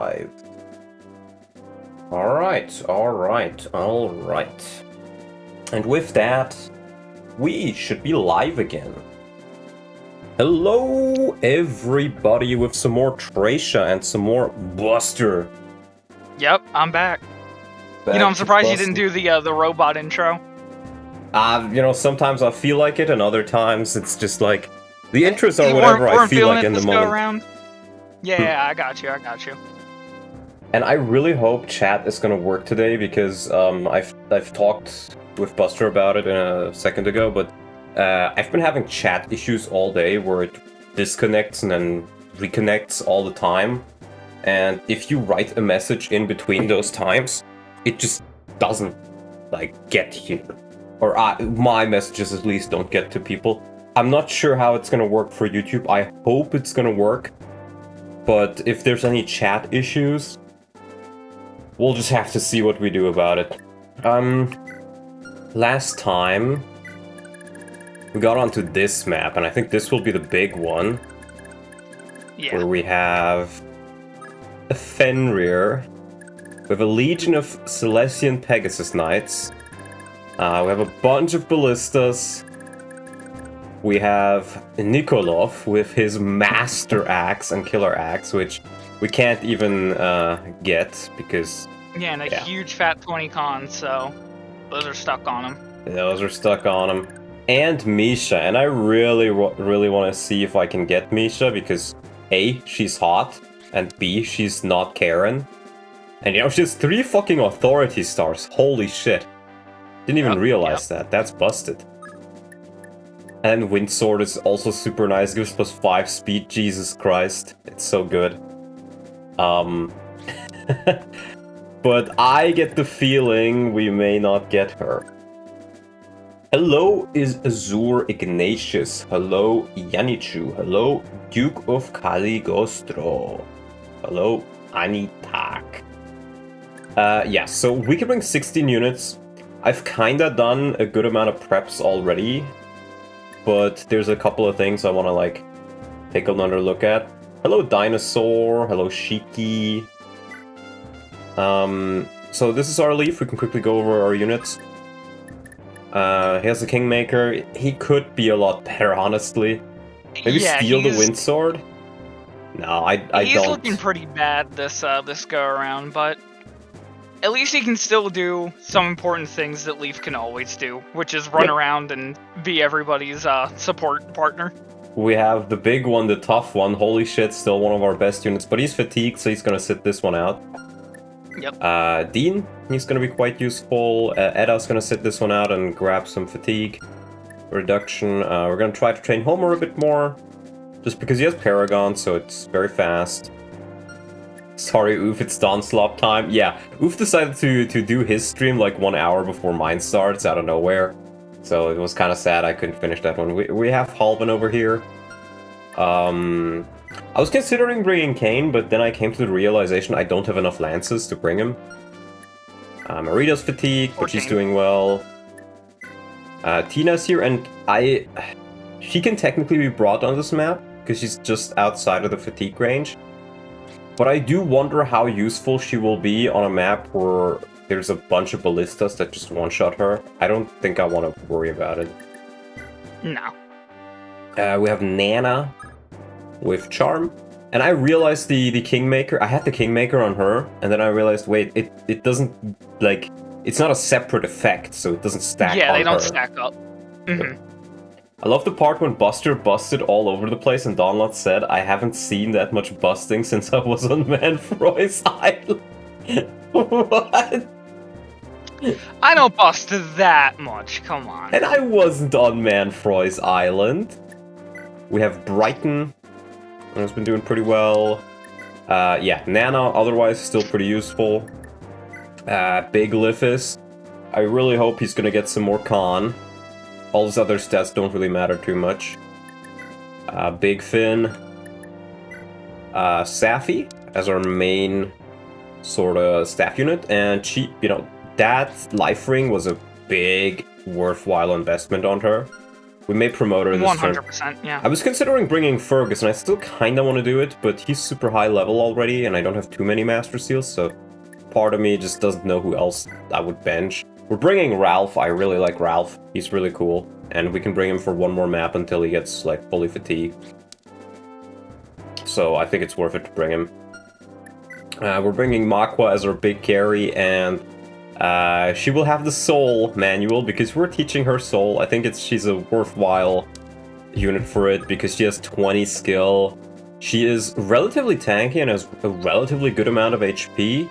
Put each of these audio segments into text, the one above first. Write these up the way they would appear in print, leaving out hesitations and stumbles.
5. Alright. And with that, we should be live again. Hello, everybody, with some more Tracia and some more Buster. Yep, I'm back. I'm surprised you didn't do the robot intro. Sometimes I feel like it, and other times it's just like the intros are whatever I feel like in the moment. Around? Yeah, I got you. And I really hope chat is gonna work today because I've talked with Buster about it a second ago, but I've been having chat issues all day where it disconnects and then reconnects all the time. And if you write a message in between those times, it just doesn't get here. Or my messages at least don't get to people. I'm not sure how it's gonna work for YouTube. I hope it's gonna work. But if there's any chat issues, we'll just have to see what we do about it. Last time we got onto this map, and I think this will be the big one. Yeah. Where we have a Fenrir with a legion of Celestian Pegasus Knights. We have a bunch of ballistas. We have Nikolov with his Master Axe and Killer Axe, which we can't even get because... Yeah, and a huge fat 20 con, so those are stuck on him. Those are stuck on him. And Misha, and I really want to see if I can get Misha, because A, she's hot, and B, she's not Karen. And she has 3 fucking authority stars, holy shit. Didn't even realize that, that's busted. And Windsword is also super nice, gives +5 speed, Jesus Christ, it's so good. But I get the feeling we may not get her. Hello is Azur Ignatius. Hello Yanichu. Hello Duke of Caligostro. Hello Anitak. Yeah, so we can bring 16 units. I've kinda done a good amount of preps already, but there's a couple of things I wanna take another look at. Hello Dinosaur. Hello Shiki. So this is our leaf. We can quickly go over our units. He has the Kingmaker. He could be a lot better, honestly. Maybe steal the Windsword? No, I don't. He's looking pretty bad this go around, but at least he can still do some important things that Leaf can always do, which is run around and be everybody's support partner. We have the big one, the tough one. Holy shit, still one of our best units, but he's fatigued, so he's gonna sit this one out. Yep. Dean, he's gonna be quite useful. Edda's gonna sit this one out and grab some fatigue reduction. We're gonna try to train Homer a bit more, just because he has Paragon, so it's very fast. Sorry, Oof, it's Donslop time. Yeah, Oof decided to do his stream 1 hour before mine starts out of nowhere. So it was kind of sad I couldn't finish that one. We have Halvin over here. I was considering bringing Kane, but then I came to the realization I don't have enough lances to bring him. Marita's fatigued, but she's doing well. Tina's here, and she can technically be brought on this map, because she's just outside of the fatigue range. But I do wonder how useful she will be on a map where there's a bunch of ballistas that just one-shot her. I don't think I want to worry about it. No. We have Nana with Charm. And I realized the Kingmaker, I had the Kingmaker on her, and then I realized, wait, it doesn't, it's not a separate effect, so it doesn't stack on her. Yeah, they don't stack up. Mm-hmm. I love the part when Buster busted all over the place and Donlot said, I haven't seen that much busting since I was on Manfroy's Island. What? I don't bust that much, come on. And I wasn't on Manfroy's Island. We have Brighton, who's been doing pretty well. Yeah, Nana, otherwise still pretty useful. Big Lithis, I really hope he's gonna get some more con. All his other stats don't really matter too much. Big Finn. Safi as our main sort of staff unit, and she, that life ring was a big, worthwhile investment on her. We may promote her this turn. 100%, yeah. I was considering bringing Fergus, and I still kinda want to do it, but he's super high level already, and I don't have too many Master Seals, so part of me just doesn't know who else I would bench. We're bringing Ralph. I really like Ralph. He's really cool, and we can bring him for one more map until he gets, like, fully fatigued. So I think it's worth it to bring him. We're bringing Makwa as our big carry, and she will have the Soul manual, because we're teaching her Soul. I think she's a worthwhile unit for it, because she has 20 skill. She is relatively tanky and has a relatively good amount of HP,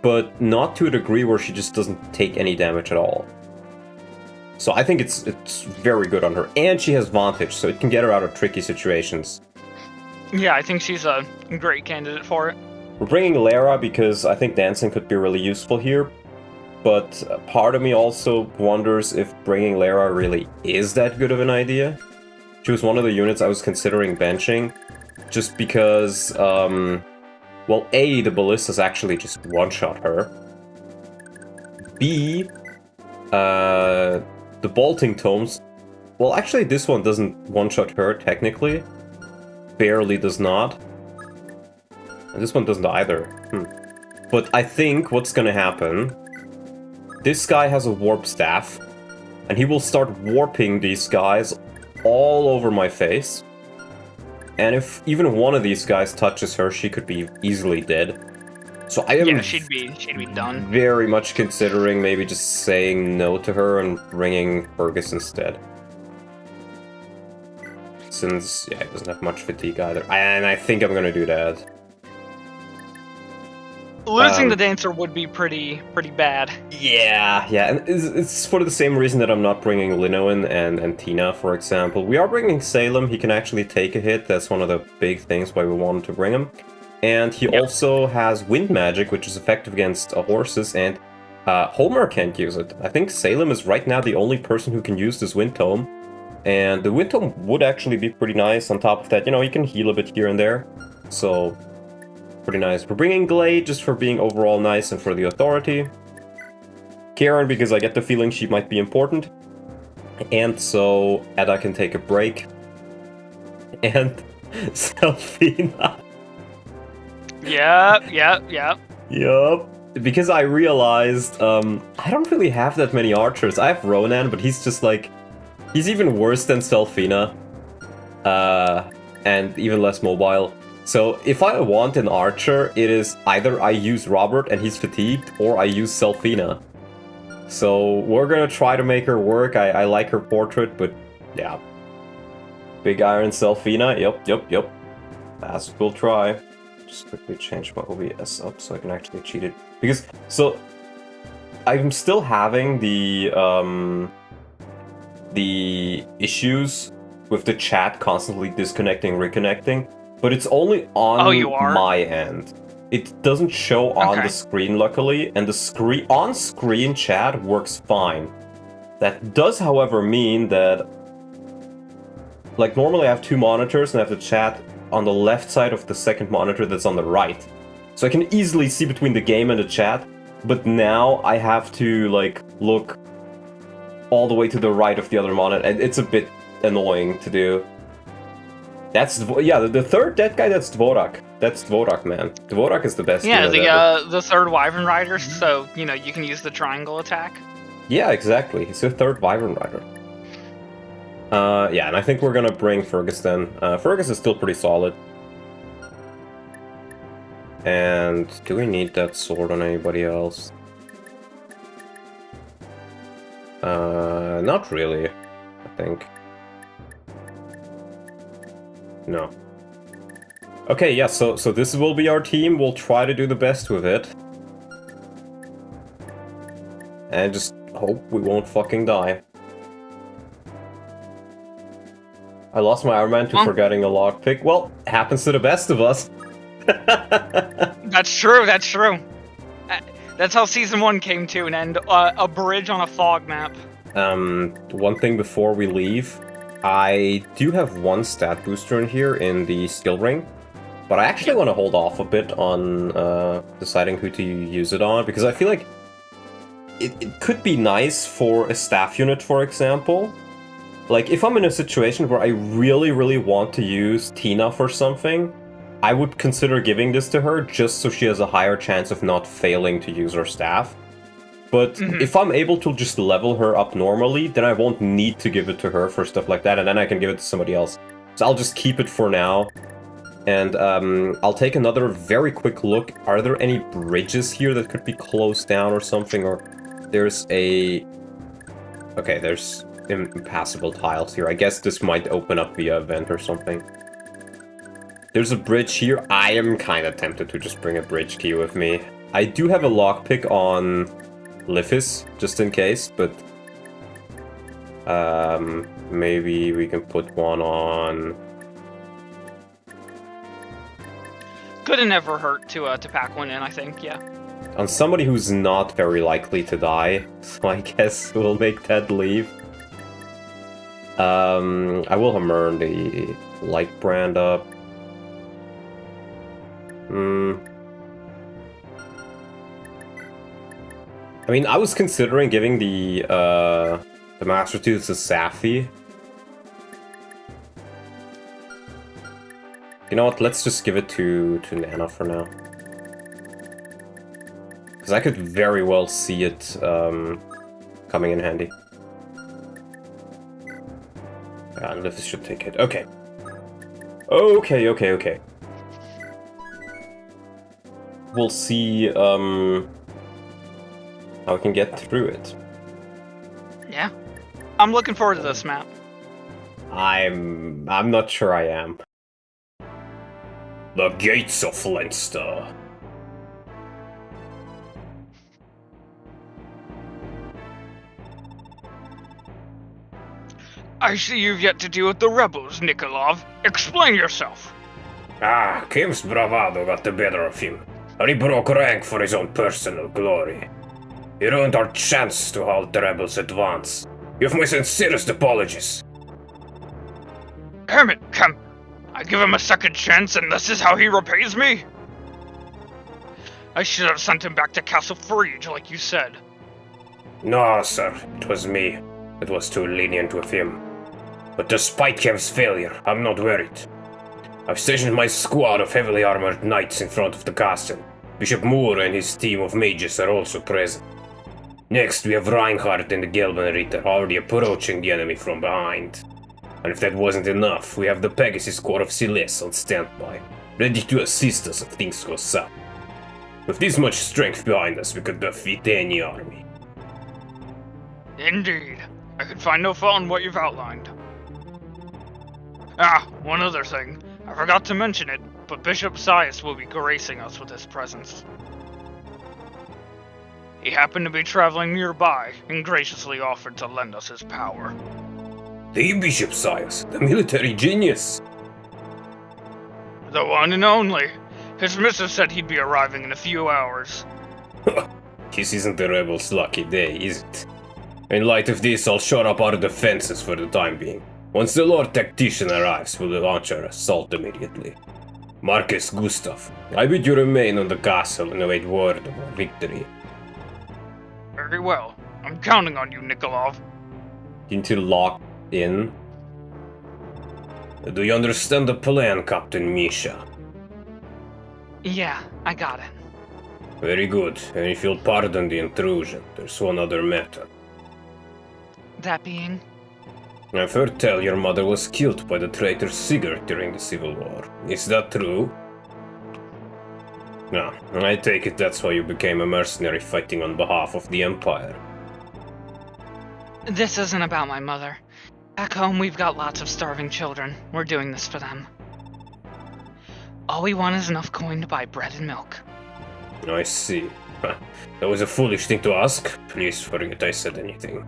but not to a degree where she just doesn't take any damage at all. So I think it's very good on her, and she has Vantage, so it can get her out of tricky situations. Yeah, I think she's a great candidate for it. We're bringing Lara because I think dancing could be really useful here, but part of me also wonders if bringing Lara really is that good of an idea. She was one of the units I was considering benching, just because, well, A, the ballistas actually just one-shot her. B, the bolting tomes, well, actually this one doesn't one-shot her, technically. Barely does not. And this one doesn't either. But I think what's gonna happen... This guy has a warp staff, and he will start warping these guys all over my face. And if even one of these guys touches her, she could be easily dead. So I am she'd be done. very much considering maybe just saying no to her and bringing Fergus instead. Since, yeah, he doesn't have much fatigue either. And I think I'm gonna do that. Losing the dancer would be pretty bad. Yeah, and it's for the same reason that I'm not bringing Lino in and Tina, for example. We are bringing Salem. He can actually take a hit. That's one of the big things why we wanted to bring him. And he also has Wind Magic, which is effective against horses, and Homer can't use it. I think Salem is right now the only person who can use this Wind Tome. And the Wind Tome would actually be pretty nice. On top of that, you know, you can heal a bit here and there. So... pretty nice. We're bringing Glade just for being overall nice and for the authority. Karen, because I get the feeling she might be important. And so Edda can take a break. And Selfina. Yup. Because I realized I don't really have that many archers. I have Ronan, but he's just like... he's even worse than Selfina. And even less mobile. So, if I want an archer, it is either I use Robert and he's fatigued, or I use Selfina. So, we're gonna try to make her work. I like her portrait, but yeah. Big Iron Selfina, yep. That's what we'll try. Just quickly change my OBS up so I can actually cheat it. Because, so, I'm still having the issues with the chat constantly disconnecting, reconnecting. But it's only on my end. It doesn't show on the screen, luckily, and the on-screen chat works fine. That does, however, mean that... like, normally I have two monitors, and I have the chat on the left side of the second monitor that's on the right. So I can easily see between the game and the chat, but now I have to, like, look all the way to the right of the other monitor, and it's a bit annoying to do. That's, yeah, the third dead guy, that's Dvorak. That's Dvorak, man. Dvorak is the best. Yeah, the third Wyvern Rider, so, you know, you can use the triangle attack. Yeah, exactly. He's the third Wyvern Rider. Yeah, and I think we're gonna bring Fergus then. Fergus is still pretty solid. And do we need that sword on anybody else? Not really, I think. No. Okay, yeah, so this will be our team. We'll try to do the best with it. And just hope we won't fucking die. I lost my Ironman to forgetting a lockpick. Well, happens to the best of us. That's true. That's how Season 1 came to an end. A bridge on a fog map. One thing before we leave. I do have one stat booster in here in the skill ring, but I actually want to hold off a bit on deciding who to use it on, because I feel like it could be nice for a staff unit, for example, Like, if I'm in a situation where I really, really want to use Tina for something, I would consider giving this to her just so she has a higher chance of not failing to use her staff. But if I'm able to just level her up normally, then I won't need to give it to her for stuff like that, and then I can give it to somebody else. So I'll just keep it for now. And I'll take another very quick look. Are there any bridges here that could be closed down or something? Or there's a... Okay, there's impassable tiles here. I guess this might open up via a vent or something. There's a bridge here. I am kind of tempted to just bring a bridge key with me. I do have a lockpick on Lithis, just in case, but... maybe we can put one on... Couldn't ever hurt to pack one in, I think, yeah. On somebody who's not very likely to die, so I guess we'll make Ted leave. I will hammer the light brand up. I mean, I was considering giving the Master Tooth to Safi. You know what, let's just give it to Nana for now. Because I could very well see it coming in handy. And this should take it. Okay. Okay. We'll see how we can get through it. Yeah. I'm looking forward to this map. I'm not sure I am. The Gates of Leinster. I see you've yet to deal with the rebels, Nikolov. Explain yourself. Kim's bravado got the better of him, and he broke rank for his own personal glory. He ruined our chance to halt the rebels' advance. You have my sincerest apologies. Damn it, Kemp. I give him a second chance and this is how he repays me? I should have sent him back to Castle Frege, like you said. No, sir, it was me that was too lenient with him. But despite Kev's failure, I'm not worried. I've stationed my squad of heavily armored knights in front of the castle. Bishop Moore and his team of mages are also present. Next, we have Reinhardt and the Gelbenritter already approaching the enemy from behind. And if that wasn't enough, we have the Pegasus Corps of Siles on standby, ready to assist us if things go south. With this much strength behind us, we could defeat any army. Indeed. I could find no fault in what you've outlined. One other thing. I forgot to mention it, but Bishop Sias will be gracing us with his presence. He happened to be traveling nearby, and graciously offered to lend us his power. The Bishop Sias, the military genius! The one and only. His missive said he'd be arriving in a few hours. This isn't the rebels' lucky day, is it? In light of this, I'll shore up our defenses for the time being. Once the Lord Tactician arrives, we'll launch our assault immediately. Marcus Gustav, I bid you remain on the castle and await word of our victory. Very well. I'm counting on you, Nikolov. You need to lock in. Do you understand the plan, Captain Misha? Yeah, I got it. Very good, and if you'll pardon the intrusion, there's one other matter. That being? I've heard tell your mother was killed by the traitor Sigurd during the Civil War. Is that true? No, I take it that's why you became a mercenary fighting on behalf of the Empire. This isn't about my mother. Back home, we've got lots of starving children. We're doing this for them. All we want is enough coin to buy bread and milk. I see. That was a foolish thing to ask. Please forget I said anything.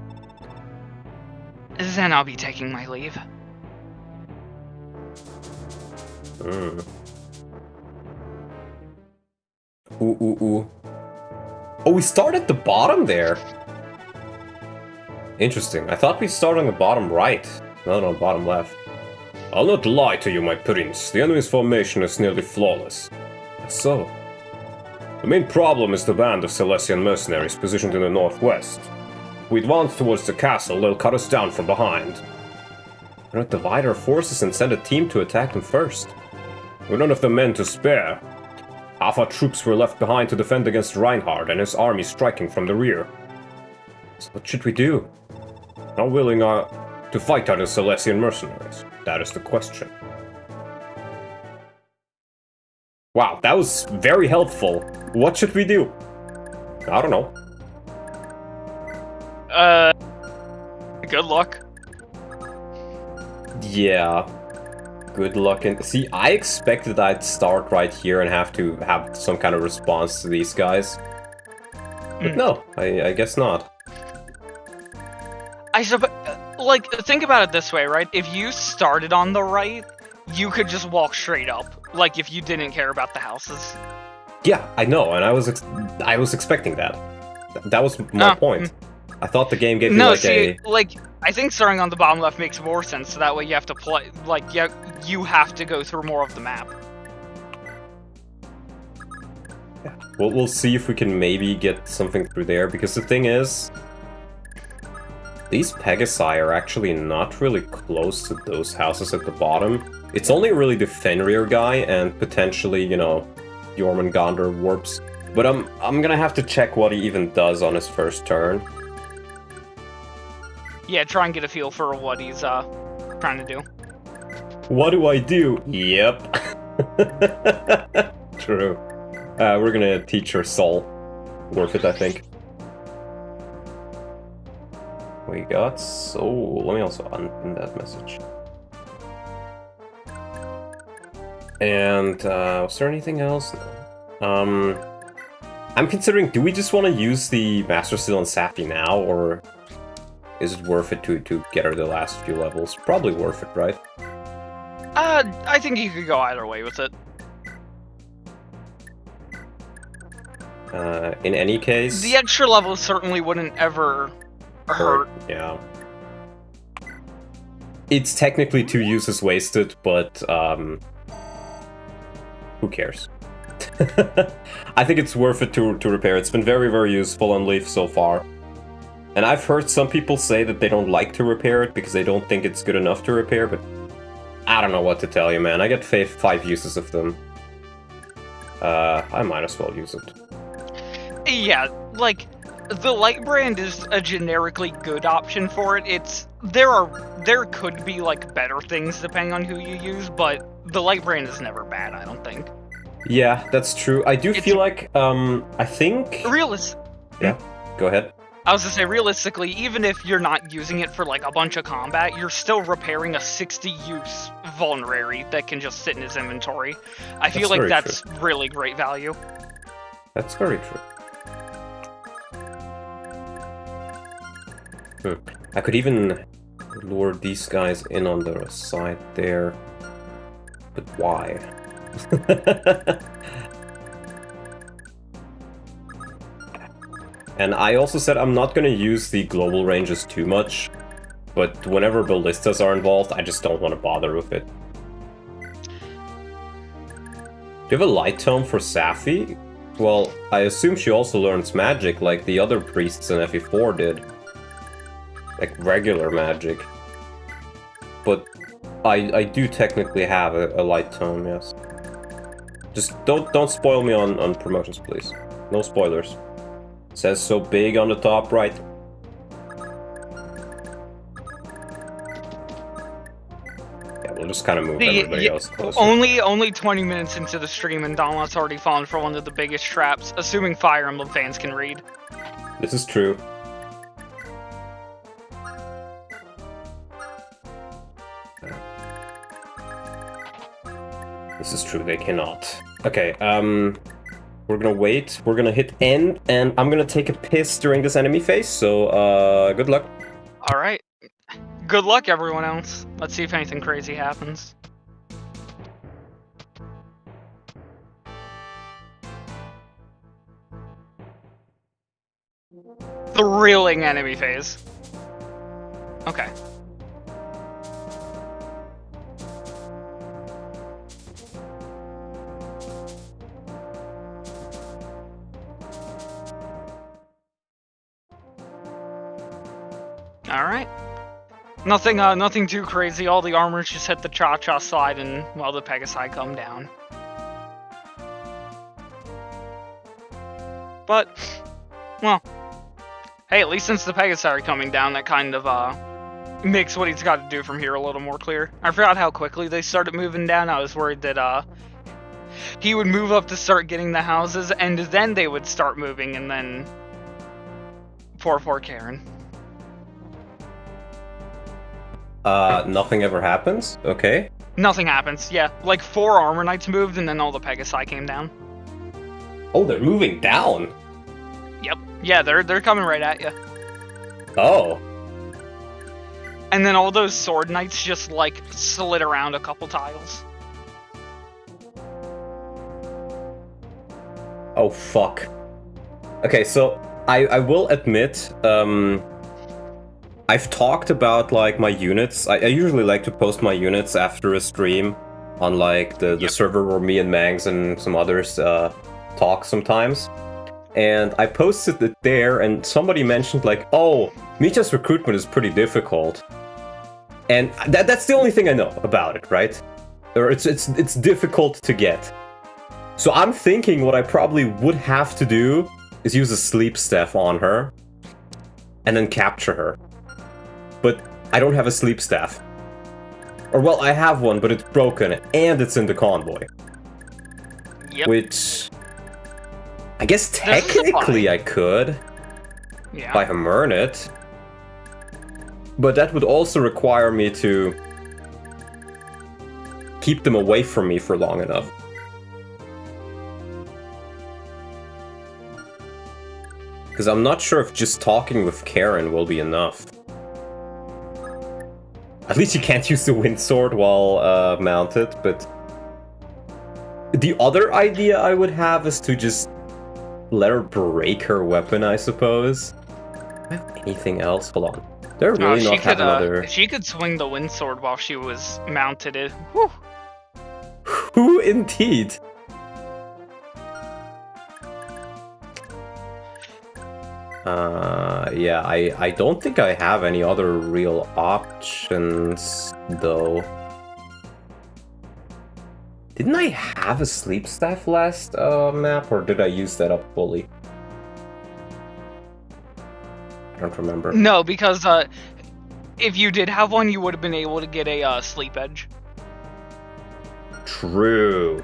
Then I'll be taking my leave. Ooh. Oh, we start at the bottom there. Interesting. I thought we started on the bottom right, not on the bottom left. I'll not lie to you, my prince. The enemy's formation is nearly flawless. So? The main problem is the band of Silesian mercenaries positioned in the northwest. If we advance towards the castle, they'll cut us down from behind. We're gonna divide our forces and send a team to attack them first. We don't have the men to spare. Half our troops were left behind to defend against Reinhard and his army striking from the rear. So what should we do? How willing are to fight the Silesian mercenaries? That is the question. Wow, that was very helpful. What should we do? I don't know. Good luck. Yeah. Good luck. And see, I expected I'd start right here and have to have some kind of response to these guys. But no, I guess not. I suppose, like, think about it this way, right? If you started on the right, you could just walk straight up. Like, if you didn't care about the houses. Yeah, I know, and I was expecting that. That was my point. I thought the game gave you like I think starting on the bottom left makes more sense. So that way you have to play, like, you have to go through more of the map. Yeah. We'll see if we can maybe get something through there, because the thing is, these Pegasi are actually not really close to those houses at the bottom. It's only really the Fenrir guy and potentially, you know, Jormungandr warps. But I'm gonna have to check what he even does on his first turn. Yeah, try and get a feel for what he's trying to do. What do I do? Yep. True. We're gonna teach her Soul. Worth it, I think. We got Soul. Let me also unpin that message. And was there anything else? No. I'm considering, do we just want to use the Master Seal on Sappy now, or is it worth it to get her the last few levels? Probably worth it, right? I think you could go either way with it. In any case... The extra levels certainly wouldn't ever hurt. Yeah. It's technically 2 uses wasted, but who cares? I think it's worth it to repair. It's been very, very useful on Leaf so far. And I've heard some people say that they don't like to repair it because they don't think it's good enough to repair, but I don't know what to tell you, man. I get 5 uses of them. I might as well use it. Yeah, like, the light brand is a generically good option for it. There could be, like, better things depending on who you use, but the light brand is never bad, I don't think. Yeah, that's true. I do feel like, I think... Yeah, go ahead. I was gonna say, realistically, even if you're not using it for, like, a bunch of combat, you're still repairing a 60-use vulnerary that can just sit in his inventory. I feel like that's really great value. That's very true. I could even lure these guys in on the side there. But why? And I also said I'm not gonna use the global ranges too much, but whenever ballistas are involved, I just don't want to bother with it. Do you have a light tome for Safi? Well, I assume she also learns magic like the other priests in FE4 did. Like regular magic. But I do technically have a light tome, yes. Just don't spoil me on promotions, please. No spoilers. It says so big on the top right. Yeah, we'll just kind of move everybody else closer. Only 20 minutes into the stream and Donlot's already fallen for one of the biggest traps, assuming Fire Emblem fans can read. This is true. This is true, they cannot. Okay, we're gonna wait, we're gonna hit end, and I'm gonna take a piss during this enemy phase, so, good luck. Alright. Good luck, everyone else. Let's see if anything crazy happens. Thrilling enemy phase. Okay. Alright. Nothing too crazy. All the armors just hit the cha-cha slide, and well, the Pegasi come down. But, well, hey, at least since the Pegasi are coming down, that kind of makes what he's got to do from here a little more clear. I forgot how quickly they started moving down. I was worried that he would move up to start getting the houses, and then they would start moving, and then poor Karen. Nothing ever happens? Okay. Nothing happens, yeah. Like 4 armor knights moved, and then all the Pegasi came down. Oh, they're moving down? Yep. Yeah, they're coming right at you. Oh. And then all those sword knights just, like, slid around a couple tiles. Oh, fuck. Okay, so, I will admit, I've talked about, like, my units. I usually like to post my units after a stream on, like, the server where me and Mangs and some others talk sometimes. And I posted it there, and somebody mentioned, like, oh, Mitya's recruitment is pretty difficult. And that's the only thing I know about it, right? Or it's difficult to get. So I'm thinking what I probably would have to do is use a sleep staff on her, and then capture her. But I don't have a sleep staff. Or, well, I have one, but it's broken, and it's in the convoy. Yep. Which, I guess technically I could, Yeah. if I hammer it. But that would also require me to keep them away from me for long enough. Because I'm not sure if just talking with Karen will be enough. At least you can't use the wind sword while mounted, but... The other idea I would have is to just let her break her weapon, I suppose. Do I have anything else? Hold on. They're really not have another... She could swing the wind sword while she was mounted. Whew. Who indeed? Yeah, I don't think I have any other real options, though. Didn't I have a sleep staff last map, or did I use that up fully? I don't remember. No, because if you did have one, you would have been able to get a sleep edge. True.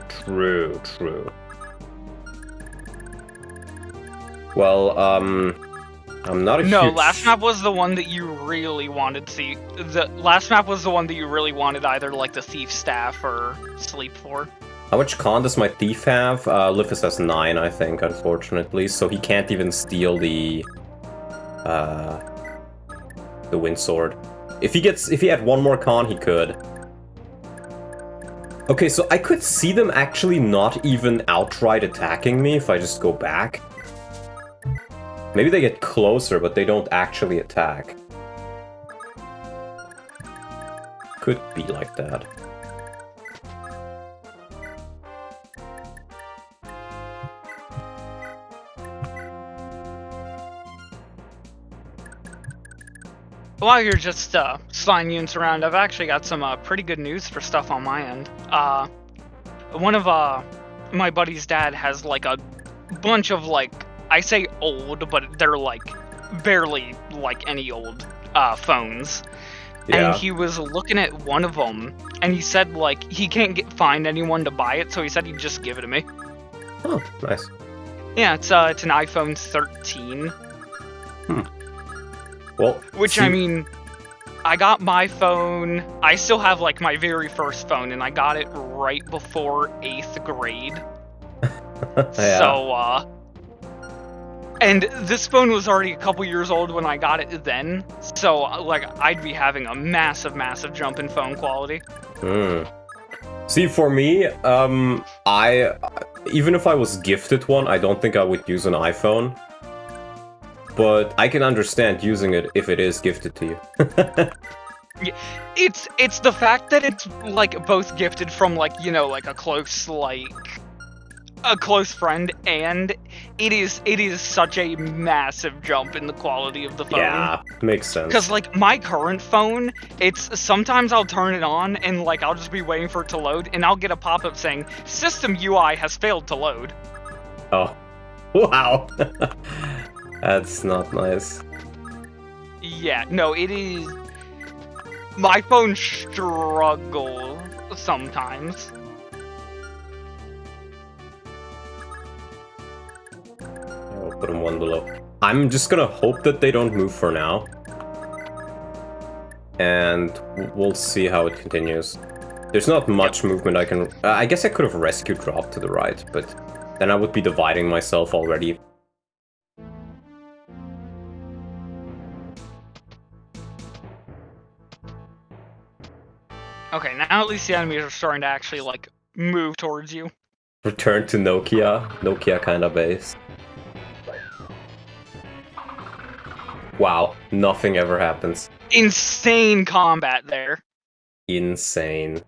Well, I'm not a No, huge... last map was the one that you really wanted to see. The last map was the one that you really wanted either like the thief staff or sleep for. How much con does my thief have? Lifus has 9, I think, unfortunately, so he can't even steal the wind sword. If he had 1 more con, he could. Okay, so I could see them actually not even outright attacking me if I just go back. Maybe they get closer, but they don't actually attack. Could be like that. While you're just sliding units around, I've actually got some pretty good news for stuff on my end. One of my buddy's dad has like a bunch of like, I say old, but they're like barely like any old phones. Yeah. And he was looking at one of them, and he said like he can't find anyone to buy it, so he said he'd just give it to me. Oh, nice. Yeah, it's an iPhone 13. Well, which, I mean, I got my phone, I still have, like, my very first phone, and I got it right before 8th grade. Yeah. So, and this phone was already a couple years old when I got it then, so, like, I'd be having a massive jump in phone quality. See, for me, even if I was gifted one, I don't think I would use an iPhone. But I can understand using it if it is gifted to you. It's the fact that it's like both gifted from like, you know, like a close like a close friend, and it is such a massive jump in the quality of the phone. Yeah, makes sense. Because, like, my current phone, it's sometimes I'll turn it on and, like, I'll just be waiting for it to load, and I'll get a pop-up saying, System UI has failed to load. Oh, wow. That's not nice. Yeah, no, it is... My phone struggles sometimes. I'll put him one below. I'm just gonna hope that they don't move for now. And we'll see how it continues. There's not much movement I can... I guess I could have rescue dropped to the right, but then I would be dividing myself already. Okay, now at least the enemies are starting to actually, like, move towards you. Return to Nokia. Nokia kind of base. Wow, nothing ever happens. Insane combat there. Insane.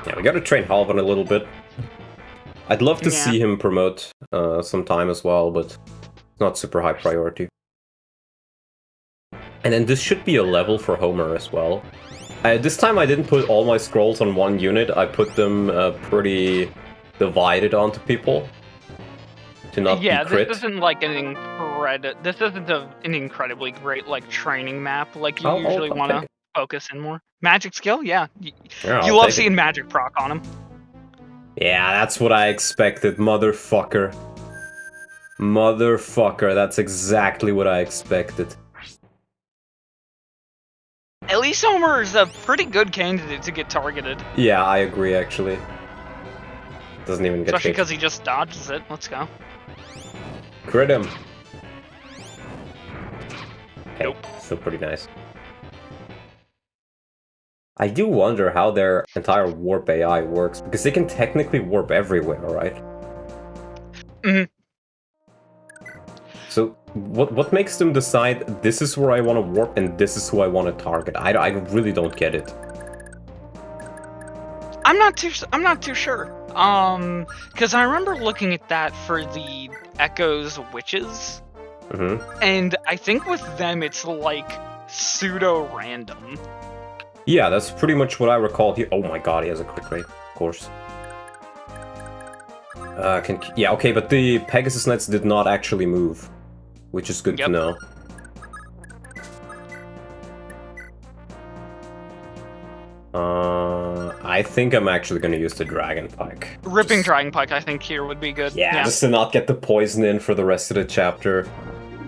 Yeah, we gotta train Halvan a little bit. I'd love to see him promote sometime as well, but it's not super high priority. And then this should be a level for Homer as well. This time I didn't put all my scrolls on one unit, I put them pretty divided onto people. To not be crit. This isn't like an incredibly great like training map. Like you usually want to focus in more. Magic skill, yeah. You love seeing magic proc on him. Yeah, that's what I expected, motherfucker. Motherfucker, that's exactly what I expected. At least Homer is a pretty good candidate to get targeted. Yeah, I agree, actually. Doesn't even get Especially because he just dodges it. Let's go. Crit him. Okay, Nope. still pretty nice. I do wonder how their entire warp AI works, because they can technically warp everywhere, right? Mm-hmm. So, what makes them decide this is where I want to warp and this is who I want to target? I really don't get it. I'm not too sure. Because I remember looking at that for the Echo's witches, and I think with them it's like pseudo-random. Yeah, that's pretty much what I recall here. Oh my god, he has a crit rate, of course. Yeah, okay, but the Pegasus Knights did not actually move, which is good to know. I think I'm actually going to use the Dragon Pike. Ripping Dragon Pike, I think, here would be good. Yeah, just to not get the poison in for the rest of the chapter.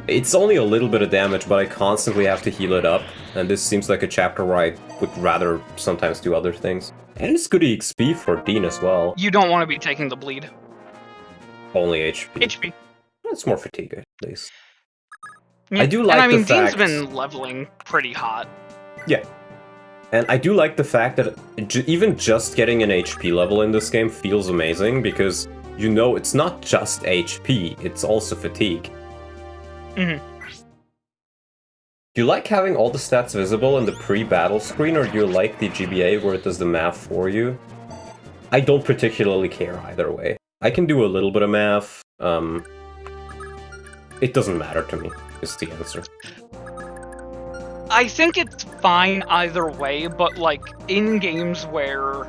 It's only a little bit of damage, but I constantly have to heal it up, and this seems like a chapter where I would rather sometimes do other things. And it's good EXP for Dean as well. You don't want to be taking the bleed. Only HP. HP. It's more fatigue, at least. Yeah. I do like the fact... Dean's been leveling pretty hot. Yeah. And I do like the fact that even just getting an HP level in this game feels amazing, because you know it's not just HP, it's also fatigue. Mm-hmm. Do you like having all the stats visible in the pre-battle screen, or do you like the GBA where it does the math for you? I don't particularly care either way. I can do a little bit of math. It doesn't matter to me, is the answer. I think it's fine either way, but like in games where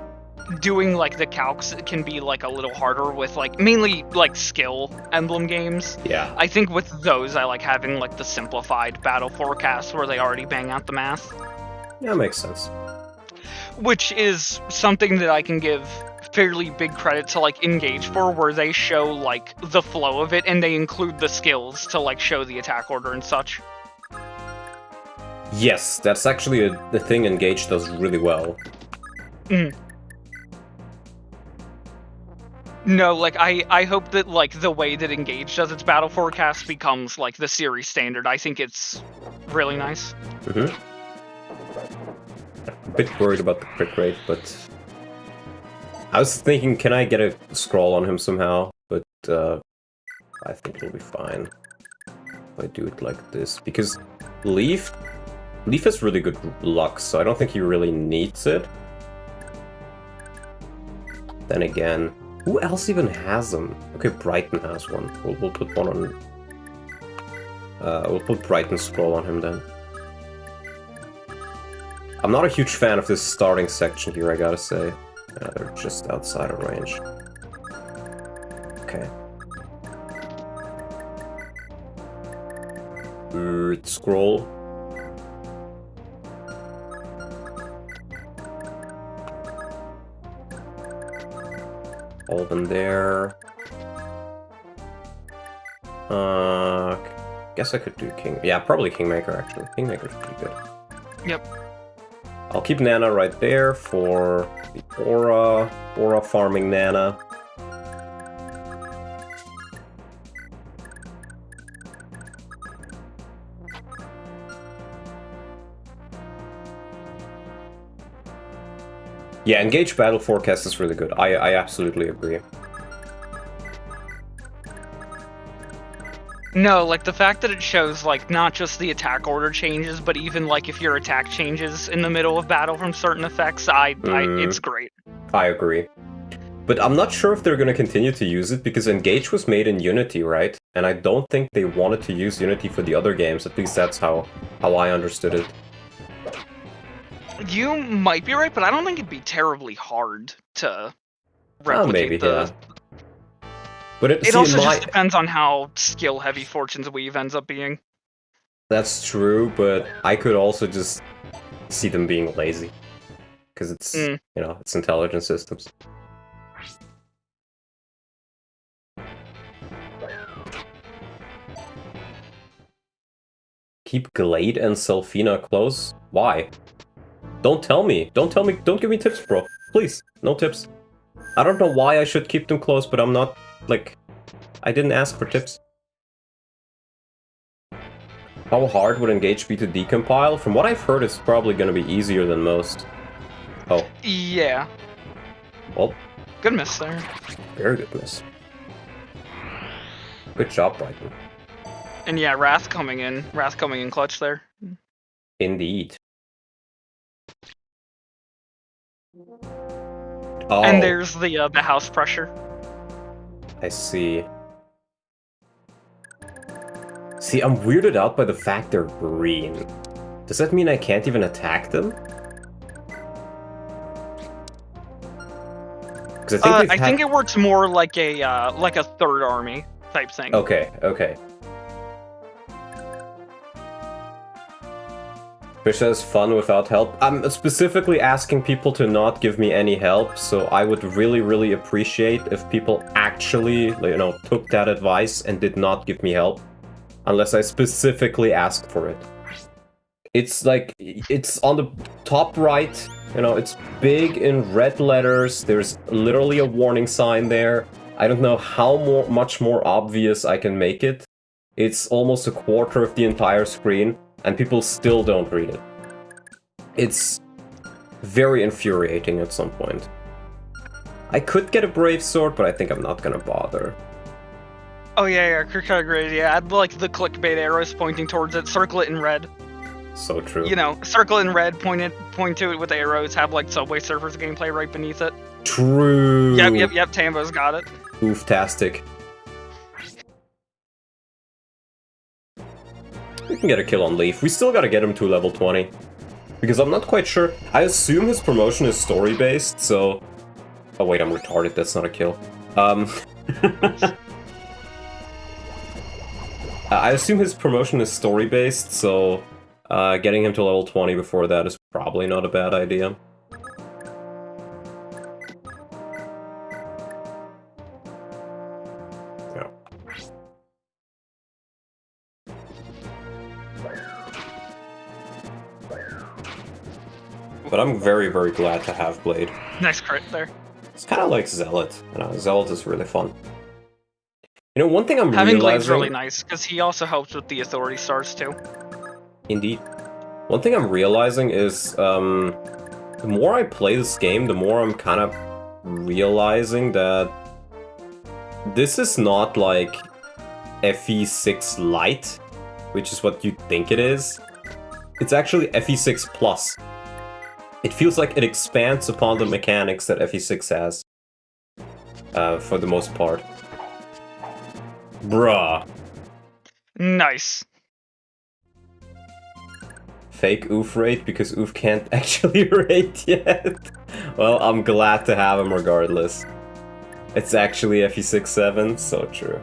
doing like the calcs can be like a little harder with like mainly like skill emblem games. Yeah. I think with those I like having like the simplified battle forecast where they already bang out the math. Yeah, makes sense. Which is something that I can give fairly big credit to like Engage for, where they show like the flow of it and they include the skills to like show the attack order and such. Yes, that's actually the thing Engage does really well. No, like, I hope that, like, the way that Engage does its battle forecast becomes, like, the series standard. I think it's really nice. A bit worried about the crit rate, but... I was thinking, can I get a scroll on him somehow? But, I think it'll be fine if I do it like this. Because Leaf Leaf has really good luck, so I don't think he really needs it. Then again, who else even has them? Okay, Brighton has one. We'll put one on... we'll put Brighton Scroll on him then. I'm not a huge fan of this starting section here, I gotta say. They're just outside of range. Okay. Scroll. Alban there. Guess I could do King. Yeah, probably Kingmaker actually. Kingmaker's pretty good. Yep. I'll keep Nana right there for the Aura. Aura farming Nana. Yeah, Engage Battle Forecast is really good. I absolutely agree. No, like the fact that it shows like not just the attack order changes, but even like if your attack changes in the middle of battle from certain effects, it's great. I agree. But I'm not sure if they're going to continue to use it, because Engage was made in Unity, right? And I don't think they wanted to use Unity for the other games. At least that's how I understood it. You might be right, but I don't think it'd be terribly hard to replicate maybe, yeah. But it also just depends on how skill-heavy Fortune's Weave ends up being. That's true, but I could also just see them being lazy. Because it's, you know, it's intelligent systems. Keep Glade and Selfina close? Why? Don't tell me. Don't give me tips, bro. Please, no tips. I don't know why I should keep them close, but I'm not, like... I didn't ask for tips. How hard would Engage be to decompile? From what I've heard, it's probably gonna be easier than most. Oh. Yeah. Well. Good miss there. Very good miss. Good job, Brighton. And yeah, Wrath coming in clutch there. Indeed. Oh. And there's the house pressure. I see. See, I'm weirded out by the fact they're green. Does that mean I can't even attack them? Because I think it works more like a third army type thing. Okay, okay. Fish says fun without help. I'm specifically asking people to not give me any help, so I would really, really appreciate if people actually, you know, took that advice and did not give me help. Unless I specifically asked for it. It's like, it's on the top right, you know, it's big in red letters, there's literally a warning sign there. I don't know how much more obvious I can make it. It's almost a quarter of the entire screen, and people still don't read it. It's very infuriating at some point. I could get a Brave Sword, but I think I'm not gonna bother. Oh yeah, great. Yeah, I'd like the clickbait arrows pointing towards it. Circle it in red. So true. You know, circle it in red, point to it with arrows, have like Subway Surfers gameplay right beneath it. True. Yep, Tambo's got it. Oof-tastic. We can get a kill on Leaf. We still gotta get him to level 20. Because I'm not quite sure. I assume his promotion is story-based, so... Oh wait, I'm retarded. That's not a kill. I assume his promotion is story-based, so getting him to level 20 before that is probably not a bad idea. Yeah. But I'm very, very glad to have Blade. Nice crit there. It's kind of like Zealot. You know, Zealot is really fun. You know, one thing I'm Having realizing... Blade's really nice, because he also helps with the authority stars, too. Indeed. One thing I'm realizing is, the more I play this game, the more I'm kind of realizing that this is not like FE6 Lite, which is what you think it is. It's actually FE6 Plus. It feels like it expands upon the mechanics that FE6 has. For the most part. Bruh. Nice. Fake oof rate because oof can't actually rate yet. Well, I'm glad to have him regardless. It's actually FE6-7, so true.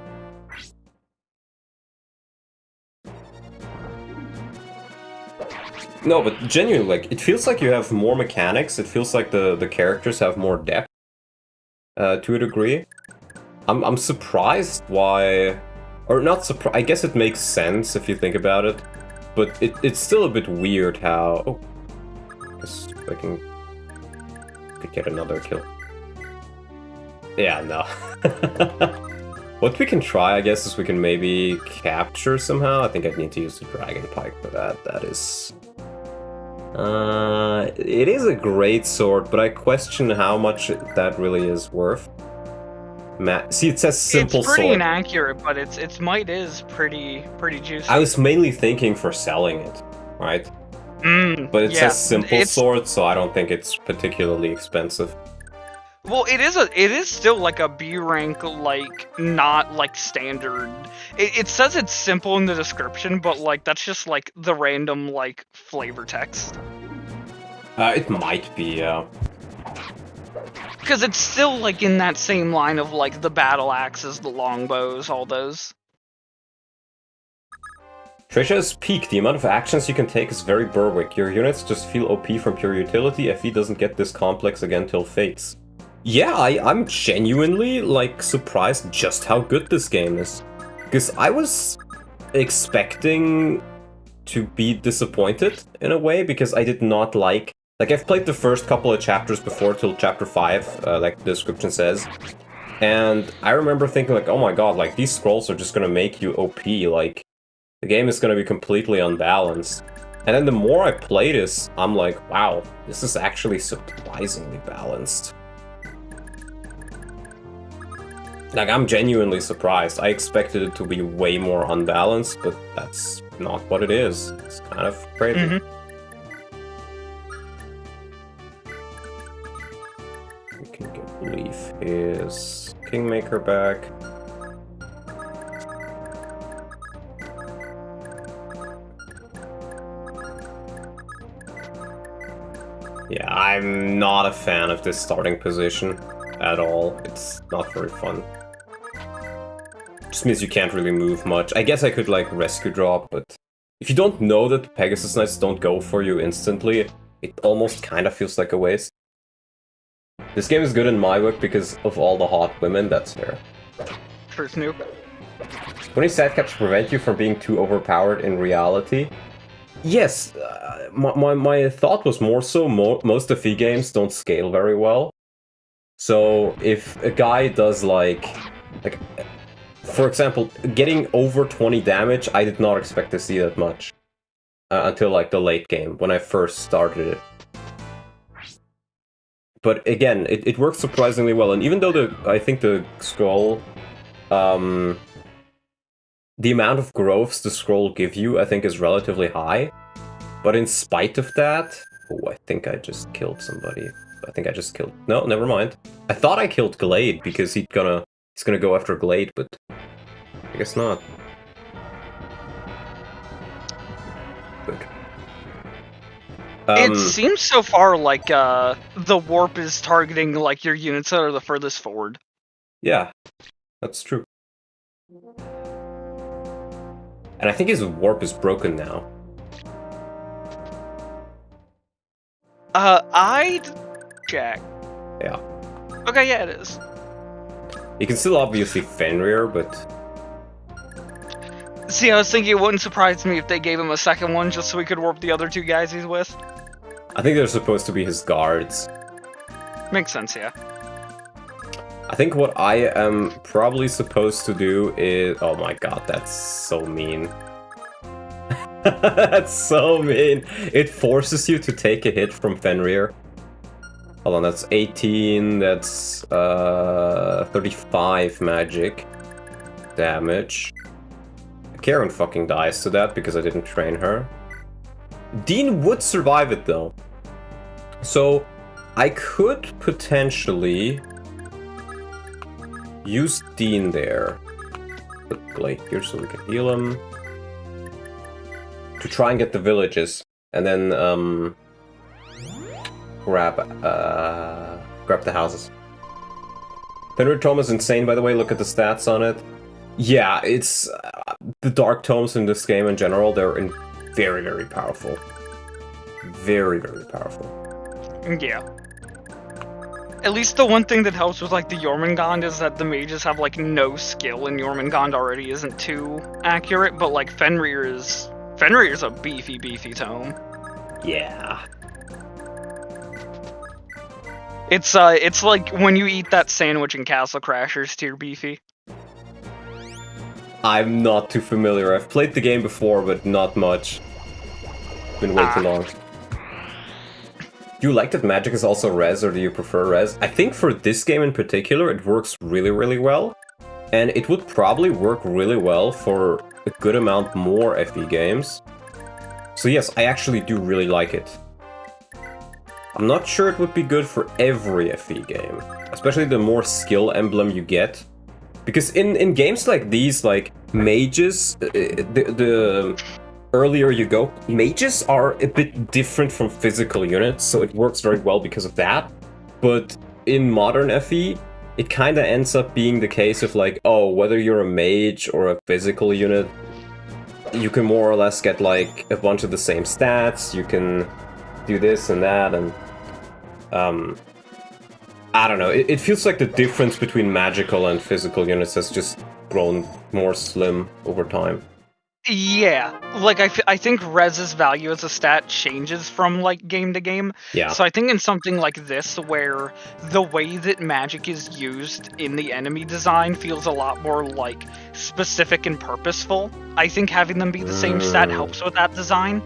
No, but genuinely, like, it feels like you have more mechanics. It feels like the characters have more depth, to a degree. I'm surprised why, or not surprised. I guess it makes sense if you think about it, but it's still a bit weird how. Oh, I guess I could get another kill. Yeah, no. What we can try, I guess, is we can maybe capture somehow. I think I need to use the dragon pike for that. That is. It is a great sword, but I question how much that really is worth. See, it says simple sword. It's pretty inaccurate, but its might is pretty juicy. I was mainly thinking for selling it, right? But it says simple sword, so I don't think it's particularly expensive. Well, it is still like a B rank, like not like standard. It says it's simple in the description, but like that's just like the random like flavor text. It might be, yeah. Because it's still like in that same line of like the battle axes, the longbows, all those. Trisha is peak. The amount of actions you can take is very Berwick. Your units just feel OP from pure utility. FE doesn't get this complex again till Fates. Yeah, I'm genuinely, like, surprised just how good this game is. Because I was expecting to be disappointed, in a way, because I did not like... Like, I've played the first couple of chapters before, till chapter 5, like the description says. And I remember thinking, like, oh my god, like, these scrolls are just gonna make you OP, like... The game is gonna be completely unbalanced. And then the more I play this, I'm like, wow, this is actually surprisingly balanced. Like, I'm genuinely surprised. I expected it to be way more unbalanced, but that's not what it is. It's kind of crazy. We can get Leaf his Kingmaker back. Yeah, I'm not a fan of this starting position at all. It's not very fun. Just means you can't really move much. I guess I could, like, rescue drop, but if you don't know that the Pegasus Knights don't go for you instantly, it almost kind of feels like a waste. This game is good in my book because of all the hot women, that's fair. For Snoop. 20 sidecap's prevent you from being too overpowered in reality. Yes, my thought was more so most FE games don't scale very well. So if a guy does like for example, getting over 20 damage, I did not expect to see that much until like the late game when I first started it. But again, it works surprisingly well, and even though I think the scroll, the amount of growths the scroll give you, I think is relatively high. But in spite of that, oh, I think I just killed somebody. I think I just killed. No, never mind. I thought I killed Glade because he's gonna go after Glade, but I guess not. Good. It seems so far like the warp is targeting like your units that are the furthest forward. Yeah, that's true. And I think his warp is broken now. I'd check. Yeah. Okay, yeah, it is. You can still obviously Fenrir, but... See, I was thinking it wouldn't surprise me if they gave him a second one just so he could warp the other two guys he's with. I think they're supposed to be his guards. Makes sense, yeah. I think what I am probably supposed to do is... Oh my god, that's so mean. That's so mean. It forces you to take a hit from Fenrir. Hold on, that's 18, that's 35 magic damage. Karen fucking dies to that because I didn't train her. Dean would survive it though. So I could potentially use Dean there. Put Blake here so we can heal him. To try and get the villages. And then grab the houses. Fenrir Tome is insane, by the way. Look at the stats on it. Yeah, it's the Dark Tomes in this game in general. They're very, very powerful. Very, very powerful. Yeah. At least the one thing that helps with, like, the Jormungand is that the mages have, like, no skill, and Jormungand already isn't too accurate, but, like, Fenrir's a beefy, beefy tome. Yeah. It's like when you eat that sandwich in Castle Crashers tier beefy. I'm not too familiar. I've played the game before, but not much. Been way too long. Do you like that magic is also res, or do you prefer res? I think for this game in particular, it works really, really well. And it would probably work really well for a good amount more FE games. So yes, I actually do really like it. I'm not sure it would be good for every FE game. Especially the more skill emblem you get. Because in games like these, like mages, the earlier you go, mages are a bit different from physical units, so it works very well because of that. But in modern FE, it kind of ends up being the case of like, oh, whether you're a mage or a physical unit, you can more or less get like a bunch of the same stats, you can do this and that, and I don't know, it feels like the difference between magical and physical units has just grown more slim over time. Yeah, like I think res's value as a stat changes from like game to game. Yeah. So I think in something like this, where the way that magic is used in the enemy design feels a lot more like specific and purposeful, I think having them be the same stat helps with that design.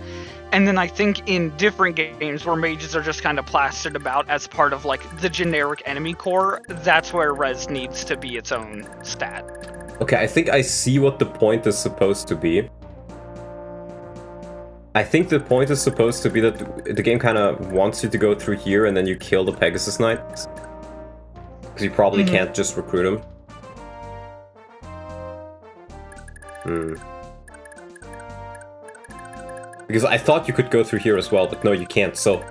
And then I think in different games where mages are just kind of plastered about as part of like the generic enemy core, that's where res needs to be its own stat. Okay, I think I see what the point is supposed to be. I think the point is supposed to be that the game kind of wants you to go through here and then you kill the Pegasus Knights. Because you probably can't just recruit them. Because I thought you could go through here as well, but no, you can't. So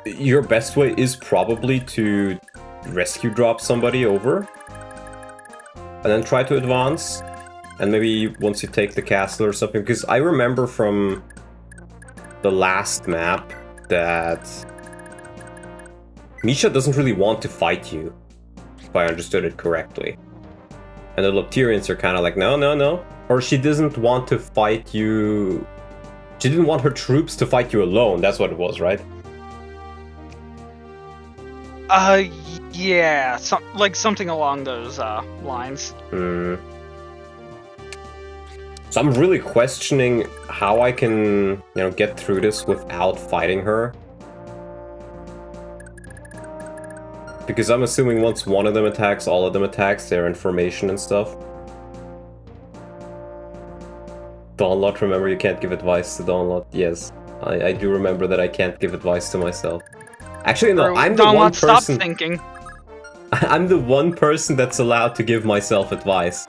your best way is probably to rescue drop somebody over. And then try to advance. And maybe once you take the castle or something. Because I remember from the last map that Misha doesn't really want to fight you, if I understood it correctly. And the Lopterians are kind of like, no, no, no. Or she doesn't want to fight you. She didn't want her troops to fight you alone. That's what it was, right? Yeah, like something along those lines. So I'm really questioning how I can, get through this without fighting her. Because I'm assuming once one of them attacks, all of them attacks, their information and stuff. Dawnlot, remember you can't give advice to Dawnlot. Yes, I do remember that I can't give advice to myself. Actually, no, I'm the one person... Stop thinking. I'm the one person that's allowed to give myself advice.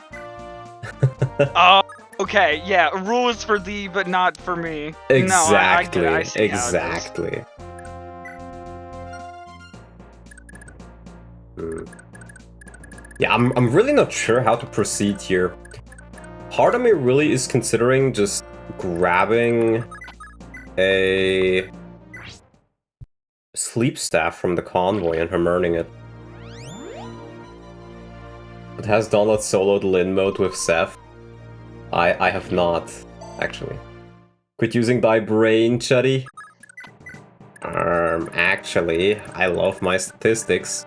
Okay, yeah, rules for thee, but not for me. Exactly, no, I see exactly. Yeah, I'm really not sure how to proceed here. Part of me really is considering just grabbing a sleep staff from the convoy and hammering it. It has Dawnlot soloed Lin mode with Seth. I have not, actually. Quit using thy brain, Chuddy. Actually, I love my statistics.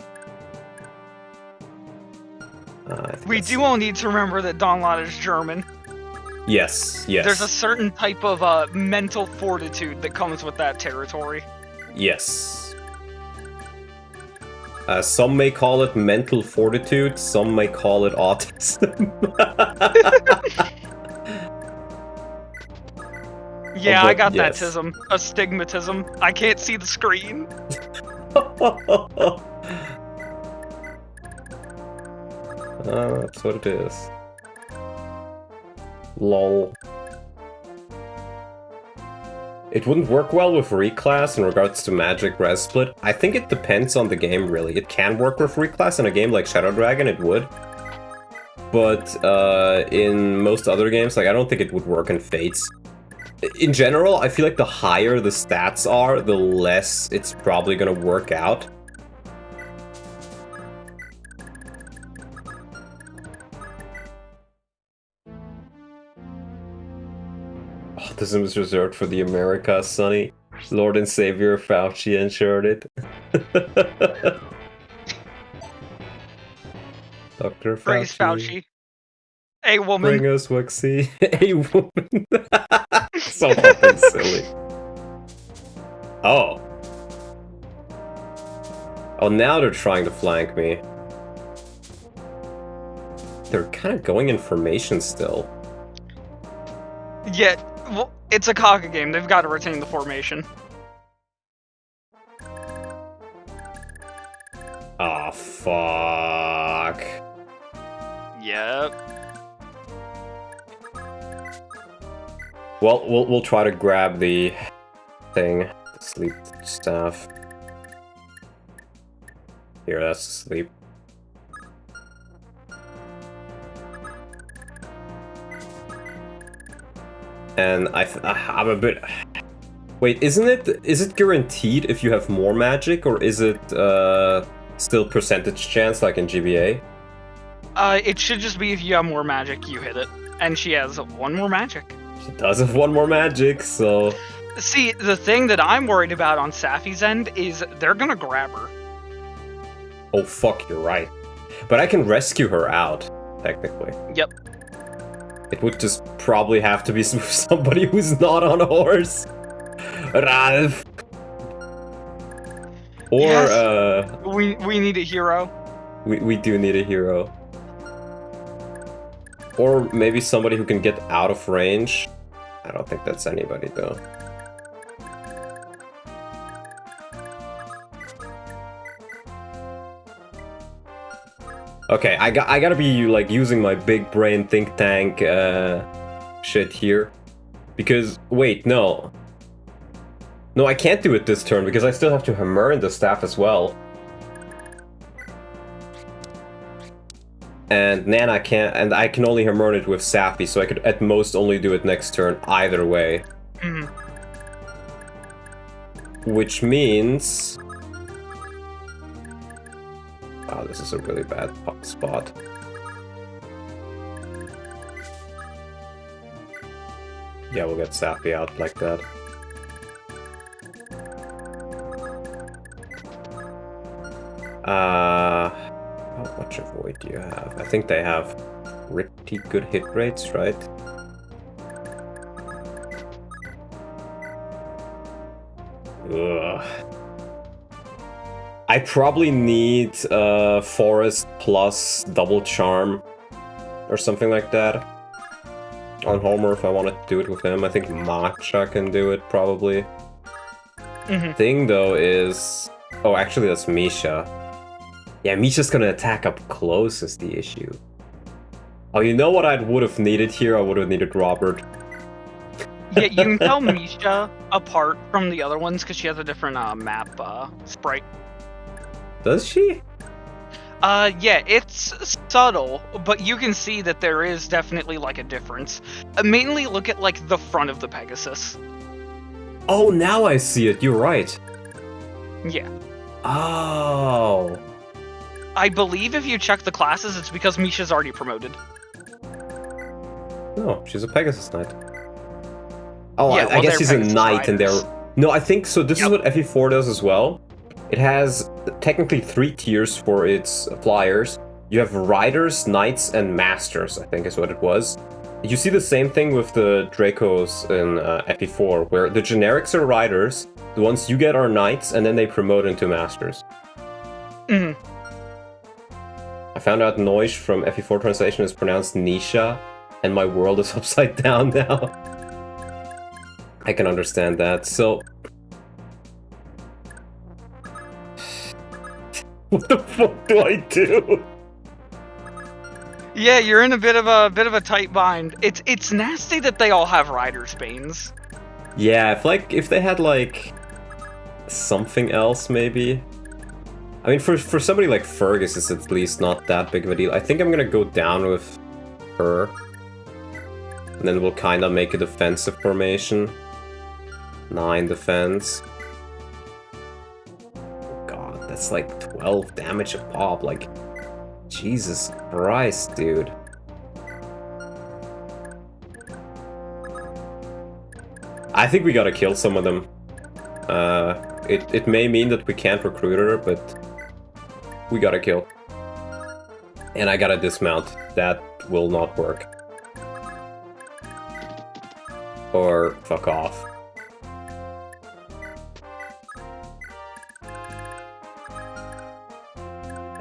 We do all need to remember that Dawnlot is German. Yes, yes. There's a certain type of mental fortitude that comes with that territory. Yes. Some may call it mental fortitude, some may call it autism. Yeah, but I got yes. that tism. Astigmatism. I can't see the screen. That's what it is. Lol. It wouldn't work well with reclass in regards to magic res split. I think it depends on the game, really. It can work with reclass in a game like Shadow Dragon, it would. But in most other games, like I don't think it would work in Fates. In general, I feel like the higher the stats are, the less it's probably gonna work out. Autism is reserved for the Americas, Sonny. Lord and Savior Fauci ensured it. Dr. Fauci. Praise Fauci. A woman. Bring us Wixie. A woman. So fucking silly. Oh. Oh, now they're trying to flank me. They're kind of going in formation still. Yeah, well, it's a Kaga game. They've got to retain the formation. Ah, fuck. Yep. Well, we'll try to grab the thing, the sleep staff. Here, that's sleep. And I'm a bit. Wait, is it guaranteed if you have more magic, or is it still percentage chance like in GBA? It should just be if you have more magic, you hit it. And she has one more magic. She does have one more magic, so... See, the thing that I'm worried about on Safi's end is they're gonna grab her. Oh fuck, you're right. But I can rescue her out, technically. Yep. It would just probably have to be somebody who's not on a horse. Ralph! Or, Yes. We need a hero. We do need a hero. Or maybe somebody who can get out of range. I don't think that's anybody, though. Okay, I gotta be, like, using my big brain think tank, shit here. Because, wait, no. No, I can't do it this turn, because I still have to hammer in the staff as well. And Nana can't, and I can only hammer it with Safi, so I could at most only do it next turn either way. Mm-hmm. Which means... Wow, this is a really bad spot. Yeah, we'll get Safi out like that. How much of void do you have? I think they have pretty good hit rates, right? Ugh. I probably need Forest plus double charm or something like that on Homer if I want to do it with him. I think Matcha can do it probably. Mm-hmm. Thing though is... Oh, actually that's Misha. Yeah, Misha's gonna attack up close is the issue. Oh, you know what I would have needed here? I would have needed Robert. Yeah, you can tell Misha apart from the other ones because she has a different map sprite. Does she? Yeah, it's subtle, but you can see that there is definitely like a difference. Mainly look at like the front of the Pegasus. Oh, now I see it. You're right. Yeah. Oh. I believe if you check the classes, it's because Misha's already promoted. No, she's a Pegasus Knight. Oh, Yeah, I well, guess they're she's a Pegasus knight and riders. they're... No, I think so. This is Yep. what FE4 does as well. It has technically 3 tiers for its flyers. You have riders, knights, and masters, I think is what it was. You see the same thing with the Dracos in FE4, where the generics are riders, the ones you get are knights, and then they promote into masters. Mm-hmm. I found out Noish from FE4 translation is pronounced Nisha, and my world is upside down now. I can understand that. So, what the fuck do I do? Yeah, you're in a bit of a tight bind. It's nasty that they all have Rider's Banes. Yeah, if they had like something else, maybe. I mean, for somebody like Fergus, it's at least not that big of a deal. I think I'm gonna go down with her, and then we'll kind of make a defensive formation. 9 defense. Oh god, that's like 12 damage a pop. Like, Jesus Christ, dude. I think we gotta kill some of them. It may mean that we can't recruit her, but we gotta kill. And I gotta dismount. That will not work. Or fuck off.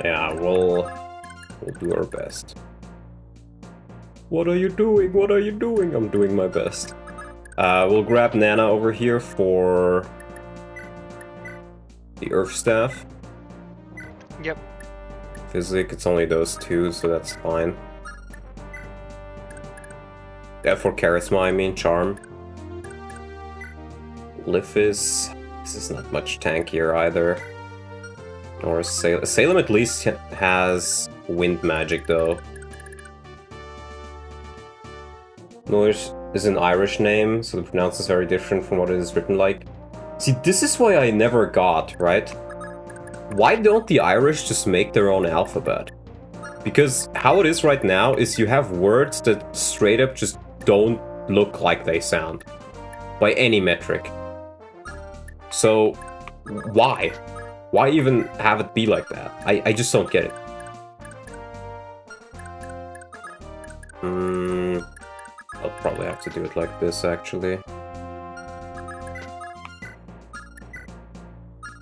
Yeah, we'll do our best. What are you doing? What are you doing? I'm doing my best. We'll grab Nana over here for the Earth Staff. Yep. Physic, it's only those two, so that's fine. Yeah, for Charisma, I mean Charm. Lifis, this is not much tankier either. Or Salem. Salem at least has wind magic, though. Nourish is an Irish name, so the pronounce is very different from what it is written like. See, this is why I never got, right? Why don't the Irish just make their own alphabet? Because how it is right now is you have words that straight up just don't look like they sound. By any metric. So, why? Why even have it be like that? I just don't get it. I'll probably have to do it like this, actually.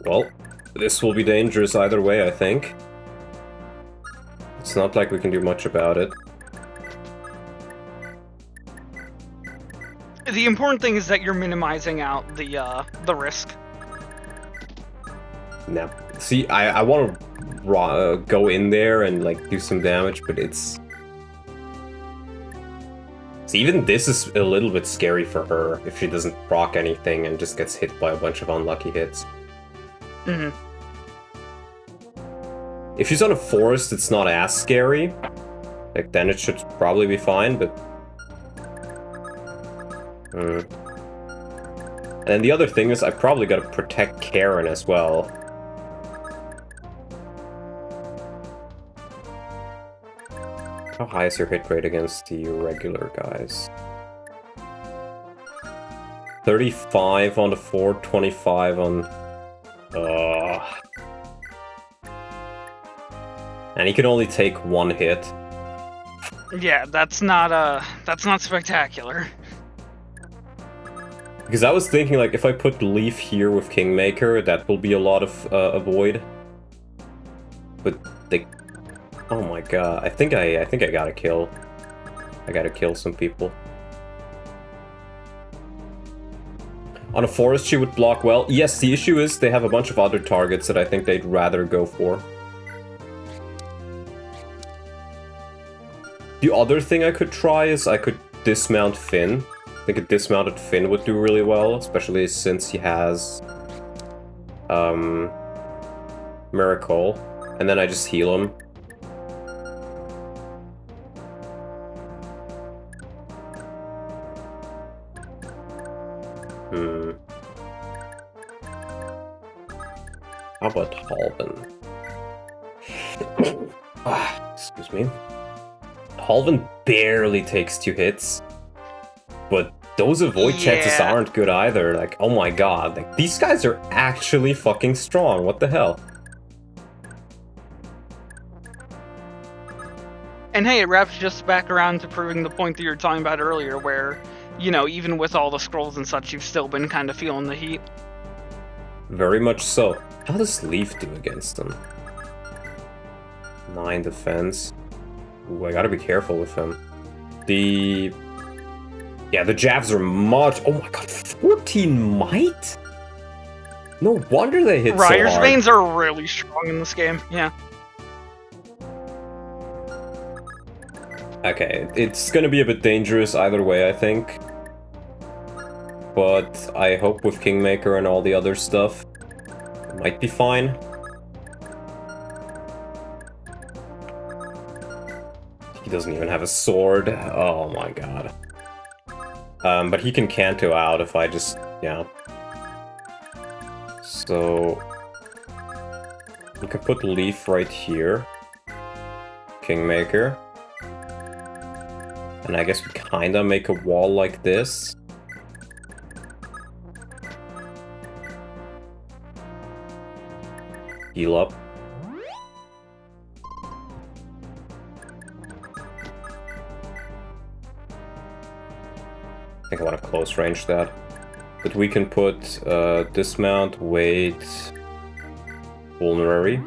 Well, this will be dangerous either way, I think. It's not like we can do much about it. The important thing is that you're minimizing out the risk. Now, see, I want to go in there and like do some damage, but it's... See, even this is a little bit scary for her if she doesn't proc anything and just gets hit by a bunch of unlucky hits. Mm-hmm. If she's on a forest, it's not as scary. Like, then it should probably be fine, but... And then the other thing is, I probably gotta protect Karen as well. How high is your hit rate against the regular guys? 35 on the 4, 25 on... And he can only take 1 hit. Yeah, that's not spectacular. Because I was thinking, like, if I put Leaf here with Kingmaker, that will be a lot of avoid. But they... Oh my god, I think I gotta kill. I gotta kill some people. On a forest, she would block well. Yes, the issue is they have a bunch of other targets that I think they'd rather go for. The other thing I could try is I could dismount Finn. I think a dismounted Finn would do really well, especially since he has Miracle, and then I just heal him. How about Halvin? Excuse me. Halvin barely takes 2 hits, but those avoid chances aren't good either. Like, oh my god, like, these guys are actually fucking strong. What the hell? And hey, it wraps just back around to proving the point that you were talking about earlier, where, you know, even with all the scrolls and such, you've still been kind of feeling the heat. Very much so. How does Leaf do against them? 9 defense. Ooh, I gotta be careful with him. The Yeah, the jabs are much... Oh my god, 14 might? No wonder they hit so Ryer's hard. veins are really strong in this game, yeah. Okay, it's gonna be a bit dangerous either way, I think. But I hope with Kingmaker and all the other stuff, it might be fine. He doesn't even have a sword. Oh my god. But he can Kanto out if I just... yeah. So... we can put Leaf right here. Kingmaker. And I guess we kinda make a wall like this. Heal up. I think I want to close range that. But we can put dismount, wait, vulnerary.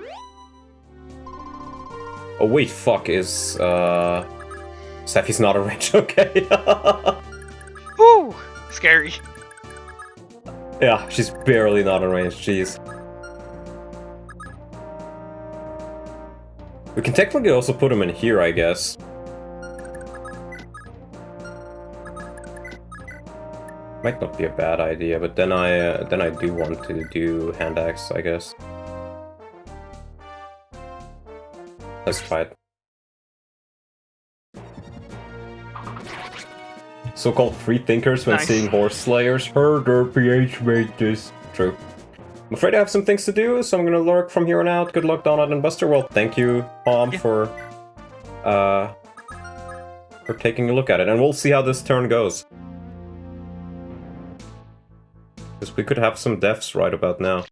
Oh wait, fuck, is Sephi's not a range, okay. Woo! Scary. Yeah, she's barely not in range, jeez. We can technically also put him in here, I guess. Might not be a bad idea, but then I do want to do hand axe, I guess. Let's try it. So-called free thinkers when Nice. seeing horse slayers. Heard their PH made this. True. I'm afraid I have some things to do, so I'm gonna lurk from here on out. Good luck, Donut and Buster. Well, thank you, Palm, Yeah. for taking a look at it, and we'll see how this turn goes. Because we could have some deaths right about now.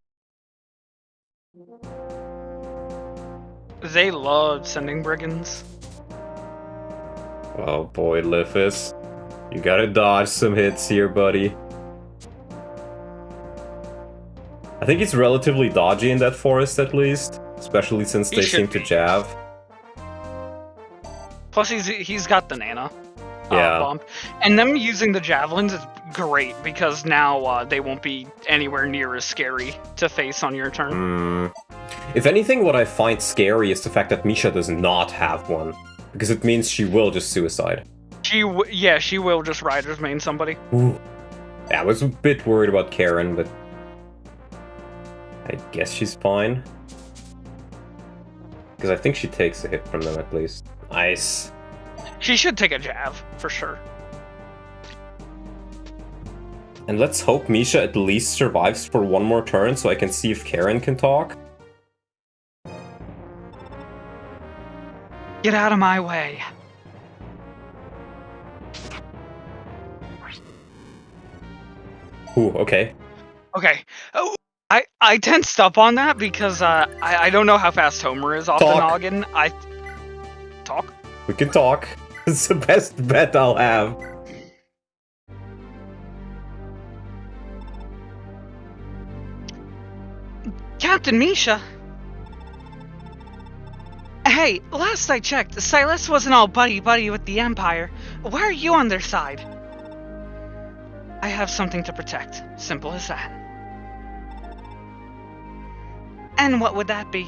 They love sending brigands. Oh boy, Lifis. You gotta dodge some hits here, buddy. I think he's relatively dodgy in that forest, at least. Especially since He they should seem to be. jab. Plus, he's got the Nana Yeah. bump. And them using the javelins is great, because now they won't be anywhere near as scary to face on your turn. If anything, what I find scary is the fact that Misha does not have one. Because it means she will just suicide. She will just Rider's main somebody. Ooh. Yeah, I was a bit worried about Karen, but... I guess she's fine. Because I think she takes a hit from them at least. Nice. She should take a jab, for sure. And let's hope Misha at least survives for one more turn so I can see if Karen can talk. Get out of my way. Ooh, okay. Okay. Oh, I tensed up on that because I don't know how fast Homer is off the Talk. noggin. Talk? We can talk. It's the best bet I'll have. Captain Misha? Hey, last I checked, Silas wasn't all buddy-buddy with the Empire. Why are you on their side? I have something to protect. Simple as that. And what would that be?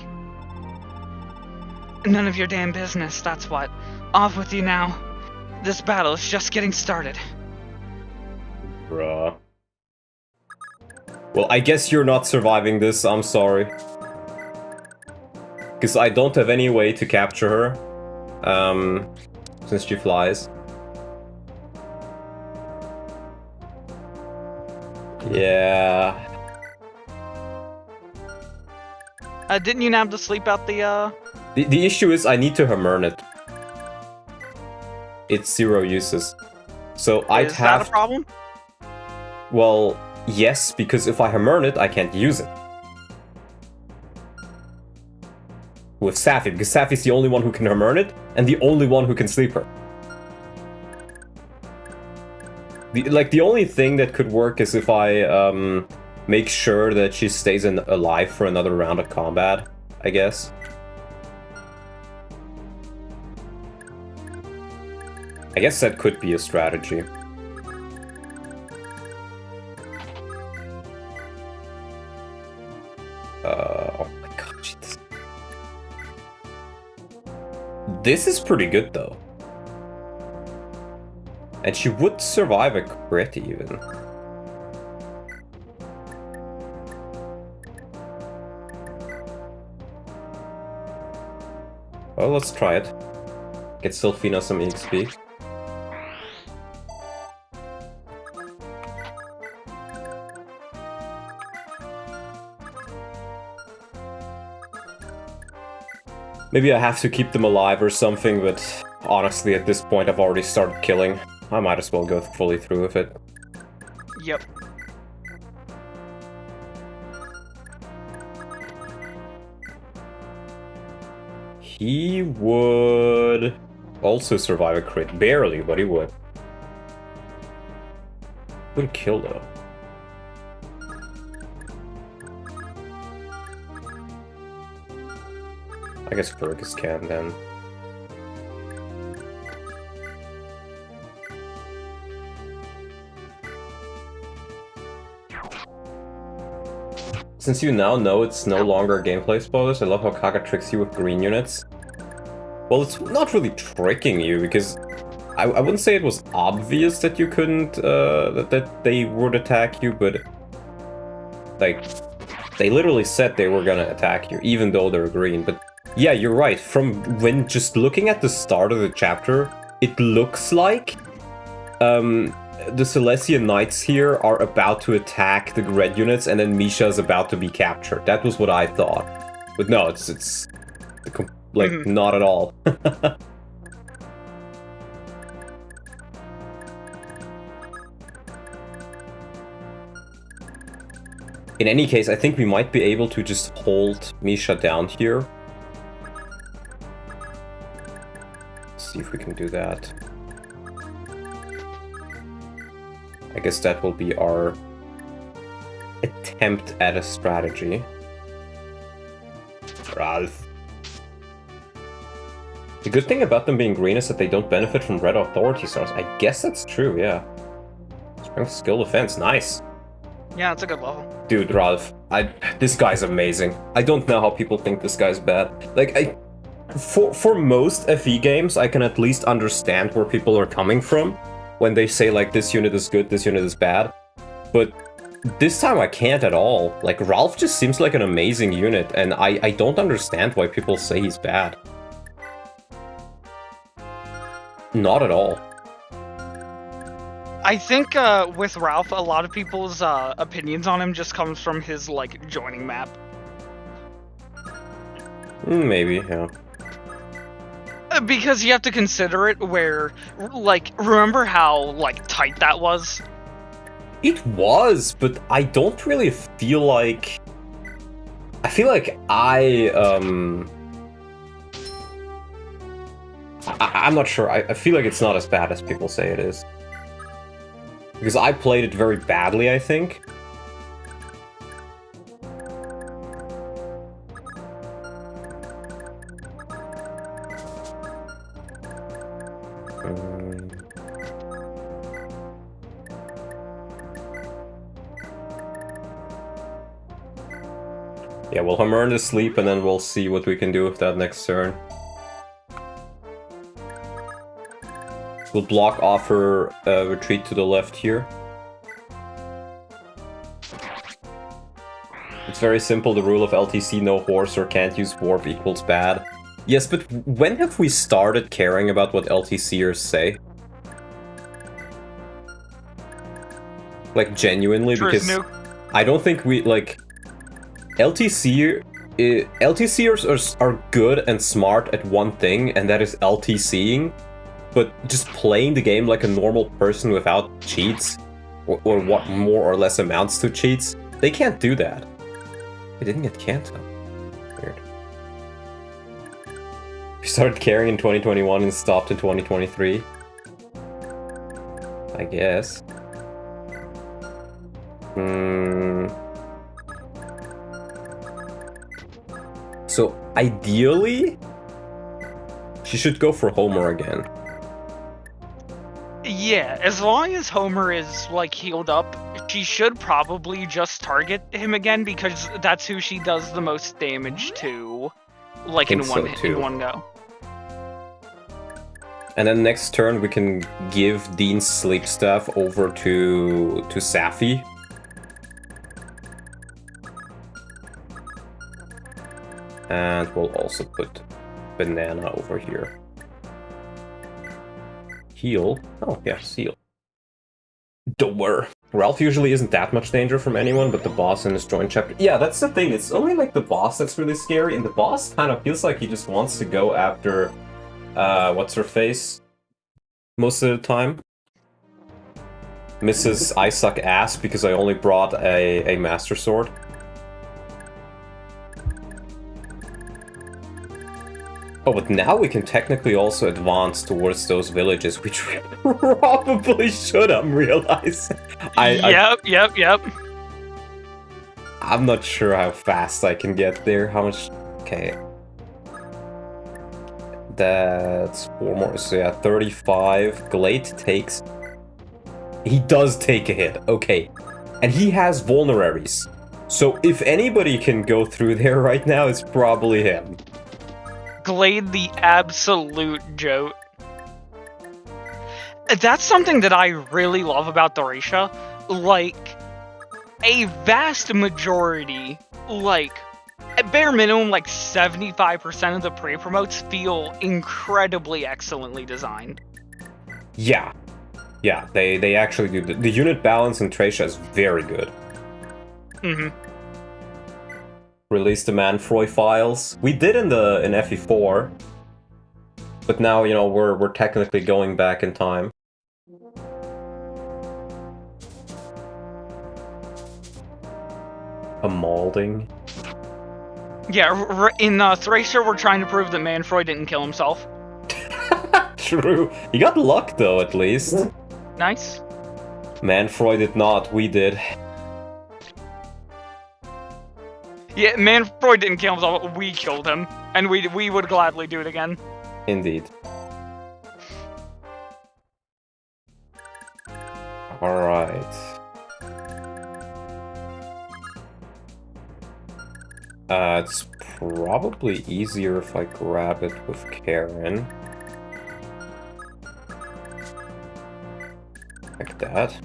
None of your damn business, that's what. Off with you now. This battle is just getting started. Bruh. Well, I guess you're not surviving this, I'm sorry. Because I don't have any way to capture her. Since she flies. Yeah. Didn't you nab the sleep out the, The issue is I need to Hamern it. It's 0 uses. So I'd is have... that a problem? Well, yes, because if I Hamern it, I can't use it. With Safi, because Safi's the only one who can Hamern it, and the only one who can sleep her. The only thing that could work is if I make sure that she stays alive for another round of combat, I guess. I guess that could be a strategy. This is pretty good, though. And she would survive a crit, even. Well, let's try it. Get Sylphina some EXP. Maybe I have to keep them alive or something, but honestly, at this point, I've already started killing. I might as well go fully through with it. Yep. He would also survive a crit. Barely, but he would. Wouldn't kill, though. I guess Fergus can, then. Since you now know it's no longer gameplay spoilers, I love how Kaga tricks you with green units. Well, it's not really tricking you, because I wouldn't say it was obvious that you couldn't, that they would attack you, but like, they literally said they were gonna attack you, even though they're green. But yeah, you're right. From when just looking at the start of the chapter, it looks like the Celestian Knights here are about to attack the red units, and then Misha is about to be captured. That was what I thought. But no, it's like, not at all. In any case, I think we might be able to just hold Misha down here. Let's see if we can do that. I guess that will be our attempt at a strategy. Ralph. The good thing about them being green is that they don't benefit from red authority stars. I guess that's true, yeah. Strength, skill, defense, nice. Yeah, it's a good level. Dude, Ralph, this guy's amazing. I don't know how people think this guy's bad. Like, for most FE games, I can at least understand where people are coming from when they say, like, this unit is good, this unit is bad. But this time I can't at all. Like, Ralph just seems like an amazing unit, and I don't understand why people say he's bad. Not at all. I think with Ralph, a lot of people's opinions on him just comes from his, like, joining map. Maybe, yeah. Because you have to consider it where, like, remember how, like, tight that was? It was, but I don't really feel like... I feel like I'm not sure. I feel like it's not as bad as people say it is. Because I played it very badly, I think. Yeah, we'll Hammer to sleep and then we'll see what we can do with that next turn. We'll block off her retreat to the left here. It's very simple, the rule of LTC, no horse or can't use warp equals bad. Yes, but when have we started caring about what LTCers say? Like, genuinely, because I don't think we, like... LTCers are good and smart at one thing, and that is LTCing. But just playing the game like a normal person without cheats, or what more or less amounts to cheats, they can't do that. They didn't get Kanto. Weird. We started caring in 2021 and stopped in 2023. I guess. So, ideally, she should go for Homer again. Yeah, as long as Homer is, like, healed up, she should probably just target him again, because that's who she does the most damage to, like, in one go. And then next turn we can give Dean's sleep staff over to Safi. And we'll also put Banana over here. Heal. Oh, yes, heal. Door. Ralph usually isn't that much danger from anyone, but the boss in his joint chapter... Yeah, that's the thing. It's only like the boss that's really scary, and the boss kind of feels like he just wants to go after... what's-her-face? Most of the time. Mrs. I suck ass because I only brought a Master Sword. Oh, but now we can technically also advance towards those villages, which we probably should, I'm realizing. Yep. I'm not sure how fast I can get there, how much... Okay. That's 4 more, so yeah, 35. Glade takes... He does take a hit, okay. And he has vulneraries. So if anybody can go through there right now, it's probably him. Glade the absolute joke. That's something that I really love about Dorisha. Like, a vast majority, like, at bare minimum, like 75% of the pre-promotes feel incredibly excellently designed. Yeah. Yeah, they actually do. The unit balance in Thracia is very good. Mm-hmm. Release the Manfroy files. We did in FE4, but now, you know, we're technically going back in time. A Malding. Yeah, in Thracia, we're trying to prove that Manfroy didn't kill himself. True. You got luck, though, at least. Nice. Manfroy did not, we did. Yeah, Manfroy didn't kill himself, but we killed him. And we would gladly do it again. Indeed. Alright. It's probably easier if I grab it with Karen. Like that.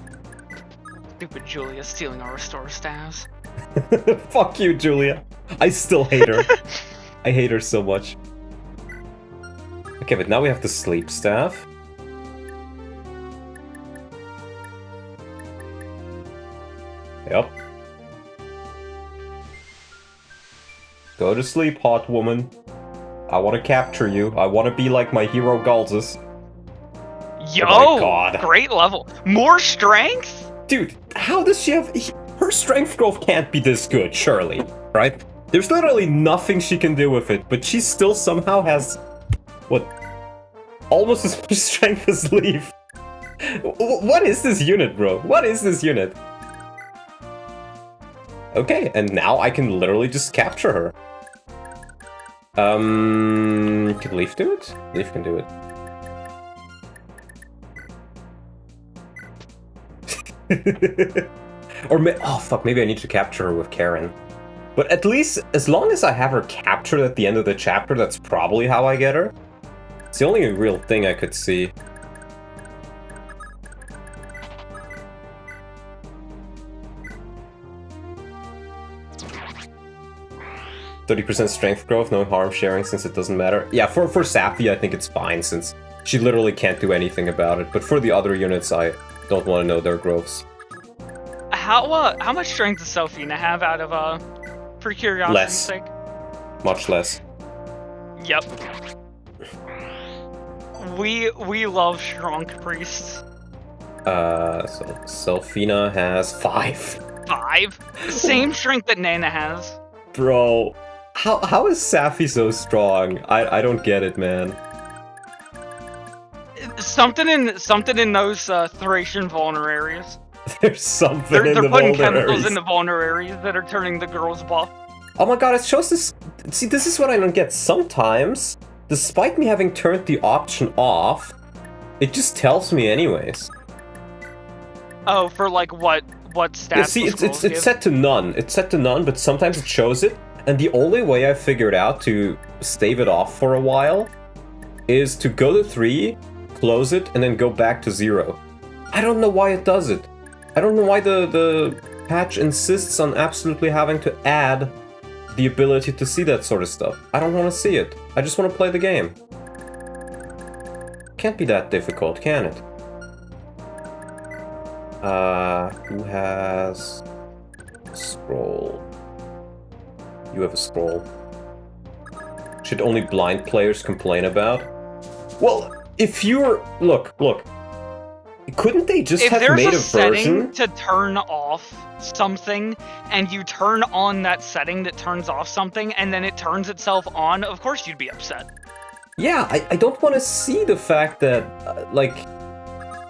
Stupid Julia stealing our restore staves. Fuck you, Julia. I still hate her. I hate her so much. Okay, but now we have the sleep staff. Yep. Go to sleep, hot woman. I want to capture you. I want to be like my hero Galzus. Yo! Oh my God. Great level. More strength? Dude, how does she have... Her strength growth can't be this good, surely. Right? There's literally nothing she can do with it, but she still somehow has... What? Almost as much strength as Leaf. What is this unit, bro? What is this unit? Okay, and now I can literally just capture her. Can Leaf do it? Leaf can do it. Or oh fuck, maybe I need to capture her with Karen. But at least, as long as I have her captured at the end of the chapter, that's probably how I get her. It's the only real thing I could see. %30 strength growth, no harm sharing since it doesn't matter. Yeah, for Safi I think it's fine since she literally can't do anything about it. But for the other units, I don't want to know their growths. How much strength does Sophina have out of, for curiosity's sake? Much less. Yep. We love strong priests. So Sophina has 5. 5? Same strength that Nana has. Bro, how is Safi so strong? I don't get it, man. Something in those Thracian vulneraries. There's something in the vulneraries. They're putting chemicals in the vulneraries that are turning the girls buff. Oh my god, it shows this... See, this is what I don't get. Sometimes, despite me having turned the option off, it just tells me anyways. Oh, for like what stats? Yeah, see, it's set to none. It's set to none, but sometimes it shows it. And the only way I figured out to stave it off for a while is to go to 3, close it, and then go back to 0. I don't know why it does it. I don't know why the patch insists on absolutely having to add the ability to see that sort of stuff. I don't want to see it. I just want to play the game. Can't be that difficult, can it? Who has a scroll? You have a scroll. Should only blind players complain about? Well, if you're... Look. Couldn't they just have made a version? If there's a setting to turn off something, and you turn on that setting that turns off something, and then it turns itself on, of course you'd be upset. Yeah, I don't want to see the fact that,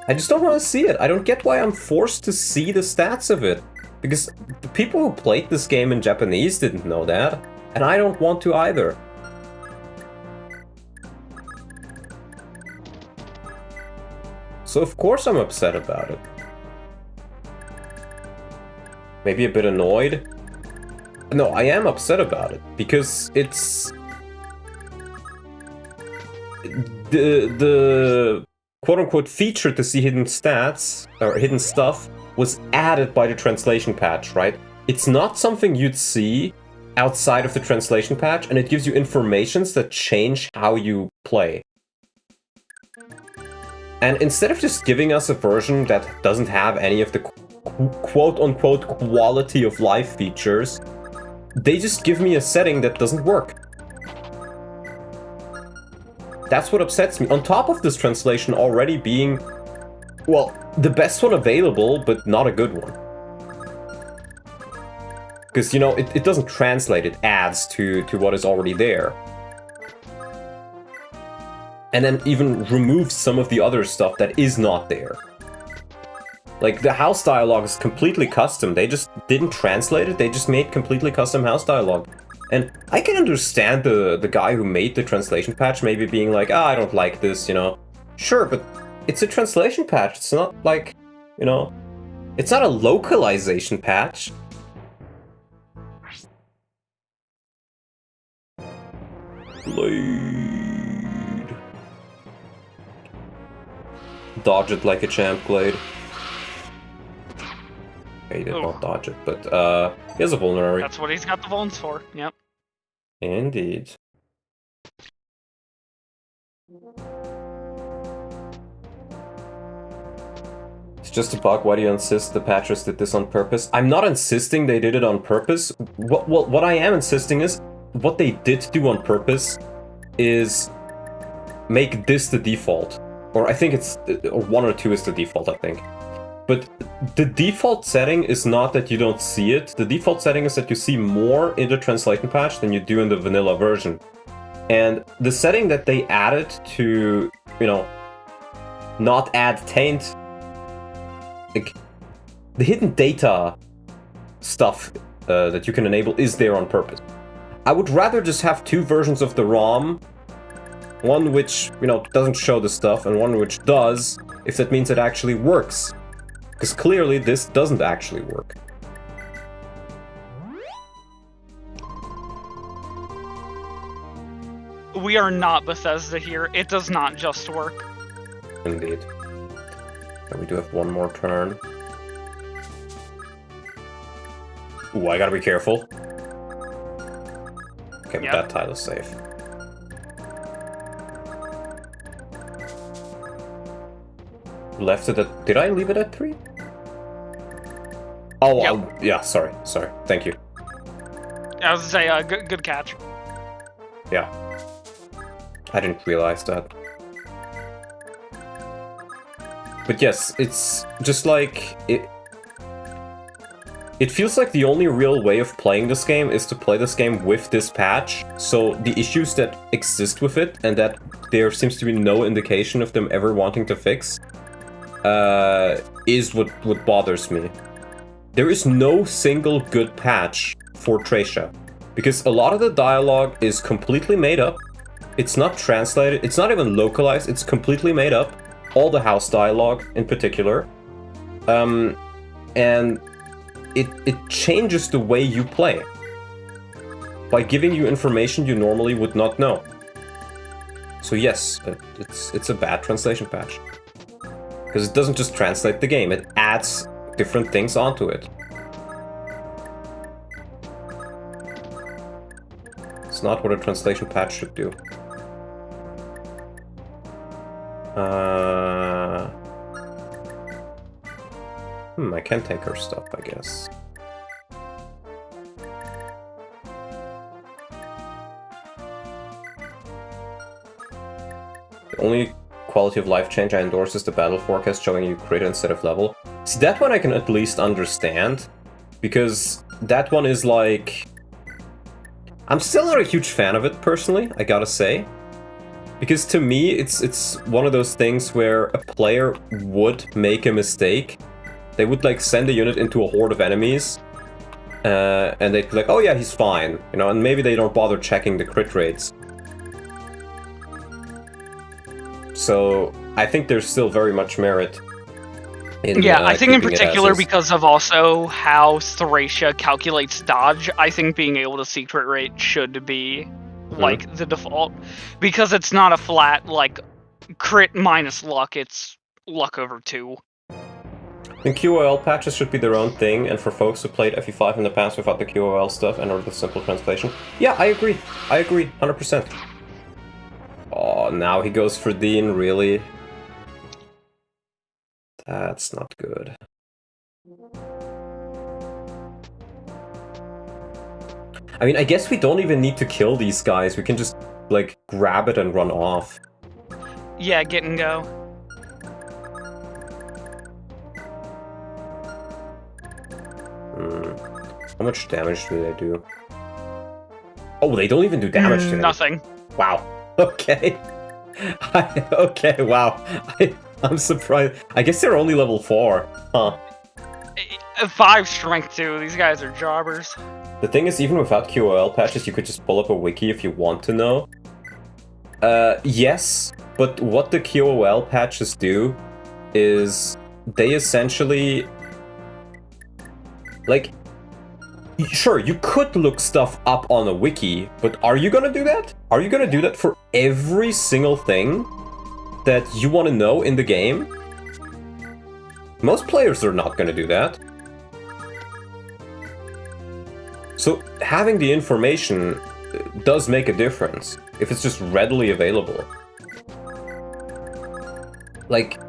I just don't want to see it. I don't get why I'm forced to see the stats of it. Because the people who played this game in Japanese didn't know that, and I don't want to either. So of course I'm upset about it. Maybe a bit annoyed? No, I am upset about it, because it's... The quote-unquote feature to see hidden stats, or hidden stuff, was added by the translation patch, right? It's not something you'd see outside of the translation patch, and it gives you informations that change how you play. And instead of just giving us a version that doesn't have any of the quote-unquote quality of life features, they just give me a setting that doesn't work. That's what upsets me. On top of this translation already being, well, the best one available, but not a good one. Because, you know, it doesn't translate, it adds to what is already there. And then even removes some of the other stuff that is not there. Like, the house dialogue is completely custom. They just didn't translate it, they just made completely custom house dialogue. And I can understand the guy who made the translation patch maybe being like, I don't like this, you know. Sure, but it's a translation patch. It's not like, you know, it's not a localization patch. Blade. Dodge it like a champ, Glade. Okay, he did not dodge it, but he has a vulnerary. That's what he's got the vulns for, yep. Indeed. It's just a bug. Why do you insist the patchers did this on purpose? I'm not insisting they did it on purpose. What I am insisting is, what they did do on purpose is make this the default. Or I think it's, or 1 or 2 is the default, I think. But the default setting is not that you don't see it. The default setting is that you see more in the translation patch than you do in the vanilla version. And the setting that they added to, you know, not add taint, like, the hidden data stuff that you can enable is there on purpose. I would rather just have 2 versions of the ROM, one which, you know, doesn't show the stuff, and one which does, if that means it actually works. Because clearly this doesn't actually work. We are not Bethesda here. It does not just work. Indeed. And we do have one more turn. Ooh, I gotta be careful. Okay, but that tile is safe. Left it at... Did I leave it at 3? Oh, yep. Yeah, sorry. Thank you. I was gonna say, good catch. Yeah. I didn't realize that. But yes, it's just like... It feels like the only real way of playing this game is to play this game with this patch. So the issues that exist with it, and that there seems to be no indication of them ever wanting to fix, is what bothers me. There is no single good patch for Tracia, because a lot of the dialogue is completely made up. It's not translated, it's not even localized, it's completely made up. All the house dialogue in particular. And it changes the way you play by giving you information you normally would not know. So yes, it's a bad translation patch. Because it doesn't just translate the game, it adds different things onto it. It's not what a translation patch should do. I can take her stuff, I guess. The only quality of life change I endorse is the battle forecast showing you crit instead of level. See, that one I can at least understand, because that one is like... I'm still not a huge fan of it, personally, I gotta say. Because to me, it's one of those things where a player would make a mistake. They would like send a unit into a horde of enemies, and they'd be like, oh yeah, he's fine, you know, and maybe they don't bother checking the crit rates. So I think there's still very much merit in I think in keeping it as particular is. because of also how Thracia calculates dodge, I think being able to see crit rate should be like the default, because it's not a flat like crit minus luck, it's luck over 2. I think QOL patches should be their own thing, and for folks who played FE5 in the past without the QOL stuff and or the simple translation, yeah, I agree, 100%. Oh, now he goes for Dean, really? That's not good. I mean, I guess we don't even need to kill these guys, we can just, like, grab it and run off. Yeah, get and go. How much damage do they do? Oh, they don't even do damage to them. Nothing. Wow. Okay. Okay, wow. I'm surprised. I guess they're only level 4. Huh. 5 strength too. These guys are jobbers. The thing is, even without QOL patches, you could just pull up a wiki if you want to know. Yes, but what the QOL patches do is they essentially... Like, sure, you could look stuff up on a wiki, but are you gonna do that? Are you gonna do that for every single thing that you want to know in the game? Most players are not gonna do that. So having the information does make a difference, if it's just readily available. Like,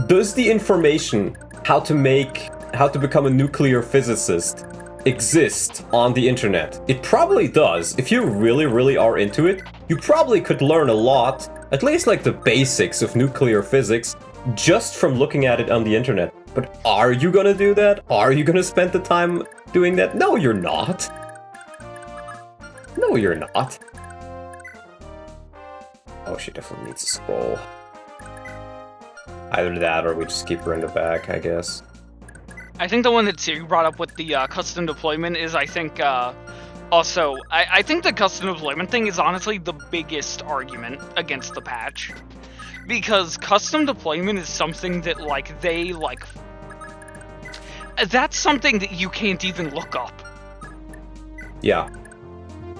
does the information how to become a nuclear physicist exist on the internet? It probably does. If you really, really are into it, you probably could learn a lot, at least like the basics of nuclear physics, just from looking at it on the internet. But are you gonna do that? Are you gonna spend the time doing that? No, you're not. No, you're not. Oh, she definitely needs a scroll. Either that or we just keep her in the back, I guess. I think the one that you brought up with the custom deployment is, I think, also, I think the custom deployment thing is honestly the biggest argument against the patch. Because custom deployment is something that, like, that's something that you can't even look up. Yeah.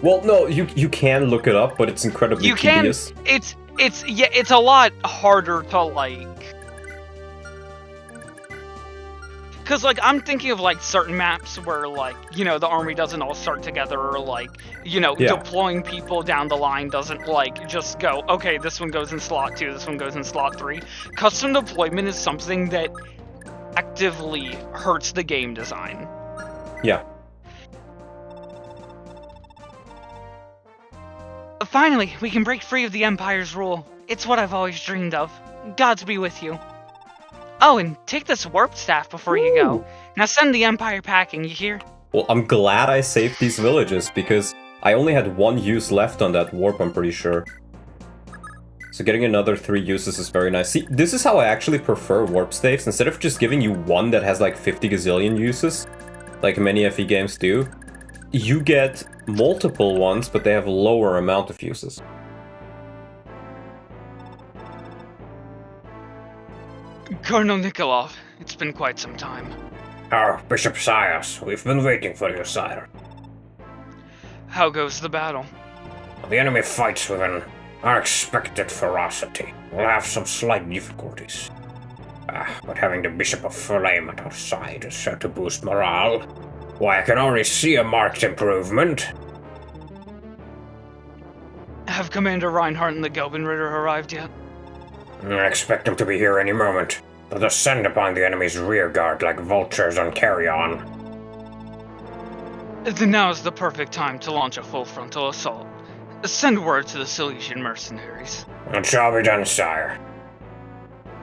Well, no, you can look it up, but it's incredibly tedious. It's a lot harder to, like... Because, like, I'm thinking of, like, certain maps where, like, you know, the army doesn't all start together, or, like, you know, deploying people down the line doesn't, like, just go, okay, this one goes in slot 2, this one goes in slot 3. Custom deployment is something that actively hurts the game design. Yeah. Finally, we can break free of the Empire's rule. It's what I've always dreamed of. Gods be with you. Oh, and take this warp staff before you go. Now send the Empire packing, you hear? Well, I'm glad I saved these villages, because I only had 1 use left on that warp, I'm pretty sure. So getting another 3 uses is very nice. See, this is how I actually prefer warp staves. Instead of just giving you one that has like 50 gazillion uses, like many FE games do, you get multiple ones, but they have a lower amount of uses. Colonel Nikolov, it's been quite some time. Our Bishop Sias, we've been waiting for you, sire. How goes the battle? The enemy fights with an Unexpected ferocity. We'll have some slight difficulties. But having the Bishop of Flame at our side is sure to boost morale. Why, I can already see a marked improvement. Have Commander Reinhardt and the Gelbenritter arrived yet? I expect them to be here any moment. They'll descend upon the enemy's rearguard like vultures on carrion. Then now is the perfect time to launch a full frontal assault. Send word to the Silesian mercenaries. It shall be done, sire.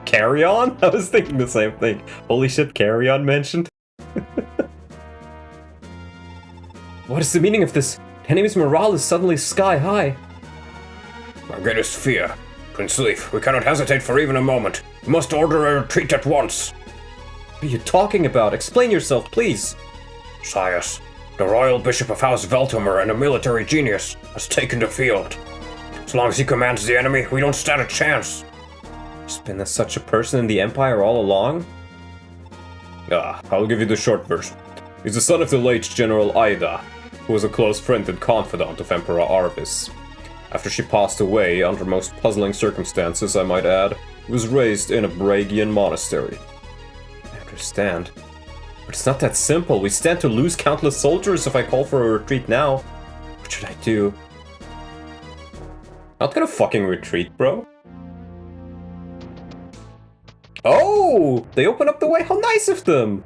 Carry on? I was thinking the same thing. Holy shit, carry on mentioned? What is the meaning of this? The enemy's morale is suddenly sky high. My greatest fear. Prince Leaf, we cannot hesitate for even a moment. We must order a retreat at once. What are you talking about? Explain yourself, please. Sires, the Royal Bishop of House Veltomer and a military genius has taken the field. As long as he commands the enemy, we don't stand a chance. There's been such a person in the Empire all along? I'll give you the short version. He's the son of the late General Ida, who was a close friend and confidant of Emperor Arvis. After she passed away, under most puzzling circumstances, I might add, he was raised in a Bragian monastery. I understand. But it's not that simple. We stand to lose countless soldiers if I call for a retreat now. What should I do? Not gonna fucking retreat, bro. Oh! They open up the way. How nice of them!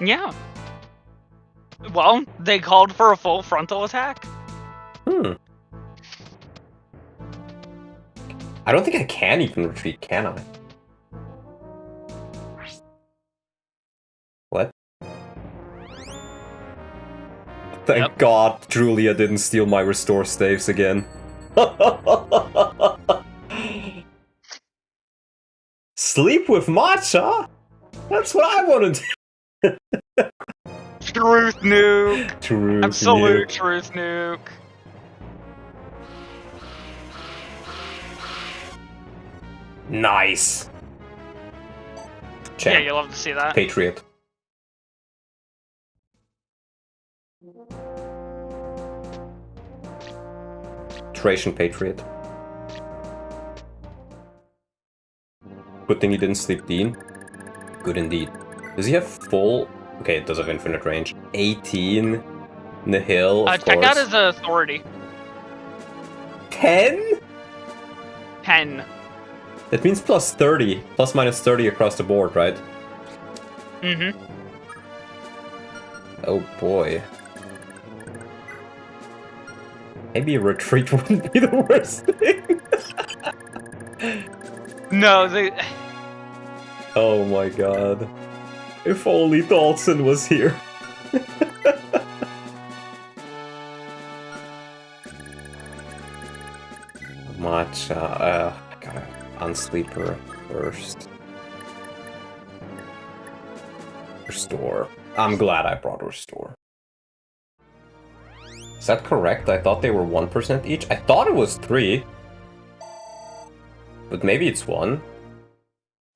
Yeah. Well, they called for a full frontal attack. I don't think I can even retreat, can I? What? Thank God Julia didn't steal my restore staves again. Sleep with matcha? That's what I want to do. Truth nuke. Truth Absolute nuke. truth nuke. Nice. Yeah, Champ. you love to see that. Patriot. Thracian Patriot. Good thing he didn't sleep Dean. Good indeed. Does he have full... Okay, it does have infinite range. 18. Nihil, of check course. out his authority. 10? 10. That means plus 30. Plus minus 30 across the board, right? Mm-hmm. Oh boy. Maybe a retreat wouldn't be the worst thing. No, they... Oh my god. If only Dawson was here. Matcha, gotta unsleeper first. Restore. I'm glad I brought restore. Is that correct? I thought they were 1% each. I thought it was 3. But maybe it's 1.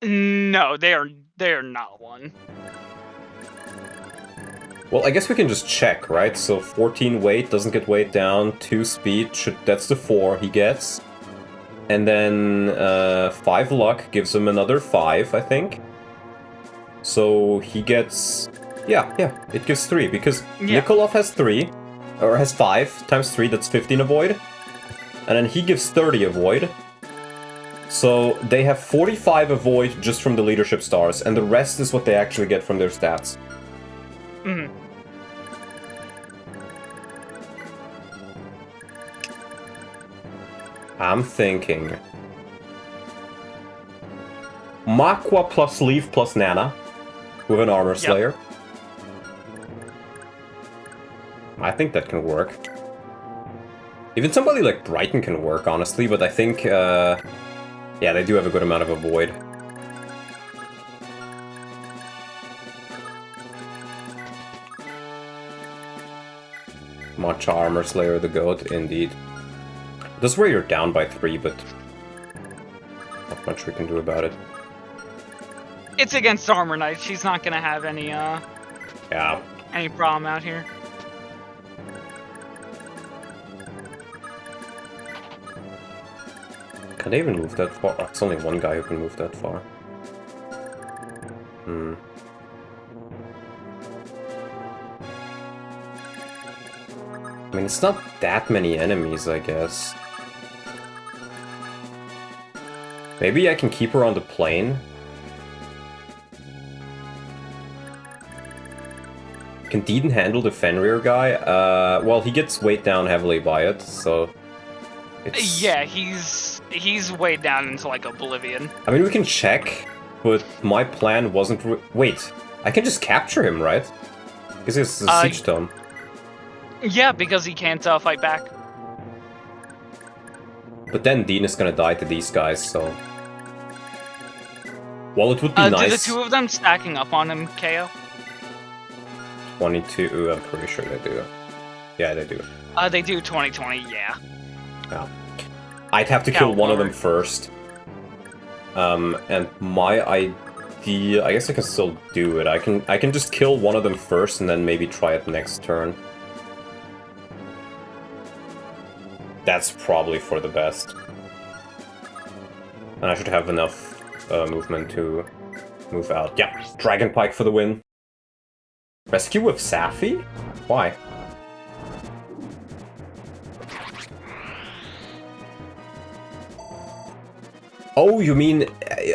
No, they are not one. Well, I guess we can just check, right? So 14 weight doesn't get weight down, 2 speed, that's the 4 he gets. And then 5 luck gives him another 5, I think. So he gets... Yeah, it gives 3, because Nikolov has 3, or has 5, times 3, that's 15 avoid. And then he gives 30 avoid. So they have 45 avoid just from the leadership stars, and the rest is what they actually get from their stats. Mm-hmm. I'm thinking... Makwa plus Leaf plus Nana, with an Armor Slayer. I think that can work. Even somebody like Brighton can work, honestly, but I think... yeah, they do have a good amount of avoid. Matcha Armor Slayer the GOAT, indeed. This is where you're down by 3, but not much we can do about it. It's against Armor Knight. She's not gonna have any any problem out here. Can they even move that far? Oh, it's only one guy who can move that far. Hmm. I mean, it's not that many enemies, I guess. Maybe I can keep her on the plane. Can Deedon handle the Fenrir guy? Well, he gets weighed down heavily by it, so... It's... Yeah, he's weighed down into, like, oblivion. I mean, we can check, but my plan wasn't... Wait, I can just capture him, right? Because it's a siege tome. Yeah, because he can't fight back. But then Dean is gonna die to these guys, so... Well, it would be nice... Do the two of them stacking up on him, KO? 22, I'm pretty sure they do. Yeah, they do. They do 2020, yeah. Yeah. I'd have to kill one of them first. And my idea... I guess I can still do it. I can just kill one of them first and then maybe try it next turn. That's probably for the best. And I should have enough movement to move out. Yeah, Dragon Pike for the win. Rescue with Safi? Why? Oh, you mean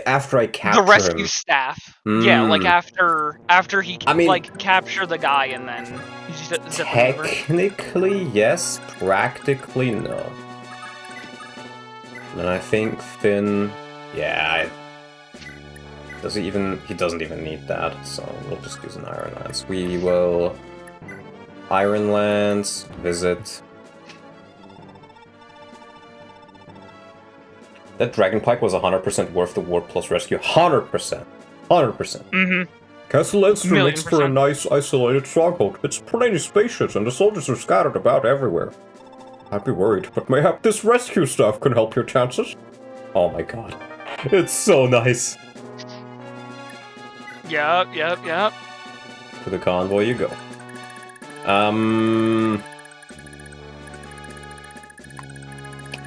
after I capture the rescue him? Staff. Mm. Yeah, like after he I mean, like capture the guy and then zip him over. Technically, yes. Practically, no. And I think Finn... Yeah, does he even... He doesn't even need that, so we'll just use an Iron Lance. We will... Iron Lance, visit... That Dragon Pike was 100% worth the Ward plus Rescue. 100%! 100%! Mm-hmm. Castle Edstrom makes for a %. nice, isolated stronghold. It's plenty spacious, and the soldiers are scattered about everywhere. I'd be worried, but mayhap this rescue stuff can help your chances. Oh my god. It's so nice. Yep. To the convoy you go.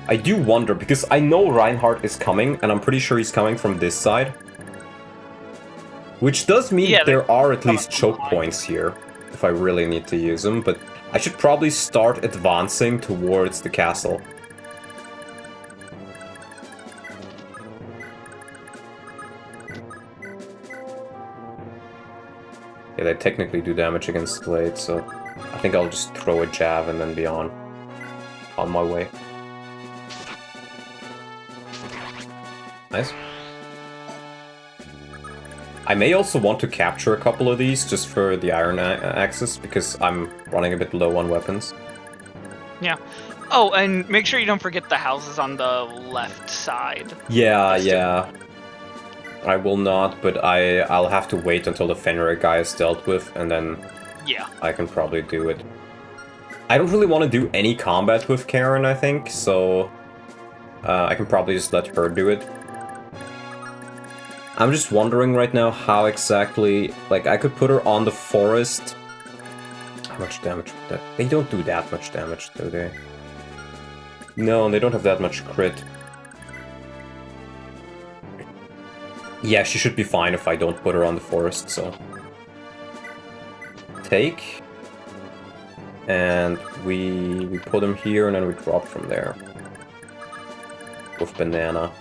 I do wonder, because I know Reinhardt is coming, and I'm pretty sure he's coming from this side. Which does mean there are at least choke points here, if I really need to use them, but I should probably start advancing towards the castle. Yeah, they technically do damage against Blade, so I think I'll just throw a jab and then be on my way. Nice. I may also want to capture a couple of these just for the Iron Axis, because I'm running a bit low on weapons. Yeah. Oh, and make sure you don't forget the houses on the left side. Yeah. I will not, but I'll have to wait until the Fenrir guy is dealt with, and then I can probably do it. I don't really want to do any combat with Karen, I think, so I can probably just let her do it. I'm just wondering right now how exactly... Like, I could put her on the forest. How much damage would that... They don't do that much damage, do they? No, they don't have that much crit. Yeah, she should be fine if I don't put her on the forest, so... Take. And we put him here, and then we drop from there. With banana.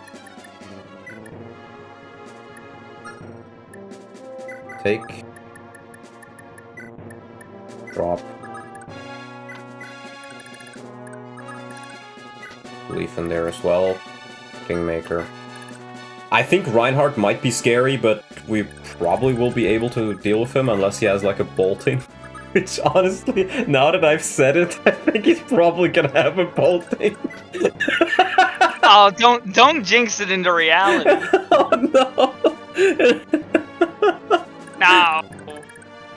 Take. Drop. Leaf in there as well. Kingmaker. I think Reinhardt might be scary, but we probably will be able to deal with him unless he has like a bolting. Which honestly, now that I've said it, I think he's probably gonna have a bolting. Oh, don't jinx it into reality. Oh no! No.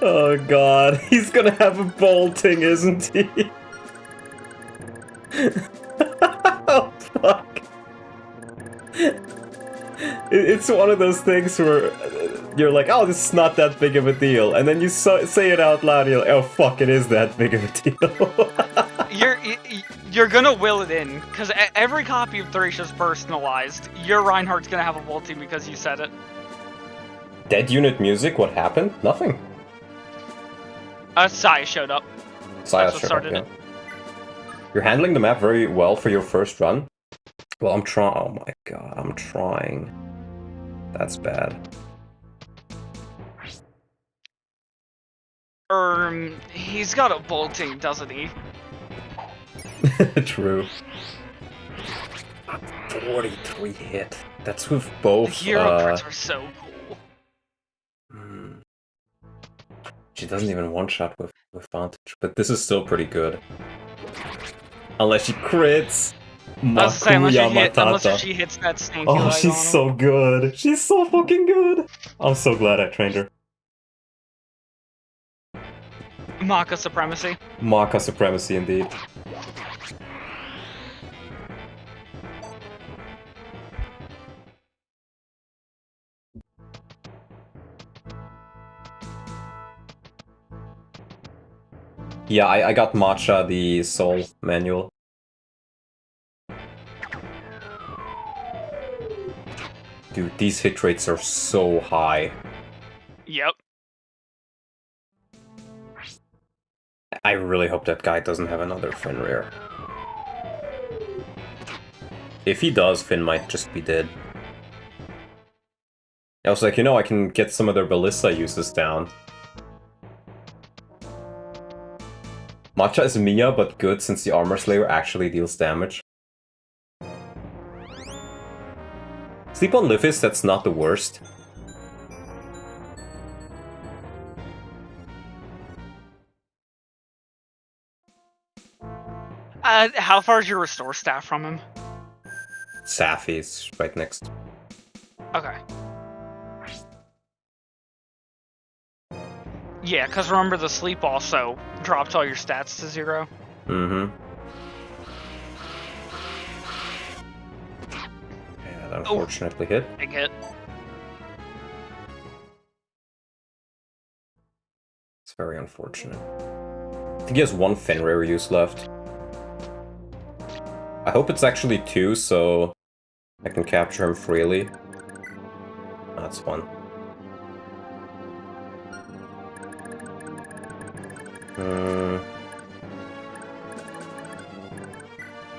Oh god, he's gonna have a bolting, isn't he? Oh fuck. It's one of those things where you're like, oh, this is not that big of a deal, and then you say it out loud, and you're like, oh fuck, it is that big of a deal. You're gonna will it in, because every copy of Thrasia's personalized. Your Reinhardt's gonna have a bolting because you said it. Dead unit music, what happened? Nothing. Saya showed up. Saya That's what started it. You're handling the map very well for your first run. Well, I'm trying. Oh my god, I'm trying. That's bad. He's got a bolting, doesn't he? True. 43 hit. That's with both. The hero cards are so cool. She doesn't even one-shot with advantage, but this is still pretty good. Unless she crits. Unless she hits that stinky Oh, leg she's on him. so good. She's so fucking good. I'm so glad I trained her. Maka supremacy. Maka supremacy, indeed. Yeah, I got Matcha, the soul manual. Dude, these hit rates are so high. Yep. I really hope that guy doesn't have another Fenrir. If he does, Finn might just be dead. I was like, you know, I can get some of their ballista uses down. Matcha is Mia, but good since the Armor Slayer actually deals damage. Sleep on Livis, that's not the worst. How far is your restore staff from him? Safi's right next. Okay. Yeah, because remember the sleep also dropped all your stats to 0. Mm-hmm. Yeah, that unfortunately hit. Big hit. It's very unfortunate. I think he has 1 Fenrir use left. I hope it's actually 2, so I can capture him freely. That's 1.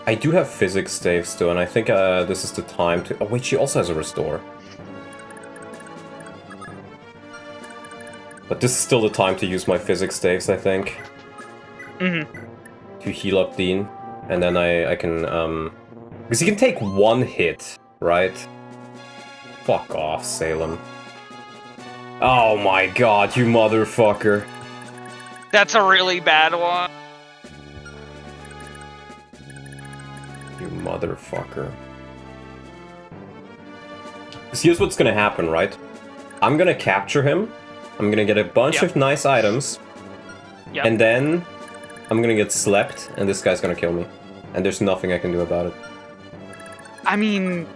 I do have physics staves still, and I think this is the time to... Oh wait, she also has a restore. But this is still the time to use my physics staves, I think. To heal up Dean. And then I can, because he can take 1 hit, right? Fuck off, Salem. Oh my god, you motherfucker. That's a really bad one. You motherfucker. Because here's what's gonna happen, right? I'm gonna capture him. I'm gonna get a bunch of nice items. And then I'm gonna get slept, and this guy's gonna kill me. And there's nothing I can do about it. I mean...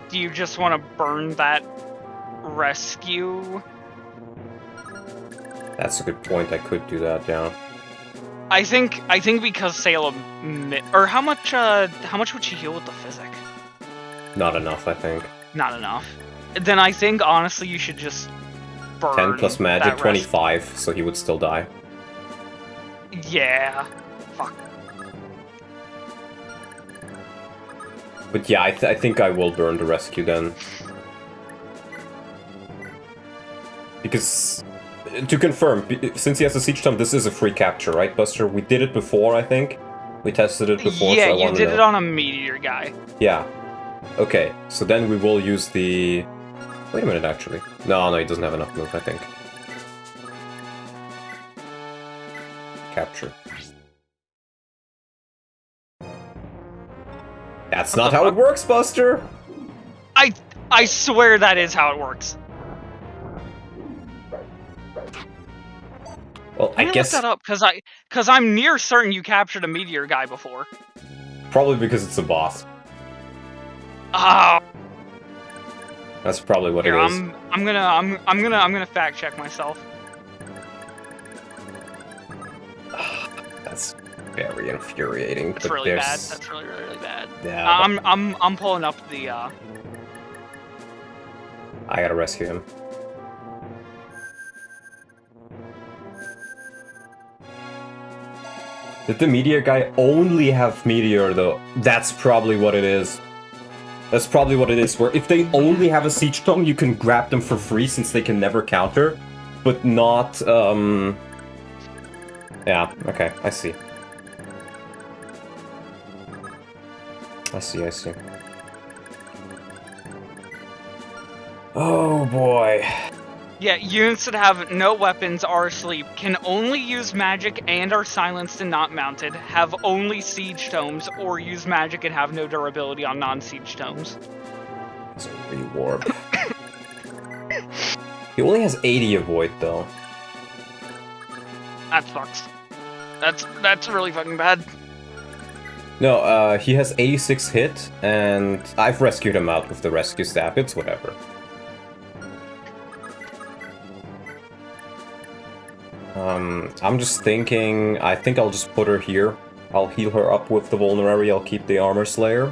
Do you just want to burn that rescue? That's a good point, I could do that, yeah. I think because Salem... Or how much would she heal with the physic? Not enough, I think. Not enough. Then I think, honestly, you should just burn 10 plus magic, that 25, so he would still die. Yeah. Fuck. But yeah, I think I will burn the rescue then. Because, to confirm, since he has a siege time, this is a free capture, right, Buster? We did it before, I think? We tested it before, yeah, so I you want to did know. it on a meteor guy. Yeah. Okay, so then we will use the... Wait a minute, actually. No, he doesn't have enough move, I think. Capture. That's not how it works, Buster! I swear that is how it works. Well, I guess... look that up, because I'm near certain you captured a meteor guy before. Probably because it's a boss. Oh. That's probably what Here, it is. I'm gonna fact check myself. very infuriating. That's but really bad. there's- That's really, really, really bad. Yeah, I'm pulling up the I gotta rescue him. Did the meteor guy only have meteor though? That's probably what it is. That's probably what it is, where if they only have a siege tome, you can grab them for free since they can never counter, but not, Yeah, okay, I see. I see. Oh boy. Yeah, units that have no weapons are asleep, can only use magic and are silenced and not mounted, have only siege tomes, or use magic and have no durability on non-siege tomes. It's a rewarp. He only has 80 avoid though. That sucks. That's really fucking bad. No, he has 86 hit, and I've rescued him out with the rescue staff. It's whatever. I'm just thinking, I think I'll just put her here. I'll heal her up with the Vulnerary, I'll keep the Armor Slayer.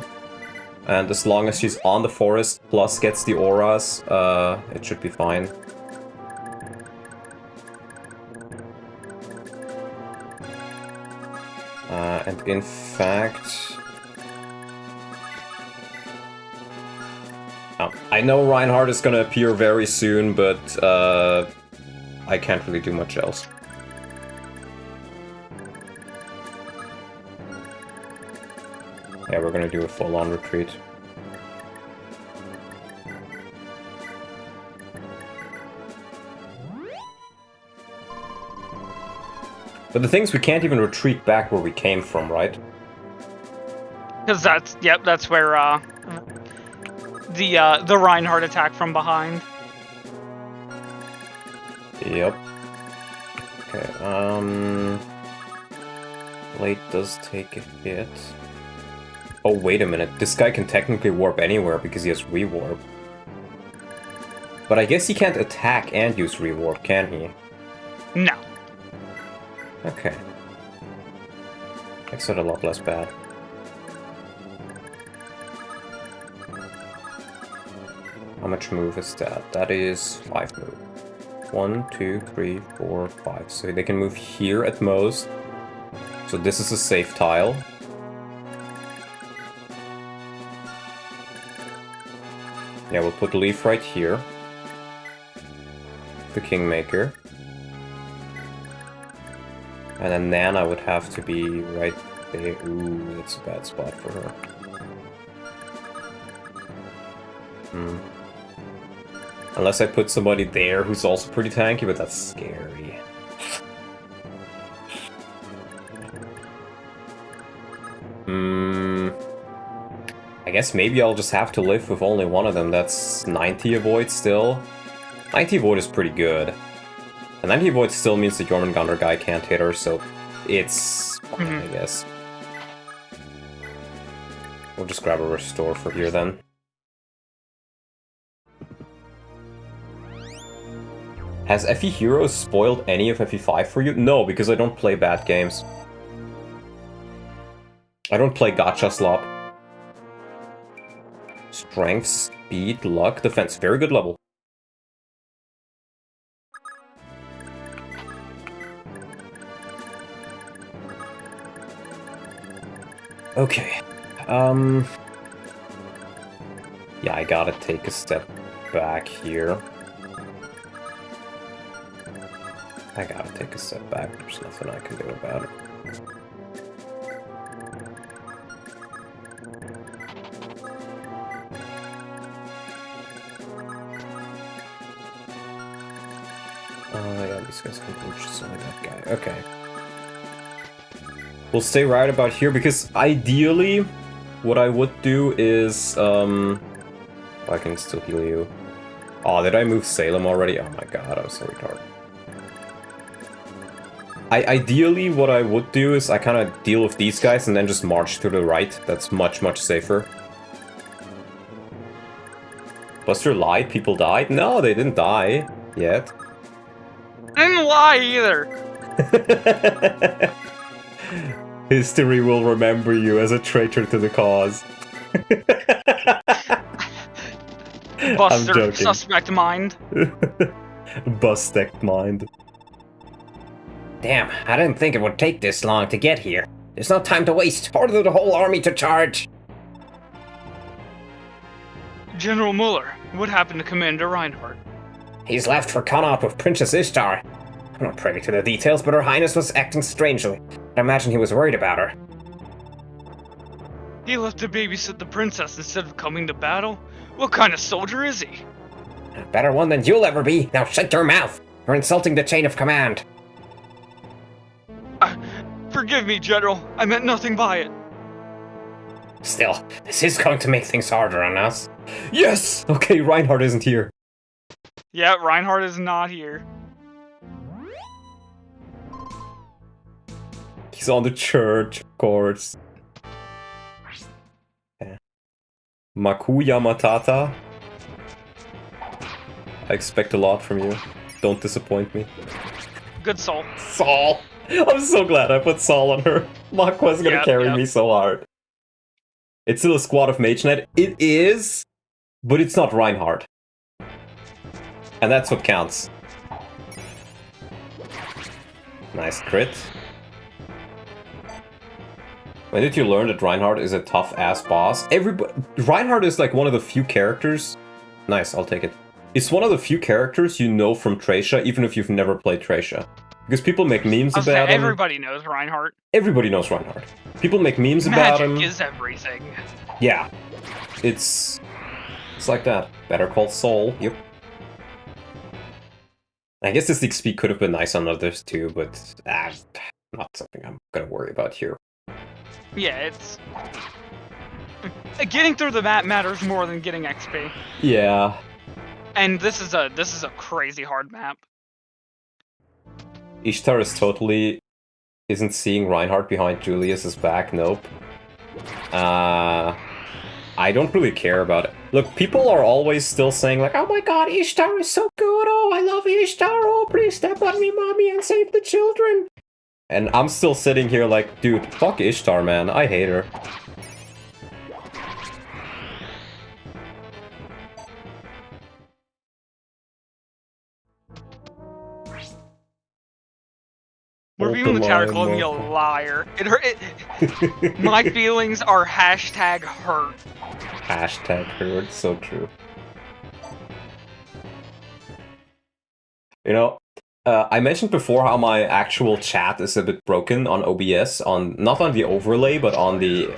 And as long as she's on the forest, plus gets the auras, it should be fine. And in fact... I know Reinhardt is gonna appear very soon, but I can't really do much else. Yeah, we're gonna do a full-on retreat. But the thing is, we can't even retreat back where we came from, right? Because that's where the Reinhardt attack from behind. Yep. Okay, Blade does take a hit. Oh, wait a minute. This guy can technically warp anywhere because he has rewarp. But I guess he can't attack and use rewarp, can he? No. Okay. Makes it a lot less bad. How much move is that? That is 5 move. 1, 2, 3, 4, 5. So they can move here at most. So this is a safe tile. Yeah, we'll put Leaf right here. The Kingmaker. And then Nana would have to be right there. Ooh, that's a bad spot for her. Unless I put somebody there who's also pretty tanky, but that's scary. I guess maybe I'll just have to live with only one of them. That's 90 avoid still. 90 avoid is pretty good. And 90 avoid still means the Jormungandr guy can't hit her, so it's fine, I guess. We'll just grab a restore for here then. Has FE Heroes spoiled any of FE5 for you? No, because I don't play bad games. I don't play Gacha Slop. Strength, speed, luck, defense. Very good level. Okay. Yeah, I gotta take a step back here. I gotta take a step back. There's nothing I can do about it. Yeah, these guys can push just only that guy. Okay. We'll stay right about here, because ideally, what I would do is, I can still heal you. Oh, did I move Salem already? Oh my god, I'm so retarded. Ideally, what I would do is I kind of deal with these guys and then just march to the right. That's much, much safer. Buster lied? People died? No, they didn't die. Yet. I didn't lie either. History will remember you as a traitor to the cause. Buster, joking. suspect mind. Bustect mind. Damn, I didn't think it would take this long to get here. There's no time to waste. Order the whole army to charge. General Muller, what happened to Commander Reinhardt? He's left for Connaught with Princess Ishtar. I'm not privy to the details, but Her Highness was acting strangely. I imagine he was worried about her. He left to babysit the princess instead of coming to battle? What kind of soldier is he? A better one than you'll ever be. Now shut your mouth. You're insulting the chain of command. Forgive me, General. I meant nothing by it. Still, this is going to make things harder on us. Yes! Okay, Reinhardt isn't here. Yeah, Reinhardt is not here. He's on the church, of course. Yeah. Makuya Matata. I expect a lot from you. Don't disappoint me. Good soul. Saul! I'm so glad I put Saul on her. Makua's gonna carry me so hard. It's still a squad of Mage Knight. It is, but it's not Reinhardt. And that's what counts. Nice crit. When did you learn that Reinhardt is a tough-ass boss? Reinhardt is like one of the few characters... Nice, I'll take it. It's one of the few characters you know from Thracia, even if you've never played Thracia. Because people make memes about him. Everybody knows Reinhardt. Everybody knows Reinhardt. People make memes about him. Magic is everything. Yeah. It's like that. Better Call Saul. Yep. I guess this XP could have been nice on others too, but not something I'm gonna worry about here. Yeah, it's... Getting through the map matters more than getting XP. Yeah. And this is a crazy hard map. Ishtar is totally isn't seeing Reinhardt behind Julius's back. Nope. I don't really care about it. Look, people are always still saying like, "Oh my God, Ishtar is so good! Oh, I love Ishtar! Oh, please step on me, mommy, and save the children!" And I'm still sitting here like, dude, fuck Ishtar, man. I hate her. Where people in the chat are calling me a liar. It hurt. My feelings are hashtag hurt. Hashtag hurt. So true. You know, I mentioned before how my actual chat is a bit broken on OBS, not on the overlay, but on the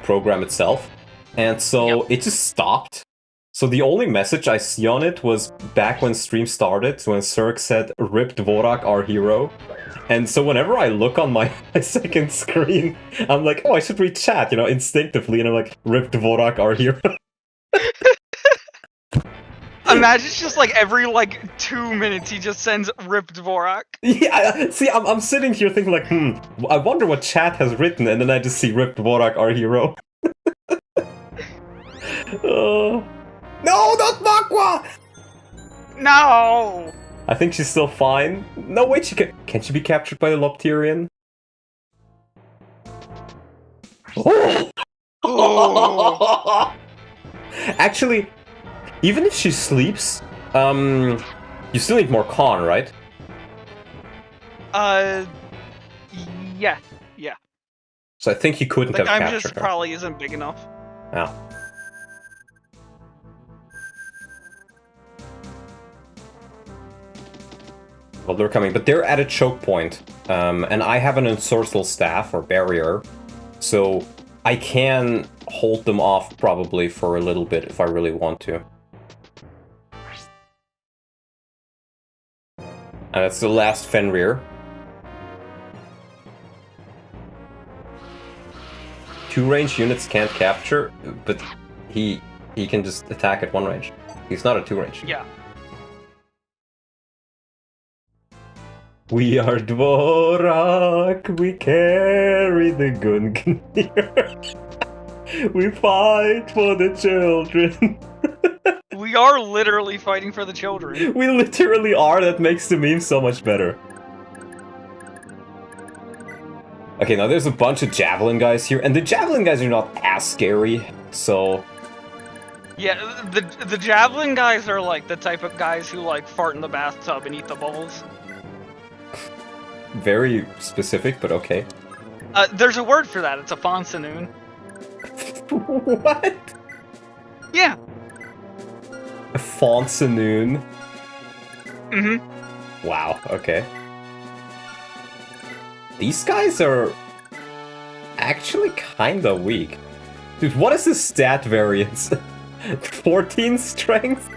program itself. And so it just stopped. So the only message I see on it was back when stream started, when Cirque said, "Rip Dvorak, our hero." And so whenever I look on my second screen, I'm like, oh, I should read chat, you know, instinctively. And I'm like, "Rip Dvorak, our hero." Imagine it's just like every 2 minutes he just sends "Rip Dvorak." Yeah, see, I'm sitting here thinking like, I wonder what chat has written, and then I just see "Rip Dvorak, our hero." No, not Makwa! No! I think she's still fine. No, wait, can she be captured by the Loptirian? Oh! Actually, even if she sleeps, you still need more con, right? Yeah. So I think he couldn't have captured her. Just probably isn't big enough. Yeah. Well, they're coming, but they're at a choke point, and I have an ensorcel staff, or barrier, so I can hold them off probably for a little bit if I really want to. And that's the last Fenrir. 2 range units can't capture, but he can just attack at 1 range. He's not a 2 range. Yeah. We are Dvorak, we carry the Gungnir. We fight for the children. We are literally fighting for the children. We literally are, that makes the meme so much better. Okay, now there's a bunch of javelin guys here, and the javelin guys are not as scary, so... Yeah, the javelin guys are like the type of guys who like fart in the bathtub and eat the bubbles. Very specific, but okay. There's a word for that. It's a fonsanoon. What? Yeah. A fonsanoon? Mm-hmm. Wow, okay. These guys are actually kinda weak. Dude, what is the stat variance? 14 strength?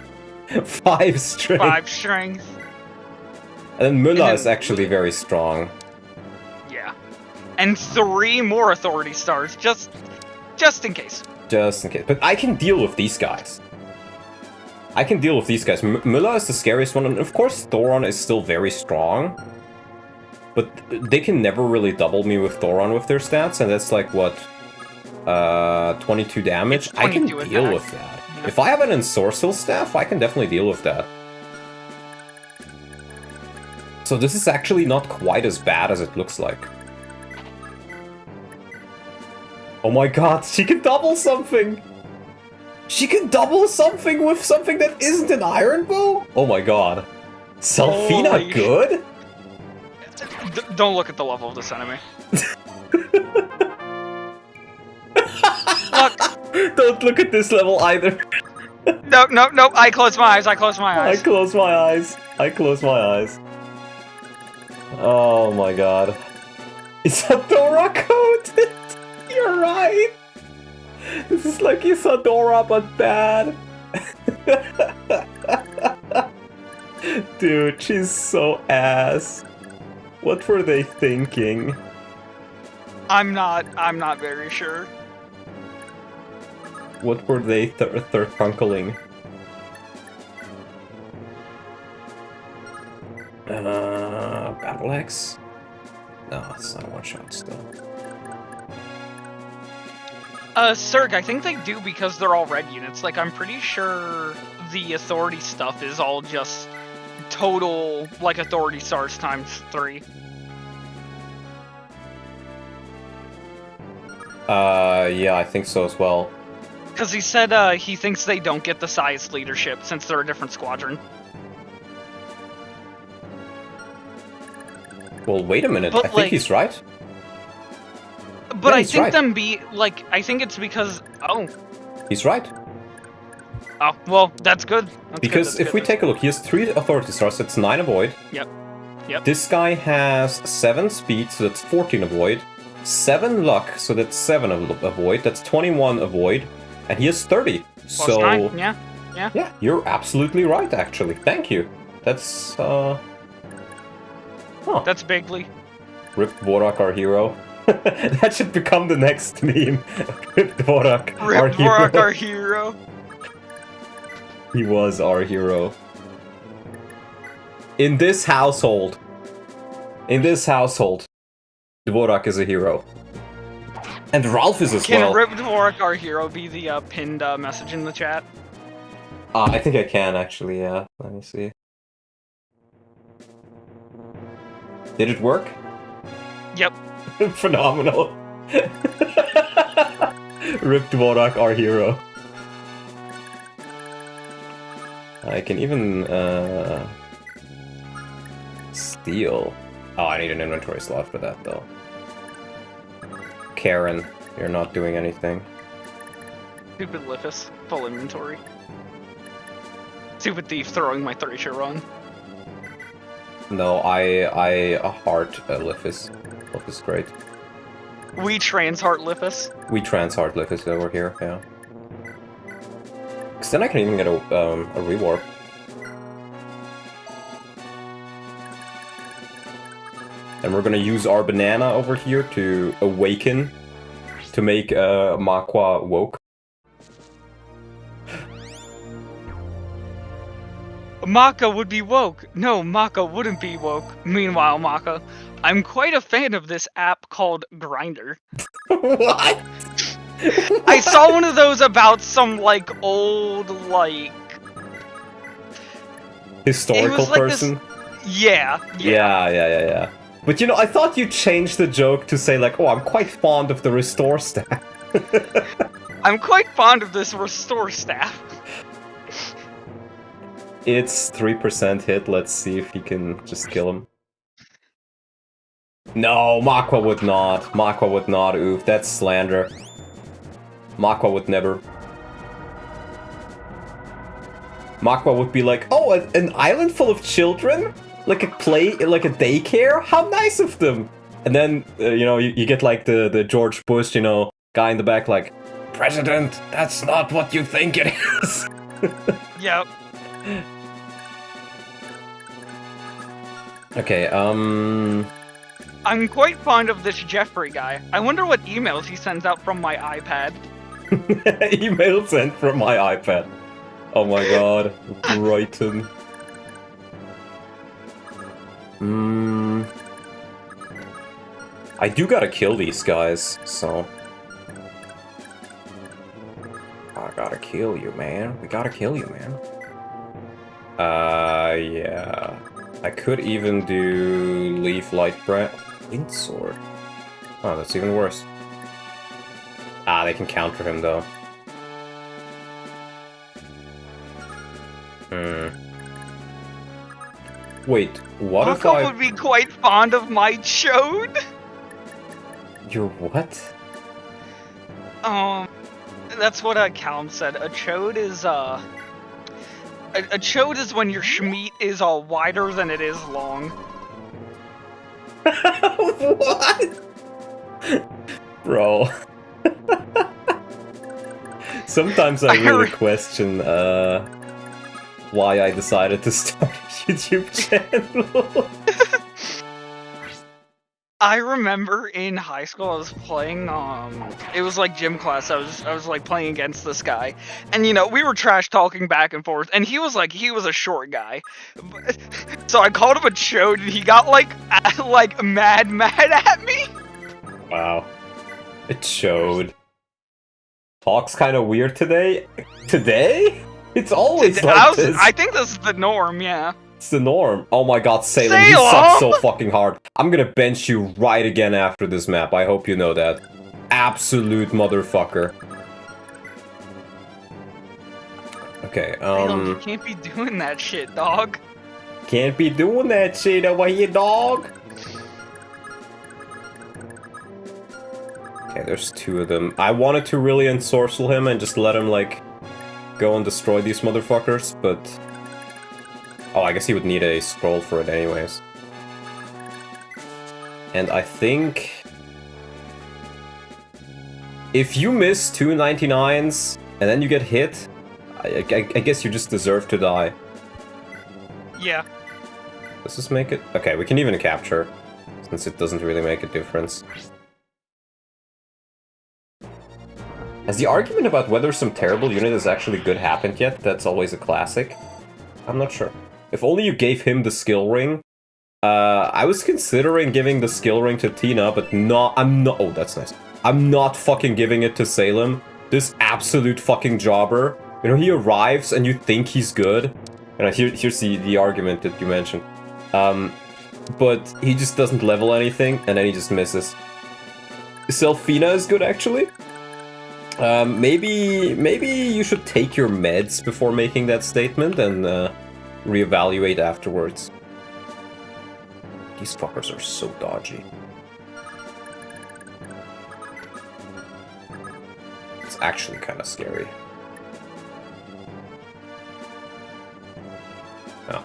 5 strength? 5 strength. And then Müller then- is actually very strong. Yeah. And 3 more authority stars, just in case. Just in case. But I can deal with these guys. I can deal with these guys. Müller is the scariest one, and of course Thoron is still very strong. But they can never really double me with Thoron with their stats, and that's like, what? 22 damage? I can 22 deal attack. with that. Yeah. If I have an ensorcel staff, I can definitely deal with that. So this is actually not quite as bad as it looks like. Oh my god, she can double something! She can double something with something that isn't an iron bow? Oh my god. Selfina Holy good? Don't look at the level of this enemy. Look. Don't look at this level either. No, I close my eyes, I close my eyes. I close my eyes. Oh my god. Isadora code? You're right. This is like Isadora, but bad. Dude, she's so ass. What were they thinking? I'm not very sure. What were they third-punkling? Battle Axe? No, it's not a one-shot still. Zerg, I think they do because they're all red units. Like, I'm pretty sure the authority stuff is all just total, like, authority stars times 3. Yeah, I think so as well. Because he said he thinks they don't get the size leadership since they're a different squadron. Well, wait a minute. But, I think like- he's right. But Yeah, I he's think right. them be, like, I think it's because, He's right. oh, well, that's good. That's Because good, if we take a look, he has 3 authority stars, that's 9 avoid. Yep. This guy has 7 speed, so that's 14 avoid. 7 luck, so that's 7 avoid. That's 21 avoid. And he has 30. Plus So 9, yeah. yeah, you're absolutely right, actually. Thank you. That's That's bigly. Rip Dvorak, our hero. That should become the next meme. Rip Dvorak, our Rip hero. Dvorak, our hero. He was our hero. In this household, Dvorak is a hero. And Ralph is as Can well. Rip Dvorak, our hero, be the pinned message in the chat? I think I can, actually, yeah. Let me see. Did it work? Yep. Phenomenal. Rip Dvorak, our hero. I can even, steal. Oh, I need an inventory slot for that, though. Karen, you're not doing anything. Stupid Liffus, full inventory. Stupid thief throwing my Thracia run. No, I heart Liffus. Liffus great. We trans-heart Liffus. We trans-heart Liffus over here, yeah. Because then I can even get a rewarp. And we're gonna use our banana over here to awaken, to make Makwa woke. Maka would be woke. No, Maka wouldn't be woke. Meanwhile, Maka, I'm quite a fan of this app called Grindr. What? I saw one of those about some, like, old, like... Historical like this- person? Yeah. Yeah. But you know, I thought you changed the joke to say like, oh, I'm quite fond of the restore staff. I'm quite fond of this restore staff. It's 3% hit. Let's see if he can just kill him. No, Makwa would not. Makwa would not. Oof, that's slander. Makwa would never. Makwa would be like, oh, an island full of children? Like a daycare? How nice of them! And then, you know, you get like the George Bush, you know, guy in the back like, President, that's not what you think it is. Yep. Okay, I'm quite fond of this Jeffrey guy. I wonder what emails he sends out from my iPad. Email sent from my iPad. Oh my god. Brighton. I do gotta kill these guys, so... I gotta kill you, man. We gotta kill you, man. Yeah. I could even do Leaf Light Brand. Wind Sword. Oh, that's even worse. Ah, they can counter him, though. Wait, what if I... would be quite fond of my chode? Your what? That's what Callum said. A chode is, a chode is when your schmeat is wider than it is long. What? Bro. Sometimes I really question, why I decided to start a YouTube channel. I remember in high school I was playing, it was like gym class, I was like playing against this guy, and you know, we were trash talking back and forth, and he was a short guy, so I called him a chode, and he got like mad at me. Wow. It showed. Talk's kind of weird today. Today? It's always like this. I think this is the norm, yeah. It's the norm. Oh my god, Salem, you suck so fucking hard. I'm gonna bench you right again after this map. I hope you know that. Absolute motherfucker. Okay, Salem, you can't be doing that shit, dog. Can't be doing that shit over here, dog. Okay, there's two of them. I wanted to really ensorcel him and just let him, like, go and destroy these motherfuckers, but... Oh, I guess he would need a scroll for it anyways. And I think... if you miss two 99s and then you get hit, I guess you just deserve to die. Yeah. Does this make it? Okay, we can even capture, since it doesn't really make a difference. Has the argument about whether some terrible unit is actually good happened yet? That's always a classic. I'm not sure. If only you gave him the skill ring. I was considering giving the skill ring to Tina, but oh, that's nice. I'm not fucking giving it to Salem. This absolute fucking jobber. You know, he arrives and you think he's good. And here's the argument that you mentioned. But he just doesn't level anything, and then he just misses. Selfina is good, actually. Maybe you should take your meds before making that statement and reevaluate afterwards. These fuckers are so dodgy. It's actually kind of scary. Oh.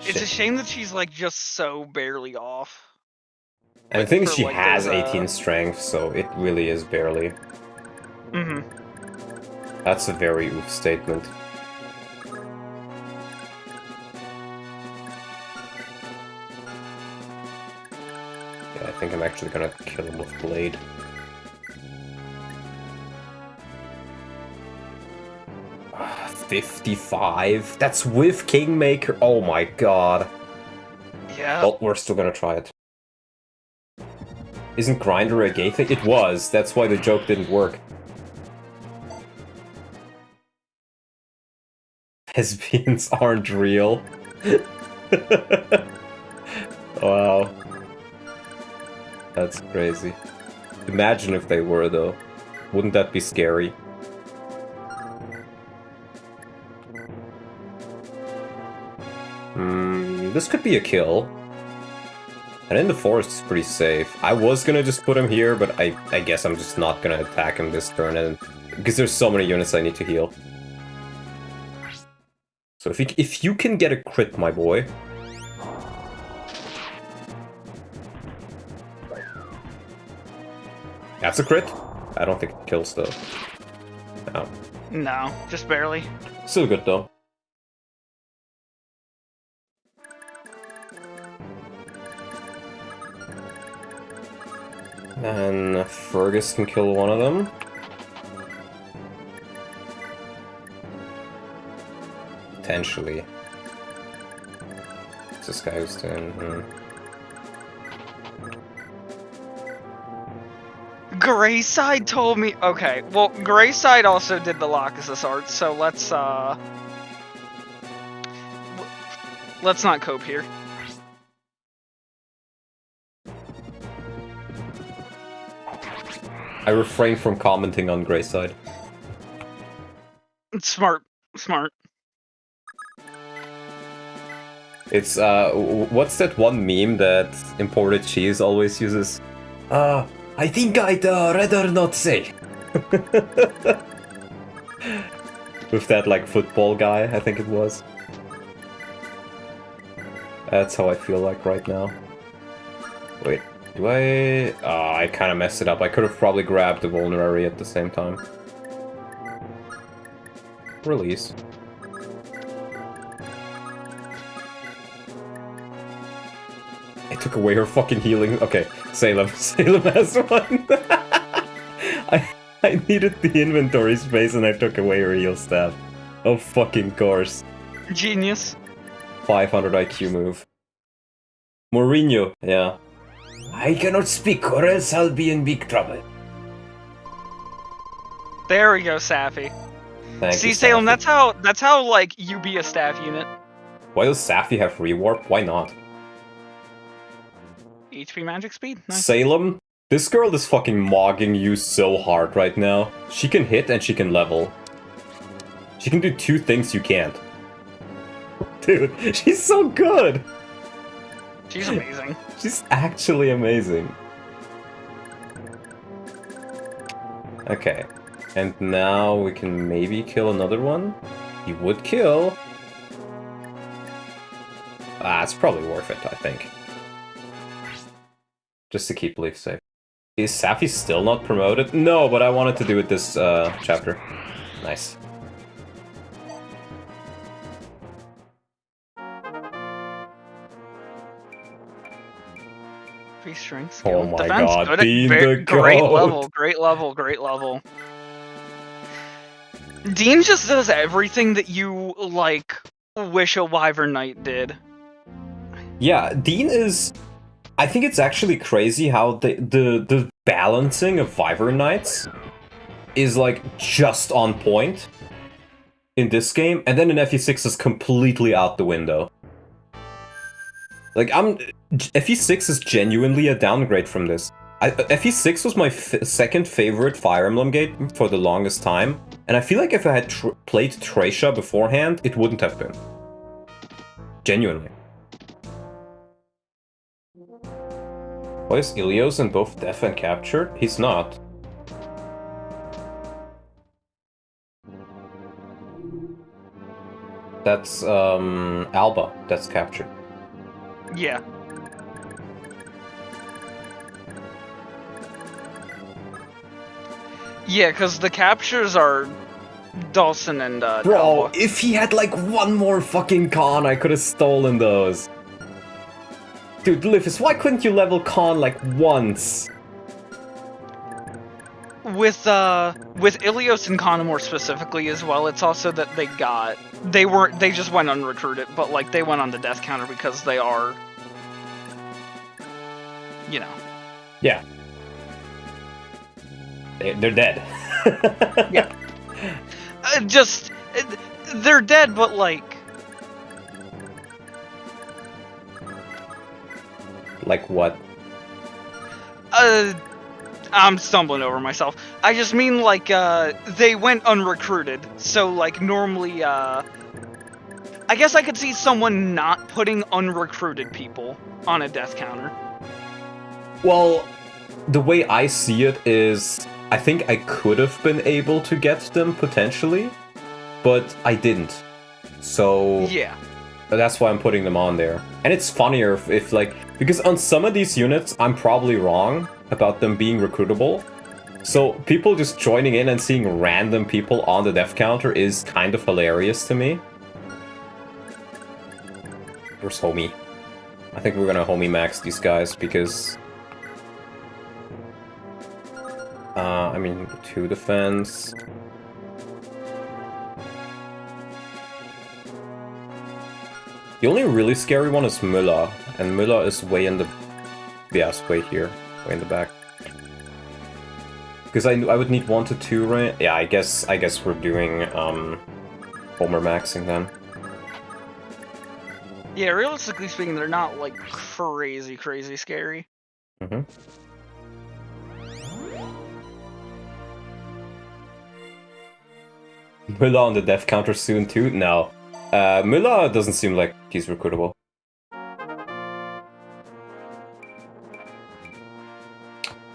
It's a shame that she's like just so barely off. And I think she has 18 strength, so it really is barely. Mm-hmm. That's a very oof statement. Yeah, I think I'm actually gonna kill him with Blade. Ah, 55? That's with Kingmaker? Oh my god. Yeah. Well, we're still gonna try it. Isn't Grinder a gay thing? It was. That's why the joke didn't work. Lesbians aren't real. Wow. That's crazy. Imagine if they were, though. Wouldn't that be scary? This could be a kill. And in the forest is pretty safe. I was gonna just put him here, but I guess I'm just not gonna attack him this turn, and because there's so many units I need to heal. So if you can get a crit, my boy. That's a crit? I don't think it kills, though. No. No, just barely. Still good, though. And Fergus can kill one of them. Potentially. What's this guy who's doing? Greyside told me... Okay, well, Greyside also did the Lachesis art, so let's not cope here. I refrain from commenting on Greyside. Smart. Smart. It's, what's that one meme that imported cheese always uses? I think I'd rather not say. With that, like, football guy, I think it was. That's how I feel like right now. Wait, do I... I kind of messed it up. I could have probably grabbed the vulnerary at the same time. Release. I took away her fucking healing. Okay, Salem. Salem has one. I needed the inventory space and I took away her heal staff. Of fucking course. Genius. 500 IQ move. Mourinho, yeah. I cannot speak, or else I'll be in big trouble. There we go, Safi. Thank See, you, Salem, Safi. that's how like you be a staff unit. Why does Safi have rewarp? Why not? HP magic speed. Nice. Salem, this girl is fucking mogging you so hard right now. She can hit and she can level. She can do two things you can't. Dude, she's so good! She's amazing. She's actually amazing. Okay. And now we can maybe kill another one? He would kill. It's probably worth it, I think. Just to keep Leaf safe. Is Safi still not promoted? No, but I wanted to do it this chapter. Nice. Free strength. Oh my god, good. Dean the Great goat. level, great level, great level. Dean just does everything that you, like, wish a Wyvern Knight did. Yeah, Dean is... I think it's actually crazy how the balancing of Wyvern Knights is, like, just on point in this game, and then in FE6 is completely out the window. Like, FE6 is genuinely a downgrade from this. FE6 was my second favorite Fire Emblem game for the longest time, and I feel like if I had played Tracia beforehand, it wouldn't have been. Genuinely. Why is Ilios in both deaf and captured? He's not. That's, Alba that's captured. Yeah. Yeah, because the captures are Dawson and Bro, Alba. if he had like one more fucking con, I could have stolen those. Dude, Lifis, why couldn't you level con like once? With Ilios and Kana more specifically as well, it's also that they just went unrecruited, but like they went on the death counter because they are, you know. Yeah. They're dead. Yeah. They're dead, but like... Like what? I'm stumbling over myself. I just mean, like, they went unrecruited. So, like, normally, I guess I could see someone not putting unrecruited people on a death counter. Well, the way I see it is, I think I could have been able to get them, potentially, but I didn't. So... Yeah. That's why I'm putting them on there. And it's funnier if like... Because on some of these units, I'm probably wrong about them being recruitable. So people just joining in and seeing random people on the death counter is kind of hilarious to me. Where's Homie? I think we're gonna Homie max these guys because... I mean, 2 defense... The only really scary one is Müller, and Müller is way in the... Yeah, it's way here, way in the back. Because I would need 1 to 2 range. Yeah, I guess we're doing Homer maxing then. Yeah, realistically speaking, they're not like crazy scary. Mm-hmm. Müller on the death counter soon too? No. Müller doesn't seem like he's recruitable.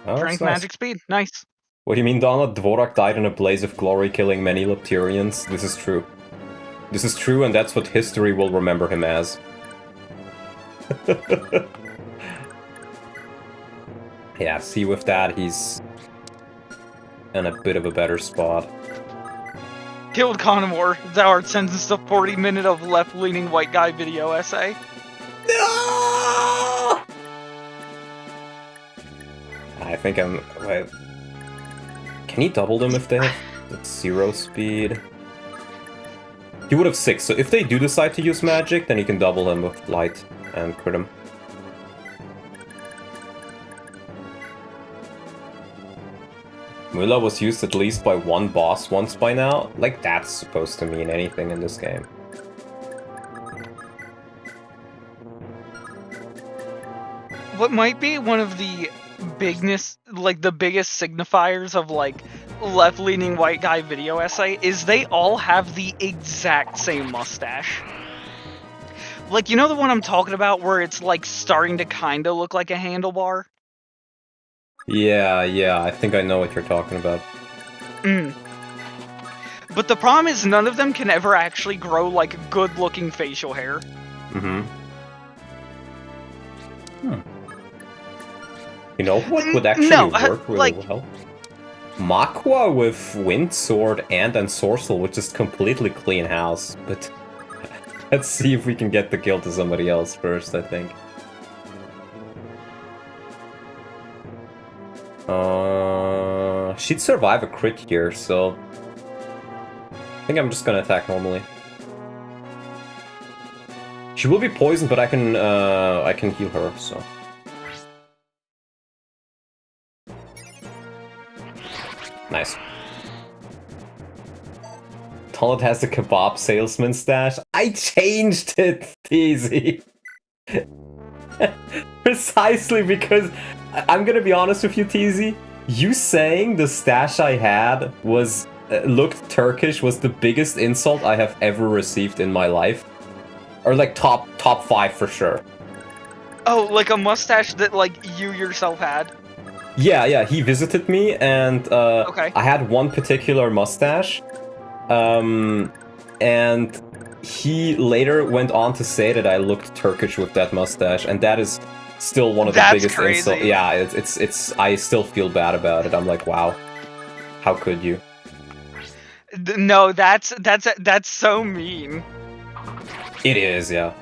Oh, Drink nice. magic speed, nice. What do you mean, Donald? Dvorak died in a blaze of glory, killing many Leptirians? This is true. This is true, and that's what history will remember him as. Yeah, see, with that, he's in a bit of a better spot. Killed Connemore, thou art sentenced to 40-minute of left-leaning white guy video essay. No! I think I'm... Wait. Can he double them if they have 0 speed? He would have 6, so if they do decide to use magic, then he can double him with light and crit him. Müller was used at least by 1 boss once by now. Like, that's supposed to mean anything in this game. What might be one of the biggest signifiers of, like, left-leaning white guy video essay is they all have the exact same mustache. Like, you know the one I'm talking about where it's, like, starting to kinda look like a handlebar? Yeah, I think I know what you're talking about. But the problem is none of them can ever actually grow, like, good-looking facial hair. You know what would actually work really well? Makwa with Wind Sword and Ensorcel would just completely clean house, but let's see if we can get the kill to somebody else first, I think. She'd survive a crit here, so I think I'm just gonna attack normally. She will be poisoned, but I can heal her, so. Nice. Tollett has the kebab salesman stash. I changed it, Teasy. Precisely because I'm gonna be honest with you, Teasy. You saying the stash I had was looked Turkish was the biggest insult I have ever received in my life, or like top 5 for sure. Oh, like a mustache that like you yourself had? Yeah. He visited me, and okay. I had one particular mustache, and he later went on to say that I looked Turkish with that mustache, and that is still one of the biggest insults. Yeah, it's I still feel bad about it. I'm like, wow, how could you? No, that's so mean. It is, yeah.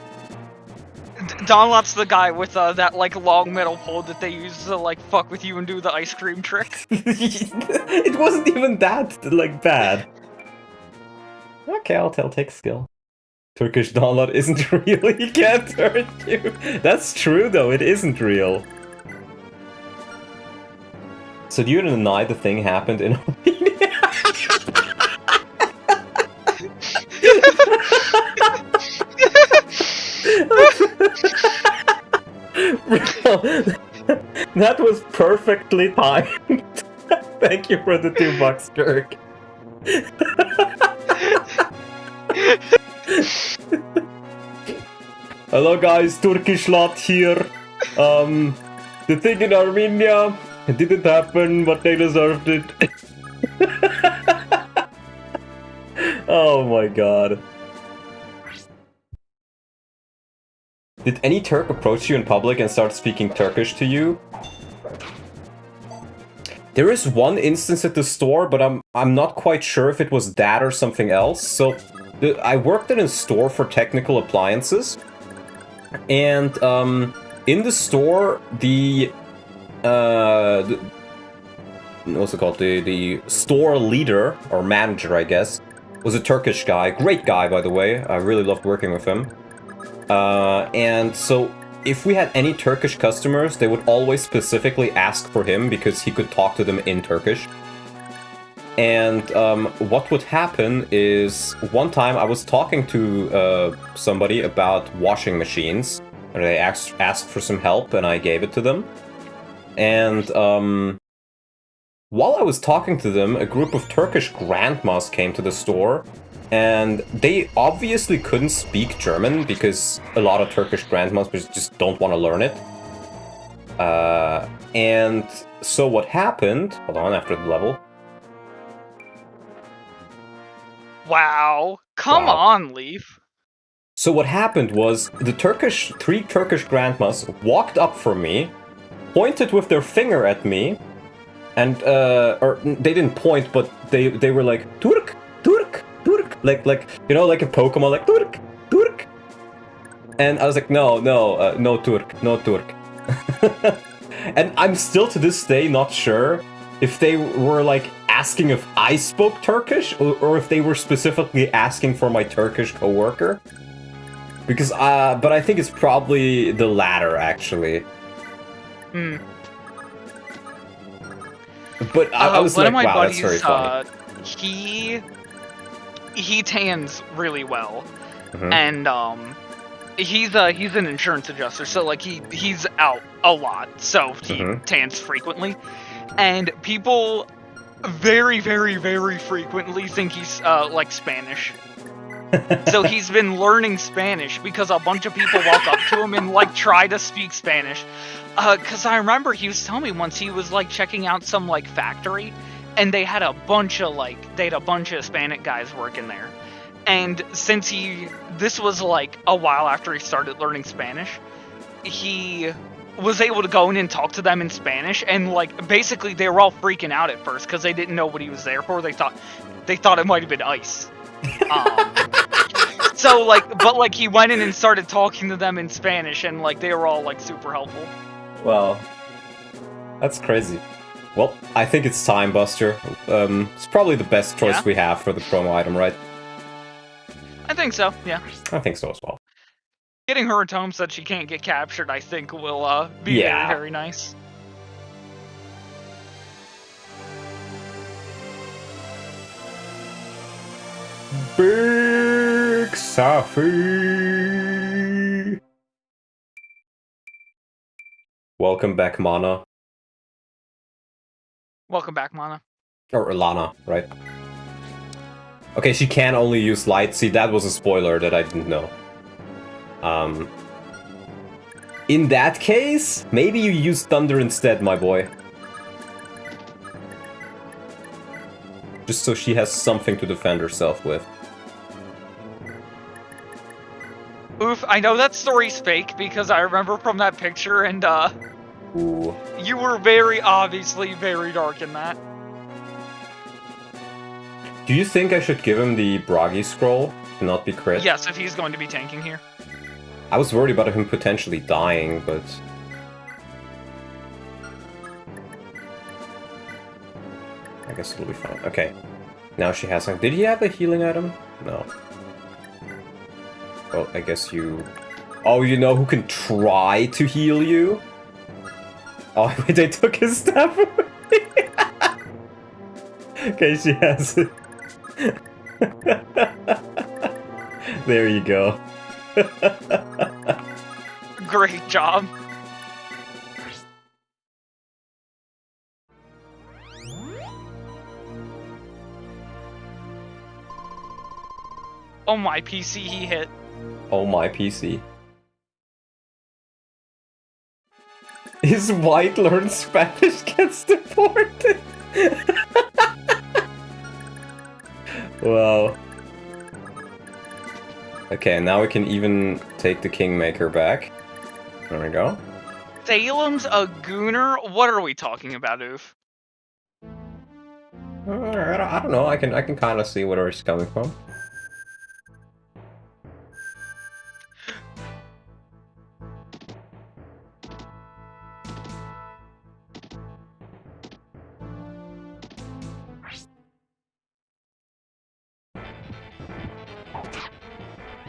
Donlot's the guy with that like long metal pole that they use to like fuck with you and do the ice cream trick. It wasn't even that like bad. Okay, I'll take skill. Turkish Donlot isn't real, he can't hurt you. That's true though, it isn't real. So do you deny the thing happened in Armenia? That was perfectly timed. Thank you for the $2, Kirk. Hello guys, Turkish lot here. The thing in Armenia, it didn't happen, but they deserved it. Oh my god. Did any Turk approach you in public and start speaking Turkish to you? There is one instance at the store, but I'm not quite sure if it was that or something else. So, I worked in a store for technical appliances, and in the store, what's it called? The store leader or manager, I guess, was a Turkish guy. Great guy, by the way. I really loved working with him. And so, if we had any Turkish customers, they would always specifically ask for him because he could talk to them in Turkish. And what would happen is, one time I was talking to somebody about washing machines, and they asked for some help, and I gave it to them. And while I was talking to them, a group of Turkish grandmas came to the store, and they obviously couldn't speak German because a lot of Turkish grandmas just don't want to learn it. And so what happened... Hold on, after the level. Wow. Come on, Leaf. So what happened was the three Turkish grandmas walked up from me, pointed with their finger at me, and or they didn't point, but they were like, Turk, Turk, Turk, like you know, like a Pokemon, like Turk, Turk. And I was like, no Turk, no Turk. And I'm still to this day not sure if they were like asking if I spoke Turkish or if they were specifically asking for my Turkish coworker. Because but I think it's probably the latter, actually. Hmm. But I was like, wow, that's very funny. He tans really well, Mhm. and he's an insurance adjuster, so like he's out a lot, so he tans frequently, and people very, very, very frequently think he's like Spanish. So he's been learning Spanish because a bunch of people walk up to him and like try to speak Spanish. Cause I remember he was telling me once he was like checking out some like factory, and they had a bunch of Hispanic guys working there. And since this was like a while after he started learning Spanish, he was able to go in and talk to them in Spanish, and like basically they were all freaking out at first because they didn't know what he was there for. They thought it might have been ice. So like, but like he went in and started talking to them in Spanish, and like they were all like super helpful. Wow. That's crazy. Well, I think it's time, Buster. It's probably the best choice we have for the promo item, right? I think so, yeah. I think so as well. Getting her at home so that she can't get captured, I think, will be very, very nice. Big Safi! Welcome back, Mana. Welcome back, Mana. Or Lana, right? Okay, she can only use light. See, that was a spoiler that I didn't know. In that case, maybe you use thunder instead, my boy. Just so she has something to defend herself with. Oof, I know that story's fake because I remember from that picture, and Ooh. you were very obviously very dark in that. Do you think I should give him the Bragi scroll to not be crit? Yes, if he's going to be tanking here. I was worried about him potentially dying, but... I guess it'll be fine. Okay. Now she has some... Did he have the healing item? No. Well, I guess you... Oh, you know who can try to heal you? Oh, wait, they took his staff away. Okay, she has it. There you go. Great job. Oh my PC, he hit. Oh my PC. His white learned Spanish gets deported. Wow. Okay, now we can even take the Kingmaker back. There we go. Salem's a gooner? What are we talking about, Oof? I don't know. I can kind of see where he's coming from.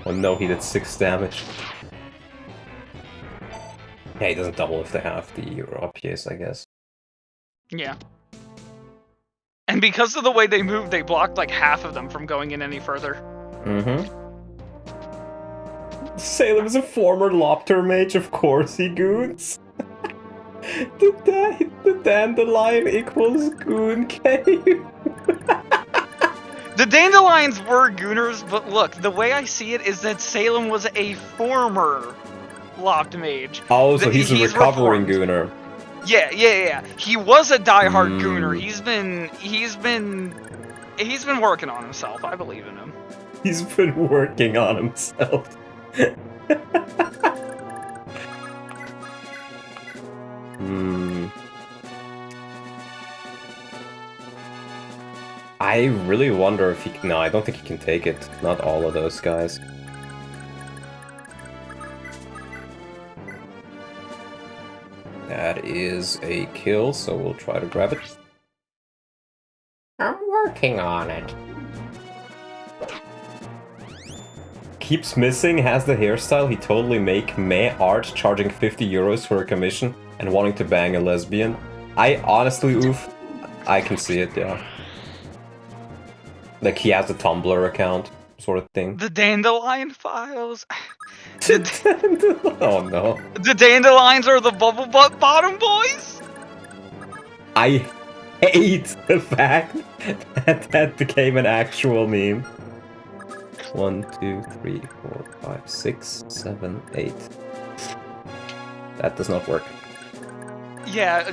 Oh no, he did 6 damage. Yeah, he doesn't double if they have the rapiers, I guess. Yeah. And because of the way they moved, they blocked like half of them from going in any further. Mm-hmm. Salem's a former Lobter mage, of course he goons. the dandelion equals goon cave. The Dandelions were gooners, but look, the way I see it is that Salem was a former Lopped mage. Oh, so he's a recovering reformed. gooner. Yeah. He was a diehard Hmm. gooner. He's been working on himself. I believe in him. He's been working on himself. I really wonder if he can... No, I don't think he can take it. Not all of those guys. That is a kill, so we'll try to grab it. I'm working on it. Keeps missing, has the hairstyle he totally make art, charging 50 euros for a commission and wanting to bang a lesbian. I honestly, oof, I can see it, yeah. Like he has a Tumblr account, sort of thing. The Dandelion files. Oh no. The Dandelions are the bubble butt bottom boys? I hate the fact that that became an actual meme. 1, 2, 3, 4, 5, 6, 7, 8. That does not work. Yeah,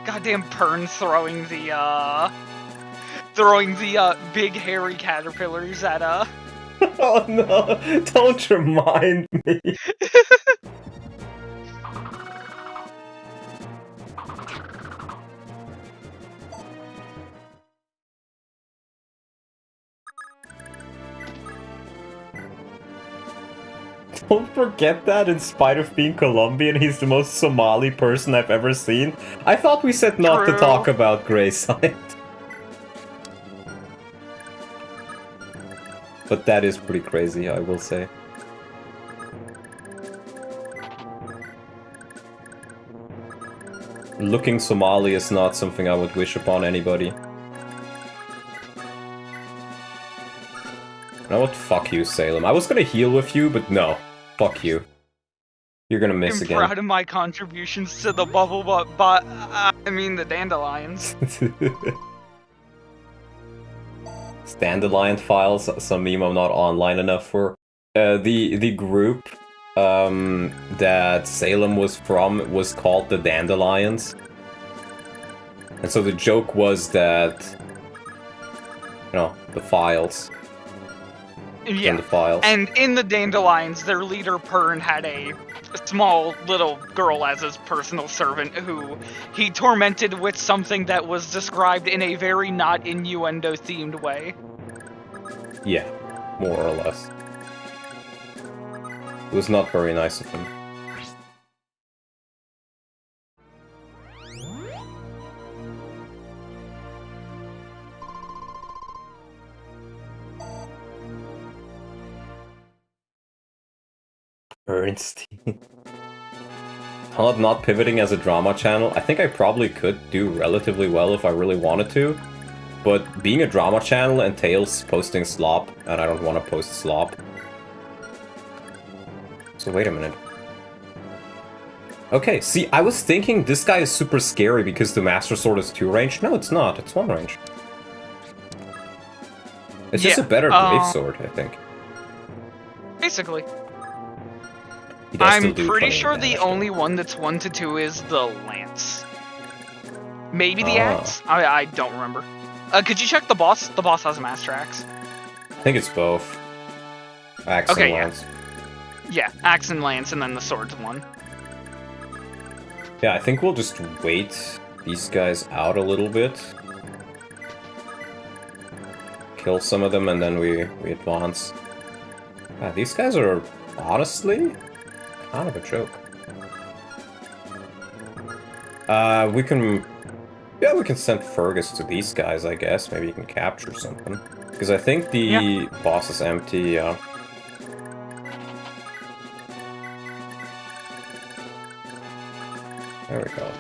goddamn Pern throwing the big hairy caterpillars at Oh no, don't remind me. Don't forget that, in spite of being Colombian, he's the most Somali person I've ever seen. I thought we said not to True. talk about Greyside. But that is pretty crazy, I will say. Looking Somali is not something I would wish upon anybody. You know what? Fuck you, Salem. I was gonna heal with you, but no. Fuck you. You're gonna miss I'm again. proud of my contributions to the bubble butt, the Dandelions. Dandelion files, some meme I'm not online enough for. The group that Salem was from was called the Dandelions. And so the joke was that, you know, the files. Yeah, The files. and in the Dandelions, their leader Pern had a small little girl as his personal servant who he tormented with something that was described in a very not innuendo-themed way. Yeah, more or less. It was not very nice of him. Ernstine. Not pivoting as a drama channel. I think I probably could do relatively well if I really wanted to. But being a drama channel entails posting slop, and I don't want to post slop. So wait a minute. Okay, see, I was thinking this guy is super scary because the Master Sword is 2 range. No, it's not. It's 1 range. It's just a Yeah, better greatsword, I think. Basically. He does still I'm do pretty 28 sure the damage, though. only one that's 1 to 2 is the lance. Maybe the Ah. axe? I don't remember. Could you check the boss? The boss has a master axe. I think it's both. Axe Okay, and yeah. lance. Yeah, axe and lance, and then the sword's 1. Yeah, I think we'll just wait these guys out a little bit. Kill some of them, and then we advance. These guys are, honestly, kind of a joke. We can... Yeah, we can send Fergus to these guys, I guess. Maybe you can capture something. Because I think the boss is empty, yeah. There we go.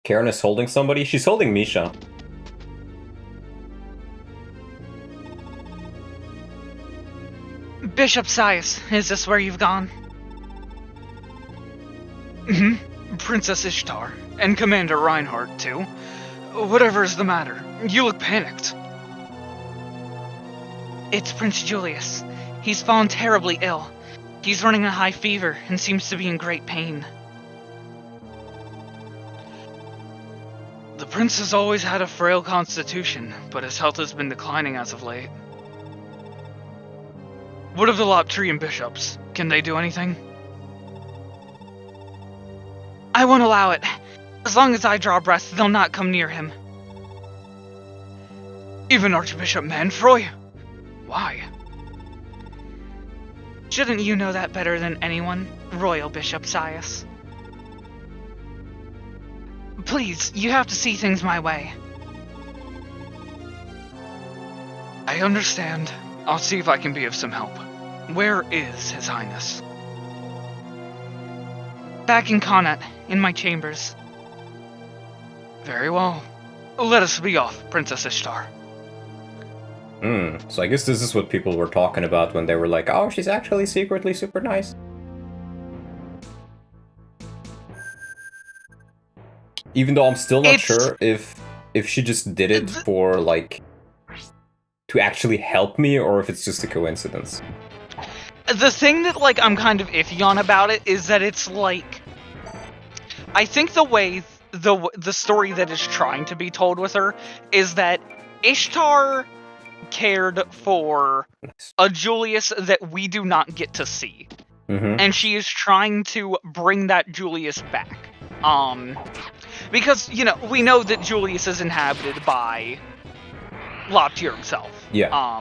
Karen is holding somebody? She's holding Misha. Bishop Sias, is this where you've gone? Princess Ishtar, and Commander Reinhardt, too. Whatever is the matter, you look panicked. It's Prince Julius. He's fallen terribly ill. He's running a high fever and seems to be in great pain. The prince has always had a frail constitution, but his health has been declining as of late. What of the Loptree and bishops? Can they do anything? I won't allow it. As long as I draw breath, they'll not come near him. Even Archbishop Manfroy? Why? Shouldn't you know that better than anyone, Royal Bishop Sias? Please, you have to see things my way. I understand. I'll see if I can be of some help. Where is His Highness? Back in Connaught, in my chambers. Very well. Let us be off, Princess Ishtar. So I guess this is what people were talking about when they were like, oh, she's actually secretly super nice. Even though I'm still not sure if she just did it for, like, to actually help me, or if it's just a coincidence. The thing that, like, I'm kind of iffy on about it is that it's, like... I think the way the story that is trying to be told with her is that Ishtar cared for a Julius that we do not get to see. And she is trying to bring that Julius back. Because, you know, we know that Julius is inhabited by Loptier himself. Yeah.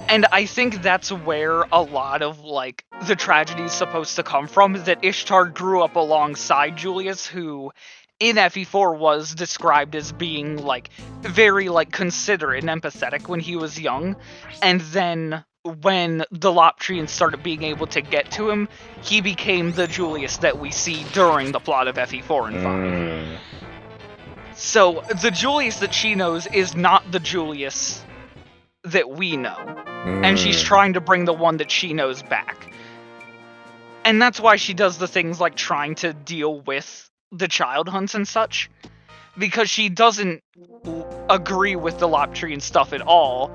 And I think that's where a lot of, like, the tragedy is supposed to come from, that Ishtar grew up alongside Julius, who, in FE4, was described as being, like, very, like, considerate and empathetic when he was young, and then when the Loptrians started being able to get to him, he became the Julius that we see during the plot of FE4 and 5. So, the Julius that she knows is not the Julius that we know. And she's trying to bring the one that she knows back. And that's why she does the things like trying to deal with the child hunts and such. Because she doesn't agree with the Loptrian stuff at all,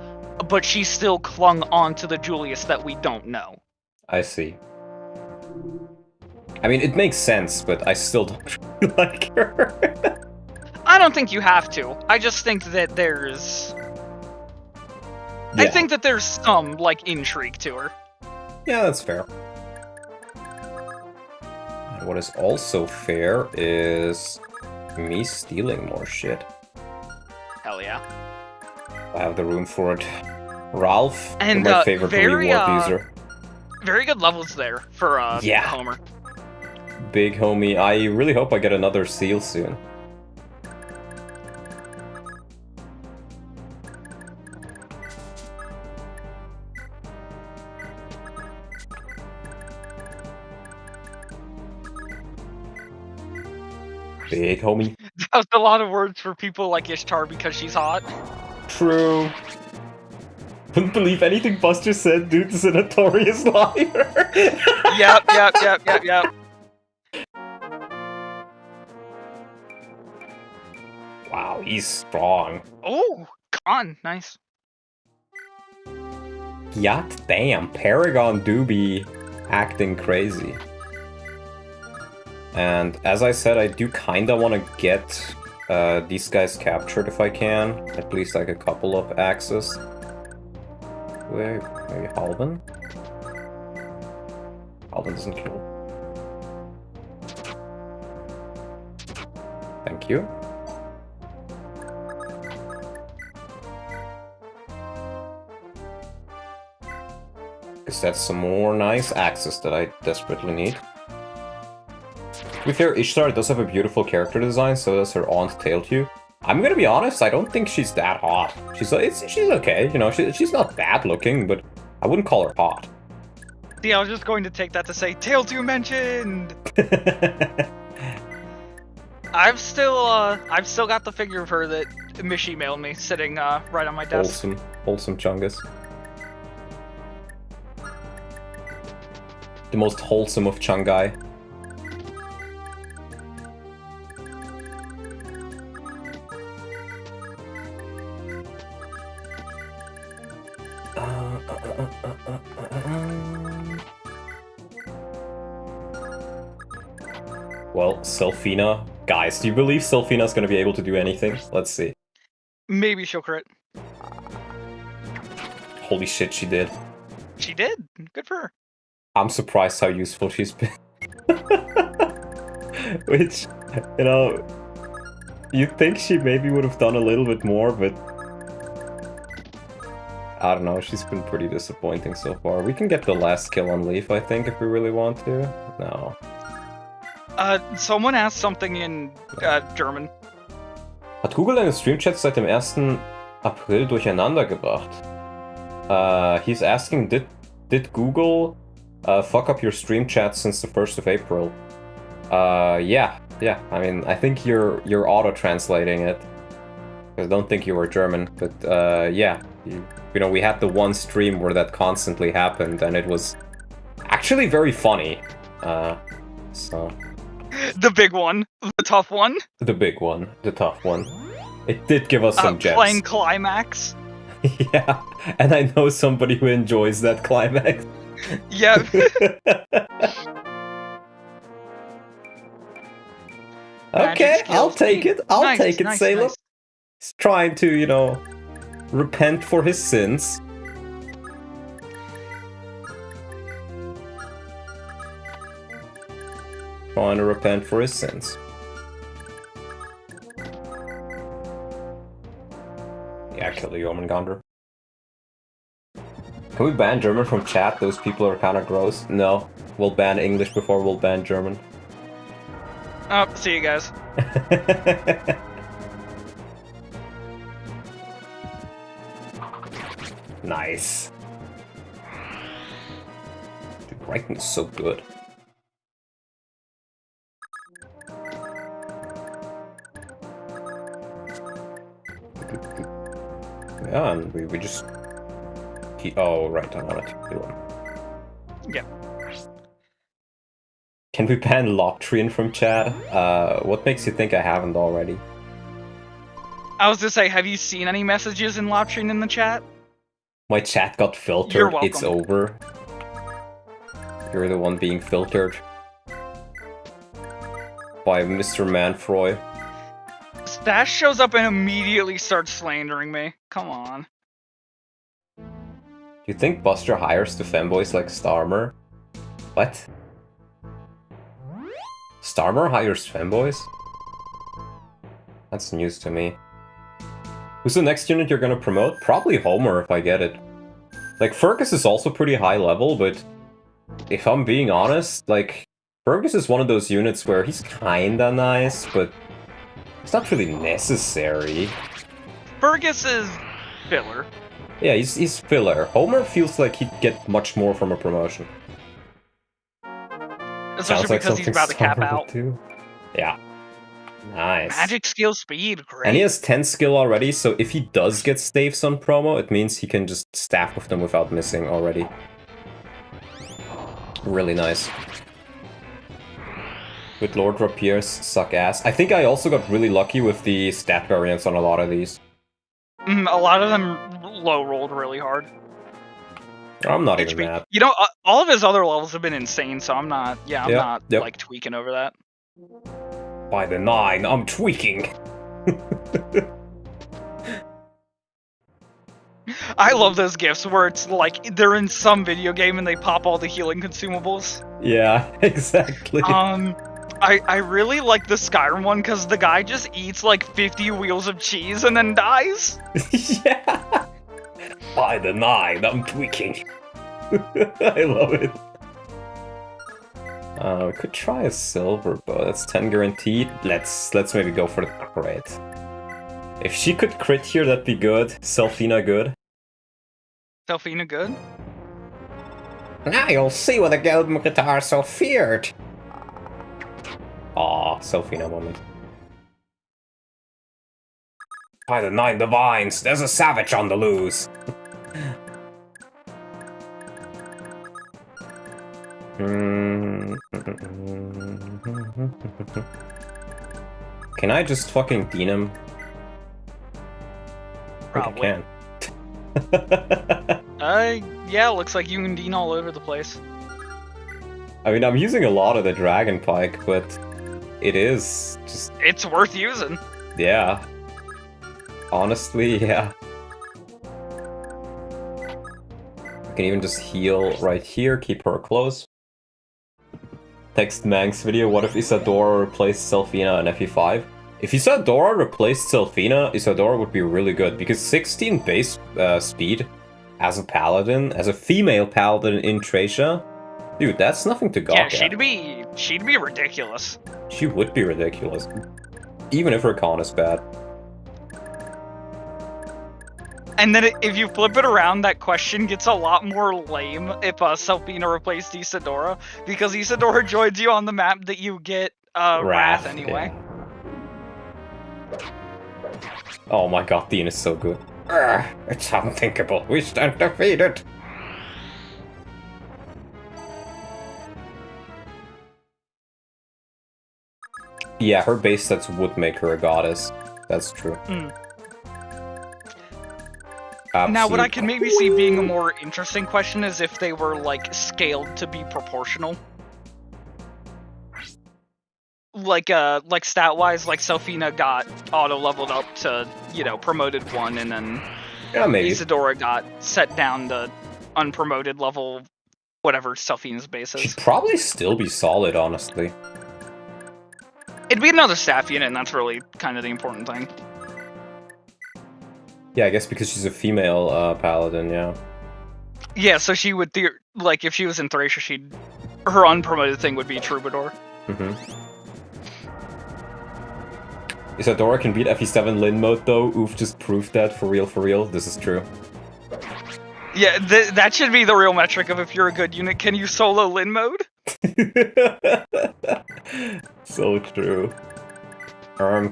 but she still clung on to the Julius that we don't know. I see. I mean, it makes sense, but I still don't really like her. I don't think you have to. I just think that there's... Yeah. I think that there's some, like, intrigue to her. Yeah, that's fair. And what is also fair is me stealing more shit. Hell yeah. I have the room for it. Ralph, And, you're my favorite reward user. Very good levels there for Yeah. Homer. Big homie. I really hope I get another seal soon. Big homie. That was a lot of words for people like Ishtar because she's hot. True. Wouldn't believe anything Buster said, dude is a notorious liar. Yep. Wow, he's strong. Oh, con, nice. God damn, Paragon do be acting crazy. And as I said, I do kinda want to get these guys captured if I can. At least like a couple of axes. Wait, maybe Halvin? Halvin doesn't kill. Thank you. Because that's some more nice axes that I desperately need. To be fair, Ishtar does have a beautiful character design, so does her aunt Tailtew. I'm gonna be honest, I don't think she's that hot. She's okay, you know, she's not bad looking, but I wouldn't call her hot. See, I was just going to take that to say, Tailtew mentioned! I've still got the figure of her that Mish emailed me, sitting right on my desk. Wholesome Chungus. The most wholesome of Chungai. Well, Selfina. Guys, do you believe Selfina's gonna be able to do anything? Let's see. Maybe she'll crit. Holy shit, she did. She did. Good for her. I'm surprised how useful she's been. Which, you know, you'd think she maybe would have done a little bit more, but I don't know, she's been pretty disappointing so far. We can get the last kill on Leaf, I think, if we really want to. No. Someone asked something in German. Hat Google deine Streamchats seit dem 1. April durcheinander gebracht? He's asking, did Google fuck up your stream chat since the 1st of April? Yeah. I mean, I think you're auto-translating it. I don't think you were German, but yeah. You know, we had the one stream where that constantly happened, and it was actually very funny. So... The big one. The tough one. The big one. The tough one. It did give us some gems. Playing Climax. Yeah, and I know somebody who enjoys that climax. Yeah. Okay, I'll take it. I'll take it, Salem. Nice. He's trying to, you know, repent for his sins. Trying to repent for his sins. Yeah, kill the Jormungandr. Can we ban German from chat? Those people are kind of gross. No, we'll ban English before we'll ban German. Oh, see you guys. Nice. The writing is so good. Yeah, and we just... Oh, right, I wanted to do one. Yeah. Can we ban Loctrian from chat? What makes you think I haven't already? I was to say, have you seen any messages in Loptrin in the chat? My chat got filtered. You're welcome. It's over. You're the one being filtered. By Mr. Manfroy. Stash shows up and immediately starts slandering me. Come on. Do you think Buster hires the femboys like Starmer? What? Starmer hires femboys? That's news to me. Who's the next unit you're gonna promote? Probably Homer if I get it. Like, Fergus is also pretty high level, but if I'm being honest, like, Fergus is one of those units where he's kinda nice, but it's not really necessary. Fergus is filler. Yeah, he's filler. Homer feels like he'd get much more from a promotion. Especially because he's about to cap out. Too. Yeah. Nice. Magic skill speed, great. And he has 10 skill already, so if he does get staves on promo, it means he can just staff with them without missing already. Really nice. With Lord Rapiers, suck ass. I think I also got really lucky with the stat variants on a lot of these. A lot of them low rolled really hard. I'm not even mad. You know, all of his other levels have been insane, so I'm not. Yeah, I'm not yep. like tweaking over that. By the 9, I'm tweaking. I love those gifts where it's like they're in some video game and they pop all the healing consumables. Yeah, exactly. I really like the Skyrim one because the guy just eats like 50 wheels of cheese and then dies. Yeah. By the 9, I'm tweaking. I love it. We could try a silver bow. That's 10 guaranteed. Let's maybe go for the crit. If she could crit here, that'd be good. Selfina good. Delphina good? Now you'll see why the Gelben are so feared. Aw, Selfina moment. By the 9 divines, there's a savage on the loose. Can I just fucking Dean him? Probably. I think I can. Yeah, looks like you and Dean all over the place. I mean, I'm using a lot of the Dragon Pike, but it is just... It's worth using. Yeah. Honestly, yeah. I can even just heal right here, keep her close. Text Manx video, what if Isadora replaced Selfina and FE5? If Isadora replaced Selfina, Isadora would be really good, because 16 base speed as a paladin, as a female paladin in Tracia, dude, that's nothing to gawk at. Yeah, she'd be ridiculous. She would be ridiculous. Even if her con is bad. And then if you flip it around, that question gets a lot more lame if Selfina replaced Isadora, because Isadora joins you on the map that you get Wrath anyway. Yeah. Oh my god, Dean is so good. It's unthinkable. We stand defeated. Yeah, her base stats would make her a goddess. That's true. Now, what I can maybe see being a more interesting question is if they were, like, scaled to be proportional. Like stat-wise, like, Selfina got auto-leveled up to, you know, promoted 1, and then Isadora got set down to unpromoted level, whatever Selfina's base is. She'd probably still be solid, honestly. It'd be another staff unit, and that's really kind of the important thing. Yeah, I guess because she's a female paladin, yeah. Yeah, so she would, like, if she was in Thracia, her unpromoted thing would be Troubadour. Isadora can beat FE7 Lin mode, though. Oof just proved that, for real. This is true. Yeah, that should be the real metric of if you're a good unit. Can you solo Lin mode? So true.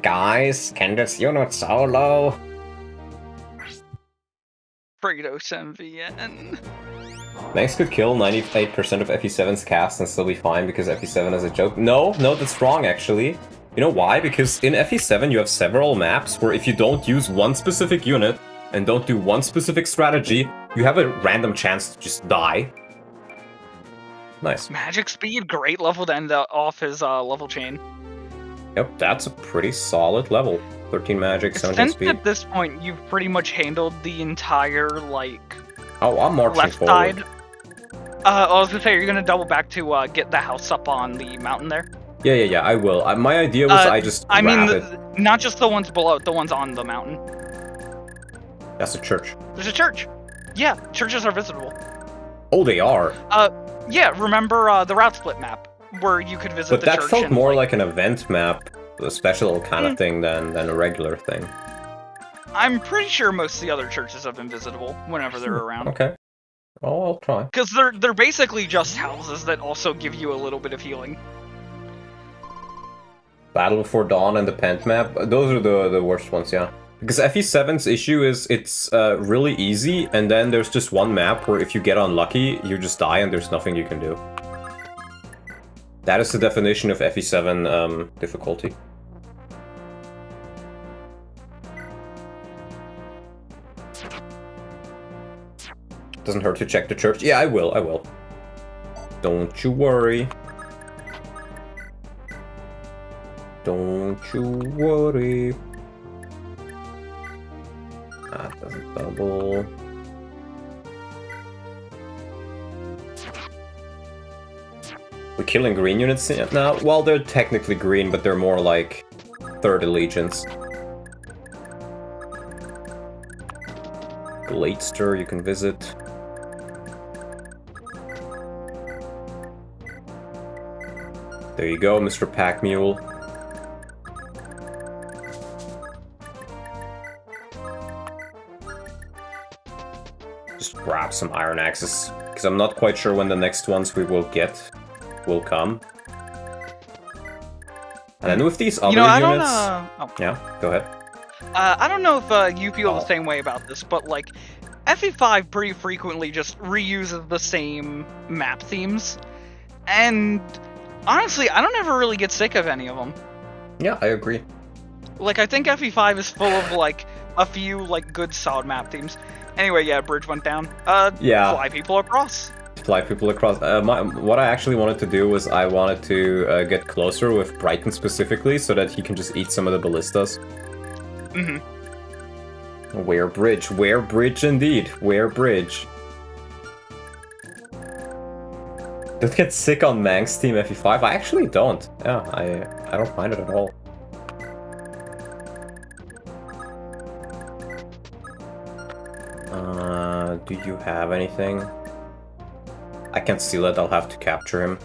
Guys, can this unit solo? Kratos MVN. Max could kill 98% of FE7's cast and still be fine because FE7 is a joke. No, that's wrong, actually. You know why? Because in FE7 you have several maps where if you don't use one specific unit and don't do one specific strategy, you have a random chance to just die. Nice. Magic speed, great level to end off his level chain. Yep, that's a pretty solid level. 13 magic, 17 speed. At this point, you've pretty much handled the entire, like, oh, I'm marching left forward. side. I was gonna say, you're gonna double back to get the house up on the mountain there. Yeah, I will. My idea was I mean, not just the ones below, the ones on the mountain. That's a church. There's a church. Yeah, churches are visitable. Oh, they are? Yeah, remember the route split map, where you could visit the church. But that felt more like an event map, a special kind of thing than a regular thing. I'm pretty sure most of the other churches have been visitable whenever they're around. Okay. Oh, I'll try. Because they're basically just houses that also give you a little bit of healing. Battle Before Dawn and the Pent map, those are the worst ones, yeah. Because FE7's issue is it's really easy, and then there's just one map where if you get unlucky, you just die and there's nothing you can do. That is the definition of FE7 difficulty. Doesn't hurt to check the church. Yeah, I will. Don't you worry. Don't you worry. That doesn't double. We're killing green units now? Well, they're technically green, but they're more like third allegiance. Gladester, you can visit. There you go, Mr. Pack Mule. Just grab some iron axes, because I'm not quite sure when the next ones we will get will come. And then with these other units... Yeah, go ahead. I don't know if you feel the same way about this, but like, FE5 pretty frequently just reuses the same map themes, and honestly, I don't ever really get sick of any of them. Yeah, I agree. Like, I think FE5 is full of, like, a few, like, good solid map themes. Anyway, yeah, bridge went down. Yeah. Fly people across. Fly people across. What I actually wanted to do was I wanted to get closer with Brighton specifically, so that he can just eat some of the ballistas. Mm-hmm. Where bridge indeed. Where bridge. Don't get sick on Mang's team FE5. I actually don't. Yeah, I don't mind it at all. Do you have anything? I can steal it. I'll have to capture him.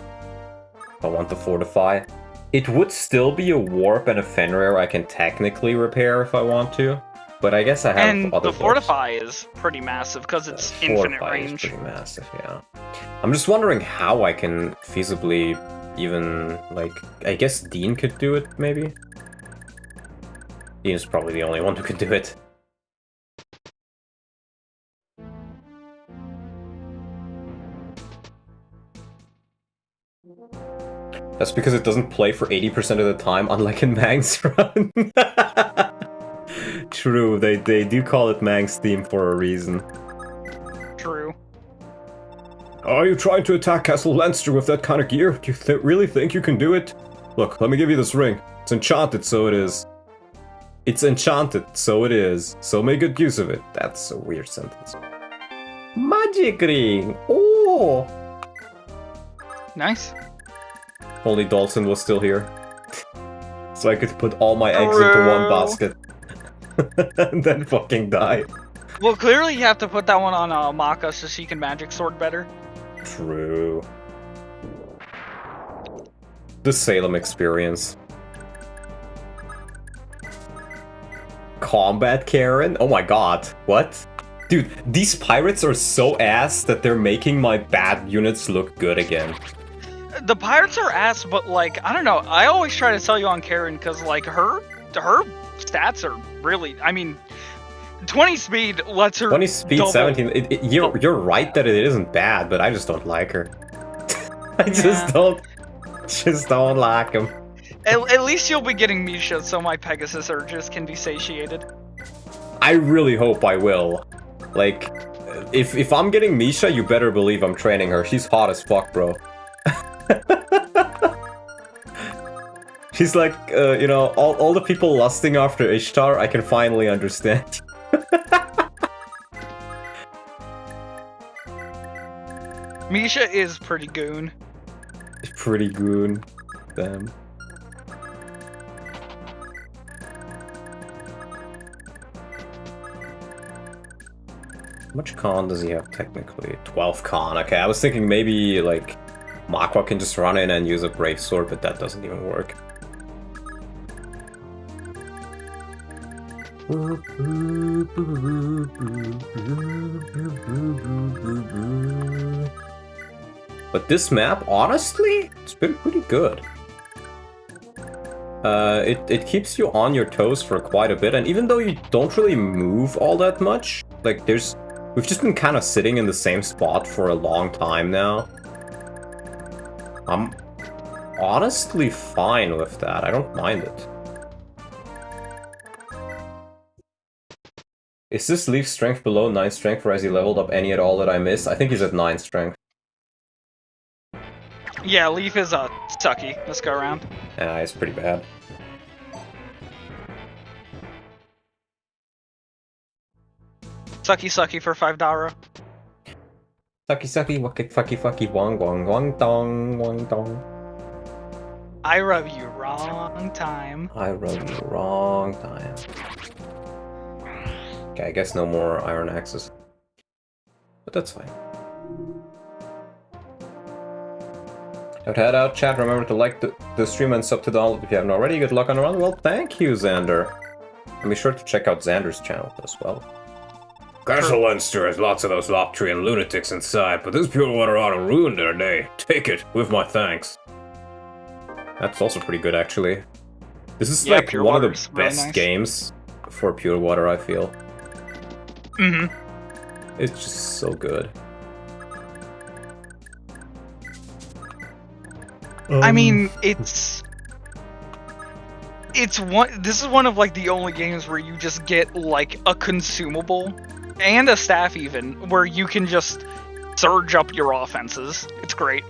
If I want to fortify. It would still be a warp and a Fenrir I can technically repair if I want to. But I guess I have and other the fortify is pretty massive because it's infinite range. Is pretty massive, yeah. I'm just wondering how I can feasibly even, like, I guess Dean could do it, maybe? Dean is probably the only one who could do it. That's because it doesn't play for 80% of the time, unlike in Mang's run. True, they do call it Mang's theme for a reason. True. Are you trying to attack Castle Lanster with that kind of gear? Do you really think you can do it? Look, let me give you this ring. It's enchanted, so it is. It's enchanted, so it is. So make good use of it. That's a weird sentence. Magic ring! Oh! Nice. Only Dalton was still here. So I could put all my eggs into one basket. And then fucking die. Well, clearly you have to put that one on Maka so she can magic sword better. True. The Salem experience. Combat Karen? Oh my god. What? Dude, these pirates are so ass that they're making my bad units look good again. The pirates are ass, but like, I don't know. I always try to sell you on Karen because like her stats are really, I mean, 20 speed lets her 20 speed, double. 17. You're right that it isn't bad, but I just don't like her. I just don't like him. At least you'll be getting Misha, so my Pegasus urges can be satiated. I really hope I will. Like, if I'm getting Misha, you better believe I'm training her. She's hot as fuck, bro. She's like, you know, all the people lusting after Ishtar, I can finally understand. Misha is pretty goon. Pretty goon. Damn. How much con does he have technically? 12 con. Okay, I was thinking maybe like Makwa can just run in and use a Brave Sword, but that doesn't even work. But this map, honestly, it's been pretty good. It keeps you on your toes for quite a bit, and even though you don't really move all that much, like we've just been kind of sitting in the same spot for a long time now. I'm honestly fine with that. I don't mind it. Is this Leaf's strength below 9 strength, or has he leveled up any at all that I missed? I think he's at 9 strength. Yeah, Leaf is sucky this go around. Yeah, it's pretty bad. Sucky for $5. Sucky, wacky, fucky, wong, wong, wong, dong, wong, dong. I rub you wrong time. I rub you wrong time. Okay, I guess no more iron axes. But that's fine. Head out, chat. Remember to like the stream and sub to download if you haven't already. Good luck on the run. Well, thank you, Xander. And be sure to check out Xander's channel as well. Castle Leinster has lots of those Locktree lunatics inside, but this pure water ought to ruin their day. Take it, with my thanks. That's also pretty good, actually. This is Yeah, like Pure one of the Water's really best nice. games for pure water, I feel. Mm-hmm. It's just so good. I mean, it's one. This is one of like the only games where you just get like a consumable and a staff even, where you can just surge up your offenses. It's great.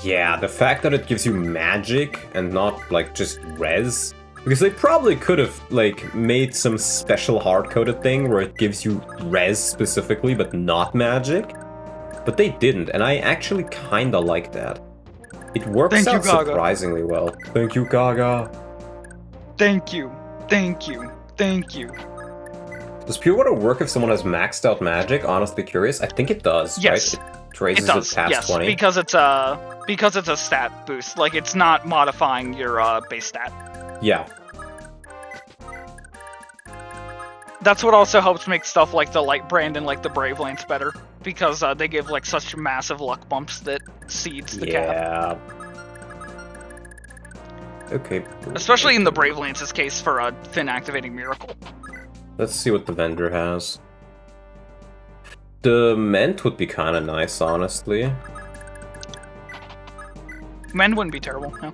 Yeah, the fact that it gives you magic and not like just res. Because they probably could have like made some special hard-coded thing where it gives you res specifically but not magic. But they didn't, and I actually kinda like that. It works Thank you, out Gaga. surprisingly well. Thank you, Gaga. Thank you. Does pure water work if someone has maxed out magic? Honestly curious. I think it does, Yes. right? It raises It does. it past Yes, 20. because it's a stat boost. Like it's not modifying your base stat. Yeah. That's what also helps make stuff like the Light Brand and like the Brave Lance better, because they give like such massive luck bumps that seeds the cap. Yeah. Okay. Especially in the Brave Lance's case for a Fin Activating Miracle. Let's see what the vendor has. The Ment would be kind of nice, honestly. Men wouldn't be terrible, no.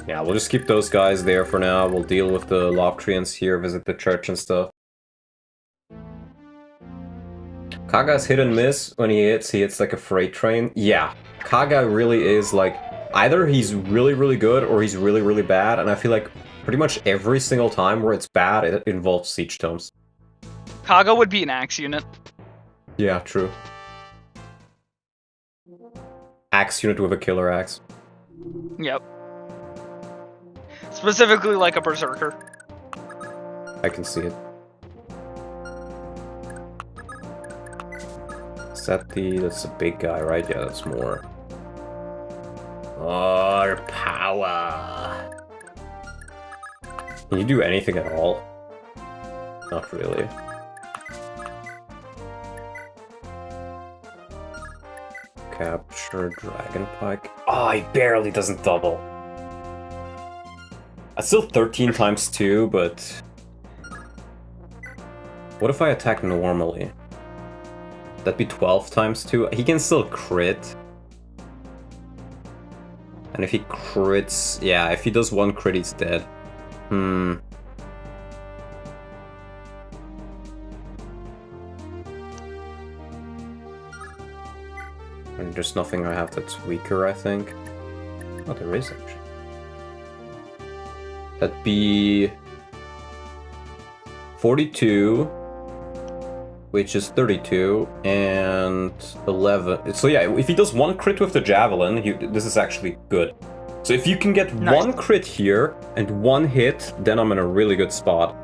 Yeah, we'll just keep those guys there for now. We'll deal with the Loptrians here, visit the church and stuff. Kaga's hit and miss. When he hits like a freight train. Yeah, Kaga really is like, either he's really, really good or he's really, really bad, and I feel like pretty much every single time where it's bad, it involves Siege Tomes. Kaga would be an axe unit. Yeah, true. Axe unit with a killer axe. Yep. Specifically like a Berserker. I can see it. Is that that's a big guy, right? Yeah, that's more. More power. Can you do anything at all? Not really. Capture Dragon Pike. Oh, he barely doesn't double. That's still 13 times 2, but... What if I attack normally? That'd be 12 times 2. He can still crit. And if he crits... Yeah, if he does one crit, he's dead. And there's nothing I have that's weaker, I think. Oh, there is, actually. That'd be... 42, which is 32, and 11. So yeah, if he does one crit with the Javelin, this is actually good. So if you can get one crit here and one hit, then I'm in a really good spot.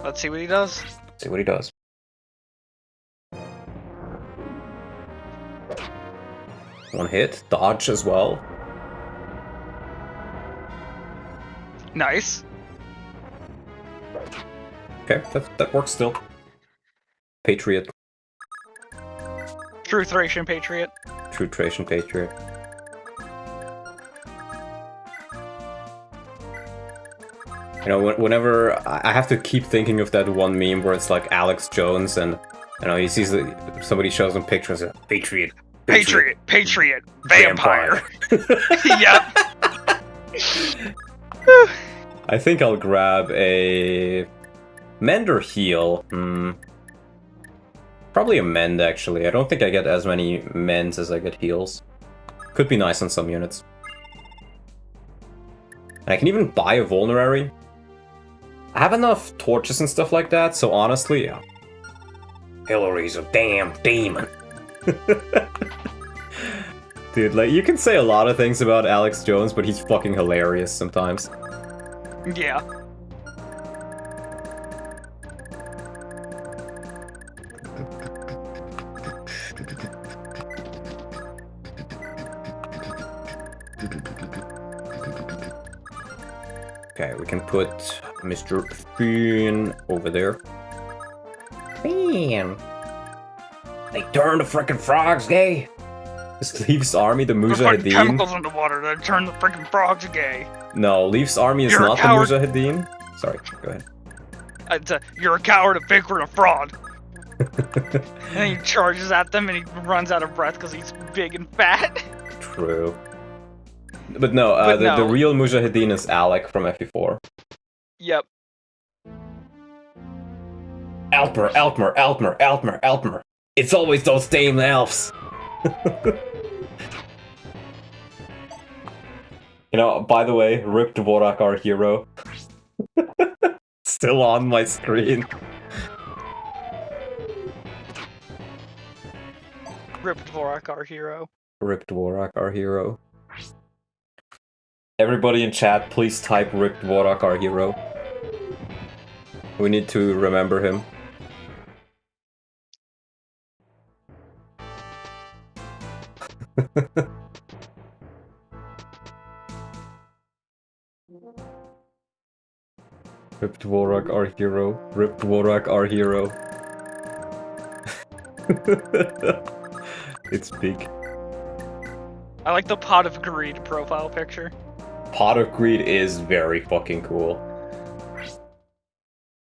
Let's see what he does. Let's see what he does. One hit, dodge as well. Nice. Okay, that works still. Patriot. True Thracian Patriot. True Thracian Patriot. You know, whenever I have to keep thinking of that one meme where it's like Alex Jones and, you know, he sees somebody shows him pictures of Patriot. Patriot, vampire. Yep. I think I'll grab a mend or heal. Probably a mend, actually. I don't think I get as many mends as I get heals. Could be nice on some units. And I can even buy a vulnerary. I have enough torches and stuff like that, so honestly, yeah. Hillary's a damn demon. Dude, like, you can say a lot of things about Alex Jones, but he's fucking hilarious sometimes. Yeah. Okay, we can put Mr. Bean over there. Bean! They turned the frickin' frogs gay. Is Leaf's army the Put Mujahideen? chemicals in the water that turn the freaking frogs gay. No, Leaf's army is You're a not the coward. Mujahideen. Sorry, go ahead. You're a coward, a fake, and a fraud. And then he charges at them and he runs out of breath because he's big and fat. True. But no, But the no. real Mujahideen is Alec from FE4. Yep. Altmer. It's always those damn elves. You know, by the way, Rip Dvorak, our hero. Still on my screen. Rip Dvorak, our hero. Rip Dvorak, our hero. Everybody in chat, please type Rip Dvorak, our hero. We need to remember him. Rip Dvorak, our hero. Rip Dvorak, our hero. It's big. I like the Pot of Greed profile picture. Pot of Greed is very fucking cool.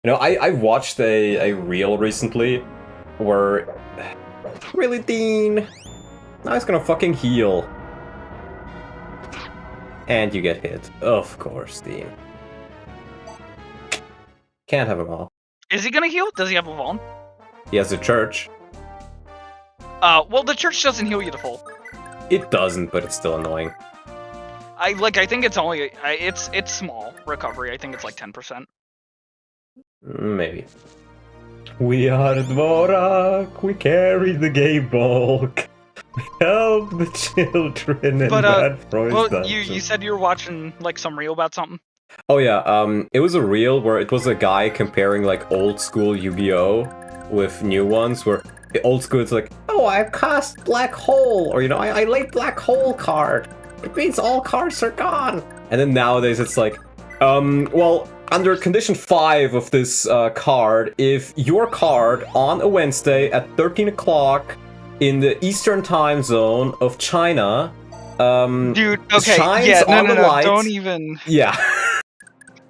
You know, I watched a reel recently where... Really, Dean? Now he's gonna fucking heal. And you get hit. Of course, Dean. Can't have them all. Is he gonna heal? Does he have a Vaughn? He has a church. Well, the church doesn't heal you to full. It doesn't, but it's still annoying. I think it's only it's small recovery. I think it's like 10%. Maybe. We are Dvorak, we carry the gay bulk. We help the children and But Manfroy's well, dungeon. you said you were watching like some reel about something. Oh yeah, it was a reel where it was a guy comparing like old school Yu-Gi-Oh! With new ones, where the old school is like, oh, I cast Black Hole, or you know, I laid Black Hole card. It means all cards are gone. And then nowadays it's like, well, under condition 5 of this card, if your card on a Wednesday at 13 o'clock in the Eastern time zone of China, Dude, okay, shines yeah, on the no, light. don't even Yeah.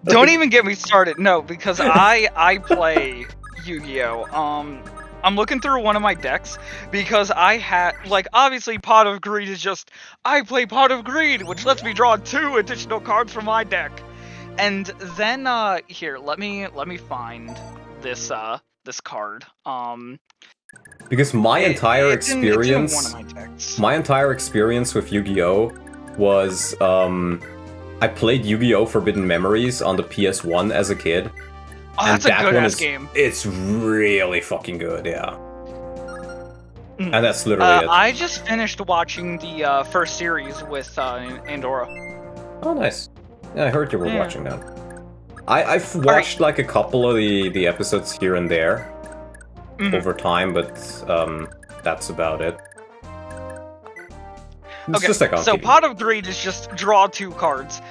even get me started. No, because I play Yu-Gi-Oh. I'm looking through one of my decks because I had, like, obviously Pot of Greed is just, I play Pot of Greed, which lets me draw 2 additional cards from my deck. And then, here, let me find this, this card. Because my entire it's in one experience, of my decks. my entire experience with Yu-Gi-Oh! Was, I played Yu-Gi-Oh! Forbidden Memories on the PS1 as a kid. Oh, and that's a that good one ass is, game. It's really fucking good, yeah. And that's literally it. I just finished watching the first series with Andorra. Oh, nice. Yeah, I heard you were Yeah. watching that. I've watched like a couple of the episodes here and there over time, but that's about it. It's Okay, just like on so TV. Pot of Greed is just draw 2 cards.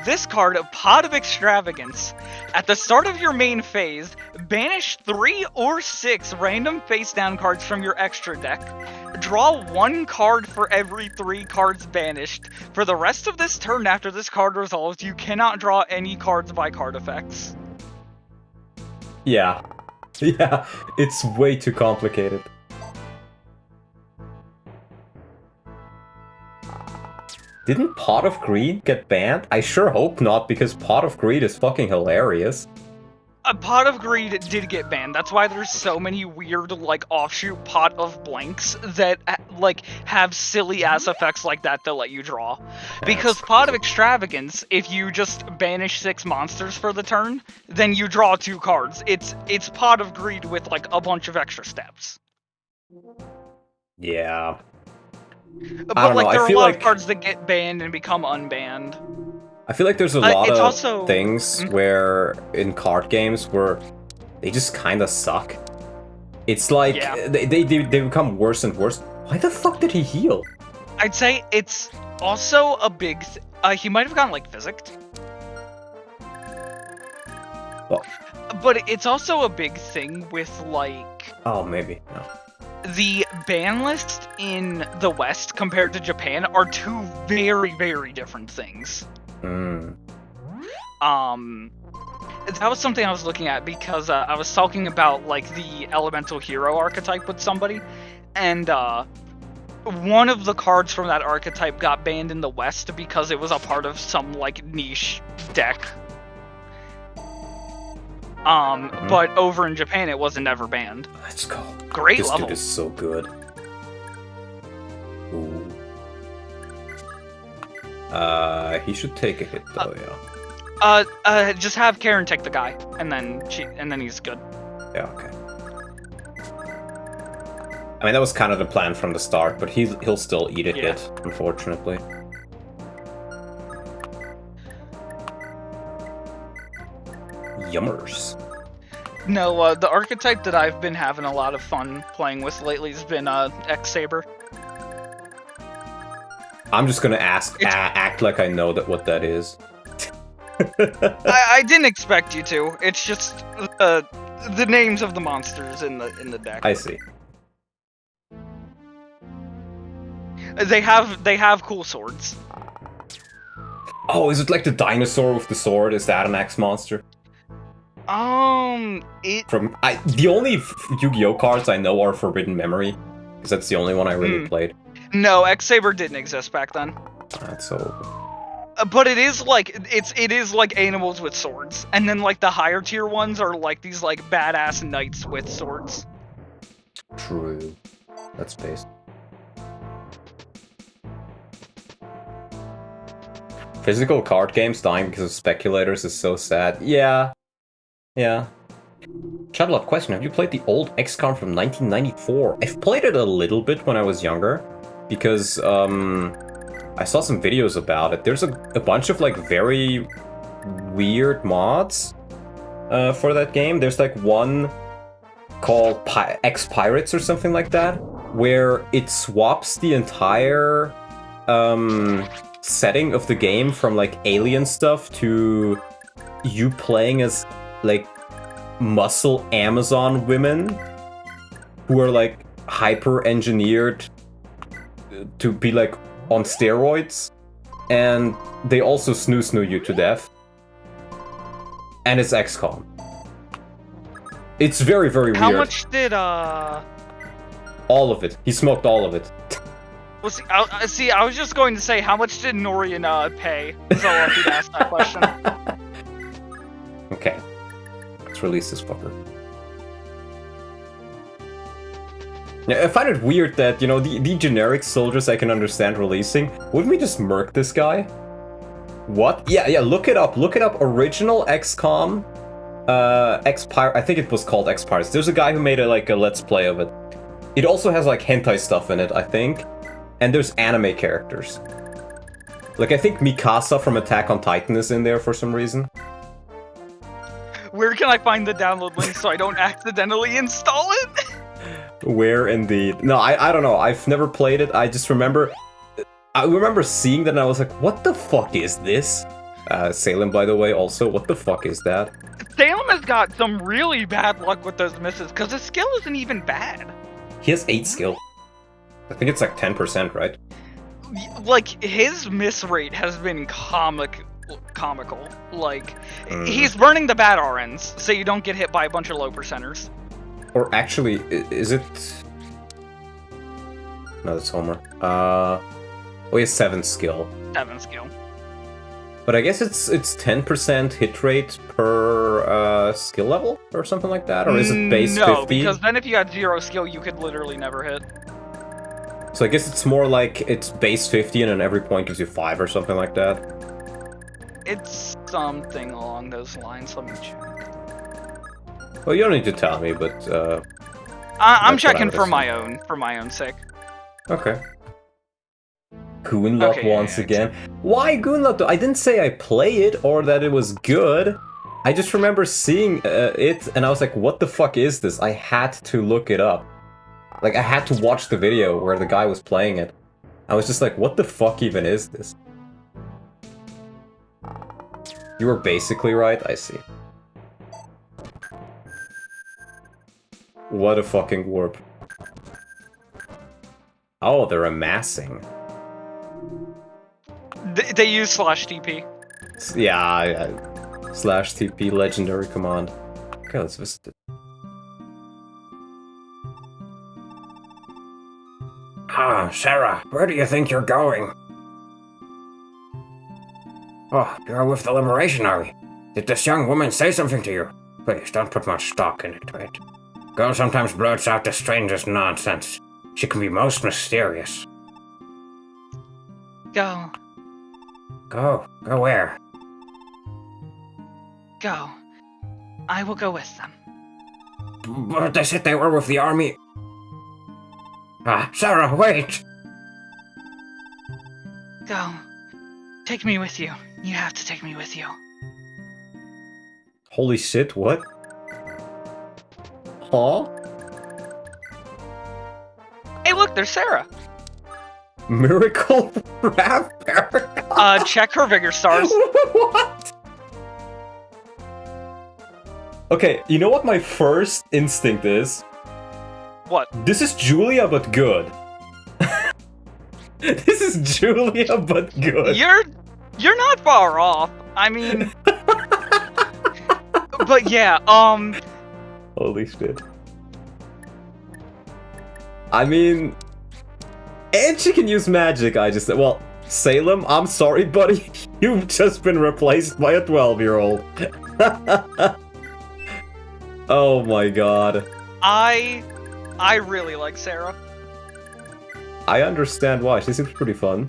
This card, Pot of Extravagance. At the start of your main phase, banish 3 or 6 random face-down cards from your extra deck. Draw 1 card for every 3 cards banished. For the rest of this turn after this card resolves, you cannot draw any cards by card effects. Yeah. Yeah, it's way too complicated. Didn't Pot of Greed get banned? I sure hope not, because Pot of Greed is fucking hilarious. A Pot of Greed did get banned. That's why there's so many weird, like, offshoot Pot of Blanks that, like, have silly-ass effects like that to let you draw. Because Pot of Extravagance, if you just banish 6 monsters for the turn, then you draw 2 cards. It's Pot of Greed with, like, a bunch of extra steps. Yeah. But, I don't like, know. there I are a feel lot like of cards that get banned and become unbanned. I feel like there's a lot it's of also- things where in card games where they just kind of suck. It's like Yeah. they become worse and worse. Why the fuck did he heal? I'd say it's also a big... he might have gotten, like, physicked. Well, But it's also a big thing with, like... oh, maybe. No. The ban list in the West compared to Japan are 2 very, very different things. Mm. That was something I was looking at because I was talking about, like, the elemental hero archetype with somebody, and one of the cards from that archetype got banned in the West because it was a part of some, like, niche deck. But over in Japan it wasn't ever banned. Let's go. Great This level. dude is so good. Ooh. He should take a hit though, yeah. Just have Karen take the guy, and then he's good. Yeah, okay. I mean, that was kind of the plan from the start, but he'll still eat a hit, unfortunately. Yummers. No, the archetype that I've been having a lot of fun playing with lately has been X-Saber. I'm just gonna act like I know what that is. I didn't expect you to. It's just the names of the monsters in the deck. I see. They have cool swords. Oh, is it like the dinosaur with the sword? Is that an X monster? The only Yu-Gi-Oh cards I know are Forbidden Memory, because that's the only one I really played. No, X-Saber didn't exist back then. That's so. But it is like animals with swords, and then like the higher tier ones are like these like badass knights with swords. True. That's based. Physical card games dying because of speculators is so sad. Yeah. Yeah. Shadowlove question, have you played the old XCOM from 1994? I've played it a little bit when I was younger, because I saw some videos about it. There's a bunch of like very weird mods for that game. There's like one called X-Pirates or something like that, where it swaps the entire setting of the game from like alien stuff to you playing as like muscle Amazon women who are like hyper engineered to be like on steroids, and they also snoo you to death. And it's XCOM. It's very, very weird. How much did All of it. He smoked all of it. Well, see, I was just going to say, how much did Norian pay? So if you'd ask that question. Okay. Let's release this fucker. Yeah, I find it weird that, you know, the generic soldiers I can understand releasing, wouldn't we just murk this guy? What? Yeah, look it up. Look it up. Original XCOM, X-Pirate, I think it was called X-Pirates. There's a guy who made a Let's Play of it. It also has, like, hentai stuff in it, I think. And there's anime characters. Like, I think Mikasa from Attack on Titan is in there for some reason. Where can I find the download link so I don't accidentally install it? Where indeed? No, I don't know. I've never played it. I just remember... I remember seeing that and I was like, what the fuck is this? Salem, by the way, also. What the fuck is that? Salem has got some really bad luck with those misses, because his skill isn't even bad. He has 8 skill. I think it's like 10%, right? Like, his miss rate has been comical. Like, he's burning the bad RNs, so you don't get hit by a bunch of low percenters. Or actually, is it... No, that's Homer. Oh, he has 7 skill. 7 skill. But I guess it's 10% hit rate per skill level, or something like that? Or is it base 50? No, because then if you had 0 skill, you could literally never hit. So I guess it's more like it's base 50 and then every point gives you 5 or something like that. It's something along those lines. Let me check. Well, you don't need to tell me, but I'm that's what I checking would for assume. my own sake. Okay. Goonlock Okay, once yeah, again. Why Goonlock though? I didn't say I play it or that it was good. I just remember seeing it and I was like, what the fuck is this? I had to look it up. Like, I had to watch the video where the guy was playing it. I was just like, what the fuck even is this? You were basically right, I see. What a fucking warp. Oh, they're amassing. They use /TP. Yeah. /TP legendary command. Okay, let's visit it. Ah, Sarah, where do you think you're going? Oh, you're with the Liberation Army. Did this young woman say something to you? Please, don't put much stock in it, mate. Girl sometimes blurts out the strangest nonsense. She can be most mysterious. Go. Go where? Go. I will go with them. But they said they were with the army. Ah, Sarah, wait! Go. Take me with you. You have to take me with you. Holy shit, what? Huh? Hey, look, there's Sarah. Miracle rapper? Check her vigor stars. What? Okay, you know what my first instinct is? What? This is Julia, but good. This is Julia, but good. You're not far off. I mean... But yeah, Holy shit. I mean... And she can use magic, I just said. Well, Salem, I'm sorry, buddy. You've just been replaced by a 12-year-old. Oh my god. I really like Sarah. I understand why. She seems pretty fun.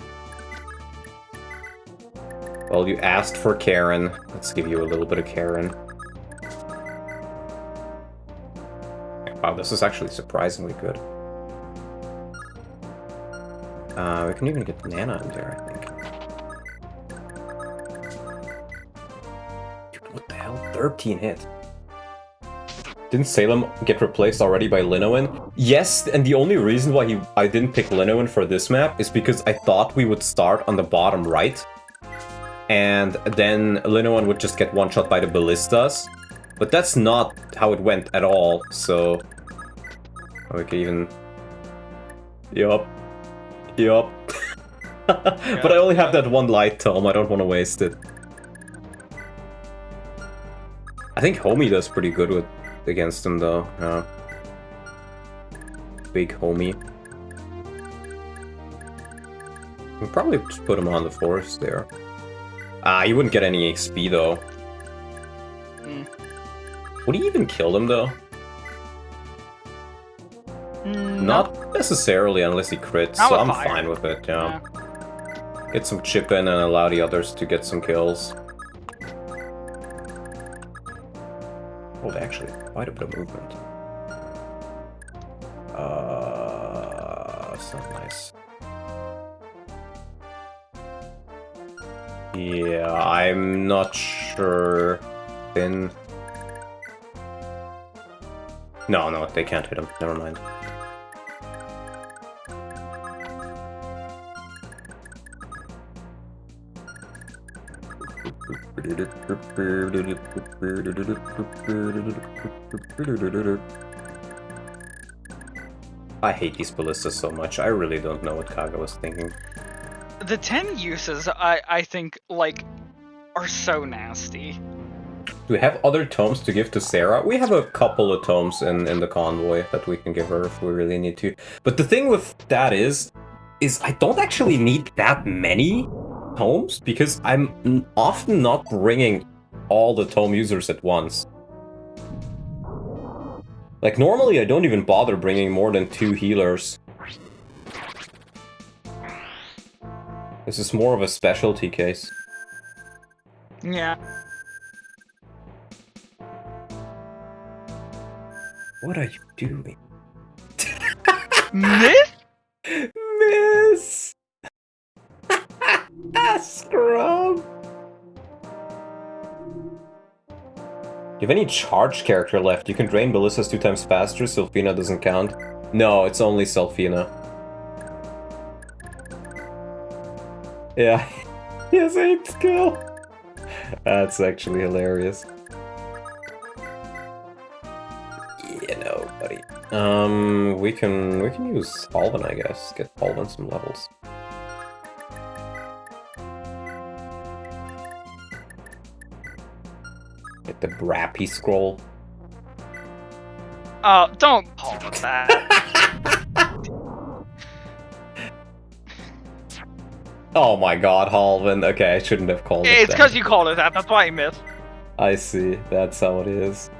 Well, you asked for Karen. Let's give you a little bit of Karen. Wow, this is actually surprisingly good. We can even get Nana in there, I think. Dude, what the hell? 13 hit. Didn't Salem get replaced already by Linnowen? Yes, and the only reason why I didn't pick Linnowen for this map is because I thought we would start on the bottom right. And then Linnowen would just get one-shot by the ballistas. But that's not how it went at all, so... We can even... Yup. But I only have that one light tome, I don't want to waste it. I think Homie does pretty good against him though. Big Homie. We'll probably just put him on the forest there. You wouldn't get any XP though. Would he even kill them though? Not necessarily, unless he crits, so I'm fine with it, yeah. Get some chip in and allow the others to get some kills. Oh, actually, quite a bit of movement. It's not nice. Yeah, I'm not sure. Then... No, they can't hit him. Never mind. I hate these ballistas so much. I really don't know what Kaga was thinking. The 10 uses, I think, like, are so nasty. Do we have other tomes to give to Sarah? We have a couple of tomes in the convoy that we can give her if we really need to. But the thing with that is I don't actually need that many tomes because I'm often not bringing all the tome users at once. Like, normally I don't even bother bringing more than 2 healers. This is more of a specialty case. Yeah. What are you doing? Miss? Miss! Scrub! You have any charged character left? You can drain ballistas 2 times faster, Sylphina doesn't count. No, it's only Sylphina. Yeah, he has 8 skill. That's actually hilarious. You know, buddy. We can use Halvin, I guess. Get Halvin some levels. Get the Brappy scroll. Don't call it that. Oh my god, Halvin. Okay, I shouldn't have called it that. It's because you called it that, that's why you missed. I see. That's how it is.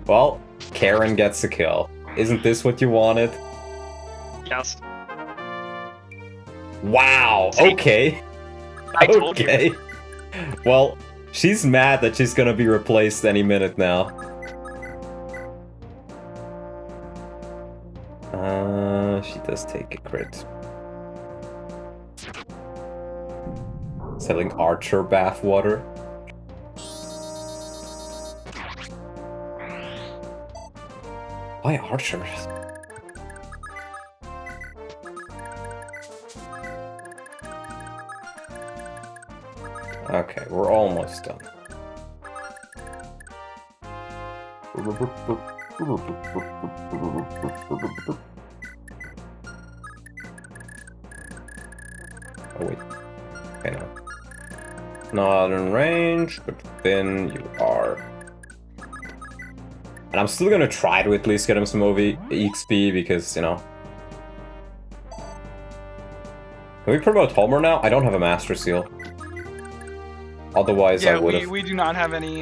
Well, Karen gets a kill. Isn't this what you wanted? Yes. Wow, okay. I told you. Well, she's mad that she's gonna be replaced any minute now. She does take a crit. Selling Archer bathwater. Why Archer? Okay, we're almost done. Oh wait. Okay, no. Not in range, but then you are. And I'm still gonna try to at least get him some OV XP because, you know. Can we promote Homer now? I don't have a Master Seal. Otherwise, I would have. We do not have any.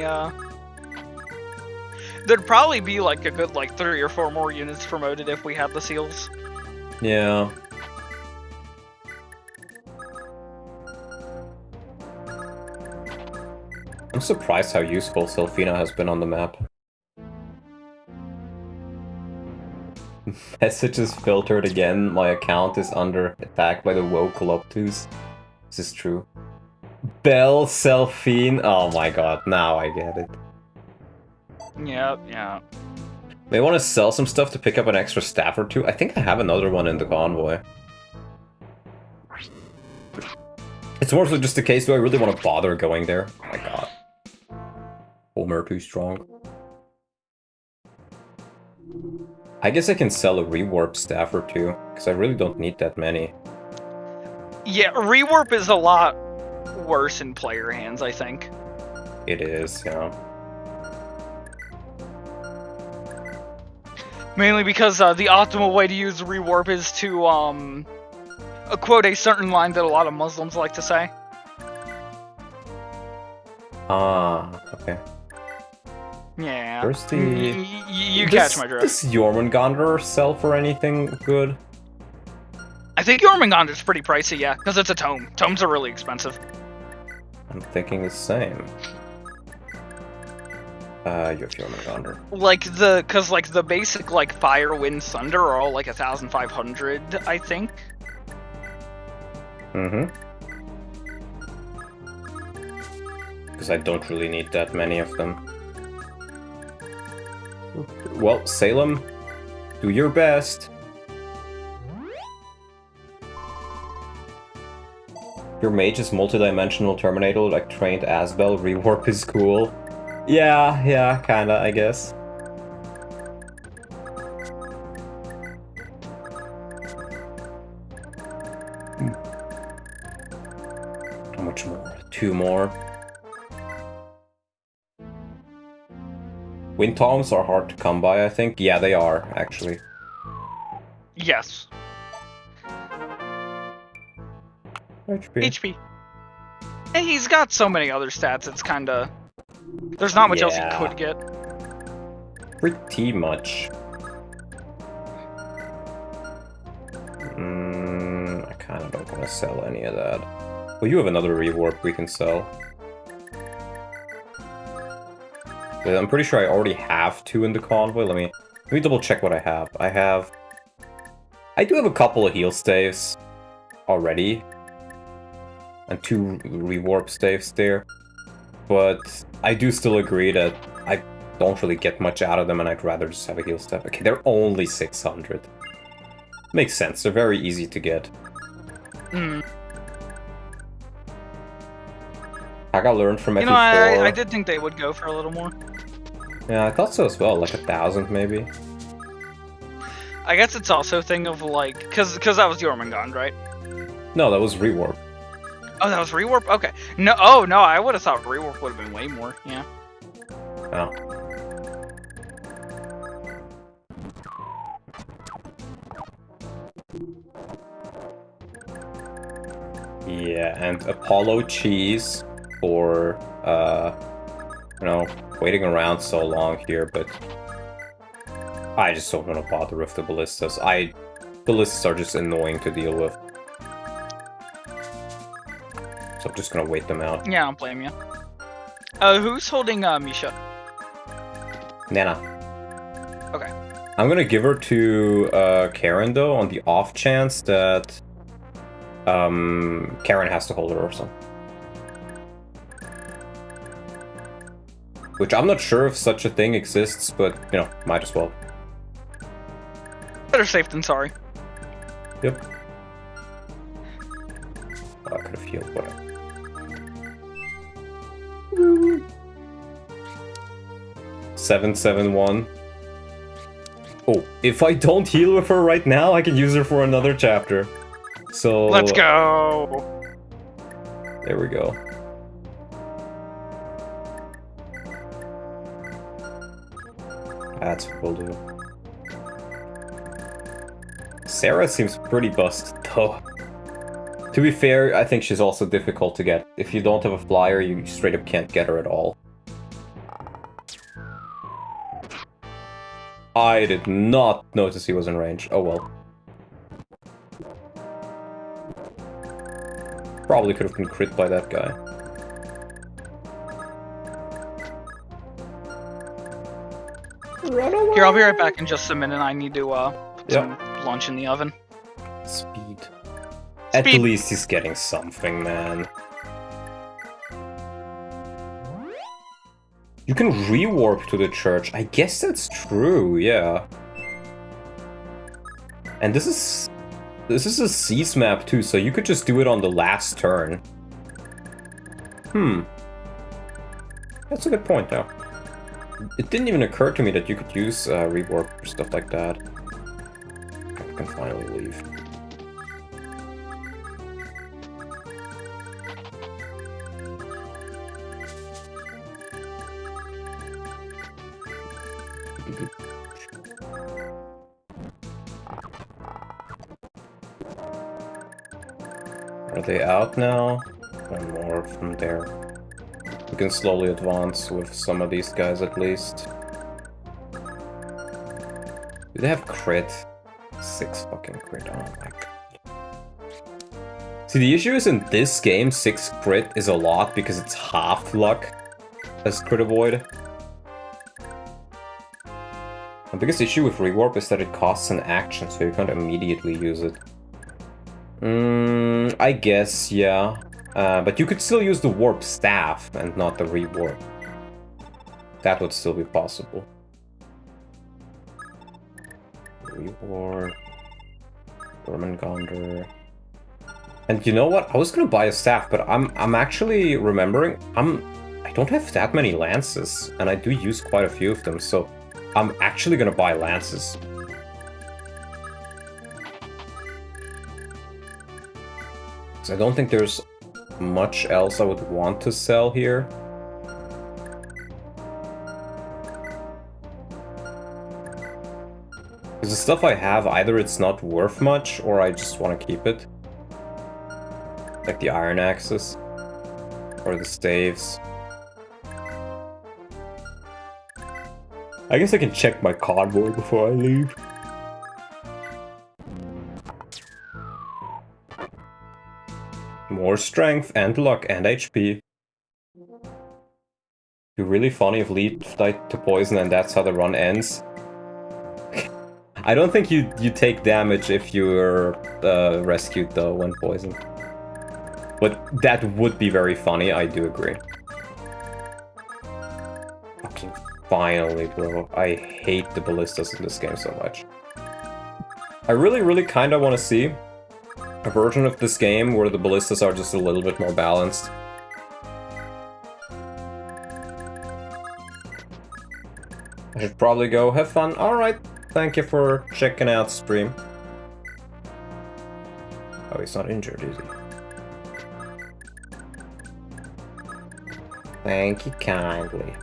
There'd probably be like a good 3 or 4 more units promoted if we had the seals. Yeah. I'm surprised how useful Sylphina has been on the map. Messages filtered again. My account is under attack by the Wokoloptus. This is true. Bell Selphine. Oh my god, now I get it. Yep, yeah. May want to sell some stuff to pick up an extra staff or 2. I think I have another one in the convoy. It's more so just a case, do I really want to bother going there? Oh my god. Homer too strong. I guess I can sell a rewarp staff or 2, because I really don't need that many. Yeah, rewarp is a lot worse in player hands, I think. It is, yeah. Mainly because the optimal way to use rewarp is to quote a certain line that a lot of Muslims like to say. Ah, okay. Yeah. Where's the... You catch my drift. Does Jormungandr sell for anything good? I think Jormungandr's pretty pricey, yeah, because it's a tome. Tomes are really expensive. I'm thinking the same. You have Jormungandr. Because the basic, Fire, Wind, Thunder are all 1,500, I think. Mm-hmm. Because I don't really need that many of them. Well, Salem, do your best. Your mage is multidimensional Terminator, like trained Asbel. Rewarp is cool. Yeah, kinda, I guess. How much more? 2 more. Wind toms are hard to come by, I think. Yeah, they are, actually. Yes. HP. And he's got so many other stats, it's kinda... There's not much else he could get. Pretty much. I kinda don't want to sell any of that. Well, you have another rewarp we can sell. But I'm pretty sure I already have 2 in the convoy. Let me double check what I have. I do have a couple of heal staves already. And 2 rewarp staves there. But I do still agree that I don't really get much out of them and I'd rather just have a heal stave. Okay, they're only 600. Makes sense, they're very easy to get. I got learned from FE4. You know, I did think they would go for a little more. Yeah, I thought so as well, like 1,000 maybe. I guess it's also a thing of like, cause that was Jormungand, right? No, that was rewarp. Oh, that was rewarp? Okay. No, oh no, I would have thought rewarp would have been way more, yeah. Oh. Yeah, and Apollo cheese for, you know, waiting around so long here, but I just don't want to bother with the ballistas. Ballistas are just annoying to deal with. So I'm just gonna wait them out. Yeah, I don't blame you. Who's holding, Misha? Nana. Okay. I'm gonna give her to, Karen, though, on the off chance that, Karen has to hold her or something. Which I'm not sure if such a thing exists, but, you know, might as well. Better safe than sorry. Yep. Oh, I could have healed, whatever. 771. Oh, if I don't heal with her right now, I can use her for another chapter. So... Let's go! There we go. That's what we'll do. Sarah seems pretty busted, though. To be fair, I think she's also difficult to get. If you don't have a flyer, you straight up can't get her at all. I did not notice he was in range. Oh well. Probably could have been crit by that guy. Here, I'll be right back in just a minute. I need to put some lunch in the oven. Speed. At least he's getting something, man. You can rewarp to the church. I guess that's true, yeah. And this is a cease map too, so you could just do it on the last turn. That's a good point, though. It didn't even occur to me that you could use rewarp or stuff like that. I can finally leave. Are they out now? One more from there. We can slowly advance with some of these guys at least. Do they have crit? 6 fucking crit, oh my god. See, the issue is in this game, 6 crit is a lot because it's half luck as crit avoid. The biggest issue with rewarp is that it costs an action, so you can't immediately use it. I guess, yeah. But you could still use the warp staff and not the rewarp. That would still be possible. Rewarp. Jormungandr. And you know what? I was gonna buy a staff, but I'm actually remembering I don't have that many lances, and I do use quite a few of them, so I'm actually gonna buy lances. So I don't think there's much else I would want to sell here. Because the stuff I have, either it's not worth much, or I just want to keep it. Like the iron axes. Or the staves. I guess I can check my cardboard before I leave. More strength and luck and HP. It'd be really funny if Leaf died to poison and that's how the run ends. I don't think you take damage if you're rescued though when poisoned. But that would be very funny, I do agree. Fucking finally, bro. I hate the ballistas in this game so much. I really kind of want to see a version of this game where the ballistas are just a little bit more balanced. I should probably go have fun. Alright, thank you for checking out stream. Oh, he's not injured, is he? Thank you kindly.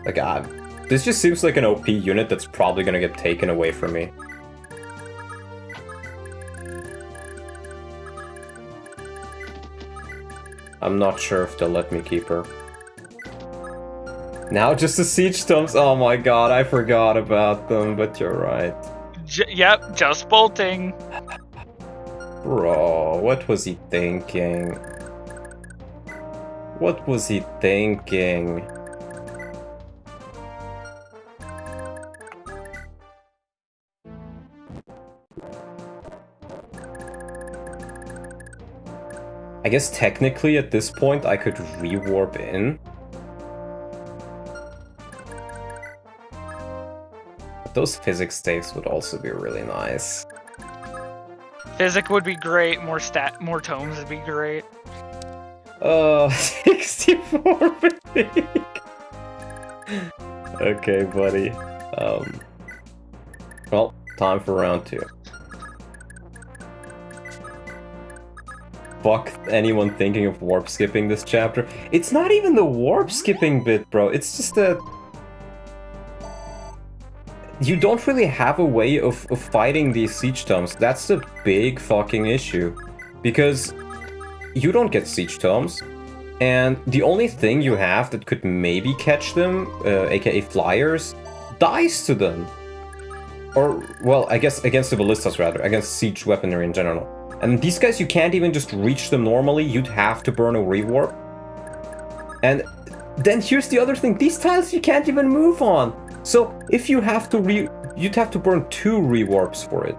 Like, this just seems like an OP unit that's probably gonna get taken away from me. I'm not sure if they'll let me keep her. Now just the siege stumps. Oh my god, I forgot about them, but you're right. Yep, just bolting. Bro, what was he thinking? What was he thinking? I guess technically at this point I could re-warp in. But those physics staves would also be really nice. Physic would be great, more tomes would be great. 64 fatigue. Okay, buddy. Well, time for round 2. Fuck anyone thinking of warp skipping this chapter. It's not even the warp skipping bit, bro. It's just that you don't really have a way of fighting these siege tomes. That's the big fucking issue. Because you don't get siege tomes, and the only thing you have that could maybe catch them, aka flyers, dies to them. Or, well, I guess against the ballistas rather, against siege weaponry in general. And these guys, you can't even just reach them normally, you'd have to burn a rewarp. And then here's the other thing, these tiles you can't even move on. So if you have to you'd have to burn 2 rewarps for it.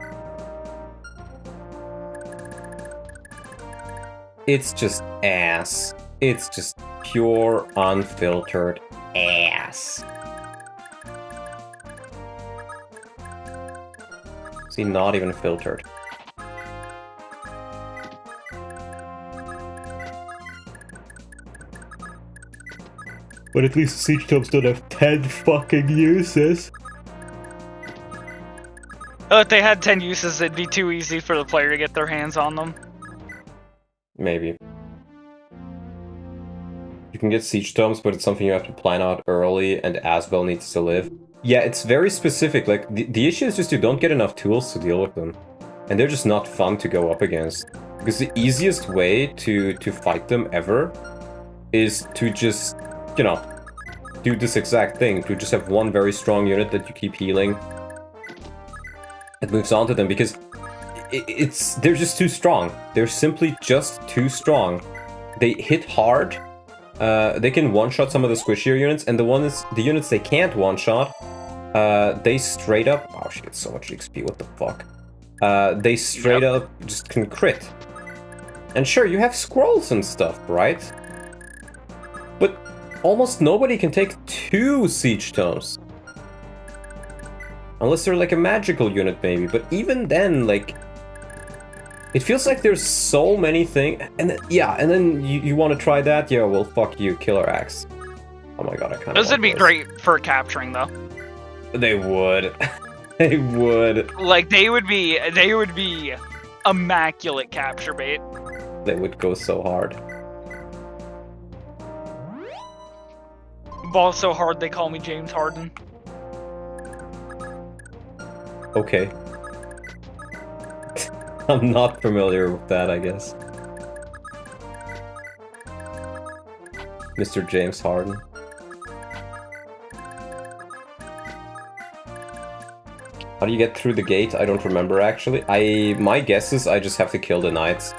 It's just ass. It's just pure, unfiltered ass. See, not even filtered. But at least siege tomes don't have 10 fucking uses. Oh, if they had 10 uses, it'd be too easy for the player to get their hands on them. Maybe. You can get siege tomes, but it's something you have to plan out early, and Asbel needs to live. Yeah, it's very specific. Like, the issue is just you don't get enough tools to deal with them. And they're just not fun to go up against. Because the easiest way to fight them ever is to just, you know, do this exact thing. To just have one very strong unit that you keep healing. It moves on to them, because they're just too strong. They're simply just too strong. They hit hard. They can one-shot some of the squishier units, and the units they can't one-shot, they straight up... Oh, she gets so much XP, what the fuck? They straight up just can crit. And sure, you have scrolls and stuff, right? But almost nobody can take 2 siege tomes. Unless they're like a magical unit maybe, but even then, like... It feels like there's so many things, and then, yeah, and then you want to try that? Yeah, well, fuck you, Killer Axe. Oh my god, I kind of Those would be great for capturing, though. They would. They would. Like, they would be immaculate capture bait. They would go so hard. Ball so hard they call me James Harden. Okay. I'm not familiar with that, I guess. Mr. James Harden. How do you get through the gate? I don't remember, actually. My guess is I just have to kill the knights.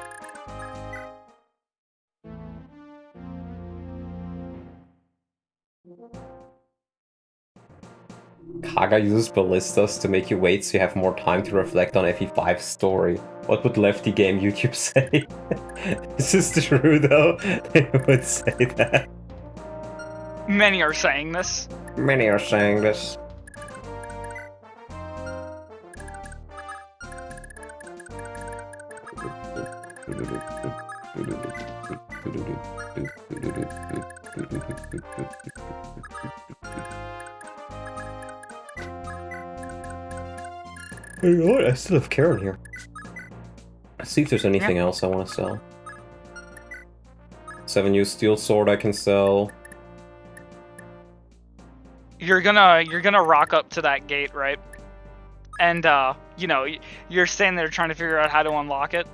Kaga uses ballistas to make you wait so you have more time to reflect on FE5's story. What would Lefty Game YouTube say? Is this true, though? They would say that. Many are saying this. Many are saying this. You know what? I still have Karen here. Let's see if there's anything else I want to sell. 7U steel sword I can sell. You're gonna rock up to that gate, right? And you know, you're standing there trying to figure out how to unlock it.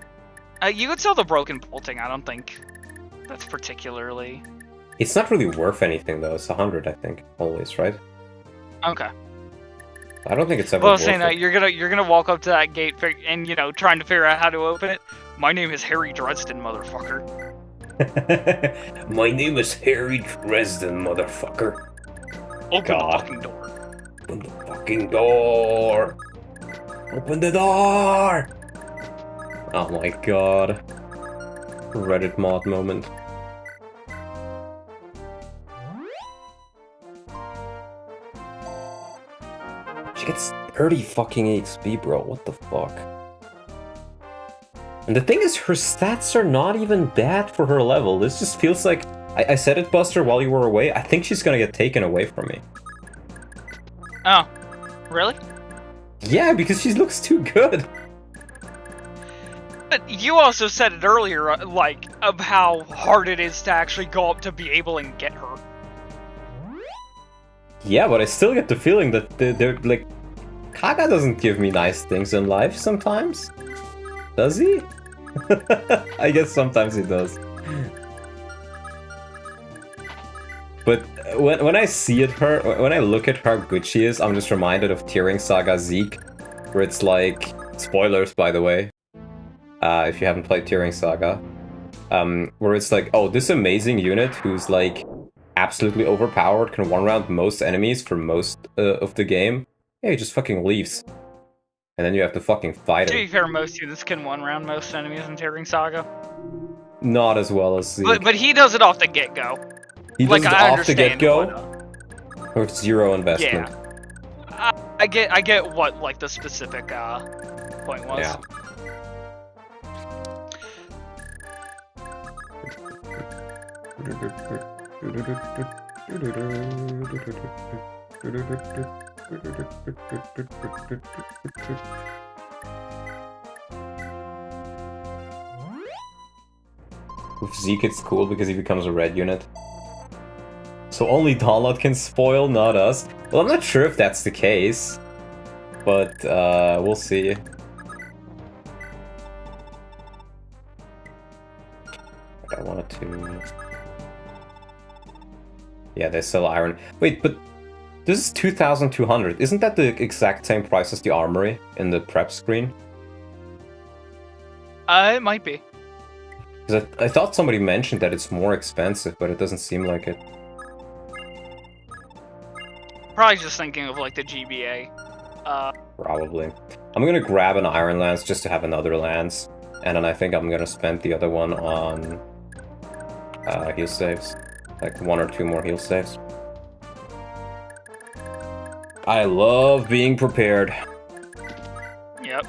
You could sell the broken bolting. I don't think that's particularly. It's not really worth anything though. It's 100, I think, always, right? Okay. I don't think it's ever. Well, worth saying that it. you're gonna walk up to that gate and trying to figure out how to open it. My name is Harry Dresden, motherfucker. My name is Harry Dresden, motherfucker. Open the fucking door. Open the fucking door. Open the door. Oh my god. Reddit mod moment. She gets 30 fucking XP, bro. What the fuck? And the thing is, her stats are not even bad for her level. This just feels like... I said it, Buster, while you were away. I think she's gonna get taken away from me. Oh, really? Yeah, because she looks too good. But you also said it earlier, like, of how hard it is to actually go up to be able and get her. Yeah, but I still get the feeling that they're like... Kaga doesn't give me nice things in life sometimes. Does he? I guess sometimes he does. But when I see it, when I look at her how good she is, I'm just reminded of Tearing Saga Zeke, where it's like... Spoilers, by the way. If you haven't played Tearing Saga. Where it's like, oh, this amazing unit who's like... absolutely overpowered, can one-round most enemies for most of the game. Yeah, he just fucking leaves. And then you have to fucking fight To him. be fair, most units can one-round most enemies in Tearing Saga. Not as well as Zeke. But he does it off the get-go. He does Like, it I off the understand, get-go with zero investment. Yeah. I get what, like, the specific point was. Yeah. With Zeke it's cool because he becomes a red unit. So only Donlot can spoil, not us. Well, I'm not sure if that's the case. But, we'll see. I wanted to... Yeah, they sell iron. Wait, but this is 2,200. Isn't that the exact same price as the armory in the prep screen? It might be. Because I thought somebody mentioned that it's more expensive, but it doesn't seem like it. Probably just thinking of, like, the GBA. Probably. I'm gonna grab an iron lance just to have another lance. And then I think I'm gonna spend the other one on... heal saves. Like 1 or 2 more heal saves. I love being prepared. Yep.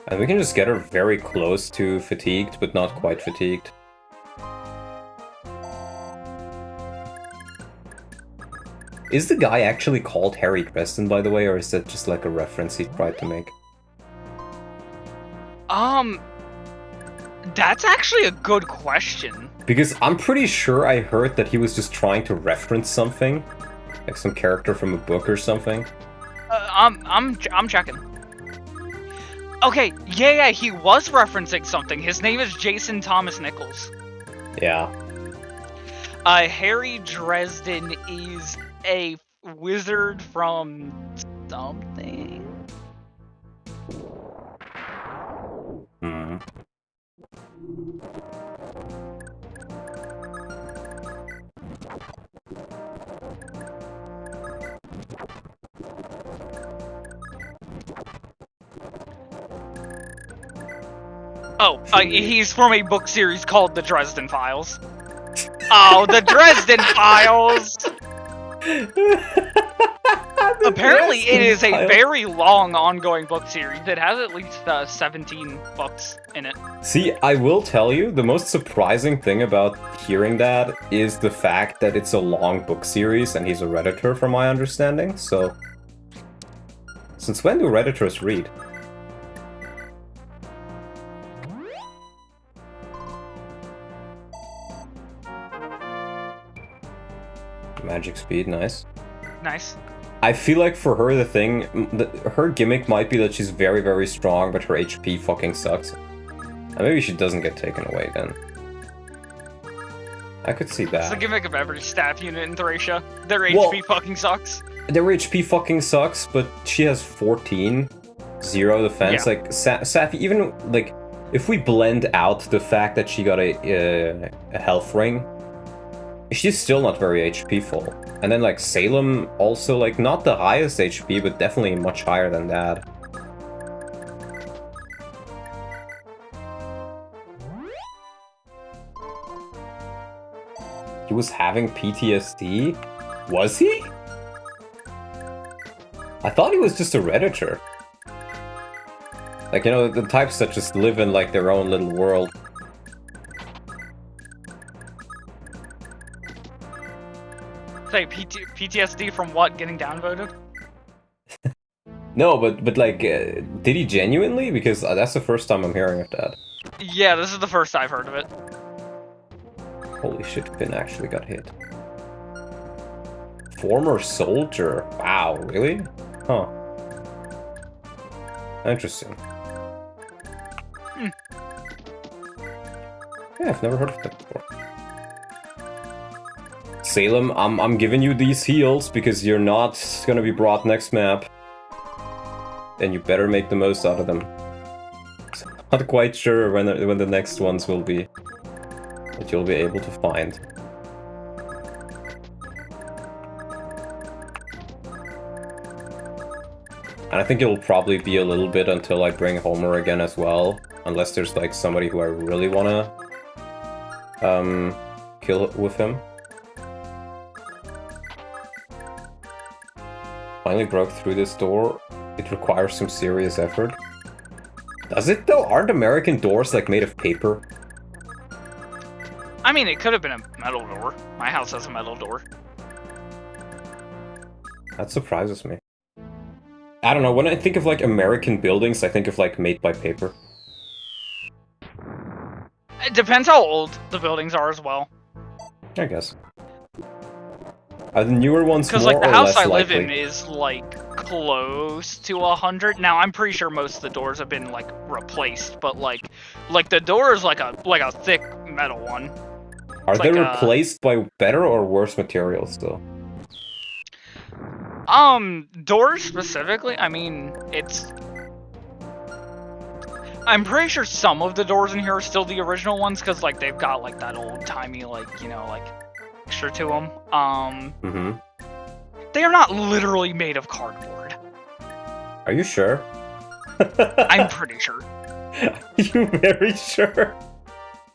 And we can just get her very close to fatigued, but not quite fatigued. Is the guy actually called Harry Dresden, by the way, or is that just like a reference he tried to make? That's actually a good question. Because I'm pretty sure I heard that he was just trying to reference something. Like some character from a book or something. I'm checking. Okay, yeah, he was referencing something. His name is Jason Thomas Nichols. Yeah. Harry Dresden is a wizard from something. Hmm. Oh, he's from a book series called The Dresden Files. Oh, The Dresden Files! Apparently, it is a very long, ongoing book series. It has at least 17 books in it. See, I will tell you, the most surprising thing about hearing that is the fact that it's a long book series and he's a Redditor, from my understanding, so... Since when do Redditors read? Magic speed, nice. Nice. I feel like for her, her gimmick might be that she's very, very strong, but her HP fucking sucks. And maybe she doesn't get taken away then. I could see that. It's the gimmick of every staff unit in Thracia. Their HP fucking sucks. Their HP fucking sucks, but she has 14, 0 defense. Yeah. Like, Safi, even, like, if we blend out the fact that she got a health ring, she's still not very HP full. And then, like, Salem also, like, not the highest HP, but definitely much higher than that. He was having PTSD? Was he? I thought he was just a Redditor. Like, you know, the types that just live in, like, their own little world. Say, PTSD from what? Getting downvoted? No, but like, did he genuinely? Because that's the first time I'm hearing of that. Yeah, this is the first I've heard of it. Holy shit, Finn actually got hit. Former soldier. Wow, really? Huh. Interesting. Yeah, I've never heard of that before. Salem, I'm giving you these heals because you're not gonna be brought next map. And you better make the most out of them. So, not quite sure when the next ones will be that you'll be able to find. And I think it'll probably be a little bit until I bring Homer again as well. Unless there's like somebody who I really wanna kill with him. Finally broke through this door. It requires some serious effort. Does it though? Aren't American doors like made of paper? I mean, it could have been a metal door. My house has a metal door. That surprises me. I don't know, when I think of like American buildings, I think of like made by paper. It depends how old the buildings are as well. I guess. Are the newer ones more Because like the or house less I live likely? in is like close to 100. Now I'm pretty sure most of the doors have been like replaced, but like the door is like a thick metal one. Are It's they like, replaced by better or worse materials though? Doors specifically, I mean, I'm pretty sure some of the doors in here are still the original ones, because, like, they've got, like, that old-timey, like, you know, like, texture to them. They are not literally made of cardboard. Are you sure? I'm pretty sure. Are you very sure?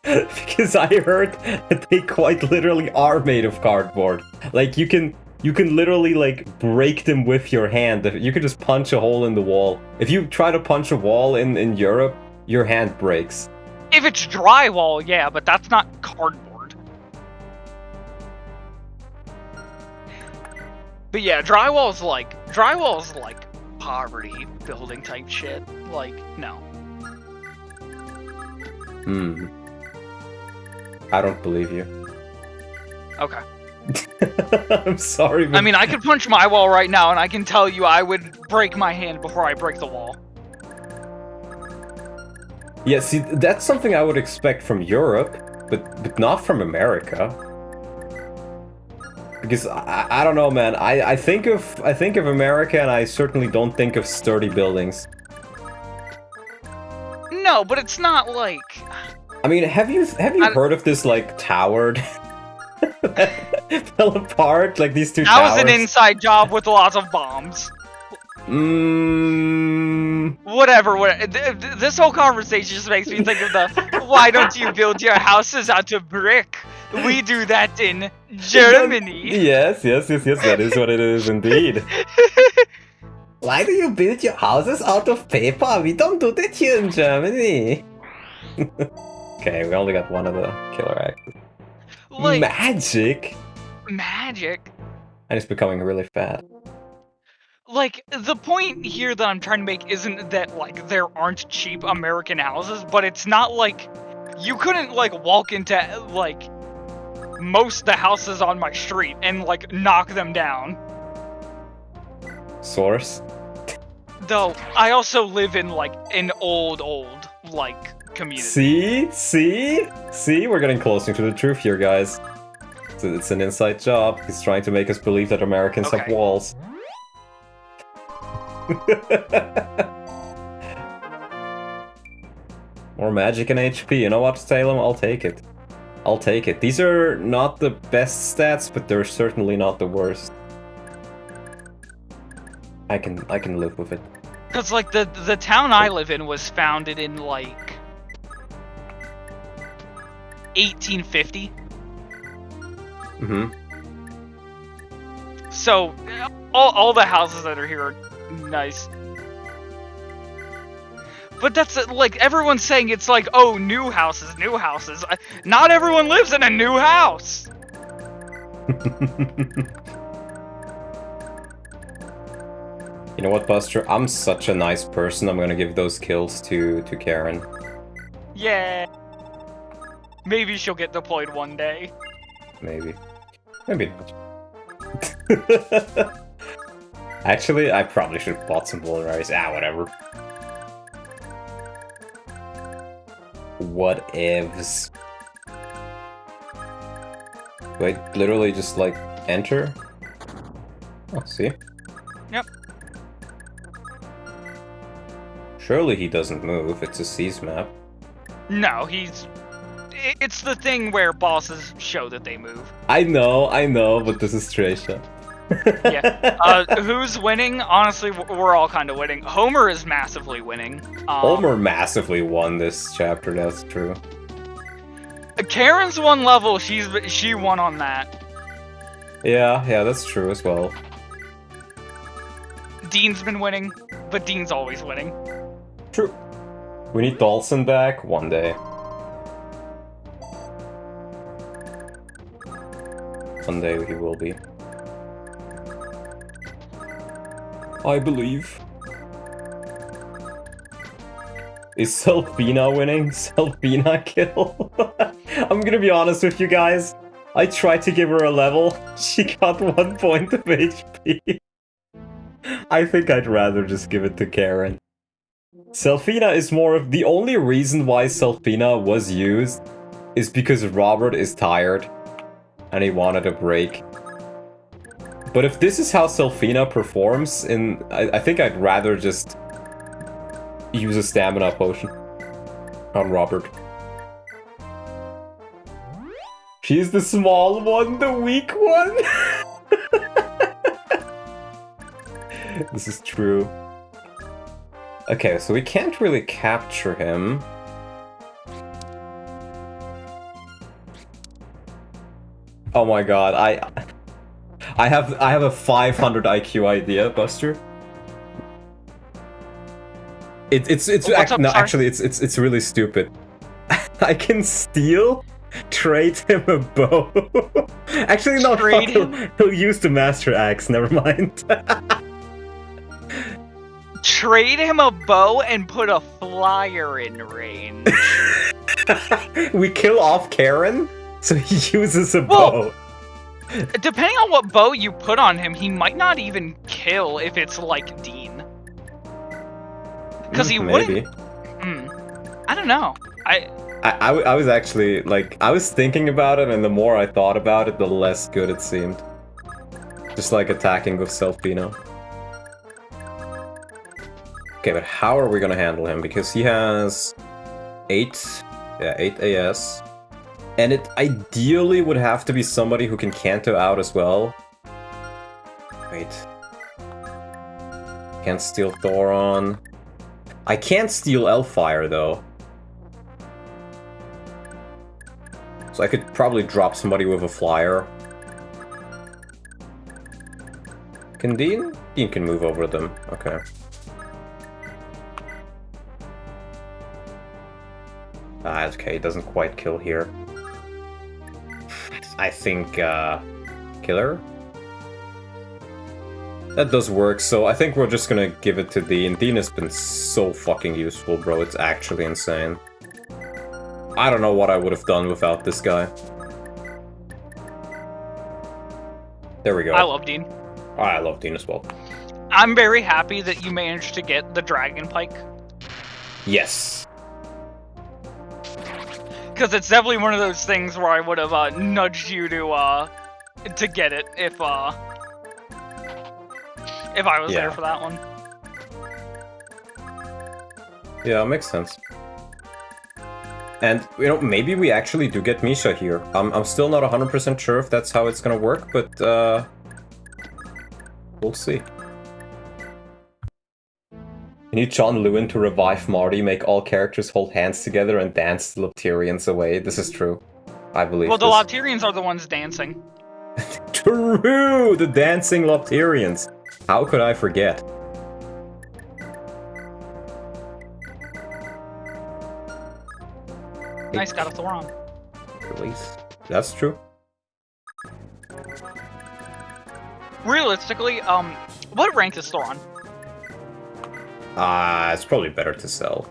Because I heard that they quite literally are made of cardboard. Like, you can literally, like, break them with your hand. You can just punch a hole in the wall. If you try to punch a wall in Europe, your hand breaks. If it's drywall, yeah, but that's not cardboard. But yeah, drywall's like poverty building type shit. Like, no. I don't believe you. Okay. I'm sorry, but... I mean, I could punch my wall right now, and I can tell you I would break my hand before I break the wall. Yeah, see, that's something I would expect from Europe, but not from America. Because I don't know, man. I think of America, and I certainly don't think of sturdy buildings. No, but it's not like... I mean, have you heard of this, like, tower that fell apart? Like, these two towers? That was an inside job with lots of bombs. Whatever. This whole conversation just makes me think of the, why don't you build your houses out of brick? We do that in Germany. Yes, that is what it is indeed. Why do you build your houses out of paper? We don't do that here in Germany. Okay, we only got one of the killer axes. Like, magic? Magic? And it's becoming really fat. Like, the point here that I'm trying to make isn't that, like, there aren't cheap American houses, but it's not like... You couldn't, like, walk into, like, most of the houses on my street and, like, knock them down. Source? Though, I also live in, like, an old, like, community. See? We're getting closer to the truth here, guys. It's an inside job. He's trying to make us believe that Americans have walls. More magic and HP. You know what, Salem? I'll take it. I'll take it. These are not the best stats, but they're certainly not the worst. I can live with it. Cause like the town I live in was founded in like 1850. So all the houses that are here are nice. But that's like everyone's saying it's like, oh, new houses. Not everyone lives in a new house. You know what, Buster? I'm such a nice person. I'm gonna give those kills to Karen. Yeah. Maybe she'll get deployed one day. Maybe not. Actually, I probably should have bought some blood rice. Whatever. What ifs? Do I literally just, like, enter? Oh, see? Yep. Surely he doesn't move. It's a C's map. No, it's the thing where bosses show that they move. I know, but this is Trisha. Yeah. Who's winning? Honestly, we're all kind of winning. Homer is massively winning. Homer massively won this chapter, that's true. Karen's one level, she won on that. Yeah, that's true as well. Dean's been winning, but Dean's always winning. True. We need Dawson back one day. One day he will be. I believe. Is Selfina winning? Selfina kill? I'm gonna be honest with you guys. I tried to give her a level. She got 1 point of HP. I think I'd rather just give it to Karen. Selfina is more of... The only reason why Selfina was used is because Robert is tired and he wanted a break. But if this is how Selfina performs, I think I'd rather just use a stamina potion on Robert. She's the small one, the weak one. This is true. Okay, so we can't really capture him. Oh my god, I have a 500 IQ idea, Buster. Actually it's really stupid. I can steal, trade him a bow. Actually, no, Trade he'll use the master axe. Never mind. Trade him a bow and put a flyer in range. We kill off Karen, so he uses a bow. Depending on what bow you put on him, he might not even kill if it's like Dean. Because he maybe. wouldn't. I don't know. I was actually, like, I was thinking about it, and the more I thought about it, the less good it seemed. Just like attacking with Selfino. Okay, but how are we gonna handle him? Because he has 8 AS. And it ideally would have to be somebody who can Canto out as well. Wait. Can't steal Thoron. I can't steal Elfire, though. So I could probably drop somebody with a flyer. Can Dean? Dean can move over them. Okay. Okay, it doesn't quite kill here. I think, Killer? That does work, so I think we're just gonna give it to Dean. Dean has been so fucking useful, bro. It's actually insane. I don't know what I would have done without this guy. There we go. I love Dean. Oh, I love Dean as well. I'm very happy that you managed to get the Dragon Pike. Yes. Because it's definitely one of those things where I would have nudged you to get it if I was there for that one. Yeah, makes sense. And, you know, maybe we actually do get Misha here. I'm still not 100% sure if that's how it's gonna work, but, we'll see. You need John Lewin to revive Marty, make all characters hold hands together and dance the Lopterians away. This is true. I believe Well, the this. Lopterians are the ones dancing. True! The dancing Lopterians! How could I forget? Nice, got a Thoron. Release. That's true. Realistically, what rank is Thoron? It's probably better to sell.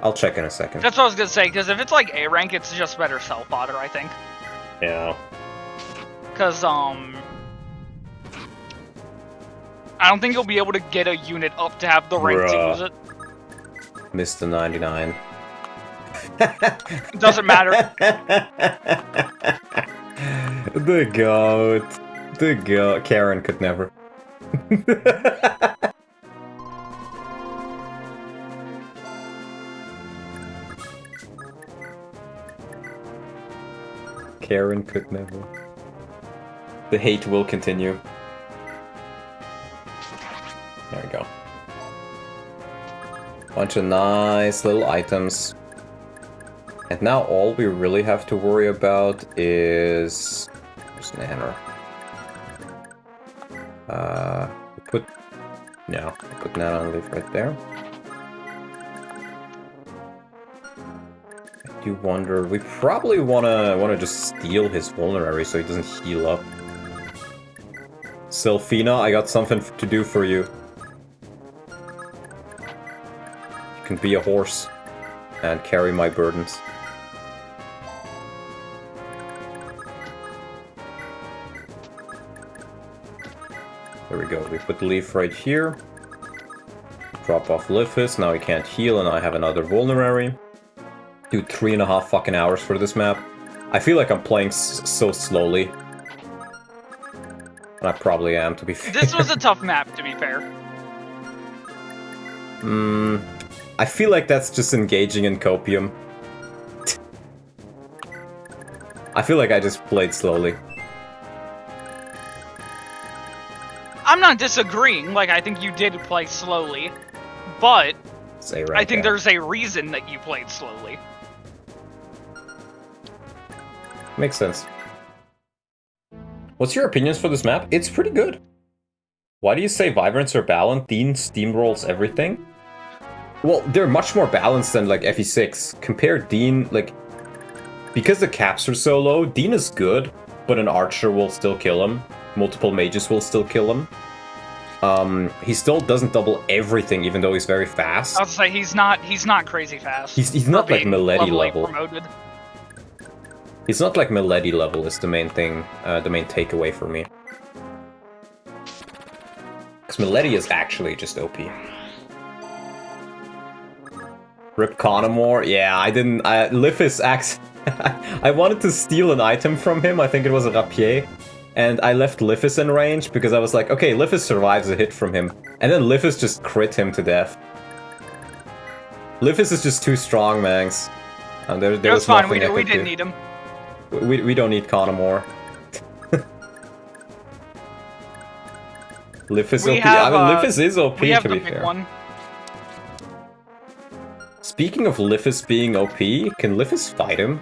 I'll check in a second. That's what I was gonna say, because if it's like A rank, it's just better sell fodder, I think. Yeah. Because, I don't think you'll be able to get a unit up to have the rank to use it. Mr. 99. Doesn't matter. The goat. The goat. Karen could never. Karen could never. The hate will continue. There we go. Bunch of nice little items. And now all we really have to worry about is... There's Nanner. Put Nanner on leaf right there. I do wonder... We probably wanna just steal his vulnerary so he doesn't heal up. Selfina, I got something to do for you. You can be a horse and carry my burdens. There we go, we put the leaf right here. Drop off Lifis, now he can't heal and I have another vulnerary. Do 3.5 fucking hours for this map. I feel like I'm playing so slowly. And I probably am, to be fair. This was a tough map, to be fair. I feel like that's just engaging in copium. I feel like I just played slowly. I'm not disagreeing, like, I think you did play slowly. But, I think there's a reason that you played slowly. Makes sense. What's your opinions for this map? It's pretty good. Why do you say Vibrants are balanced? Dean steamrolls everything? Well, they're much more balanced than like FE6. Compare Dean, like... Because the caps are so low, Dean is good, but an archer will still kill him. Multiple mages will still kill him. He still doesn't double everything, even though he's very fast. I was say he's not crazy fast. He's not like Milady level. Promoted. He's not like Milady level is the main thing, the main takeaway for me. Because Milady is actually just OP. Rip Conomore? Yeah, I didn't... Lifis acts... I wanted to steal an item from him, I think it was a rapier. And I left Lifis in range because I was like, okay, Lifis survives a hit from him. And then Lifis just crit him to death. Lifis is just too strong, Mangs. There was fine, nothing we didn't need him. We don't need Conomore. Lifis OP. I mean, Lifis is OP, to be fair. One. Speaking of Lifis being OP, can Lifis fight him?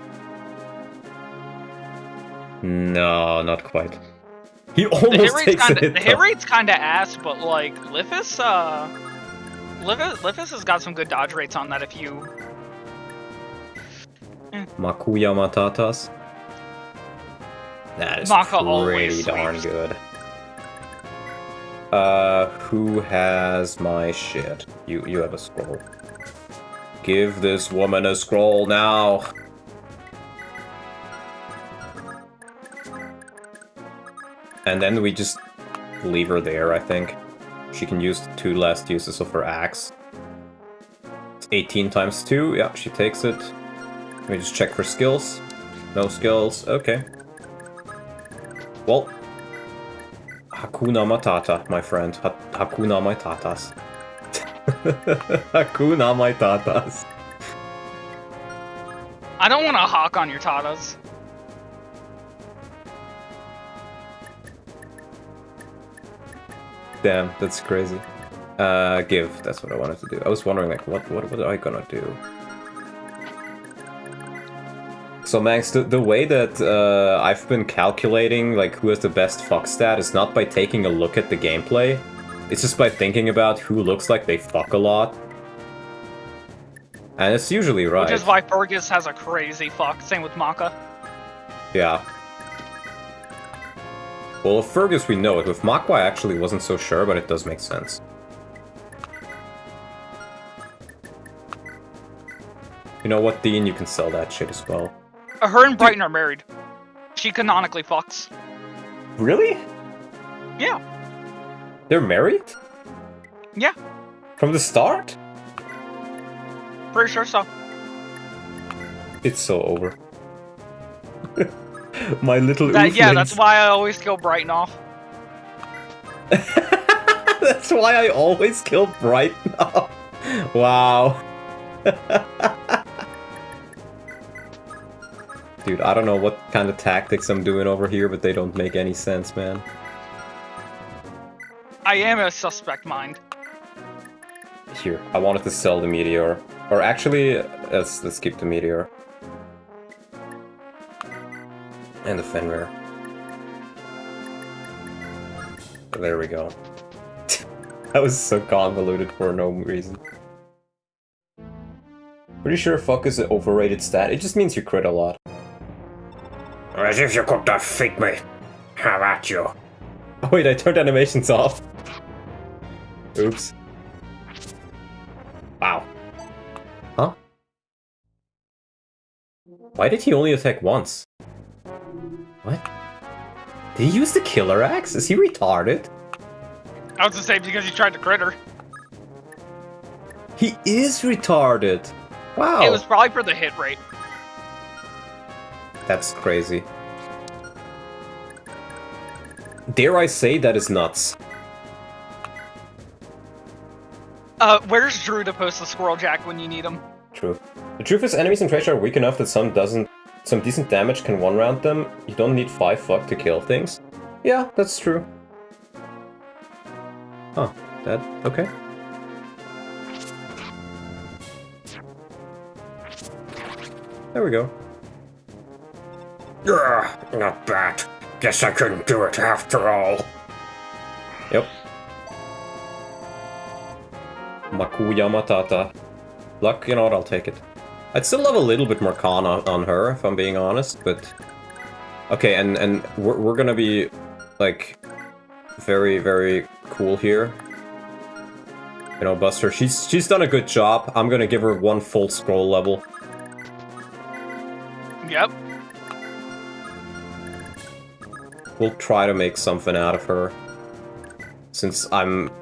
No, not quite. He almost takes a hit. The hit rate's kinda ass, but like Lifis has got some good dodge rates on that if you... Makuya Matatas. That is Maka pretty darn good. Who has my shit? You have a scroll. Give this woman a scroll now. And then we just leave her there, I think. She can use the 2 last uses of her axe. It's 18 times 2. Yeah, she takes it. Let me just check for skills. No skills. Okay. Well. Hakuna Matata, my friend. Hakuna Matatas. Hakuna Matatas. I don't want to hawk on your tatas. Damn, that's crazy. Give. That's what I wanted to do. I was wondering, like, what am I gonna do? So, Max, the way that I've been calculating, like, who has the best fuck stat is not by taking a look at the gameplay. It's just by thinking about who looks like they fuck a lot. And it's usually right. Which is why Fergus has a crazy fuck. Same with Maka. Yeah. Well, with Fergus we know it. With Makwa I actually wasn't so sure, but it does make sense. You know what, Dean? You can sell that shit as well. Her and Brighton are married. She canonically fucks. Really? Yeah. They're married? Yeah. From the start? Pretty sure so. It's so over. My little yeah, that's why I always kill Brighton off. That's why I always kill Brighton off. Wow. Dude, I don't know what kind of tactics I'm doing over here, but they don't make any sense, man. I am a suspect mind. Here, I wanted to sell the meteor. Or actually, let's keep the meteor. And the Fenrir. There we go. That was so convoluted for no reason. Pretty sure fuck is an overrated stat. It just means you crit a lot. As if you could defeat me. How about you? Oh wait, I turned animations off. Oops. Wow. Huh? Why did he only attack once? What? Did he use the killer axe? Is he retarded? I was gonna say because he tried to crit her. He is retarded. Wow. It was probably for the hit rate. That's crazy. Dare I say that is nuts. Where's Drew to post the Squirrel Jack when you need him? True. The truth is, enemies in Trash are weak enough that some decent damage can one-round them. You don't need 5 fuck to kill things. Yeah, that's true. Huh. That... okay. There we go. Ugh, not bad. Guess I couldn't do it after all. Yep. Makuya Matata. Luck, you know what, I'll take it. I'd still love a little bit more con on her, if I'm being honest, but... Okay, and we're gonna be, like, very, very cool here. You know, Buster, she's done a good job. I'm gonna give her 1 full scroll level. Yep. We'll try to make something out of her. Since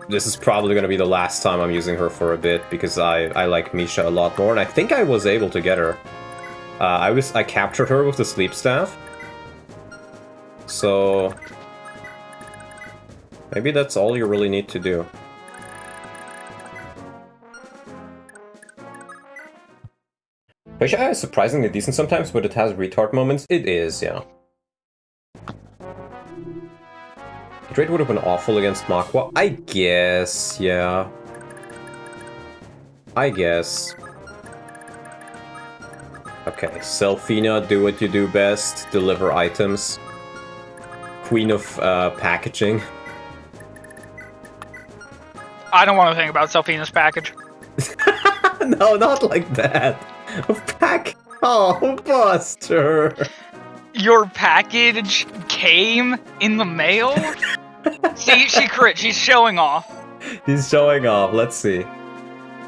this is probably gonna be the last time I'm using her for a bit, because I like Misha a lot more, and I think I was able to get her. I captured her with the sleep staff. So... maybe that's all you really need to do. Misha is surprisingly decent sometimes, but it has retard moments. It is, yeah. Trade would have been awful against Makwa. I guess, yeah. I guess. Okay, Selfina, do what you do best. Deliver items. Queen of packaging. I don't want to think about Selfina's package. No, not like that. Oh, Buster. Your package came in the mail? See, she crit. She's showing off. He's showing off. Let's see.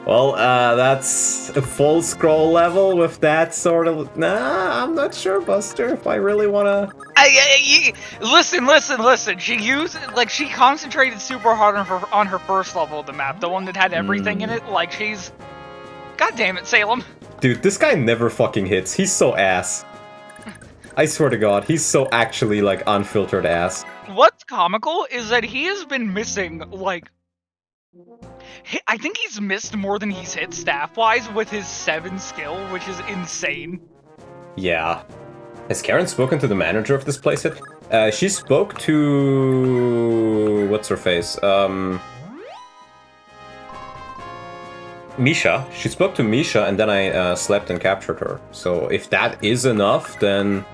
Well, that's a full scroll level with that sort of... Nah, I'm not sure, Buster, if I really wanna... Listen. She concentrated super hard on her first level of the map, the one that had everything in it. Like, she's... God damn it, Salem. Dude, this guy never fucking hits. He's so ass. I swear to God, he's so actually, like, unfiltered ass. What's comical is that he has been missing, like... I think he's missed more than he's hit staff-wise with his 7 skill, which is insane. Yeah. Has Karen spoken to the manager of this place yet? She spoke to... what's her face? Misha. She spoke to Misha, and then I slept and captured her. So if that is enough, then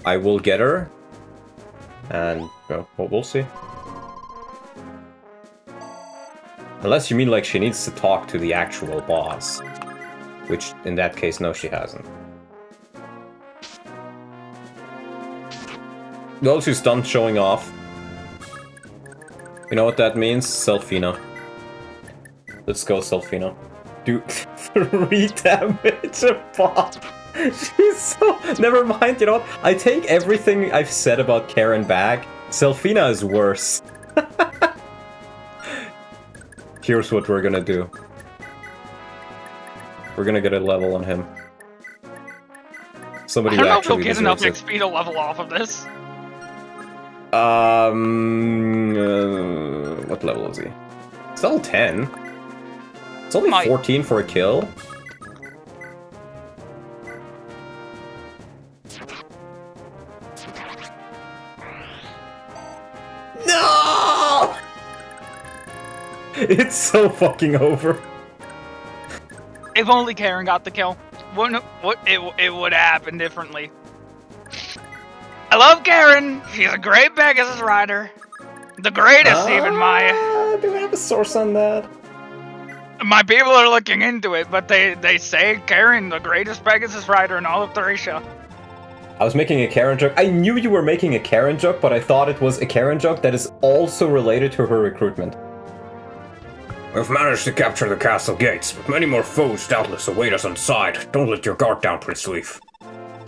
I will get her. And, well, we'll see. Unless you mean, like, she needs to talk to the actual boss. Which, in that case, no, she hasn't. Well, she's done showing off. You know what that means? Selfina. Let's go, Selfina. Do 3 damage a pop. She's so... Never mind, you know what? I take everything I've said about Karen back. Selfina is worse. Here's what we're gonna do. We're gonna get a level on him. Somebody I don't know if actually he'll get enough deserves XP to level off of this. What level is he? It's level 10. It's only 14 for a kill. No! It's so fucking over. If only Karen got the kill. It would happen differently. I love Karen. She's a great Pegasus rider. The greatest, even my... Do we have a source on that? My people are looking into it, but they say Karen, the greatest Pegasus rider in all of Thracia. I was making a Karen joke. I knew you were making a Karen joke, but I thought it was a Karen joke that is also related to her recruitment. We've managed to capture the castle gates, but many more foes doubtless await us inside. Don't let your guard down, Prince Leaf.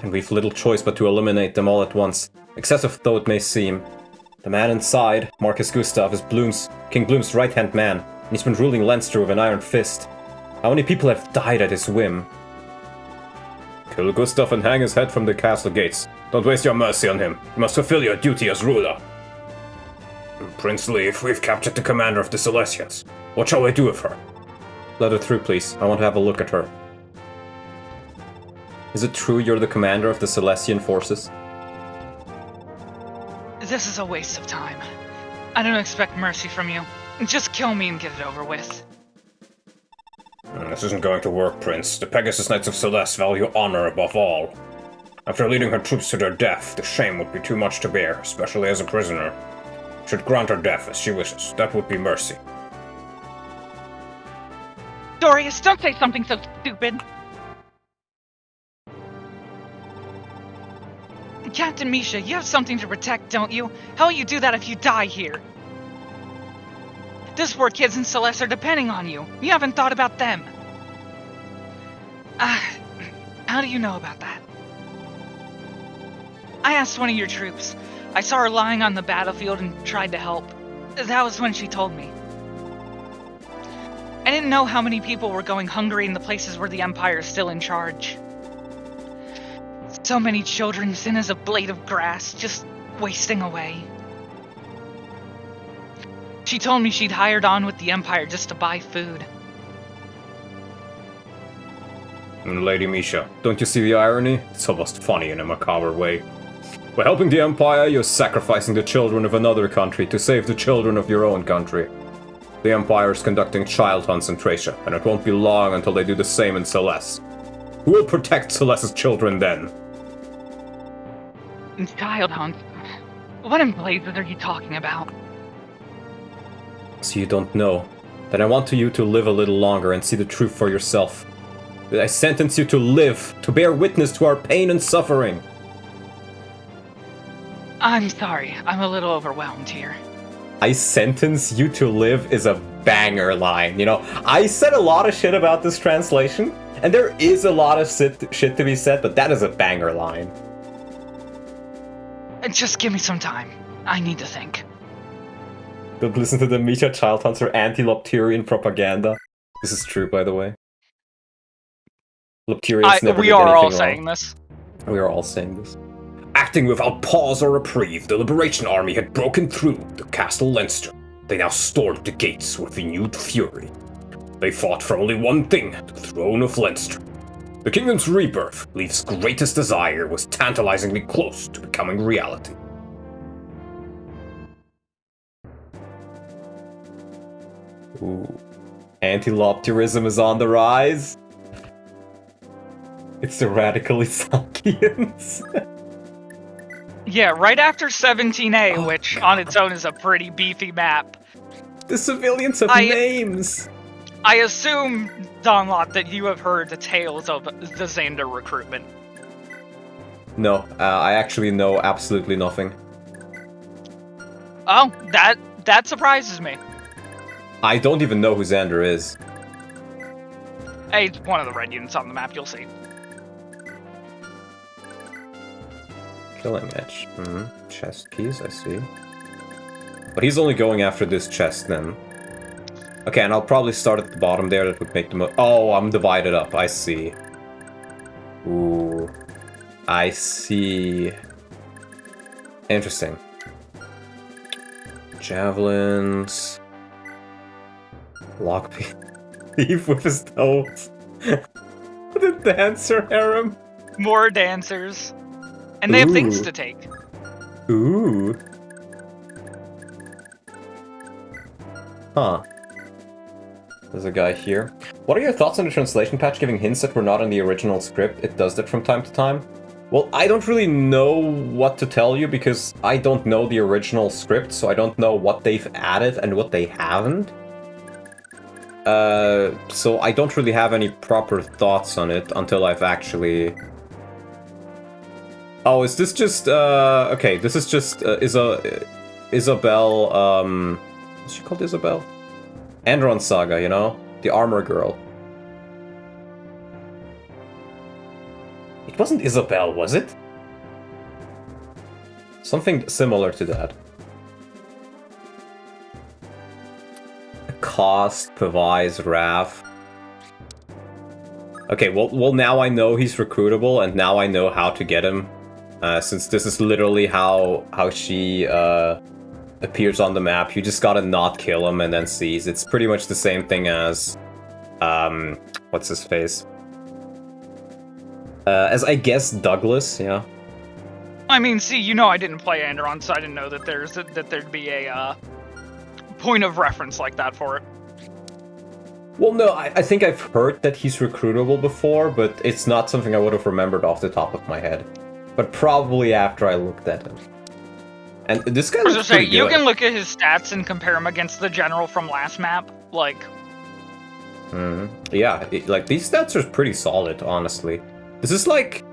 And we've little choice but to eliminate them all at once, excessive though it may seem. The man inside, Marcus Gustav, is King Bloom's right-hand man, and he's been ruling Leinster with an iron fist. How many people have died at his whim? Kill Gustav and hang his head from the castle gates. Don't waste your mercy on him. You must fulfill your duty as ruler. Prince Leaf, we've captured the commander of the Celestians. What shall we do with her? Let her through, please. I want to have a look at her. Is it true you're the commander of the Celestian forces? This is a waste of time. I don't expect mercy from you. Just kill me and get it over with. This isn't going to work, Prince. The Pegasus Knights of Celeste value honor above all. After leading her troops to their death, the shame would be too much to bear, especially as a prisoner. Should grant her death as she wishes. That would be mercy. Dorius, don't say something so stupid. Captain Misha, you have something to protect, don't you? How will you do that if you die here? Those poor kids in Celeste are depending on you. You haven't thought about them. How do you know about that? I asked one of your troops. I saw her lying on the battlefield and tried to help. That was when she told me. I didn't know how many people were going hungry in the places where the Empire is still in charge. So many children thin as a blade of grass, just wasting away. She told me she'd hired on with the Empire just to buy food. Lady Misha, don't you see the irony? It's almost funny in a macabre way. By helping the Empire, you're sacrificing the children of another country to save the children of your own country. The Empire is conducting child hunts in Thracia, and it won't be long until they do the same in Celeste. Who will protect Celeste's children then? Child hunts? What in blazes are you talking about? So you don't know. Then I want you to live a little longer and see the truth for yourself. I sentence you to live, to bear witness to our pain and suffering. I'm sorry, I'm a little overwhelmed here. I sentence you to live is a banger line, you know? I said a lot of shit about this translation, and there is a lot of shit to be said, but that is a banger line. Just give me some time. I need to think. Don't listen to the Misha Child Hunter anti-Lopterian propaganda. This is true, by the way. Lopterians never we did are all anything saying wrong. this. We are all saying this. Acting without pause or reprieve, the Liberation Army had broken through the Castle Leinster. They now stormed the gates with renewed fury. They fought for only one thing, the throne of Leinster. The kingdom's rebirth, Leif's greatest desire, was tantalizingly close to becoming reality. Ooh. Anti-Lopterism is on the rise. It's the radically Salkians. Yeah, right after 17A, which on its own is a pretty beefy map. The civilians have names. I assume, Donlot, that you have heard the tales of the Xander recruitment. No, I actually know absolutely nothing. Oh, that surprises me. I don't even know who Xander is. Hey, it's one of the red units on the map, you'll see. Killing Edge. Chest keys, I see. But he's only going after this chest then. Okay, and I'll probably start at the bottom there. That would make the most. Oh, I'm divided up. I see. Ooh. I see. Interesting. Javelins. Lockpick. Thief with his nose. The dancer harem. More dancers. And they have things to take. Ooh. Huh. There's a guy here. What are your thoughts on the translation patch giving hints that were not in the original script? It does that from time to time. Well, I don't really know what to tell you because I don't know the original script, so I don't know what they've added and what they haven't. So I don't really have any proper thoughts on it until I've actually... Oh, is this just, okay, this is just, Isabel, what's she called, Isabel? Andron Saga, you know? The armor girl. It wasn't Isabel, was it? Something similar to that. Cost, Pavise, Rav. Okay, well now I know he's recruitable, and now I know how to get him. Since this is literally how she appears on the map. You just gotta not kill him and then seize. It's pretty much the same thing as... what's his face? As I guess Douglas, yeah. I mean, see, you know I didn't play Andron, so I didn't know that there'd be a point of reference like that for it. Well, no, I think I've heard that he's recruitable before, but it's not something I would have remembered off the top of my head. But probably after I looked at him. And this guy I was looks gonna say, pretty you good. can look at his stats and compare him against the general from last map. Like, Yeah, like these stats are pretty solid, honestly. This is like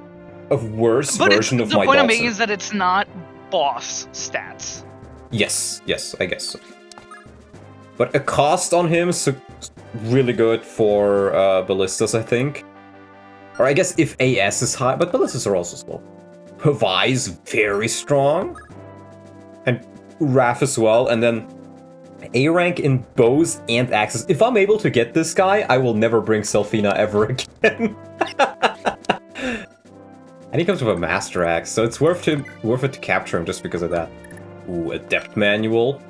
a worse but version of the my point I'm Dawson. making is that it's not boss stats. Yes, I guess so. But a cost on him is really good for ballistas, I think. Or I guess if AS is high, but ballistas are also slow. Hawaii is very strong. And Raf as well, and then A rank in bows and axes. If I'm able to get this guy, I will never bring Selfina ever again. And he comes with a master axe, so it's worth it to capture him just because of that. Ooh, adept manual.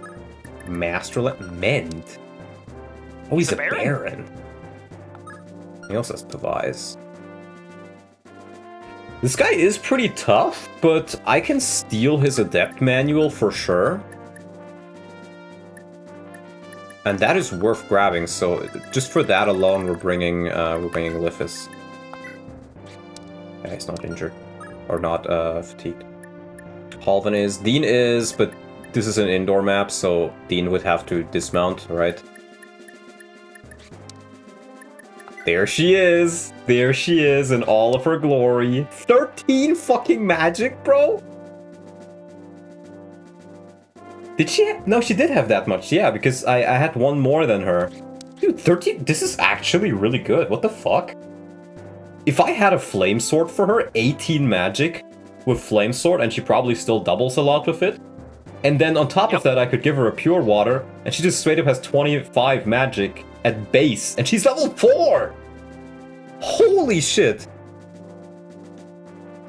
Mend. Oh, he's a Baron. He also has Pavise. This guy is pretty tough, but I can steal his adept manual for sure. And that is worth grabbing, so just for that alone, we're bringing Liffis. Yeah, he's not injured. Or not fatigued. Halvan is. Dean is, but this is an indoor map, so Dean would have to dismount, right? There she is! There she is in all of her glory. 13 fucking magic, bro? Did she no, she did have that much, yeah, because I had one more than her. Dude, 13? This is actually really good. What the fuck? If I had a flame sword for her, 18 magic with flame sword, and she probably still doubles a lot with it. And then on top of that, I could give her a pure water, and she just straight up has 25 magic at base, and she's level 4! Holy shit!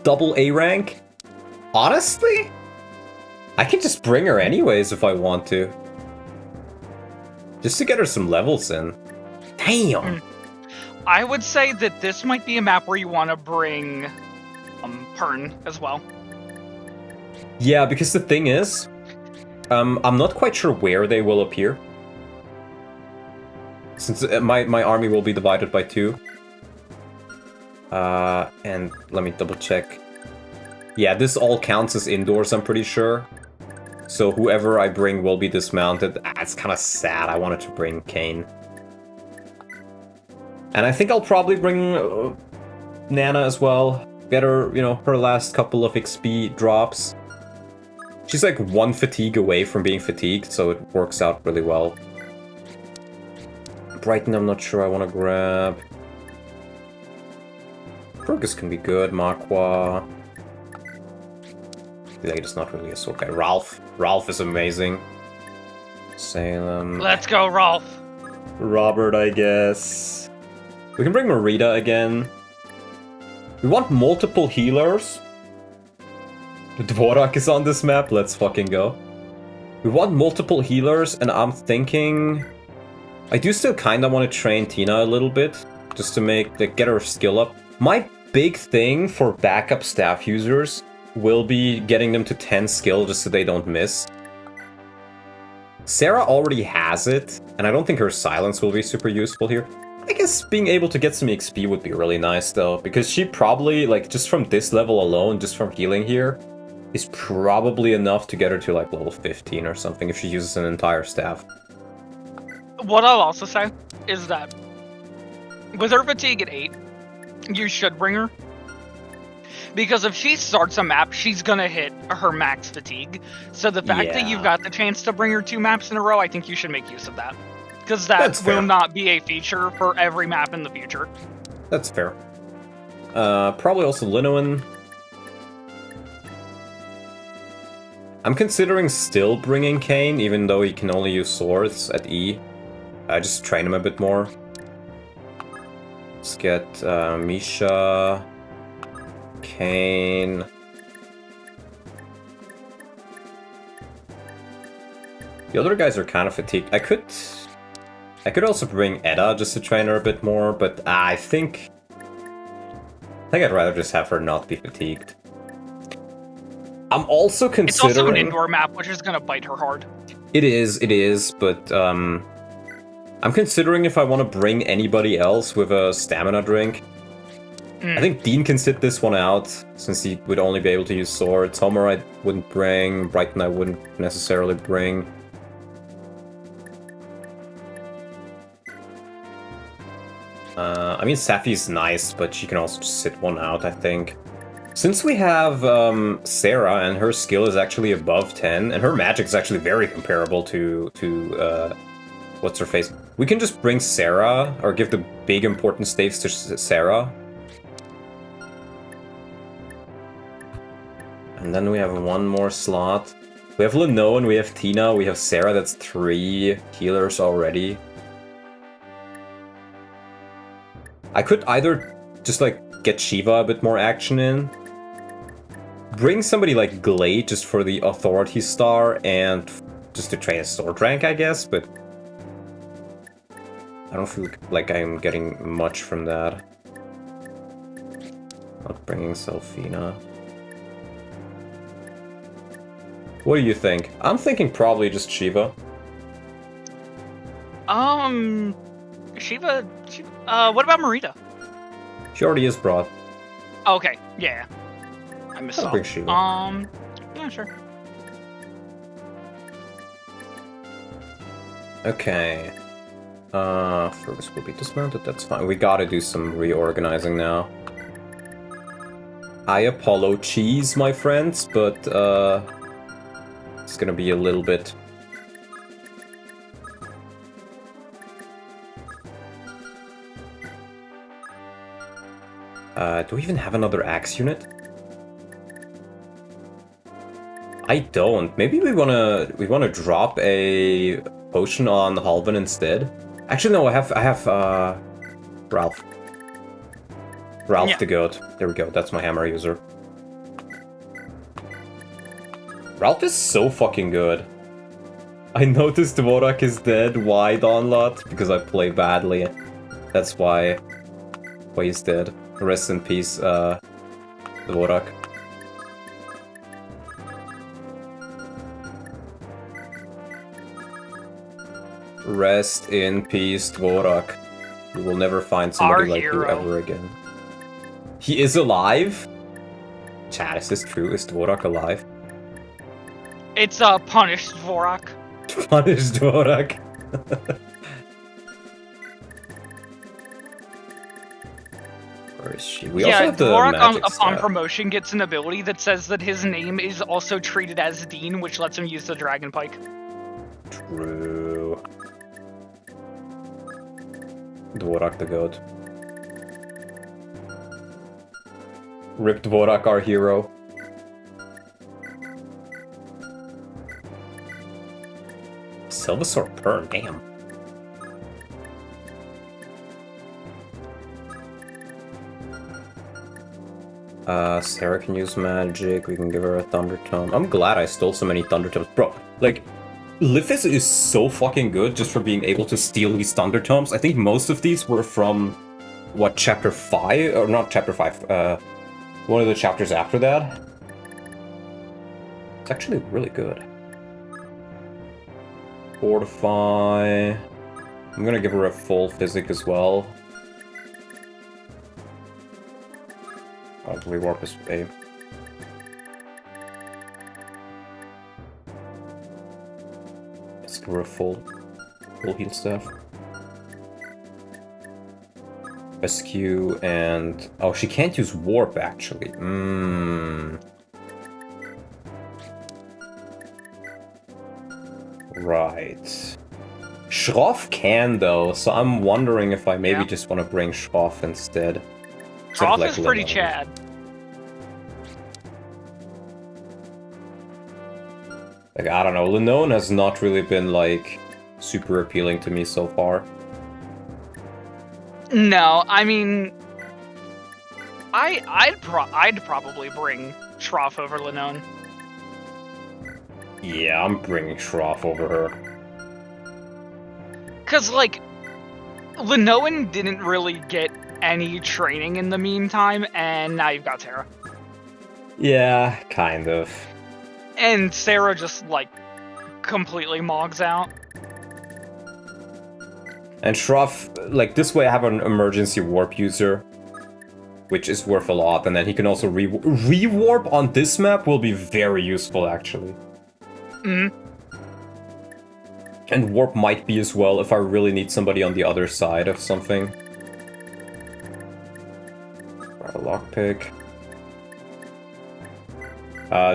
Double A rank? Honestly? I can just bring her anyways if I want to. Just to get her some levels in. Damn! I would say that this might be a map where you want to bring Pern as well. Yeah, because the thing is, I'm not quite sure where they will appear. Since my army will be divided by 2. And let me double check. Yeah, this all counts as indoors, I'm pretty sure. So whoever I bring will be dismounted. It's kind of sad. I wanted to bring Kane. And I think I'll probably bring Nana as well. Get her, her last couple of XP drops. She's like 1 fatigue away from being fatigued, so it works out really well. Brighton, I'm not sure I want to grab. Fergus can be good. Makwa. Like, it's not really a sword guy. Ralph. Ralph is amazing. Salem. Let's go, Rolf. Robert, I guess. We can bring Marita again. We want multiple healers. The Dvorak is on this map. Let's fucking go. We want multiple healers, and I'm thinking... I do still kind of want to train Tina a little bit, just to get her skill up. My big thing for backup staff users will be getting them to 10 skill just so they don't miss. Sarah already has it, and I don't think her silence will be super useful here. I guess being able to get some XP would be really nice though, because she probably, like, just from this level alone, just from healing here, is probably enough to get her to like level 15 or something if she uses an entire staff. What I'll also say is that with her fatigue at 8, you should bring her. Because if she starts a map, she's gonna hit her max fatigue. So the fact that you've got the chance to bring her 2 maps in a row, I think you should make use of that. Because that will not be a feature for every map in the future. That's fair. Probably also Linnowen. I'm considering still bringing Kane, even though he can only use swords at E. Just train him a bit more. Let's get Misha, Kane. The other guys are kind of fatigued. I could also bring Edda just to train her a bit more, but I think I'd rather just have her not be fatigued. I'm also considering... It's also an indoor map, which is gonna bite her hard. It is, but I'm considering if I want to bring anybody else with a stamina drink. I think Dean can sit this one out, since he would only be able to use swords. Homer I wouldn't bring, Brighton I wouldn't necessarily bring. I mean, Safi's nice, but she can also just sit one out, I think. Since we have Sarah, and her skill is actually above 10, and her magic is actually very comparable to what's-her-face, we can just bring Sarah, or give the big important staves to Sarah. And then we have one more slot. We have Leno and we have Tina, we have Sarah, that's 3 healers already. I could either just, like, get Shiva a bit more action in, bring somebody like Glade just for the authority star and just to train a sword rank, I guess, but I don't feel like I'm getting much from that. Not bringing Selfina. What do you think? I'm thinking probably just Shiva. Shiva, what about Marita? She already is brought. Okay, yeah. I missed I'll off. bring Shiva. Yeah, sure. Okay. Fergus will be dismounted, that's fine. We gotta do some reorganizing now. I Apollo cheese, my friends, but it's gonna be a little bit. Do we even have another axe unit? I don't. Maybe we wanna drop a potion on Halvin instead. Actually, no. I have Ralph. Ralph Yeah. the goat. There we go. That's my hammer user. Ralph is so fucking good. I noticed Dvorak is dead. Why, Donlot? Because I play badly. That's why he's dead. Rest in peace, Dvorak. Rest in peace, Dvorak. You will never find somebody Our like you hero. ever again. He is alive? Chat, is this true? Is Dvorak alive? It's punished Dvorak. Punish Dvorak. Where is she? We also have the Dvorak magic upon staff. promotion gets an ability that says that his name is also treated as Dean, which lets him use the Dragon Pike. True. Dvorak the goat. Rip Dvorak, our hero. Silvasaur Perm, damn. Sarah can use magic, we can give her a Thunder Tome. I'm glad I stole so many Thunder Tomes. Bro, like, Lithis is so fucking good just for being able to steal these Thunder Tomes. I think most of these were from, what, Chapter 5? Or not Chapter 5, one of the chapters after that. It's actually really good. Fortify. I'm gonna give her a full physic as well. Probably warp his way. Let's give her a full heal staff. Rescue and... oh, she can't use warp actually. Right. Schroff can though, so I'm wondering if I maybe just want to bring Schroff instead. Instead of, Schroff like, is pretty Leno. Chad. Like, I don't know, Lenone has not really been, like, super appealing to me so far. No, I mean, I'd probably bring Schroff over Lenone. Yeah, I'm bringing Schroff over her. Cause like, Lenoan didn't really get any training in the meantime, and now you've got Sarah. Yeah, kind of. And Sarah just like completely mogs out. And Schroff, like, this way I have an emergency warp user. which is worth a lot, and then he can also rewarp on this map will be very useful, actually. And warp might be as well if I really need somebody on the other side of something. A lockpick.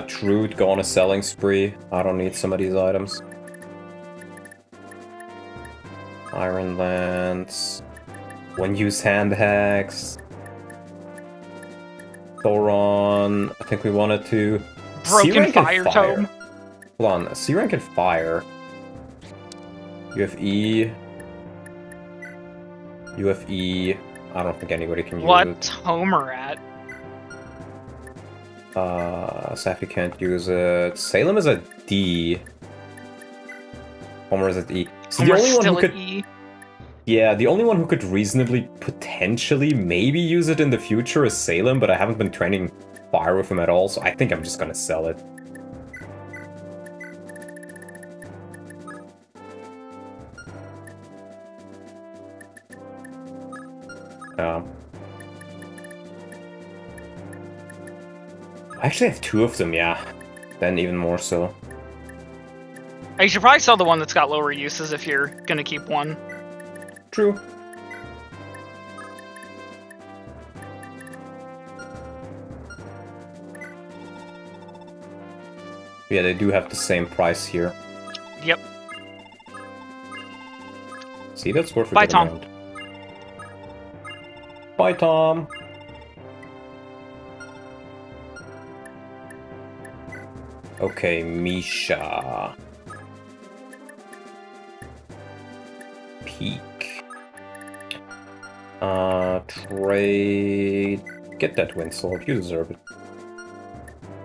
Trude, go on a selling spree. I don't need some of these items. Iron Lance. One use hand hacks. Thoron. I think we wanted to. Broken fire tome. Hold on, C rank and fire. You have E. You have E. I don't think anybody can use it. What Homer at? Safi can't use it. Salem is a D. Homer is at E. So the only one who could. E. Yeah, the only one who could reasonably, potentially, maybe use it in the future is Salem, but I haven't been training fire with him at all, so I think I'm just gonna sell it. I actually have two of them, yeah. Then even more so. You should probably sell the one that's got lower uses if you're gonna keep one. True. Yeah, they do have the same price here. Yep. See, that's worth a Bye, good Tom. amount. Bye, Tom. Okay, Misha. Peak. Trade. Get that wind sword, you deserve it.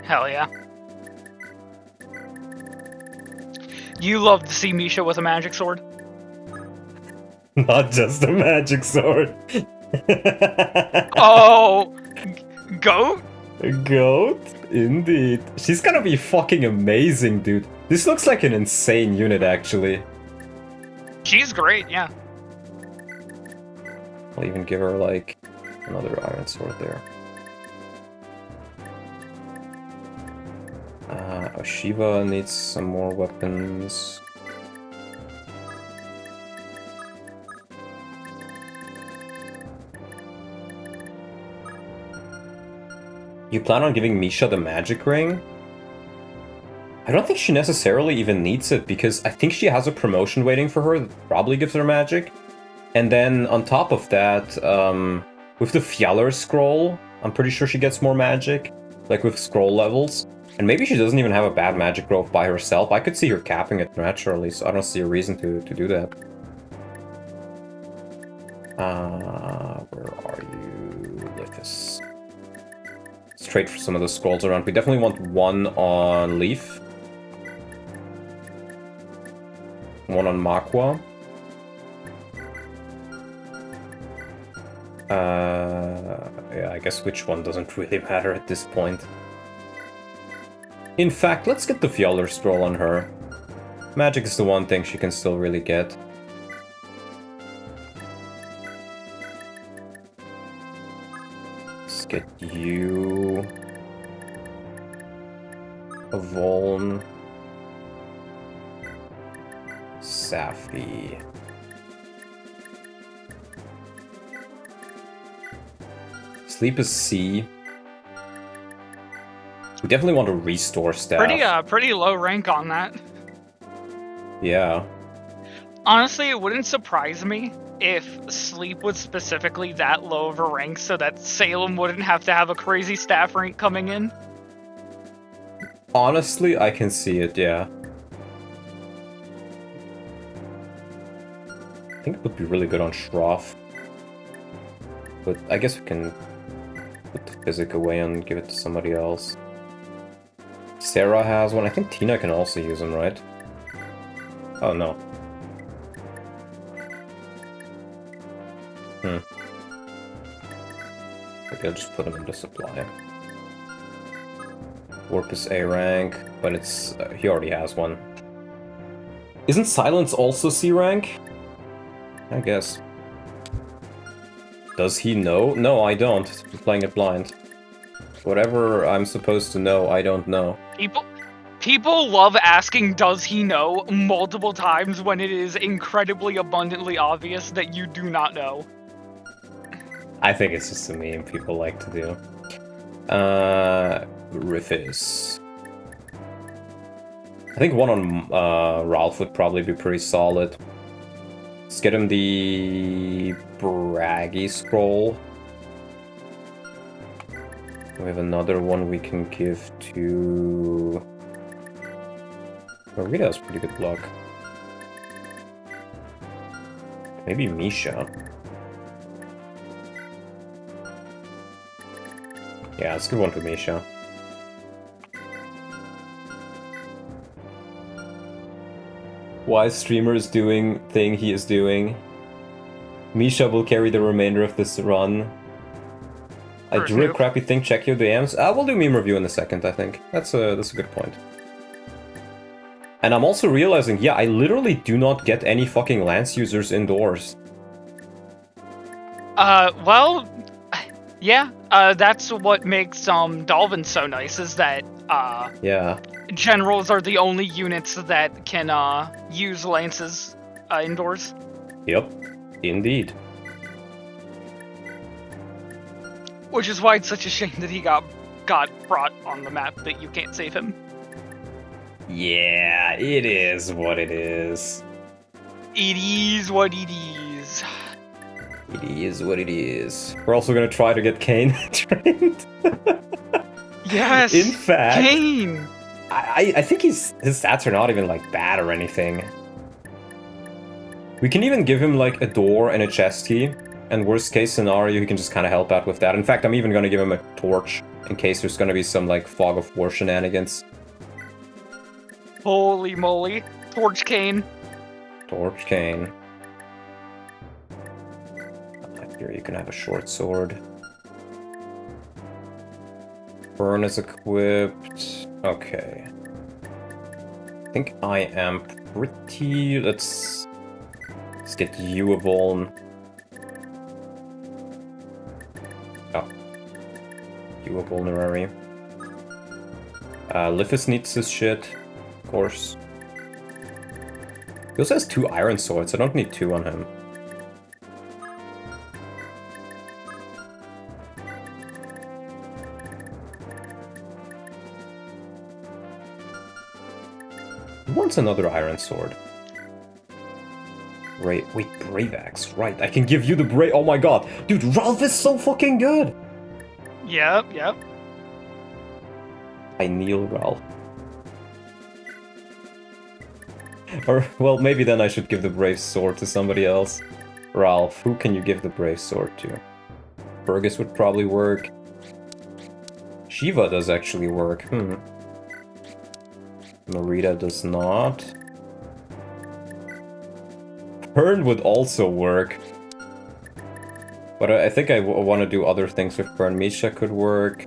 Hell yeah. You love to see Misha with a magic sword. Not just a magic sword. Oh, goat? A goat? Indeed. She's gonna be fucking amazing, dude. This looks like an insane unit, actually. She's great, yeah. I'll even give her, like, another iron sword there. Oshiva needs some more weapons. You plan on giving Misha the magic ring? I don't think she necessarily even needs it, because I think she has a promotion waiting for her that probably gives her magic. And then on top of that, with the Fjaller scroll, I'm pretty sure she gets more magic, like with scroll levels. And maybe she doesn't even have a bad magic growth by herself. I could see her capping it naturally, so I don't see a reason to do that. Where are you? Lithus. Let's trade for some of the scrolls around. We definitely want one on Leaf. One on Makwa. Yeah, I guess which one doesn't really matter at this point. In fact, let's get the Fjaller scroll on her. Magic is the one thing she can still really get. Let's get you... a Voln. Safi. Sleep is C. We definitely want to restore staff. Pretty low rank on that. Yeah. Honestly, it wouldn't surprise me if Sleep was specifically that low of a rank so that Salem wouldn't have to have a crazy staff rank coming in. Honestly, I can see it, yeah. I think it would be really good on Shroff. But I guess we can put the physic away and give it to somebody else. Sarah has one. I think Tina can also use them, right? Oh, no. Maybe I'll just put them into supply. Warp is A rank, but it's... he already has one. Isn't Silence also C rank? I guess. Does he know? No, I don't. I'm playing it blind. Whatever I'm supposed to know, I don't know. People love asking, does he know, multiple times when it is incredibly abundantly obvious that you do not know. I think it's just a meme people like to do. Riffis. I think one on Ralph would probably be pretty solid. Let's get him the Braggy Scroll. We have another one we can give to... Marita has pretty good luck. Maybe Misha. Yeah, let's give one to Misha. Why streamer is doing thing he is doing. Misha will carry the remainder of this run. I drew a crappy thing, check your DMs. We'll do meme review in a second, I think. That's a good point. And I'm also realizing, yeah, I literally do not get any fucking Lance users indoors. Well, yeah, that's what makes Dolvin so nice, is that Yeah. generals are the only units that can use lances indoors. Yep. Indeed. Which is why it's such a shame that he got brought on the map, that you can't save him. Yeah, it is what it is. It is what it is. It is what it is. We're also gonna try to get Kane trained. Yes! In fact... Kane! I think his stats are not even, like, bad or anything. We can even give him, like, a door and a chest key. And worst case scenario, he can just kind of help out with that. In fact, I'm even gonna give him a torch in case there's gonna be some, like, fog of war shenanigans. Holy moly. Torch Kane. Torch Kane. Here you can have a short sword. Burn is equipped. Okay. I think I am pretty... Let's get you a Voln. Oh. You a vulnerary. Lifis needs this shit. Of course. He also has 2 iron swords. I don't need 2 on him. Who wants another iron sword? Wait, Brave Axe, right. I can give you the Brave... Oh my god. Dude, Ralph is so fucking good! Yep. I kneel Ralph. Or, well, maybe then I should give the Brave Sword to somebody else. Ralph, who can you give the Brave Sword to? Fergus would probably work. Shiva does actually work, Marita does not. Pern would also work. But I think I want to do other things with Pern. Misha could work.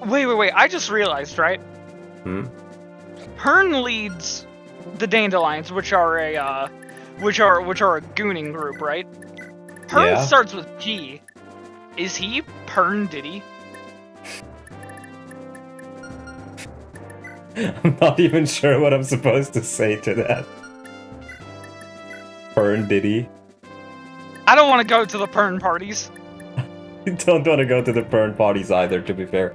Wait. I just realized, right? Pern leads the Dandelions, which are a gooning group, right? Pern starts with P. Is he Pern Diddy? I'm not even sure what I'm supposed to say to that. Pern Diddy. I don't want to go to the Pern parties. Don't want to go to the Pern parties either, to be fair.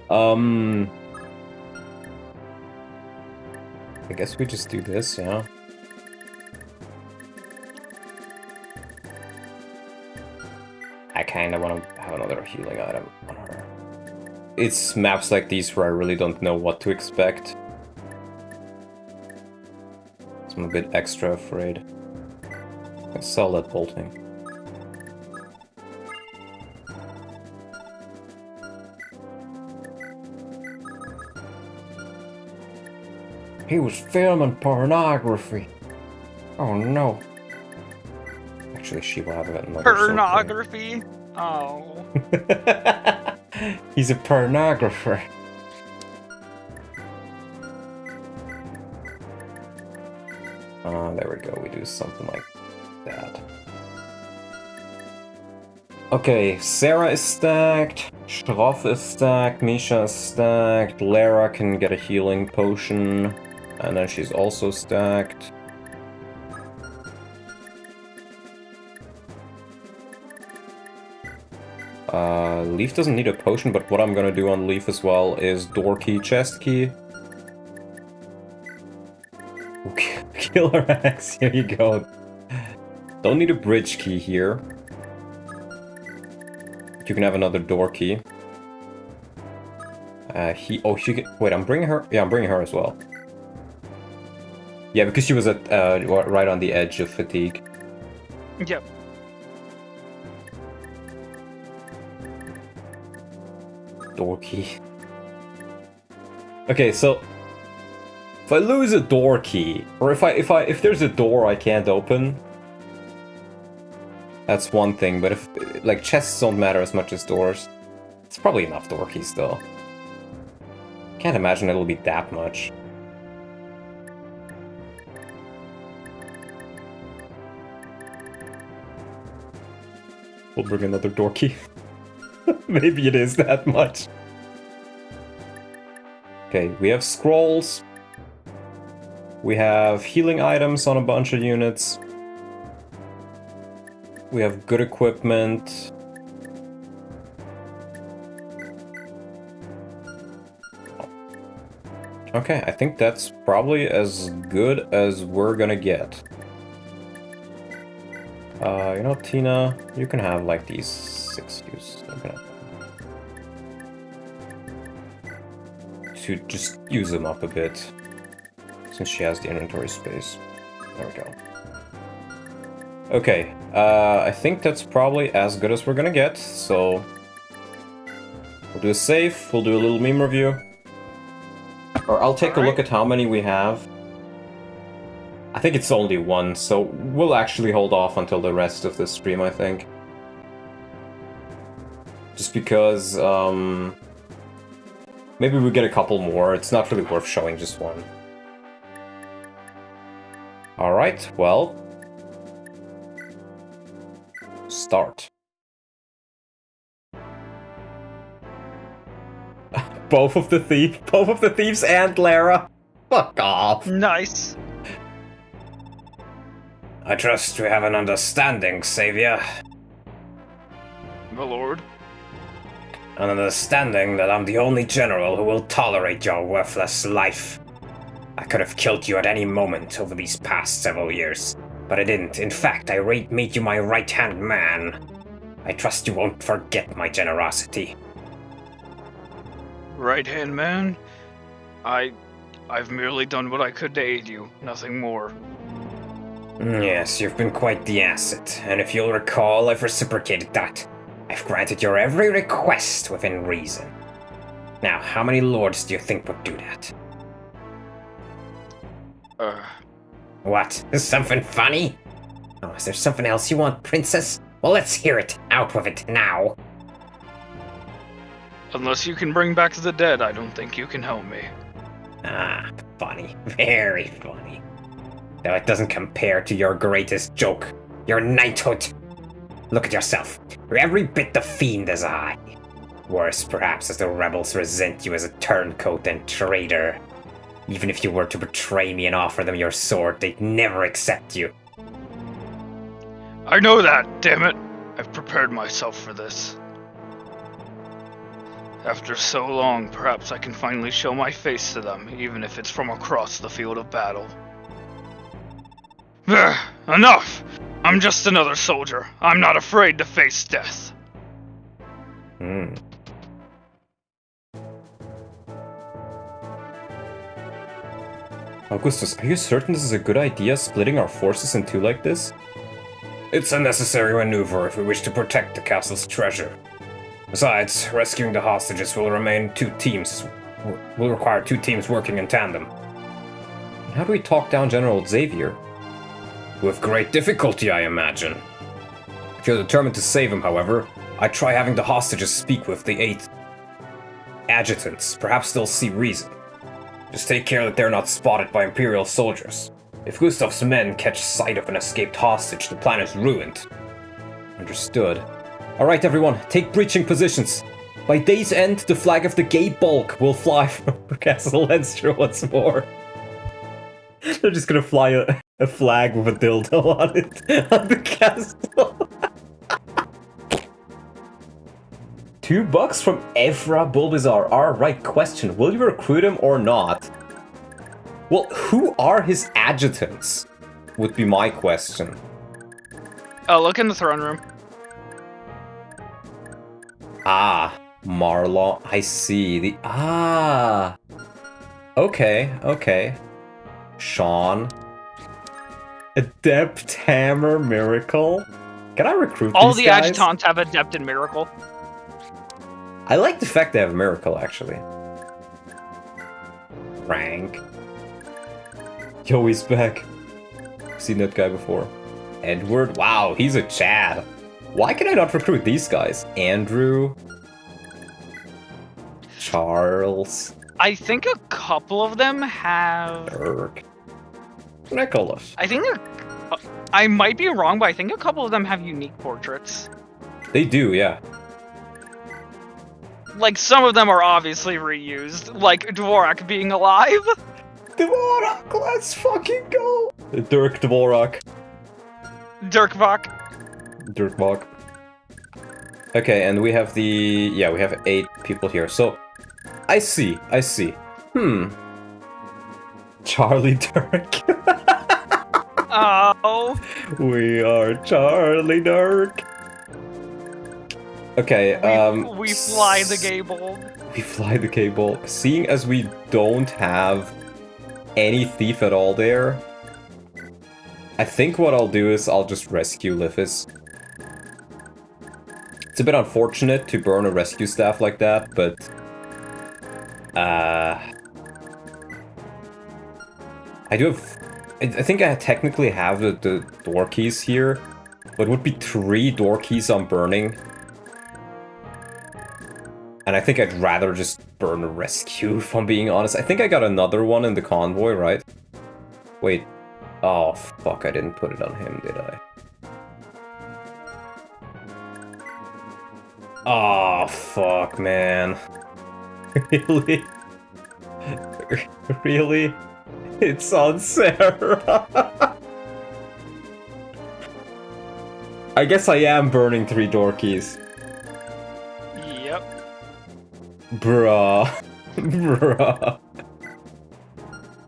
I guess we just do this, yeah. I kinda want to have another healing item on her. It's maps like these where I really don't know what to expect. So I'm a bit extra afraid. I sell that bolting. He was filming pornography. Oh no. Actually, she will have another pornography? Oh. He's a pornographer. There we go. We do something like that. Okay, Sarah is stacked, Schroff is stacked, Misha is stacked, Lara can get a healing potion, and then she's also stacked. Leaf doesn't need a potion, but what I'm gonna do on Leaf as well is door key, chest key. Okay, Killer Axe, here you go. Don't need a bridge key here. You can have another door key. She can, wait, I'm bringing her? Yeah, I'm bringing her as well. Yeah, because she was at, right on the edge of fatigue. Yep. Door key. Okay, so if I lose a door key, or if there's a door I can't open, that's one thing. But if like chests don't matter as much as doors, it's probably enough door keys though. Can't imagine it'll be that much. We'll bring another door key. Maybe it is that much. Okay, we have scrolls. We have healing items on a bunch of units. We have good equipment. Okay, I think that's probably as good as we're gonna get. You know, Tina, you can have like these 6 use. To just use them up a bit, since she has the inventory space. There we go. Okay, I think that's probably as good as we're gonna get, so we'll do a save, we'll do a little meme review. Or I'll take a look at how many we have. I think it's only one, so we'll actually hold off until the rest of the stream, I think. Just because, maybe we get a couple more. It's not really worth showing just one. Alright, well. Start. Both of the thieves and Lara. Fuck off. Nice. I trust we have an understanding, Savior. My lord. An understanding that I'm the only general who will tolerate your worthless life. I could have killed you at any moment over these past several years, but I didn't. In fact, I made you my right-hand man. I trust you won't forget my generosity. Right-hand man? I've merely done what I could to aid you, nothing more. Yes, you've been quite the asset, and if you'll recall, I've reciprocated that. I've granted your every request within reason. Now, how many lords do you think would do that? What? Is something funny? Oh, is there something else you want, princess? Well, let's hear it. Out with it now. Unless you can bring back the dead, I don't think you can help me. Ah, funny. Very funny. Though it doesn't compare to your greatest joke, your knighthood. Look at yourself. You're every bit the fiend as I. Worse, perhaps, as the rebels resent you as a turncoat and traitor. Even if you were to betray me and offer them your sword, they'd never accept you. I know that, damn it. I've prepared myself for this. After so long, perhaps I can finally show my face to them, even if it's from across the field of battle. Enough! I'm just another soldier. I'm not afraid to face death. Augustus, are you certain this is a good idea, splitting our forces in two like this? It's a necessary maneuver if we wish to protect the castle's treasure. Besides, rescuing the hostages will require two teams working in tandem. How do we talk down General Xavier? With great difficulty, I imagine. If you're determined to save him, however, I'd try having the hostages speak with the 8 adjutants. Perhaps they'll see reason. Just take care that they're not spotted by Imperial soldiers. If Gustav's men catch sight of an escaped hostage, the plan is ruined. Understood. Alright everyone, take breaching positions. By day's end, the flag of the gay bulk will fly from Castle Leinster once more. They're just gonna fly a flag with a dildo on it on the castle. $2 from Evra Bulbizar. Alright, question. Will you recruit him or not? Well, who are his adjutants? Would be my question. Oh, look in the throne room. Ah, Marlon. I see. Okay, okay. Sean. Adept Hammer Miracle. Can I recruit All these the guys? adjutants have Adept and Miracle. I like the fact they have Miracle, actually. Rank. Yo, he's back. Seen that guy before. Edward? Wow, he's a Chad. Why can I not recruit these guys? Andrew? Charles? I think a couple of them have... Dirk? Nicholas? I think... I might be wrong, but I think a couple of them have unique portraits. They do, yeah. Like, some of them are obviously reused, like Dvorak being alive. Dvorak, let's fucking go! Dirk Dvorak. Dirkvok. Dirtbog. Okay, and we have the... Yeah, we have 8 people here, so... I see. Charlie Dirk. Oh. We are Charlie Dirk. Okay, We fly the gable. We fly the cable. Seeing as we don't have any thief at all there, I think what I'll do is I'll just rescue Lifis. It's a bit unfortunate to burn a rescue staff like that, but... I do have... I think I technically have the door keys here, but it would be 3 door keys I'm burning. And I think I'd rather just burn a rescue, if I'm being honest. I think I got another one in the convoy, right? Wait. Oh, fuck, I didn't put it on him, did I? Oh, fuck, man. Really? Really? It's on Sarah. I guess I am burning 3 door keys. Yep. Bruh. Bruh.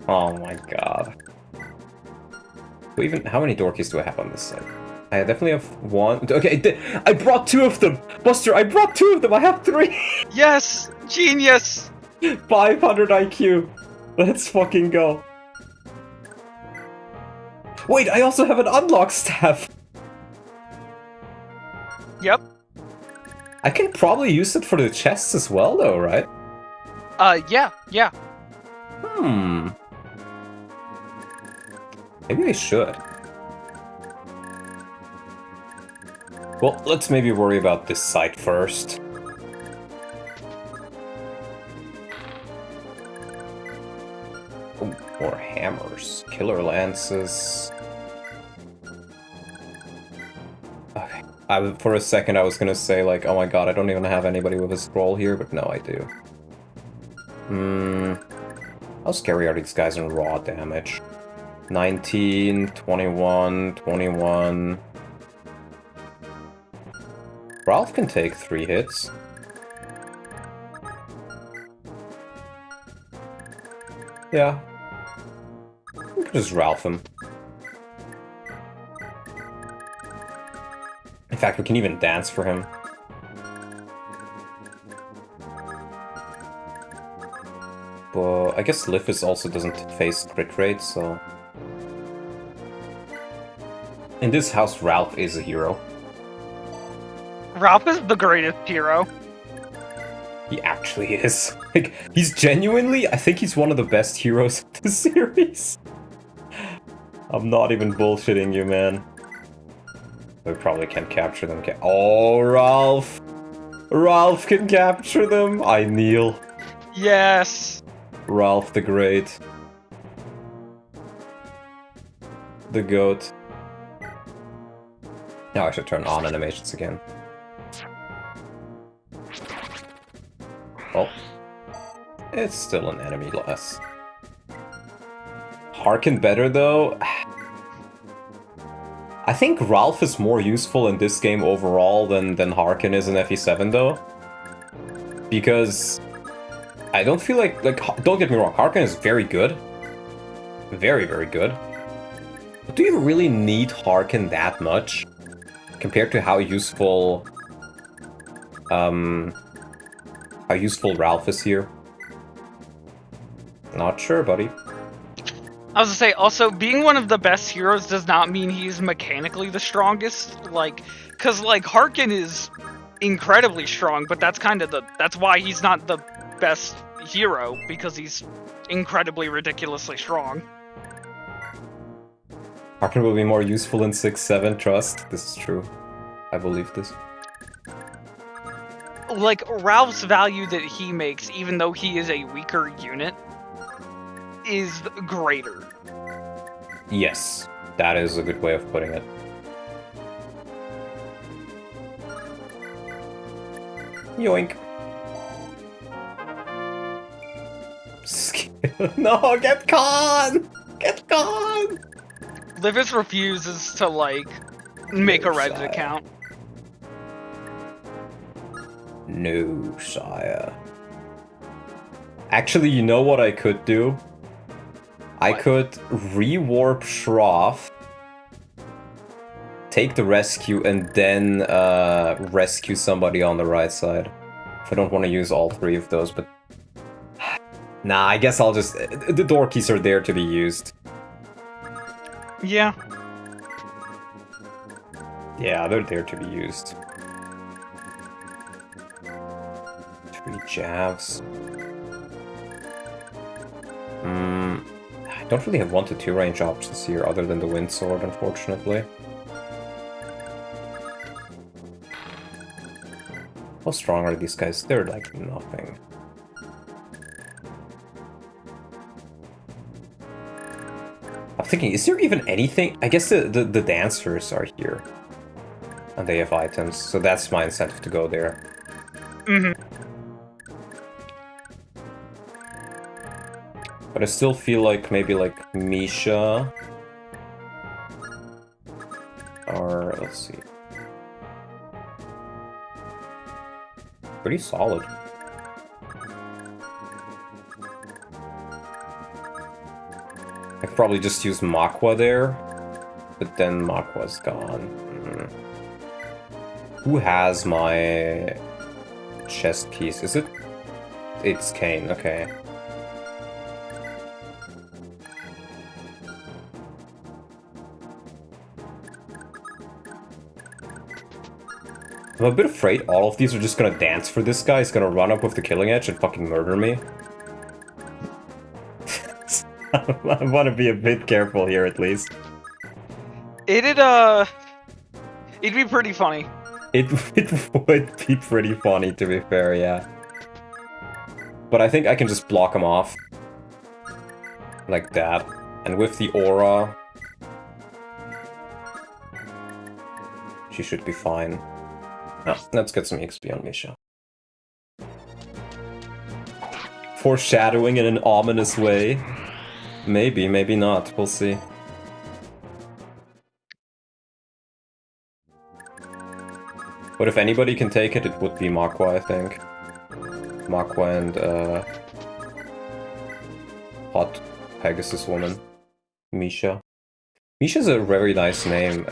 Oh my god. How many door keys do I have on this side? I definitely have 1. Okay, I brought 2 of them! Buster, I brought 2 of them! I have 3! Yes! Genius! 500 IQ! Let's fucking go. Wait, I also have an unlock staff! Yep. I can probably use it for the chests as well, though, right? Yeah. Maybe I should. Well, let's maybe worry about this site first. Ooh, more hammers. Killer lances. Okay. For a second I was gonna say, like, oh my god, I don't even have anybody with a scroll here, but no, I do. How scary are these guys in raw damage? 19, 21, 21... Ralph can take 3 hits. Yeah. We can just Ralph him. In fact, we can even dance for him. But I guess Lifis also doesn't face crit rate, so... In this house, Ralph is a hero. Ralph is the greatest hero. He actually is. Like, he's genuinely, I think he's one of the best heroes of the series. I'm not even bullshitting you, man. We probably can't capture them. Oh, Ralph! Ralph can capture them! I kneel. Yes! Ralph the Great. The GOAT. Now I should turn on animations again. Well, it's still an enemy less. Harken better, though? I think Ralph is more useful in this game overall than Harken is in FE7, though. Because I don't feel like, don't get me wrong, Harken is very good. Very, very good. But do you really need Harken that much? Compared to how useful Ralph is here? Not sure, buddy. I was gonna say, also, being one of the best heroes does not mean he's mechanically the strongest. Cause Harken is incredibly strong, but that's that's why he's not the best hero, because he's incredibly ridiculously strong. Harken will be more useful in 6-7, trust. This is true. I believe this. Ralph's value that he makes, even though he is a weaker unit, is greater. Yes, that is a good way of putting it. Yoink. No, get Khan! Get Khan! Livis refuses to, make a Reds account. No, sire. Actually, you know what I could do? I could rewarp Shroff, take the rescue, and then rescue somebody on the right side. If I don't want to use all three of those, but... Nah, I guess I'll just... The door keys are there to be used. Yeah. Yeah, they're there to be used. 3 jabs. I don't really have 1 to 2 range options here other than the Wind Sword, unfortunately. How strong are these guys? They're like nothing. I'm thinking, is there even anything? I guess the dancers are here. And they have items, so that's my incentive to go there. Mm-hmm. But I still feel like maybe like Misha. Or let's see. Pretty solid. I could probably just use Makwa there, but then Makwa's gone. Who has my chest piece? Is it? It's Kane, okay. I'm a bit afraid all of these are just gonna dance for this guy. He's gonna run up with the killing edge and fucking murder me. I want to be a bit careful here, at least. It'd be pretty funny. It would be pretty funny, to be fair, yeah. But I think I can just block him off. Like that. And with the aura... she should be fine. Oh, let's get some XP on Misha. Foreshadowing in an ominous way. Maybe, maybe not. We'll see. But if anybody can take it, it would be Makwa, I think. Makwa and, hot Pegasus woman. Misha. Misha's a very nice name.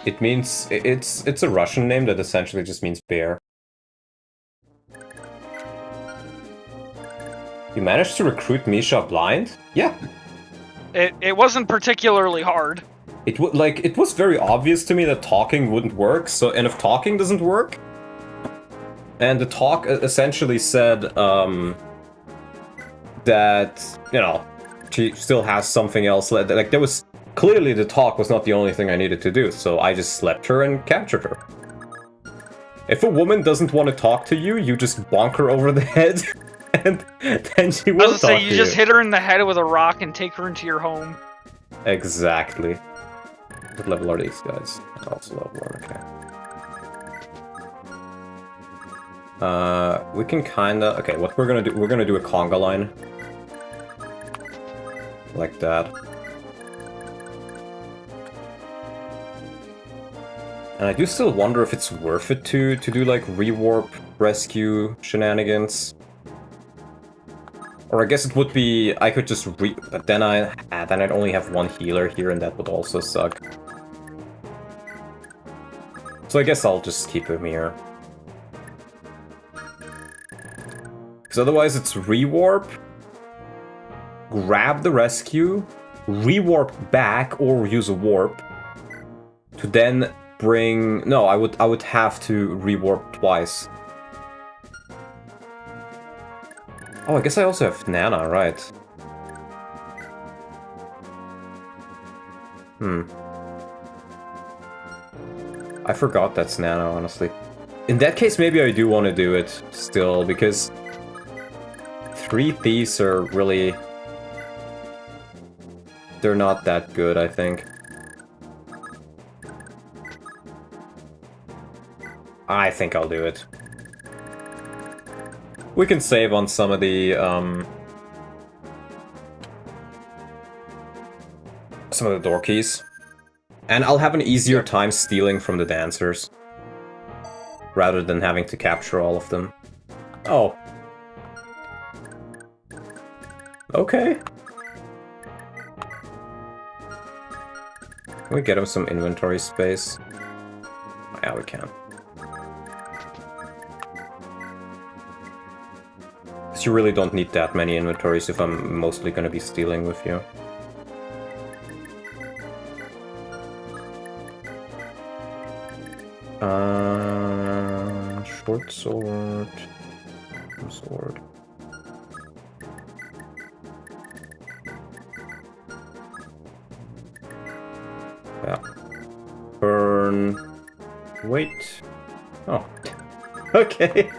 It means... It's a Russian name that essentially just means bear. You managed to recruit Misha blind? Yeah. It wasn't particularly hard. It was very obvious to me that talking wouldn't work, and if talking doesn't work... And the talk essentially said, that, you know, she still has something else, like, there was... Clearly the talk was not the only thing I needed to do, so I just slept her and captured her. If a woman doesn't want to talk to you, you just bonk her over the head, and then she will talk to you. I was gonna say, you just hit her in the head with a rock and take her into your home. Exactly. What level are these guys? Also level 1, okay. We can kinda... Okay, what we're gonna do a conga line. Like that. And I do still wonder if it's worth it to do like rewarp rescue shenanigans. Or I guess it would be... I could just but then I'd only have one healer here and that would also suck. So I guess I'll just keep him here. Because otherwise it's rewarp, grab the rescue, rewarp back or use a warp to then bring... No, I would have to rewarp twice. Oh, I guess I also have Nana, right. I forgot that's Nana, honestly. In that case, maybe I do want to do it still, because 3 thieves are really... They're not that good, I think. I think I'll do it. We can save on some of the, door keys. And I'll have an easier time stealing from the dancers. Rather than having to capture all of them. Oh. Okay. Can we get him some inventory space? Yeah, we can. Because you really don't need that many inventories if I'm mostly gonna be stealing with you. Short sword. Sword. Yeah. Burn. Wait. Oh. Okay.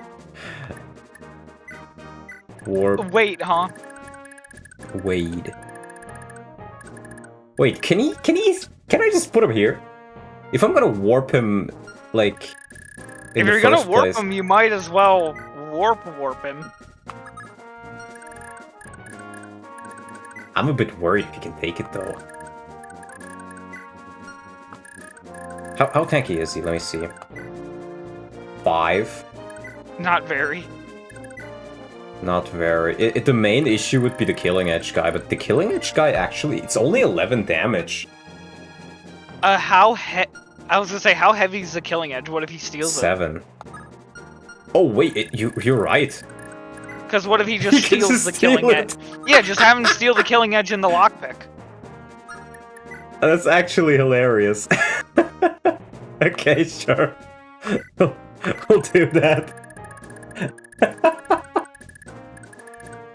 Warp. Wait, huh? Wade. Wait, can I just put him here? If I'm gonna warp him, like, if you're gonna warp him, you might as well warp him. I'm a bit worried if he can take it, though. How tanky is he? Let me see. 5. Not very. Not very. The main issue would be the Killing Edge guy, but the Killing Edge guy actually, it's only 11 damage. I was gonna say, how heavy is the Killing Edge? What if he steals 7. Oh wait, you're right. Because what if he just steals the Killing Edge? Yeah, just have him steal the Killing Edge in the lockpick. That's actually hilarious. Okay, sure. We'll do that.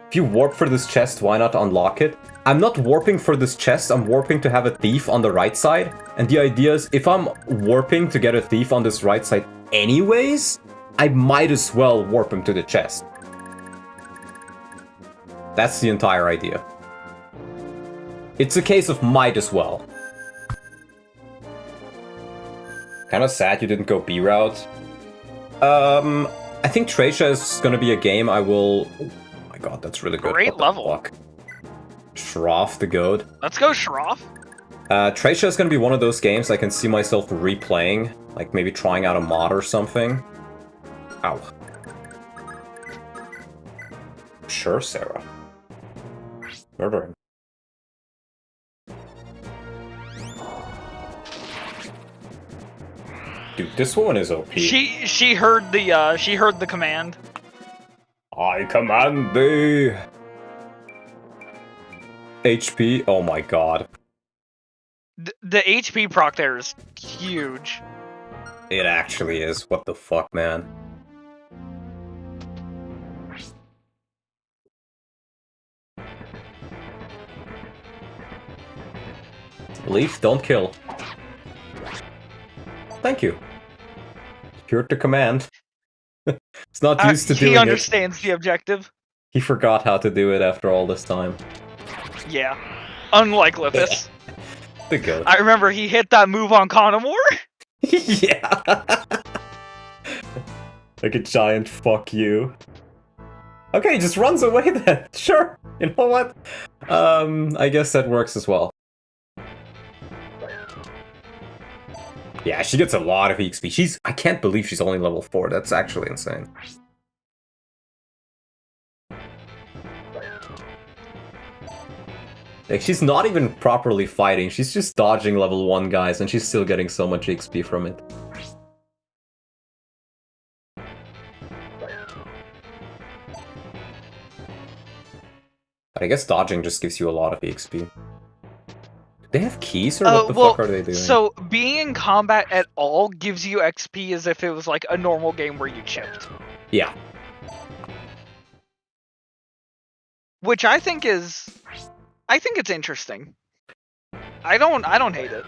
If you warp for this chest, why not unlock it? I'm not warping for this chest, I'm warping to have a thief on the right side. And the idea is, if I'm warping to get a thief on this right side anyways, I might as well warp him to the chest. That's the entire idea. It's a case of might as well. Kinda sad you didn't go B route. I think Tracia is gonna be a game I will... Oh my god, that's really good. Great level. Fuck? Shroff the Goat. Let's go Shroff. Tracia is gonna be one of those games I can see myself replaying. Like maybe trying out a mod or something. Ow. Sure, Sarah. Murder him. Dude, this woman is OP. She heard the command. I command thee. HP. Oh my god. The HP proc there is huge. It actually is. What the fuck, man? Leaf, don't kill. Thank you. Heard the command. It's not used to doing it. He understands the objective. He forgot how to do it after all this time. Yeah. Unlike Lithus. The goat. I remember he hit that move on Conamore. Yeah. Like a giant fuck you. Okay, he just runs away then. Sure. You know what? I guess that works as well. Yeah, she gets a lot of EXP. I can't believe she's only level 4. That's actually insane. Like, she's not even properly fighting. She's just dodging level 1 guys, and she's still getting so much XP from it. But I guess dodging just gives you a lot of EXP. Do they have keys, or what the fuck are they doing? So, being in combat at all gives you XP as if it was like a normal game where you chipped. Yeah. Which I think is... I think it's interesting. I don't hate it.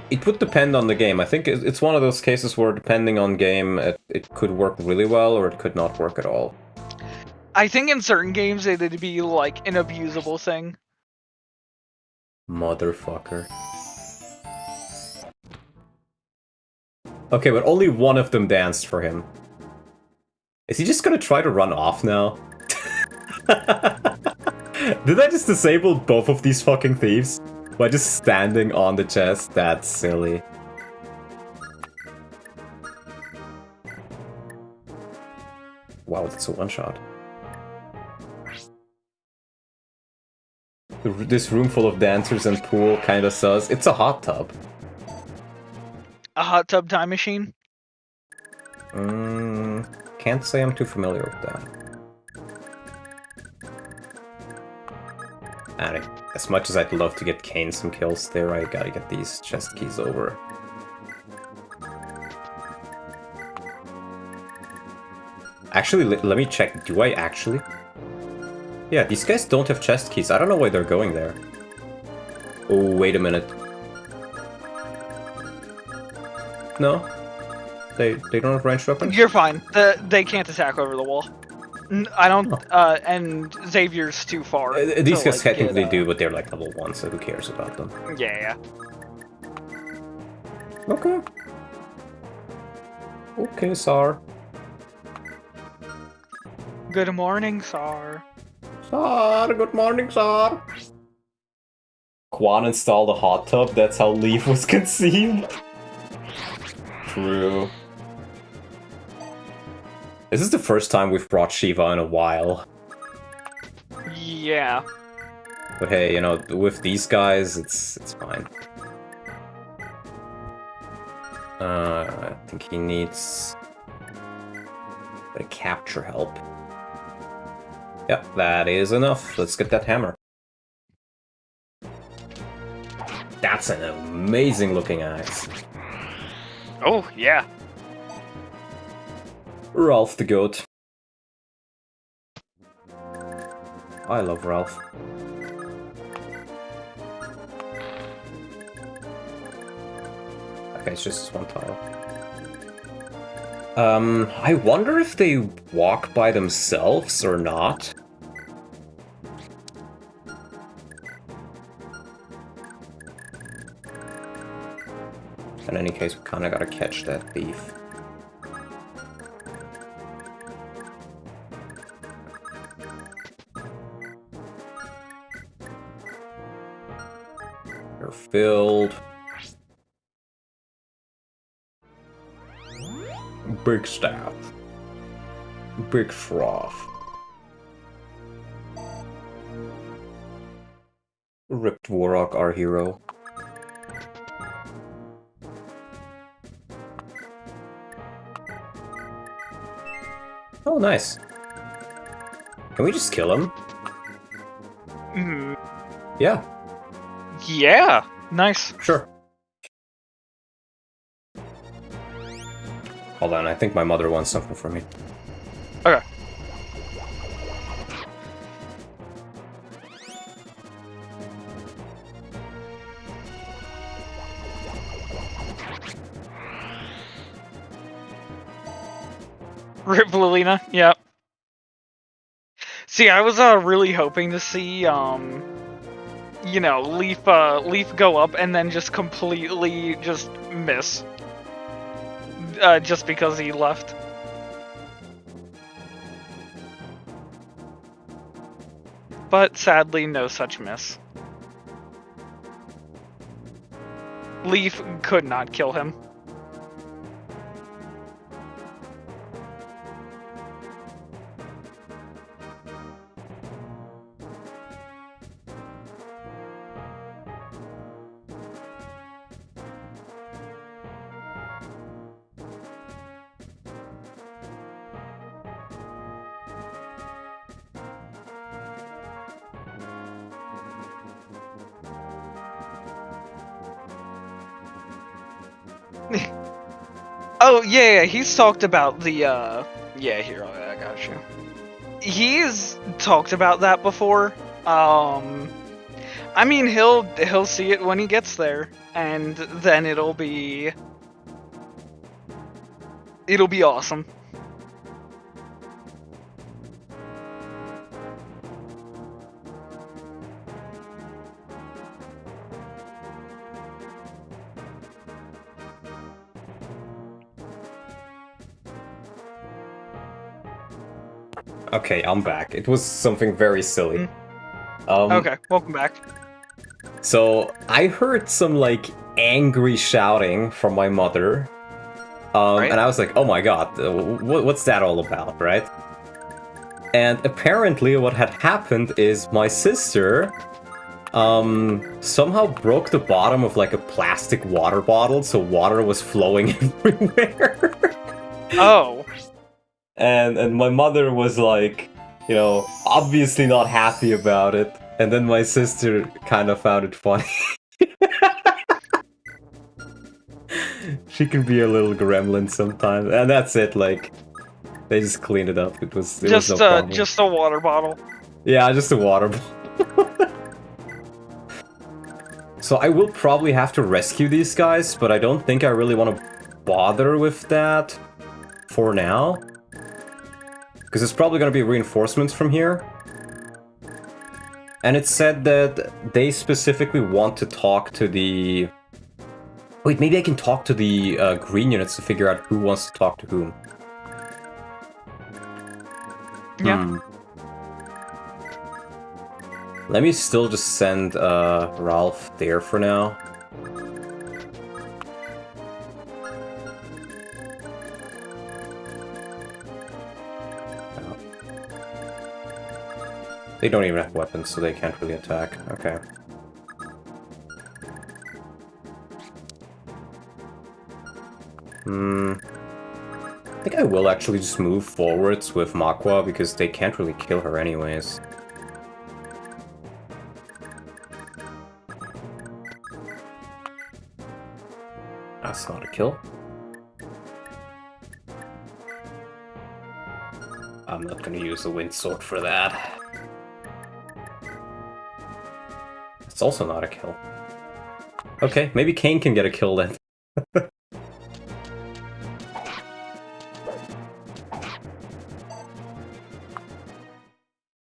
It would depend on the game. I think it's one of those cases where, depending on game, it could work really well, or it could not work at all. I think in certain games it'd be like an abusable thing. Motherfucker. Okay, but only one of them danced for him. Is he just gonna try to run off now? Did I just disable both of these fucking thieves? By just standing on the chest? That's silly. Wow, that's a one-shot. This room full of dancers and pool kinda sus. It's a hot tub. A hot tub time machine? Can't say I'm too familiar with that. And as much as I'd love to get Kane some kills there, I gotta get these chest keys over. Actually, let me check. Do I actually? Yeah, these guys don't have chest keys. I don't know why they're going there. Oh, wait a minute. No? They don't have ranged weapons? You're fine. They can't attack over the wall. I don't, and Xavier's too far. These guys like, technically do, but they're like level 1, so who cares about them? Yeah. Okay. Okay, Sar. Good morning, Sar. Sar, good morning, Sar. Quan installed a hot tub, that's how Leaf was conceived. True. This is the first time we've brought Shiva in a while. Yeah. But hey, you know, with these guys, it's fine. I think he needs a bit of capture help. Yep, that is enough. Let's get that hammer. That's an amazing looking axe. Oh, yeah. Ralph the goat. I love Ralph. Okay, it's just this one tile. I wonder if they walk by themselves or not. In any case, we kinda gotta catch that thief. They're filled. Big staff. Big froth. Ripped Warrock, our hero. Oh, nice. Can we just kill him? Yeah. Yeah. Nice. Sure. Hold on, I think my mother wants something from me. Okay. Rip Lilina, yep. See, I was really hoping to see, you know, Leaf go up and then just completely just miss. Just because he left. but sadly, no such miss. Leaf could not kill him. Oh, yeah, he's talked about the, yeah, here, I got you. He's talked about that before. I mean, he'll see it when he gets there, and then it'll be awesome. Okay, I'm back. It was something very silly. Okay, welcome back. So, I heard some, like, angry shouting from my mother. Right. And I was like, oh my god, what's that all about, right? And apparently what had happened is my sister somehow broke the bottom of, like, a plastic water bottle, so water was flowing everywhere. Oh. And my mother was like, you know, obviously not happy about it. And then my sister kind of found it funny. She can be a little gremlin sometimes. And that's it, like, they just cleaned it up. It was no problem. Just a water bottle. Yeah, just a water bottle. So I will probably have to rescue these guys, but I don't think I really want to bother with that for now. Because it's probably going to be reinforcements from here. And it said that they specifically want to talk to the... Wait, maybe I can talk to the green units to figure out who wants to talk to whom. Yeah. Let me still just send Ralph there for now. They don't even have weapons, so they can't really attack. Okay. I think I will actually just move forwards with Makwa, because they can't really kill her anyways. That's not a kill. I'm not gonna use the wind sword for that. It's also not a kill. Okay, maybe Kane can get a kill then.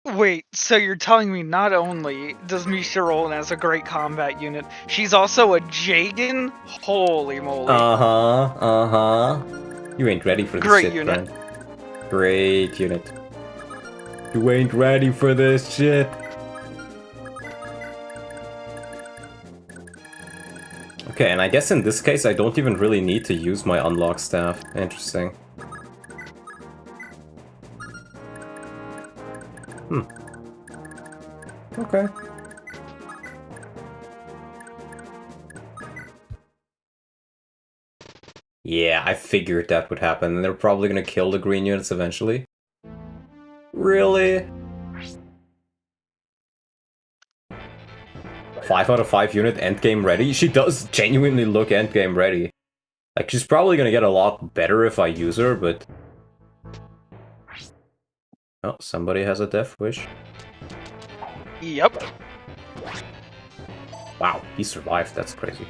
Wait, so you're telling me not only does Misha roll as a great combat unit, she's also a Jagan? Holy moly. You ain't ready for this Great shit, unit. friend. Great unit. You ain't ready for this shit. Okay, and I guess in this case I don't even really need to use my unlock staff. Interesting. Okay. Yeah, I figured that would happen. They're probably gonna kill the green units eventually. Really? 5 out of 5 unit endgame ready? She does genuinely look endgame ready. Like, she's probably gonna get a lot better if I use her, but... Oh, somebody has a death wish. Yep. Wow, he survived. That's crazy.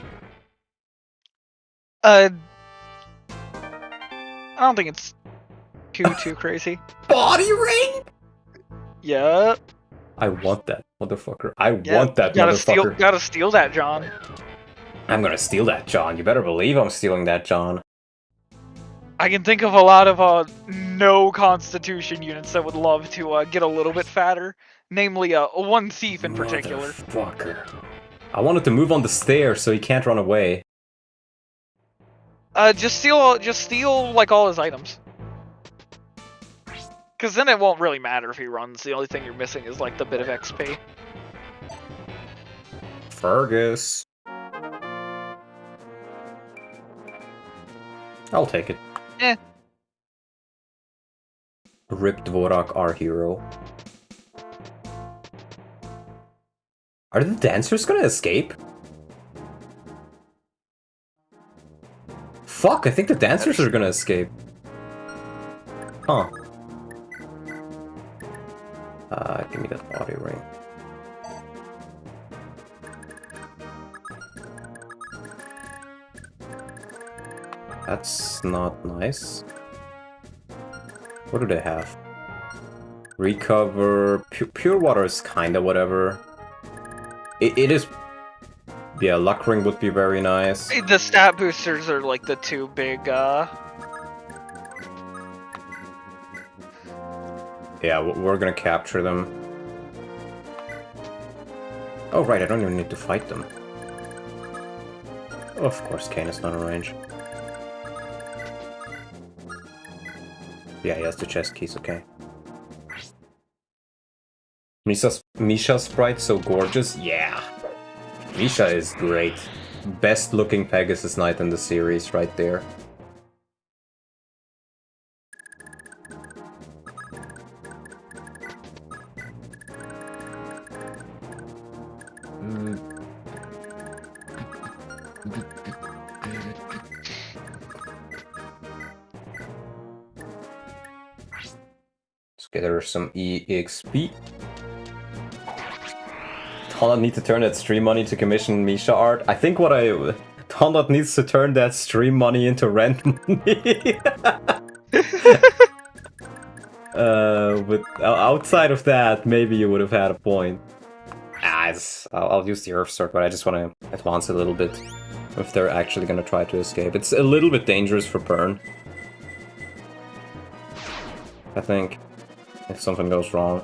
I don't think it's too crazy. Body ring? Yep. I want that, motherfucker. I want that, motherfucker. Gotta steal that, John. I'm gonna steal that, John. You better believe I'm stealing that, John. I can think of a lot of no constitution units that would love to get a little bit fatter. Namely, one thief in particular. Motherfucker. I wanted to move on the stairs so he can't run away. Just steal like all his items. Cause then it won't really matter if he runs. The only thing you're missing is like the bit of XP. Fergus. I'll take it. Eh. Rip Dvorak, our hero. Are the dancers gonna escape? Fuck, I think the dancers are gonna escape. Huh. Give me that body ring. That's not nice. What do they have? Recover... Pure water is kinda whatever. It is... Yeah, luck ring would be very nice. The stat boosters are like the two big, Yeah, we're gonna capture them. Oh right, I don't even need to fight them. Oh, of course, Kane is not in range. Yeah, he has the chest keys, okay. Misha's sprite so gorgeous? Yeah. Misha is great. Best looking Pegasus Knight in the series right there. Let's get her some EXP. Tonlat needs to turn that stream money to commission Misha art. I think Tonlat needs to turn that stream money into rent money. But outside of that, maybe you would have had a point. I'll use the Earth Sword, but I just want to advance a little bit. If they're actually going to try to escape. It's a little bit dangerous for Burn. I think. If something goes wrong.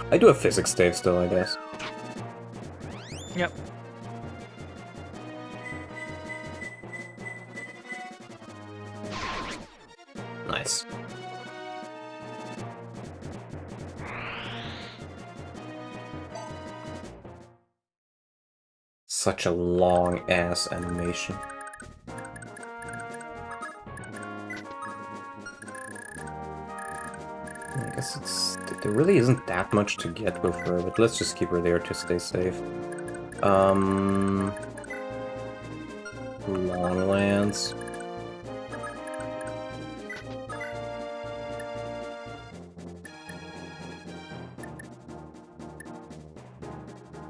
I do have physics save still, I guess. Yep. Nice. Such a long-ass animation. I guess there really isn't that much to get with her, but let's just keep her there to stay safe. Longlands.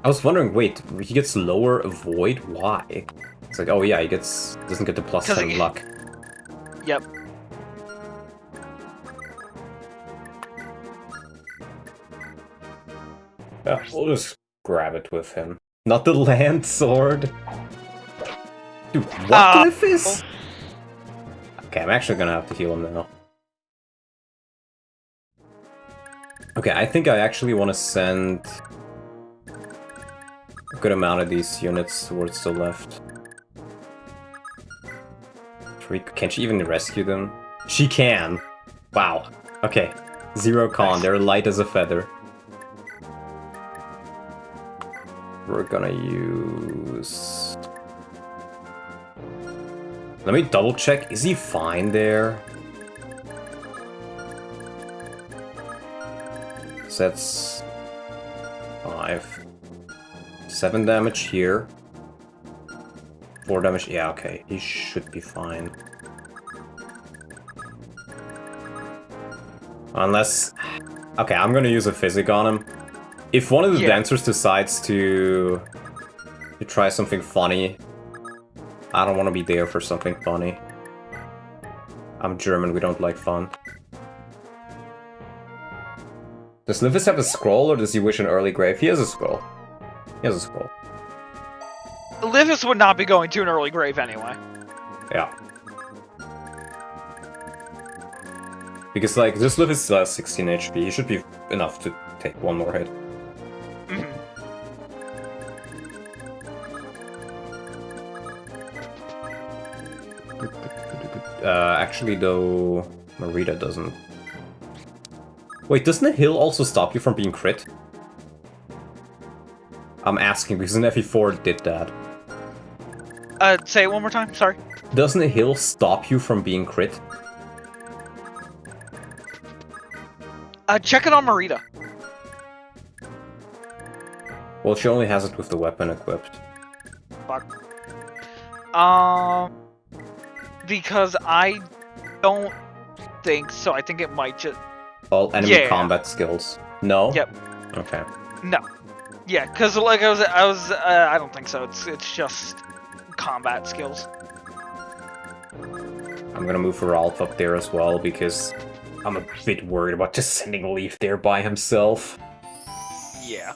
I was wondering, wait, he gets lower avoid? Why? It's like, oh yeah, he doesn't get the plus 10 luck. Yep. Yeah, we'll just grab it with him. Not the land sword. Dude, what glyph is? Okay, I'm actually gonna have to heal him now. Okay, I think I actually want to send a good amount of these units towards the left. Can she even rescue them? She can! Wow. Okay. Zero con, they're light as a feather. We're gonna use... Let me double check. Is he fine there? So that's... 5. 7 damage here. 4 damage. Yeah, okay. He should be fine. Unless... Okay, I'm gonna use a physic on him. If one of the dancers decides to try something funny, I don't want to be there for something funny. I'm German, we don't like fun. Does Livis have a scroll, or does he wish an early grave? He has a scroll. He has a scroll. Livis would not be going to an early grave anyway. Yeah. Because, like, this lift is 16 HP. He should be enough to take one more hit. Mhm. Actually, though, Marita doesn't. Wait, doesn't a hill also stop you from being crit? I'm asking because an FE4 did that. Say it one more time. Sorry. Doesn't a hill stop you from being crit? Check it on Marita. Well, she only has it with the weapon equipped. Fuck. Because I don't think so. I think it might just. All enemy Yeah. combat skills. No? Yep. Okay. No. Yeah, because like I don't think so. It's just combat skills. I'm gonna move Ralph up there as well because I'm a bit worried about just sending Leaf there by himself. Yeah.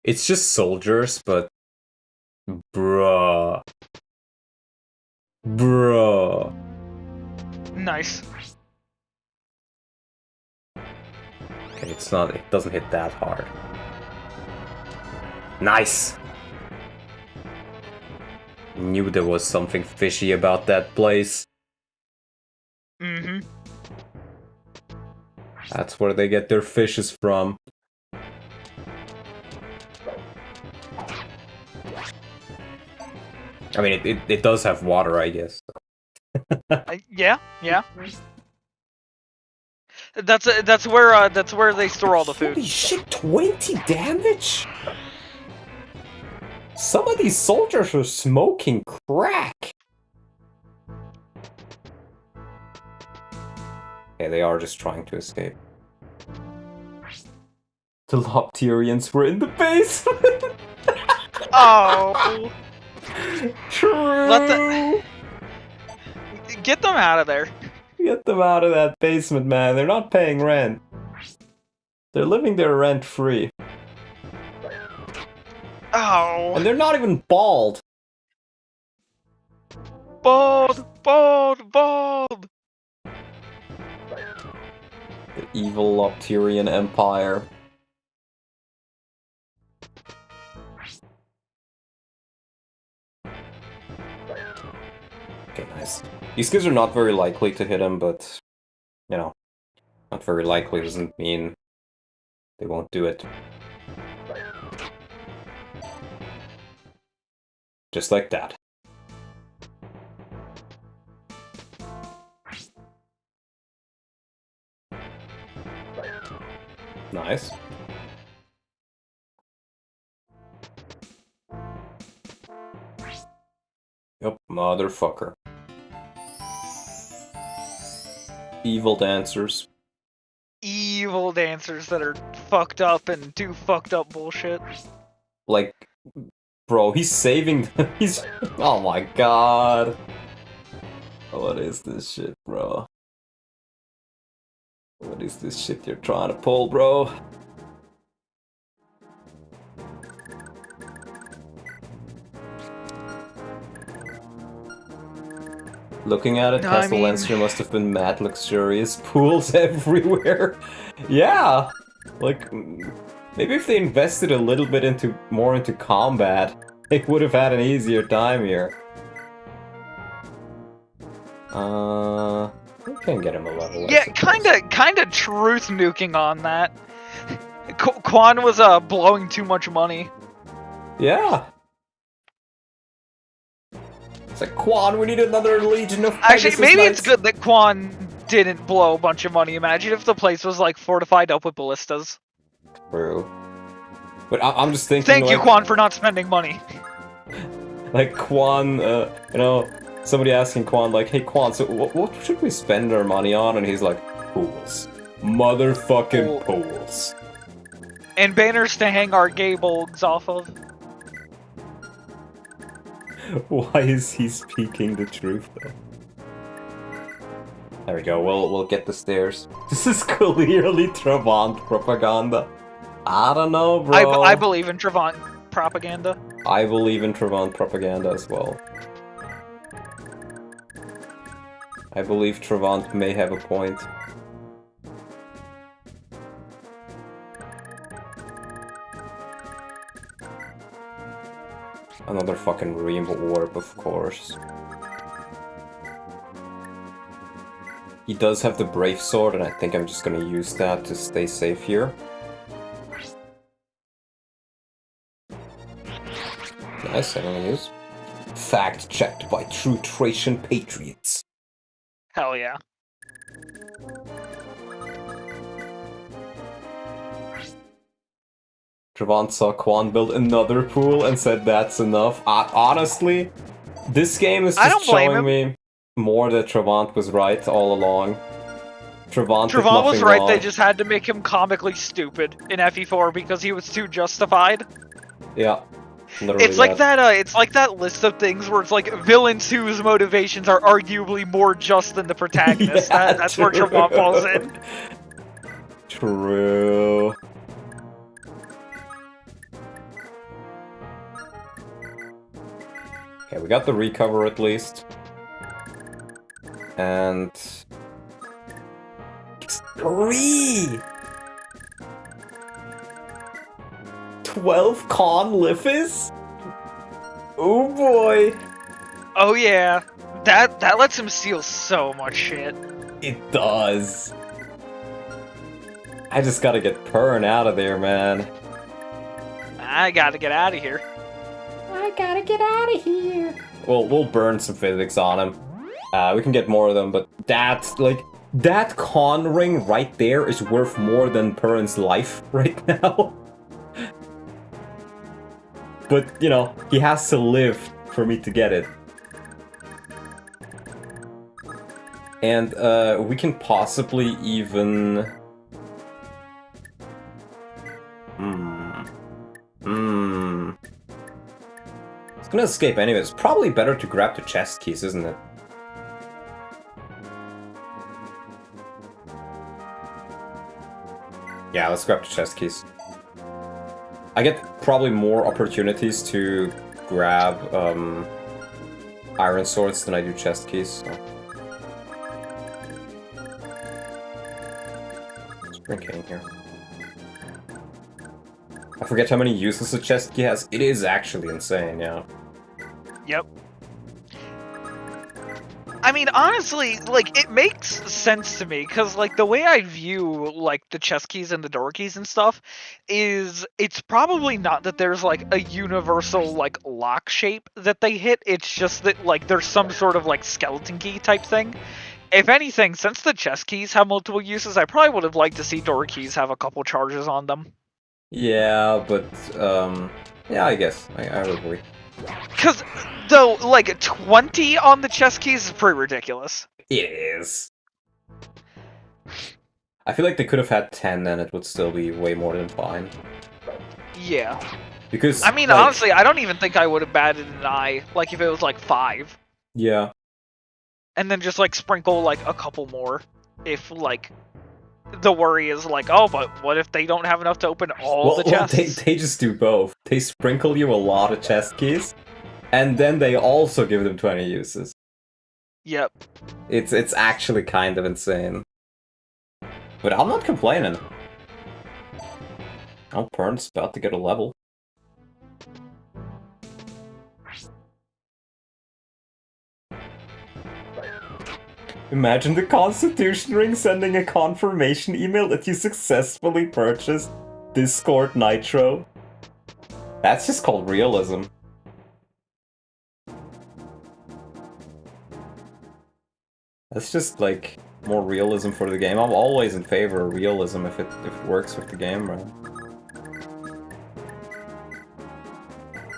It's just soldiers, but bruh. Bruh. Nice. Okay, it doesn't hit that hard. Nice! Knew there was something fishy about that place. Mm-hmm. That's where they get their fishes from. I mean, it does have water, I guess. Yeah. That's where they store all the food. Holy shit, 20 damage? Some of these soldiers are smoking crack. Okay, they are just trying to escape. The Lopterians were in the basement. Oh. True. Get them out of there. Get them out of that basement, man. They're not paying rent. They're living there rent free. Oh. And they're not even bald. Bald. The evil Lopterian Empire. Okay, nice. These guys are not very likely to hit him, but, you know, not very likely doesn't mean they won't do it. Just like that. Nice. Yep, motherfucker. Evil dancers. Evil dancers that are fucked up and do fucked up bullshit. Like, bro, he's saving. He's. Oh my god. What is this shit, bro? What is this shit you're trying to pull, bro? Looking at it, Castle Leinster must have been mad luxurious. Pools everywhere. Yeah! Like, maybe if they invested a little bit more into combat, they would have had an easier time here. We can get him a level. Yeah, kinda truth nuking on that. Quan was blowing too much money. Yeah. It's like, Quan, we need another Legion of Actually, Pegasus maybe Knights. it's good that Quan didn't blow a bunch of money. Imagine if the place was like fortified up with ballistas. True. But I'm just thinking. Thank you, like, Quan, for not spending money. Like Quan, you know, somebody asking Quan, like, hey Quan, so what should we spend our money on? And he's like, pools. Motherfucking pools. And banners to hang our gables off of. Why is he speaking the truth, though? There we go, we'll get the stairs. This is clearly Travant propaganda. I don't know, bro. I believe in Travant. propaganda. I believe in Travant propaganda as well. I believe Travant may have a point. Another fucking rainbow orb, of course. He does have the Brave Sword, and I think I'm just gonna use that to stay safe here. Nice, I'm gonna use. Fact checked by true Thracian patriots. Hell yeah. Travant saw Quan build another pool and said that's enough. Honestly, this game is I just don't blame showing me more that Travant was right all along. Travant did Travant was nothing right, wrong. they just had to make him comically stupid in FE4 because he was too justified. Yeah. Literally It's like it's like that list of things where it's like villains whose motivations are arguably more just than the protagonist. Yeah, That's where Travant falls in. True. Okay, we got the recover at least. And... X3! 12 con Liffis? Oh boy! Oh yeah. That lets him steal so much shit. It does. I just gotta get Pern out of there, man. I gotta get out of here. I gotta get out of here. Well, we'll burn some physics on him. We can get more of them, but that con ring right there is worth more than Pern's life right now. But, you know, he has to live for me to get it. And, we can possibly even... It's gonna escape anyway. It's probably better to grab the chest keys, isn't it? Yeah, let's grab the chest keys. I get probably more opportunities to grab iron swords than I do chest keys. So. Spring King here. I forget how many uses a chest key has. It is actually insane, yeah. Yep. I mean, honestly, like, it makes sense to me, because, like, the way I view, like, the chest keys and the door keys and stuff is, it's probably not that there's, like, a universal, like, lock shape that they hit, it's just that, like, there's some sort of, like, skeleton key type thing. If anything, since the chest keys have multiple uses, I probably would have liked to see door keys have a couple charges on them. Yeah, but, yeah, I guess. I would agree. Because, though, like, 20 on the chest keys is pretty ridiculous. It is. I feel like they could have had 10 and it would still be way more than fine. Yeah. Because, I mean, like, honestly, I don't even think I would have batted an eye, like, if it was, like, 5. Yeah. And then just, like, sprinkle, like, a couple more. If, like, the worry is, like, oh, but what if they don't have enough to open all the chests? Well, they just do both. They sprinkle you a lot of chest keys, and then they also give them 20 uses. Yep. It's actually kind of insane. But I'm not complaining. Oh, Pern's about to get a level. Imagine the Constitution Ring sending a confirmation email that you successfully purchased Discord Nitro. That's just called realism. That's just, like, more realism for the game. I'm always in favor of realism if it works with the game, right?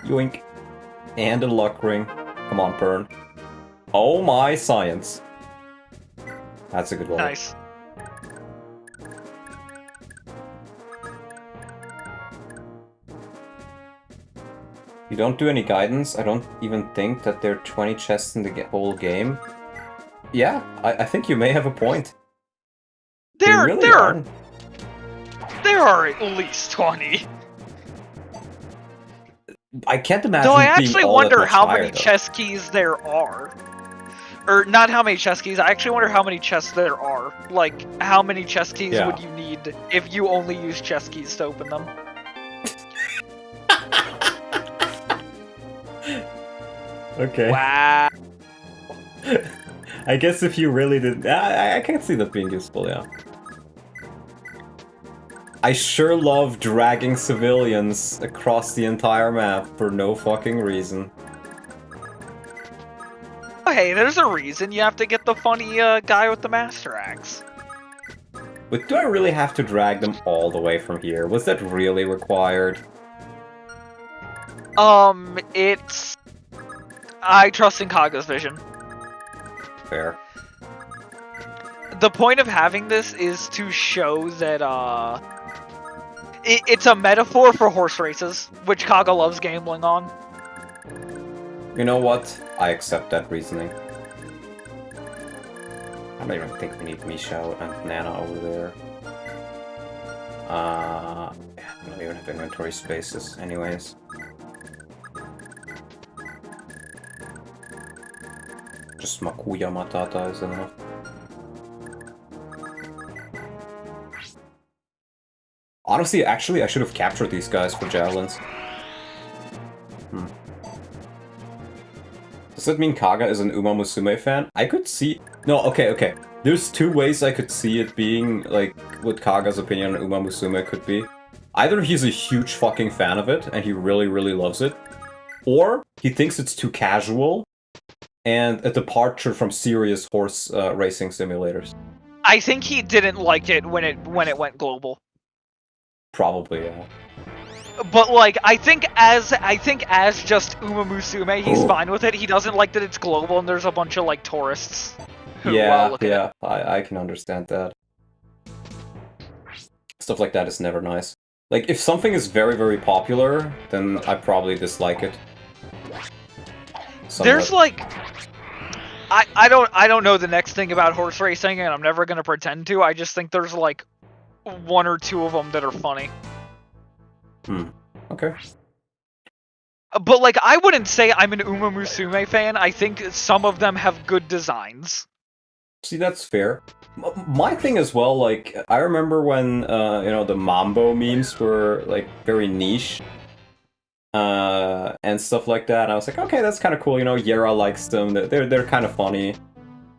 Yoink. And a luck ring. Come on, Pern. Oh my science. That's a good one. Nice. You don't do any guidance. I don't even think that there are 20 chests in the whole game. Yeah, I think you may have a point. There are are at least 20. I can't imagine. Though I being actually all that wonder much how higher, many though. chess keys there are. Or not how many chess keys, I actually wonder how many chests there are. Like, how many chess keys Yeah. would you need if you only use chess keys to open them? Okay. Wow. I guess if you really did, I can't see that being useful. Yeah. I sure love dragging civilians across the entire map for no fucking reason. Oh, hey, there's a reason you have to get the funny guy with the Master Axe. But do I really have to drag them all the way from here? Was that really required? It's... I trust in Kaga's vision. Fair. The point of having this is to show that, it's a metaphor for horse races, which Kaga loves gambling on. You know what? I accept that reasoning. I don't even think we need Misha and Nana over there. Yeah, I don't even have inventory spaces, anyways. Just Makuya Matata is enough. Honestly, actually, I should have captured these guys for javelins. Does that mean Kaga is an Uma Musume fan? I could see... No, okay. There's two ways I could see it being, like, what Kaga's opinion on Uma Musume could be. Either he's a huge fucking fan of it, and he really, really loves it, or he thinks it's too casual, and a departure from serious horse racing simulators. I think he didn't like it when it went global. Probably, yeah. But like, I think as just Uma Musume, he's fine with it. He doesn't like that it's global and there's a bunch of like tourists who look at it. I can understand that. Stuff like that is never nice. Like, if something is very, very popular, then I probably dislike it. Somewhat. There's like, I don't know the next thing about horse racing, and I'm never gonna pretend to. I just think there's like one or two of them that are funny. Okay. But like, I wouldn't say I'm an Uma Musume fan. I think some of them have good designs. See, that's fair. My thing as well, like, I remember when, the Mambo memes were, like, very niche. And stuff like that. And I was like, okay, that's kind of cool, Yera likes them, they're kind of funny.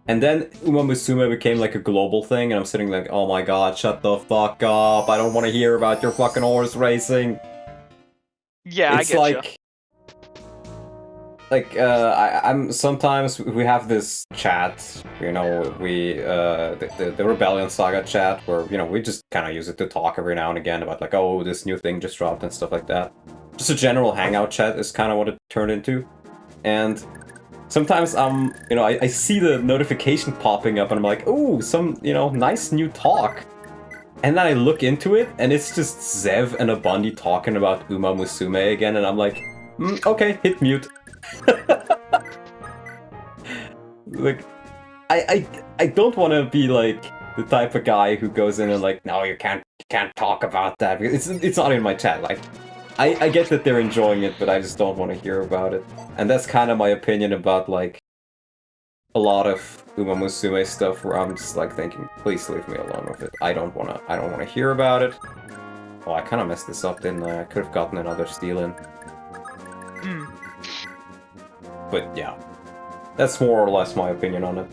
And then Uma Musume became, like, a global thing, and I'm sitting like, oh my god, shut the fuck up, I don't want to hear about your fucking horse racing. Yeah, It's I get like... I'm sometimes we have this chat, the Rebellion Saga chat, where, we just kind of use it to talk every now and again about, like, oh, this new thing just dropped and stuff like that. Just a general hangout chat is kind of what it turned into. And sometimes I see the notification popping up and I'm like, ooh, some, nice new talk. And then I look into it and it's just Zev and Abundi talking about Uma Musume again, and I'm like, okay, hit mute. Like, I don't want to be like the type of guy who goes in and like, no, you can't talk about that, because it's not in my chat. Like, I get that they're enjoying it, but I just don't want to hear about it. And that's kind of my opinion about like a lot of Uma Musume stuff, where I'm just like thinking, please leave me alone with it. I don't wanna hear about it. Oh, I kind of messed this up, didn't I? I could have gotten another steal in. But yeah, that's more or less my opinion on it.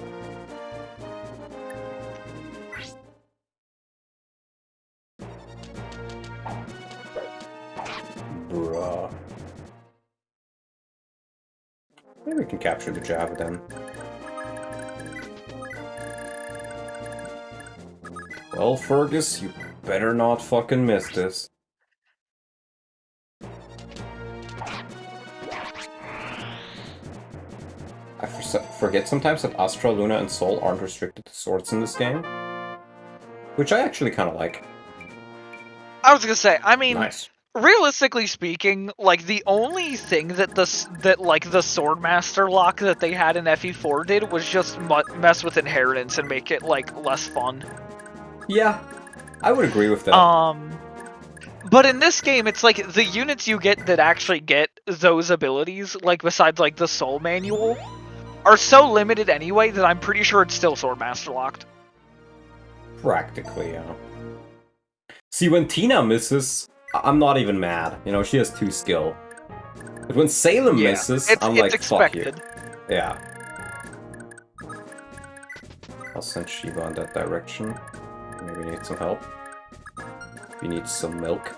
Bruh. Maybe we can capture the Java then. Well, Fergus, you better not fucking miss this. I forget sometimes that Astra, Luna, and Sol aren't restricted to swords in this game. Which I actually kind of like. I was gonna say, I mean, Nice. realistically speaking, like, the only thing that the Swordmaster lock that they had in FE4 did was just mess with inheritance and make it, like, less fun. Yeah, I would agree with that. But in this game, it's like the units you get that actually get those abilities, like besides like the Soul Manual, are so limited anyway that I'm pretty sure it's still Swordmaster locked. Practically, yeah. See, when Tina misses, I'm not even mad. You know, she has 2 skill. But when Salem misses, I'm like, expected. fuck you. Yeah. I'll send Shiva in that direction. Maybe we need some help. We need some milk.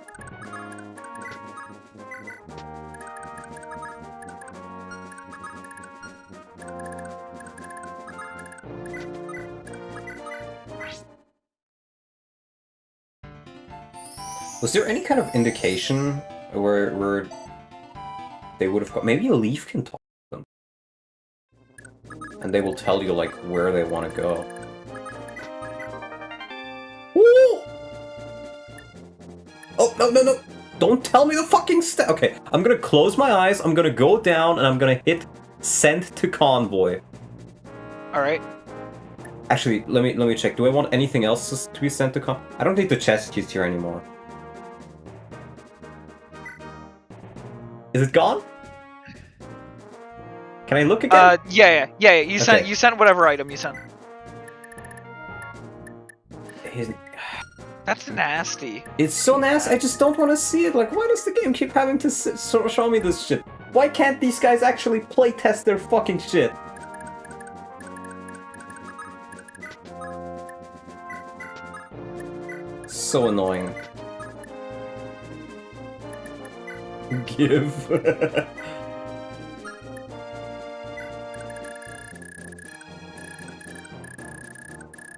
Was there any kind of indication where they would have got... Maybe a Leaf can talk to them. And they will tell you, like, where they want to go. Woo! Oh, no, no, no! Don't tell me the fucking step! Okay, I'm gonna close my eyes, I'm gonna go down, and I'm gonna hit send to convoy. Alright. Actually, let me check. Do I want anything else to be sent to convoy? I don't need the chest keys here anymore. Is it gone? Can I look again? Yeah. You sent whatever item you sent. That's nasty. It's so nasty. I just don't want to see it. Like, why does the game keep having to show me this shit? Why can't these guys actually playtest their fucking shit? So annoying. Give.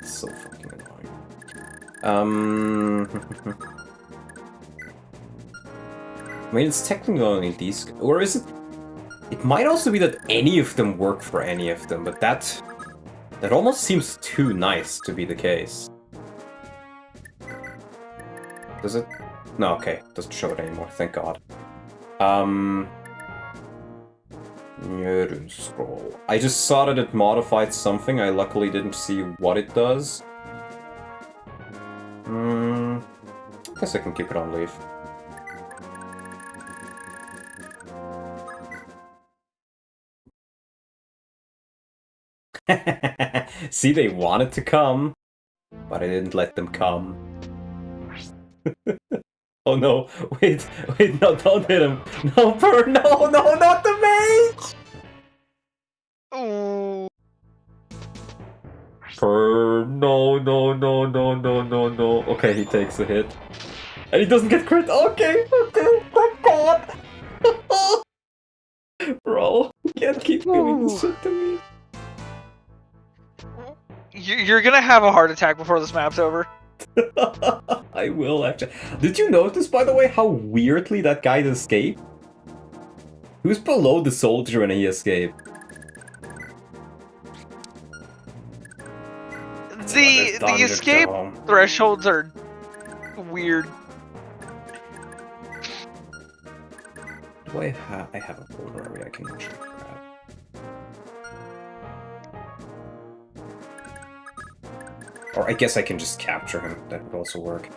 So fucking annoying. I mean, it's technically only these, or is it? It might also be that any of them work for any of them, but that almost seems too nice to be the case. Does it? No, okay, doesn't show it anymore. Thank God. Scroll. I just saw that it modified something. I luckily didn't see what it does. I guess I can keep it on leaf. See, they wanted to come, but I didn't let them come. Oh no, wait, no, don't hit him. No, Purr, no, not the mage! Ooh. Purr, no. Okay, he takes a hit. And he doesn't get crit. Okay, thank God. Bro, you can't keep doing this shit to me. You're gonna have a heart attack before this map's over. I will, actually. Did you notice, by the way, how weirdly that guy escaped? He was below the soldier when he escaped. The escape thresholds are weird. Do I have a vulnerary I can actually grab. Or I guess I can just capture him. That would also work.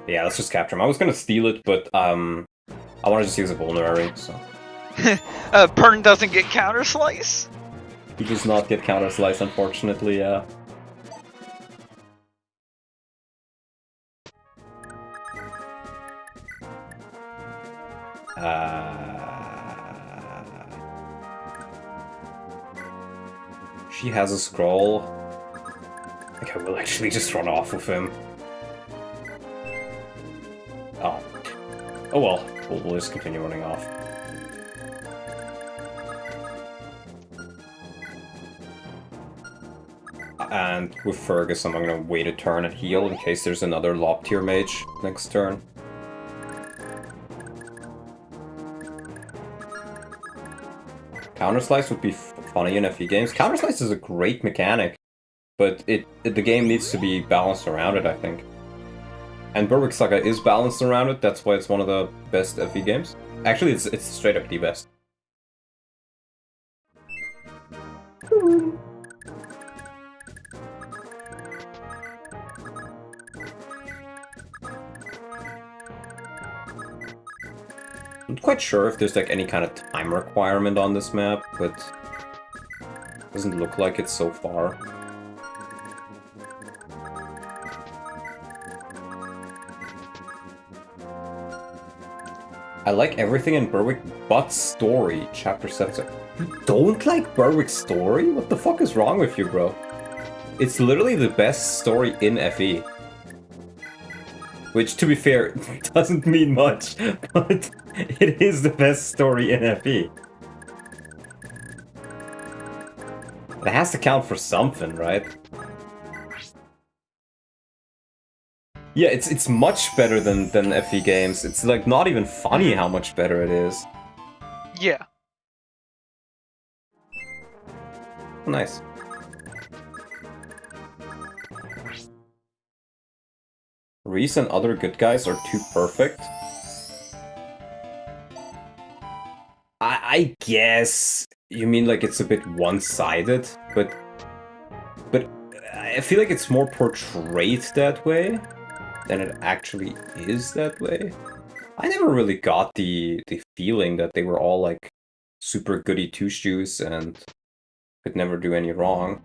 Yeah, let's just capture him. I was gonna steal it, but I want to just use a vulnerary, so. Pern doesn't get counter slice? He does not get counter slice, unfortunately, yeah. She has a scroll. I think I will actually just run off with him. Oh. Oh well, we'll just continue running off. And with Fergus, I'm gonna wait a turn and heal in case there's another lob tier mage next turn. Counterslice would be funny in FE games. Counterslice is a great mechanic, but the game needs to be balanced around it, I think. And Berwick Saga is balanced around it, that's why it's one of the best FE games. Actually, it's straight up the best. not quite sure if there's like any kind of time requirement on this map, but doesn't look like it so far. I like everything in Berwick but story, chapter 7. You don't like Berwick's story? What the fuck is wrong with you, bro? It's literally the best story in FE. Which, to be fair, doesn't mean much, but it is the best story in FE. It has to count for something, right? Yeah, it's much better than FE games. It's like not even funny how much better it is. Yeah. Nice. Reese and other good guys are too perfect. I guess you mean like it's a bit one-sided, but I feel like it's more portrayed that way than it actually is that way. I never really got the feeling that they were all like super goody two-shoes and could never do any wrong.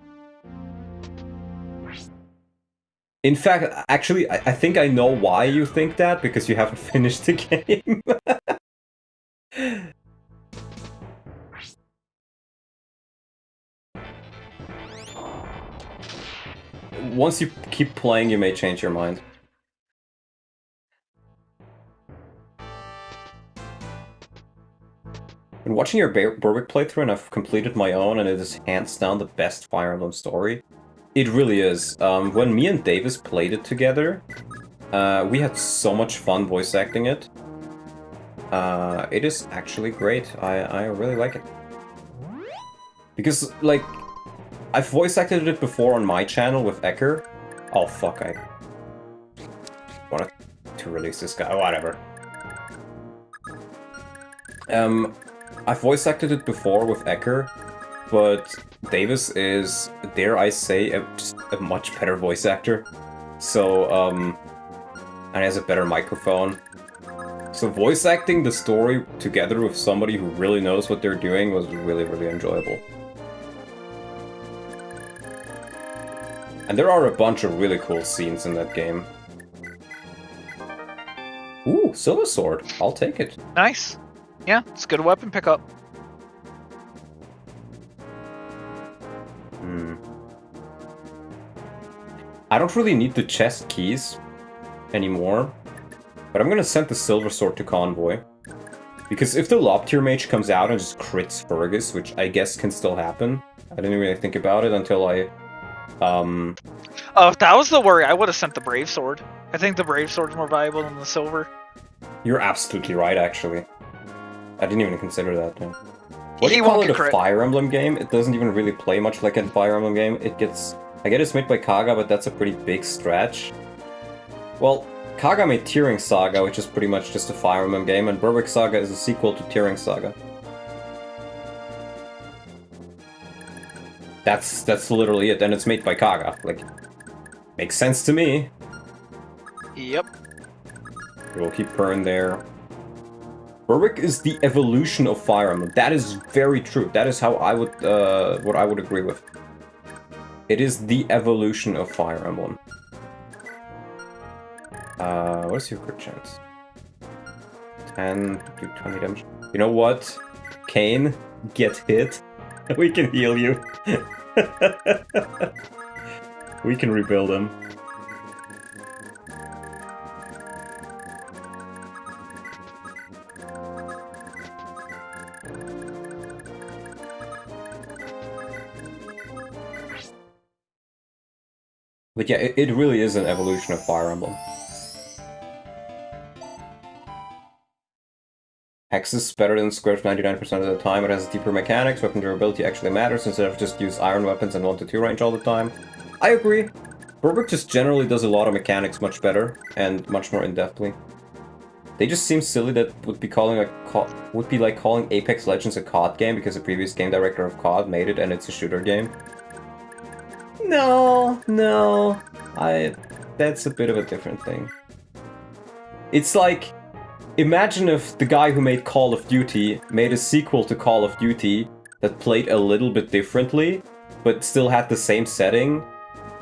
In fact, actually, I think I know why you think that, because you haven't finished the game. Once you keep playing, you may change your mind. Been watching your Berwick playthrough, and I've completed my own, and it is hands down the best Fire Emblem story. It really is. When me and Davis played it together, we had so much fun voice acting it. It is actually great. I really like it. Because, like, I've voice acted it before on my channel with Ecker. Oh, fuck, I wanted to release this guy. Whatever. I've voice acted it before with Ecker, but Davis is, dare I say, just a much better voice actor. So, and he has a better microphone. So voice acting the story together with somebody who really knows what they're doing was really, really enjoyable. And there are a bunch of really cool scenes in that game. Ooh, Silver Sword. I'll take it. Nice. Yeah, it's a good weapon pickup. I don't really need the chest keys anymore, but I'm gonna send the Silver Sword to Convoy. Because if the Lobtier Mage comes out and just crits Fergus, which I guess can still happen, I didn't really think about it until I... Oh, if that was the worry, I would have sent the Brave Sword. I think the Brave Sword's more valuable than the Silver. You're absolutely right, actually. I didn't even consider that. No. What do He you call won't it, a get crit. Fire Emblem game? It doesn't even really play much like a Fire Emblem game. It gets... I get it's made by Kaga, but that's a pretty big stretch. Well, Kaga made Tearing Saga, which is pretty much just a Fire Emblem game, and Berwick Saga is a sequel to Tearing Saga. That's literally it, and it's made by Kaga. Like, makes sense to me. Yep. We'll keep Pern there. Berwick is the evolution of Fire Emblem. That is very true. That is how I would, what I would agree with. It is the evolution of Fire Emblem. What's your crit chance? 10, do 20 damage. You know what? Kane, get hit. We can heal you. We can rebuild him. But yeah, it really is an evolution of Fire Emblem. Hex is better than Squares 99% of the time. It has deeper mechanics. Weapon durability actually matters instead of just use iron weapons and 1-2 range all the time. I agree. Berwick just generally does a lot of mechanics much better and much more in-depthly. They just seem silly that would be like calling Apex Legends a COD game because the previous game director of COD made it and it's a shooter game. No, that's a bit of a different thing. It's like imagine if the guy who made Call of Duty made a sequel to Call of Duty that played a little bit differently, but still had the same setting,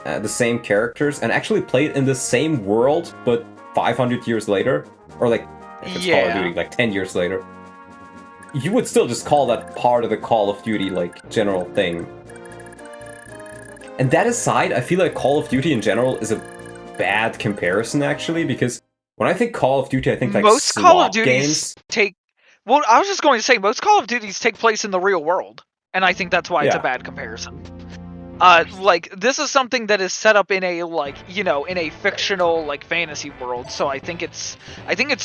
the same characters, and actually played in the same world, but 500 years later, or like, if it's Call of Duty, like 10 years later. You would still just call that part of the Call of Duty, like, general thing. And that aside, I feel like Call of Duty in general is a bad comparison, actually, because when I think Call of Duty, I think, like, most SWAT Call of Duties games. take. Well, I was just going to say most Call of Duties take place in the real world, and I think that's why it's a Yeah. bad comparison. Like this is something that is set up in a in a fictional like fantasy world, so I think it's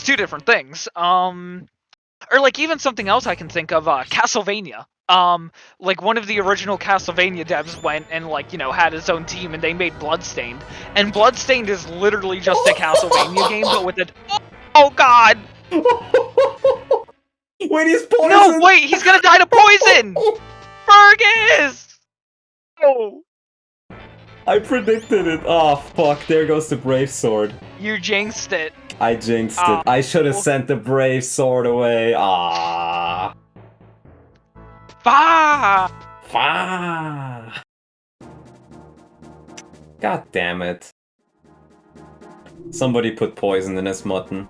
two different things. Or like even something else I can think of, Castlevania. Like one of the original Castlevania devs went and had his own team and they made Bloodstained, and Bloodstained is literally just a Castlevania game but with a oh god. Wait, he's poisoned! No, wait, he's gonna die to poison! Fergus! Oh, I predicted it. Oh, fuck. There goes the Brave Sword. you jinxed it. I jinxed it. I should have sent the Brave Sword away. Ah. Bah! Fuck. God damn it. Somebody put poison in his mutton.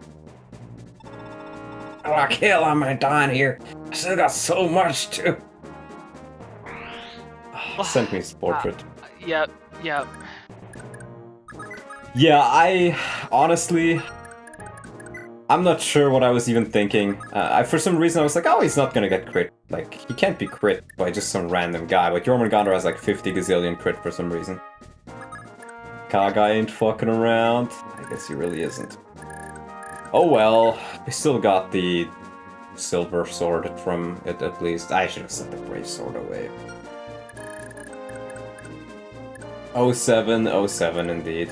Oh, kill am I down here? I still got so much to. Send me his portrait. Yep. Yeah, I honestly, I'm not sure what I was even thinking. For some reason I was like, oh, he's not gonna get crit. Like, he can't be crit by just some random guy. But Jormungandr has like 50 gazillion crit for some reason. Kaga ain't fucking around. I guess he really isn't. Oh well, we still got the silver sword from it at least. I should have sent the brave sword away. 07 indeed.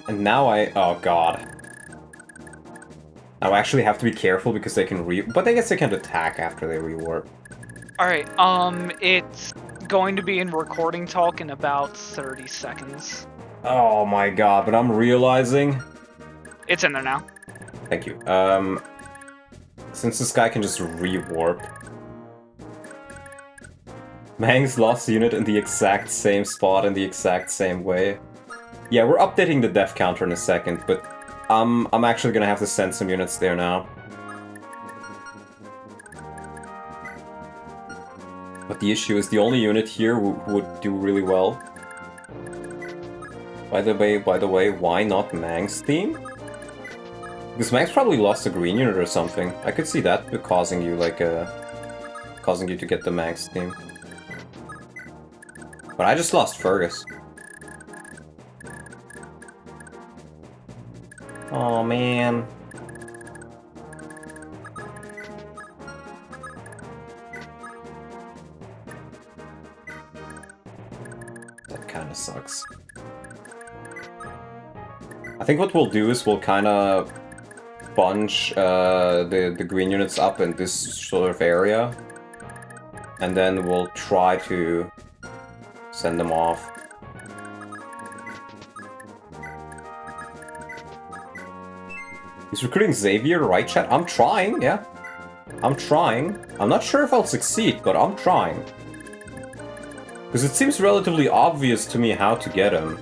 And now oh god. Now I actually have to be careful because they can but I guess they can't attack after they rewarp. Alright, it's going to be in recording talk in about 30 seconds. Oh my god, but I'm realizing... It's in there now. Thank you. Since this guy can just rewarp... Mang's lost unit in the exact same spot in the exact same way. Yeah, we're updating the death counter in a second, but I'm actually gonna have to send some units there now. But the issue is the only unit here would do really well. By the way, why not Mang's team? Because Mang's probably lost a green unit or something. I could see that causing you causing you to get the Mang's team. But I just lost Fergus. Oh man. That kinda sucks. I think what we'll do is we'll kinda bunch the green units up in this sort of area. And then we'll try to send them off. He's recruiting Xavier, right, chat? I'm trying, yeah. I'm trying. I'm not sure if I'll succeed, but I'm trying. Because it seems relatively obvious to me how to get him.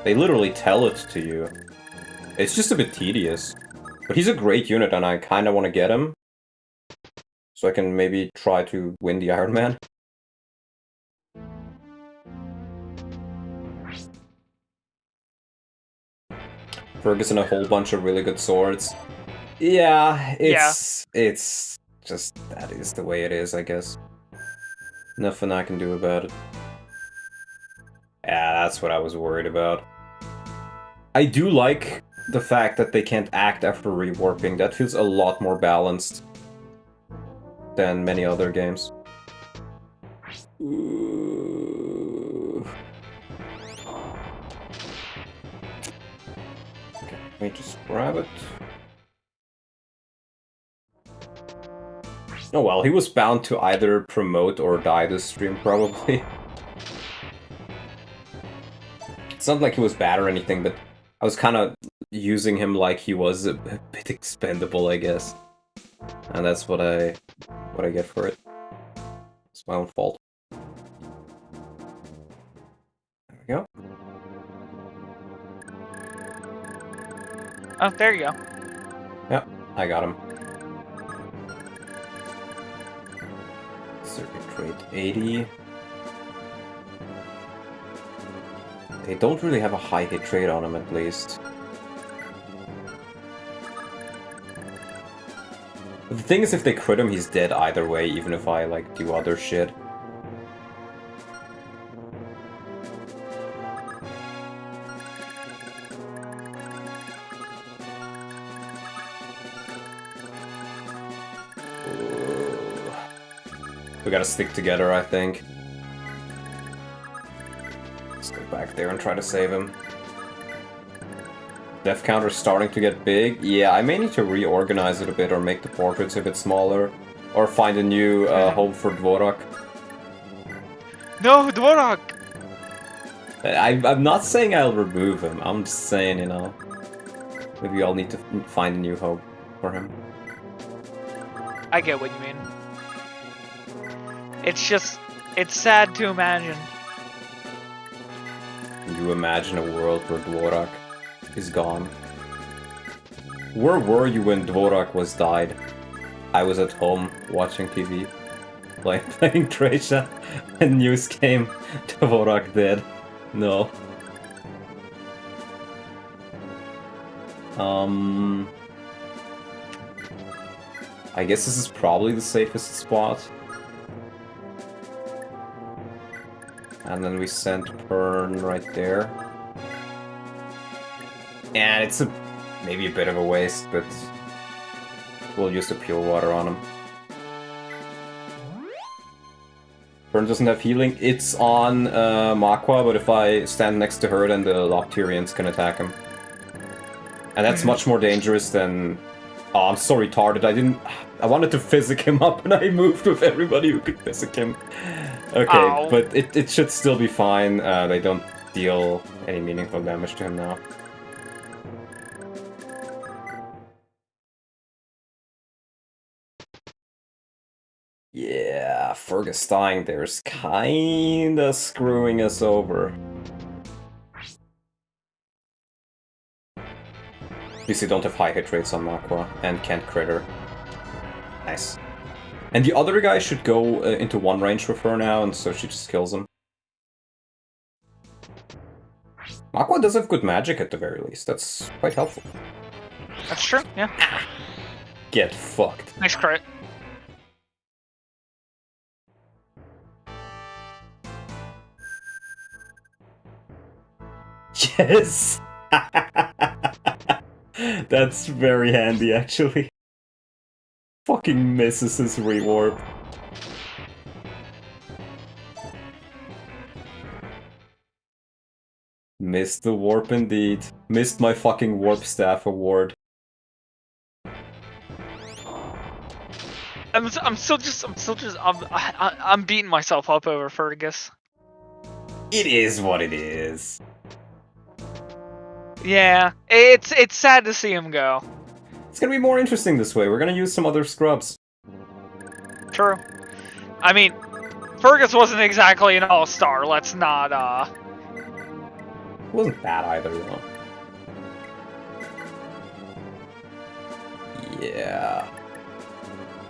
They literally tell it to you. It's just a bit tedious. But he's a great unit and I kinda want to get him. So I can maybe try to win the Ironman. Fergus and a whole bunch of really good swords. Yeah, it's just, that is the way it is, I guess. Nothing I can do about it. Yeah, that's what I was worried about. I do like the fact that they can't act after rewarping. That feels a lot more balanced than many other games. Ooh. Okay, let me just grab it. Oh well, he was bound to either promote or die this stream, probably. It's not like he was bad or anything, but I was kind of using him like he was a bit expendable, I guess. And that's what I get for it. It's my own fault. There we go. Oh, there you go. Yep, I got him. Circuit rate 80. They don't really have a high hit rate on him, at least. But the thing is, if they crit him, he's dead either way, even if I, like, do other shit. We gotta stick together, I think. Let's go back there and try to save him. Death counter's starting to get big. Yeah, I may need to reorganize it a bit or make the portraits a bit smaller. Or find a new home for Dvorak. No, Dvorak! I'm not saying I'll remove him, I'm just saying, you know, maybe I'll need to find a new home for him. I get what you mean. It's just, it's sad to imagine. Can you imagine a world where Dvorak is gone? Where were you when Dvorak was died? I was at home watching TV, playing Tracia, and news came, Dvorak dead. No. I guess this is probably the safest spot. And then we sent Pern right there. And it's maybe a bit of a waste, but we'll use the pure water on him. Pern doesn't have healing. It's on Makwa, but if I stand next to her, then the Loctirians can attack him. And that's much more dangerous than... Oh, I'm so retarded. I wanted to physic him up, and I moved with everybody who could physic him. Okay, Ow. but it should still be fine. They don't deal any meaningful damage to him now. Yeah, Fergus dying there's kinda screwing us over. At least they don't have high hit rates on Makwa, and can't critter. Nice. And the other guy should go into one range with her now, and so she just kills him. Makwa does have good magic at the very least, that's quite helpful. That's true, yeah. Get fucked. Nice crit. Yes! That's very handy, actually. Fucking misses his rewarp. Missed the warp indeed. Missed my fucking warp staff award. I'm beating myself up over Fergus. It is what it is. Yeah, it's sad to see him go. It's gonna be more interesting this way. We're gonna use some other scrubs. True. I mean, Fergus wasn't exactly an all-star. Let's not, It wasn't bad either, though. Yeah.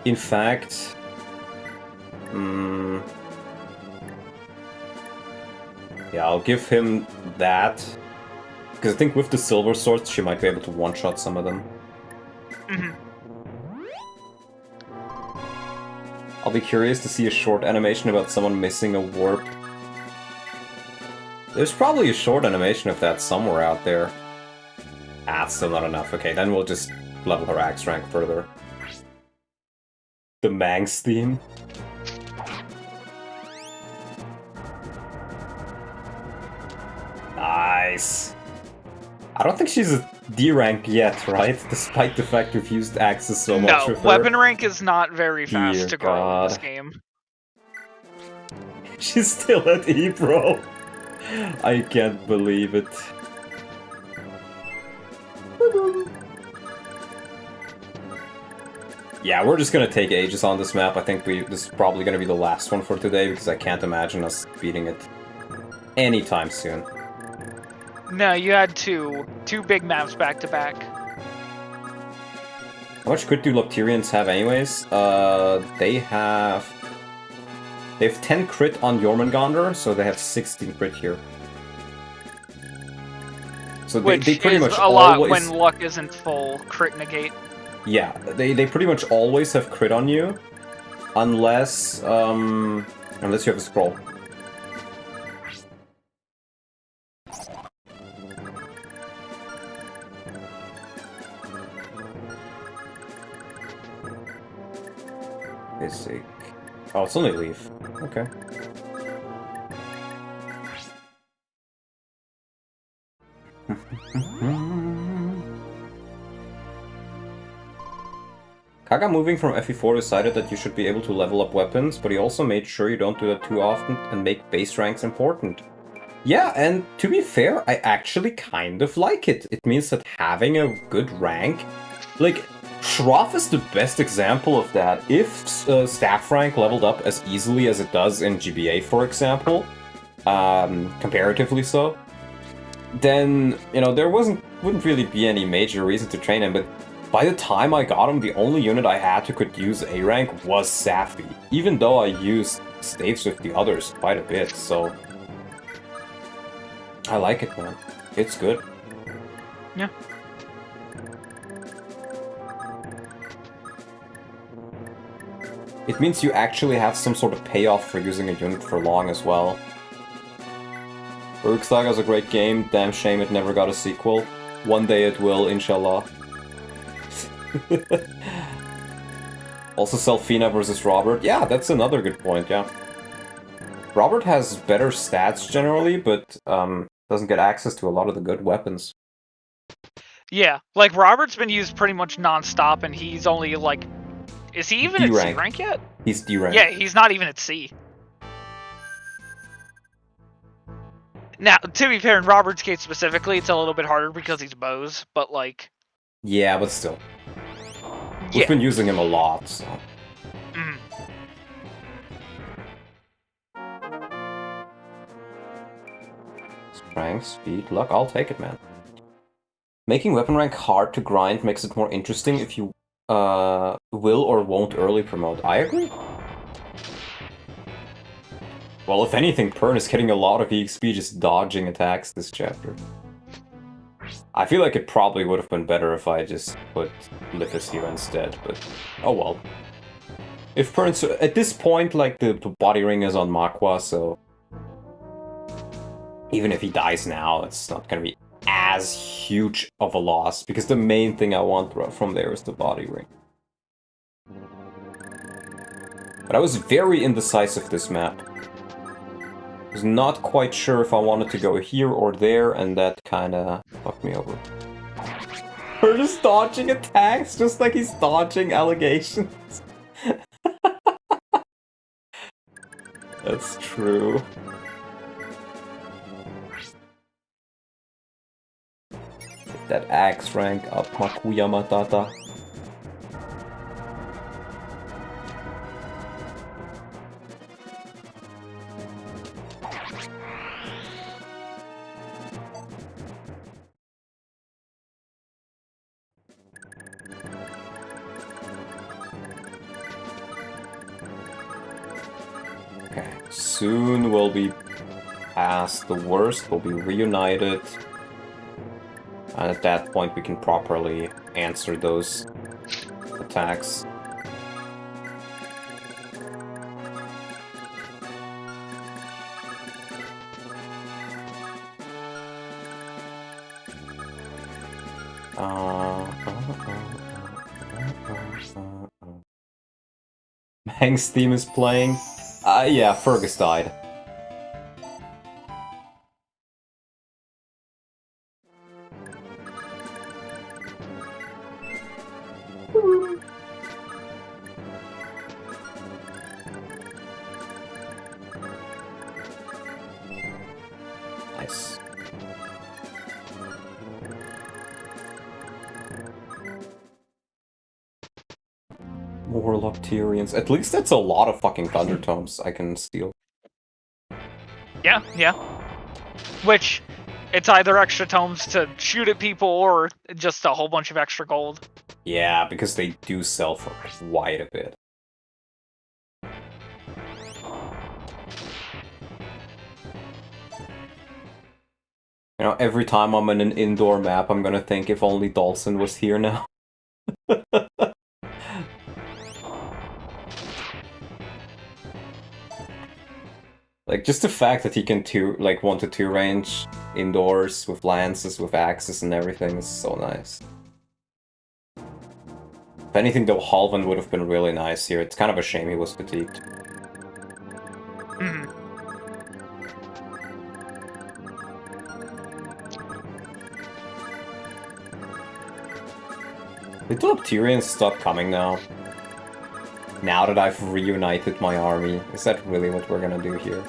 In fact... Yeah, I'll give him that. Because I think with the silver swords, she might be able to one-shot some of them. I'll be curious to see a short animation about someone missing a warp. There's probably a short animation of that somewhere out there. Ah, it's still not enough. Okay, then we'll just level her axe rank further. The Mangs theme. Nice. I don't think she's a D rank yet, right? Despite the fact we've used axes so much no, with her. weapon rank is not very fast Dear to grow in this God. game. She's still at E, bro. I can't believe it. Yeah, we're just gonna take ages on this map. I think this is probably gonna be the last one for today, because I can't imagine us beating it anytime soon. No, you had two big maps back to back. How much crit do Lopterians have anyways? They have 10 crit on Jormungandr, so they have 16 crit here. So Which they pretty is much a lot always... when luck isn't full crit negate. Yeah, they pretty much always have crit on you, unless you have a scroll. Basic. Oh, it's only leaf. Okay. Kaga moving from FE4 decided that you should be able to level up weapons, but he also made sure you don't do that too often and make base ranks important. Yeah, and to be fair, I actually kind of like it. It means that having a good rank... Like, Shroff is the best example of that. If staff rank leveled up as easily as it does in GBA, for example, comparatively so, then, you know, there wouldn't really be any major reason to train him, but by the time I got him, the only unit I had who could use A rank was Safi, even though I used staves with the others quite a bit, so... I like it, man. It's good. Yeah. It means you actually have some sort of payoff for using a unit for long as well. Uruk Saga's a great game, damn shame it never got a sequel. One day it will, inshallah. Also Selfina versus Robert. Yeah, that's another good point, yeah. Robert has better stats generally, but doesn't get access to a lot of the good weapons. Yeah, like Robert's been used pretty much non-stop, and he's only like... Is he even at C rank yet? He's D rank. Yeah, he's not even at C. Now, to be fair, in Robert's case specifically, it's a little bit harder because he's bows, but like... Yeah, but still. Yeah. We've been using him a lot, so... Mm. Strength, speed, luck, I'll take it, man. Making weapon rank hard to grind makes it more interesting if you will or won't early promote. I agree. Well, if anything, Pern is getting a lot of EXP just dodging attacks this chapter. I feel like it probably would have been better if I just put Lithis here instead, but oh well. If Pern's... At this point, like, the body ring is on Makwa, so... Even if he dies now, it's not gonna be as huge of a loss, because the main thing I want from there is the body ring. But I was very indecisive this map. I was not quite sure if I wanted to go here or there, and that kinda fucked me over. We're just dodging attacks, just like he's dodging allegations. That's true. Get that axe rank up, Makuya Matata. Okay, soon we'll be past the worst, we'll be reunited. And at that point we can properly answer those attacks. Mang's theme is playing. Yeah, Fergus died. More Locterians. At least that's a lot of fucking Thunder Tomes I can steal. Yeah, yeah. Which, it's either extra tomes to shoot at people or just a whole bunch of extra gold. Yeah, because they do sell for quite a bit. You know, every time I'm in an indoor map, I'm gonna think if only Dawson was here now. Like, just the fact that he can 1-2 range indoors with lances, with axes and everything is so nice. If anything, though, Halvan would have been really nice here. It's kind of a shame he was fatigued. Hmm. Did the Lopterians stop coming now? Now that I've reunited my army, is that really what we're gonna do here?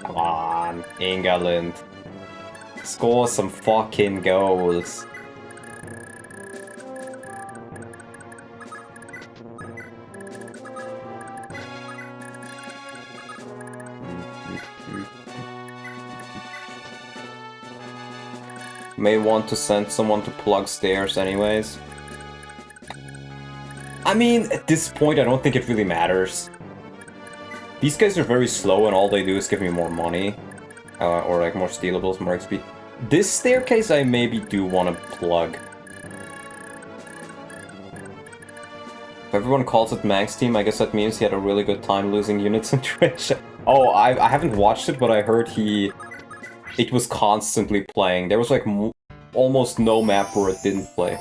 Come on, England. Score some fucking goals. May want to send someone to plug stairs anyways. I mean, at this point, I don't think it really matters. These guys are very slow and all they do is give me more money. Or like more stealables, more XP. This staircase I maybe do want to plug. If everyone calls it Max Team, I guess that means he had a really good time losing units in Trash. Oh, I haven't watched it, but I heard it was constantly playing. There was like almost no map where it didn't play.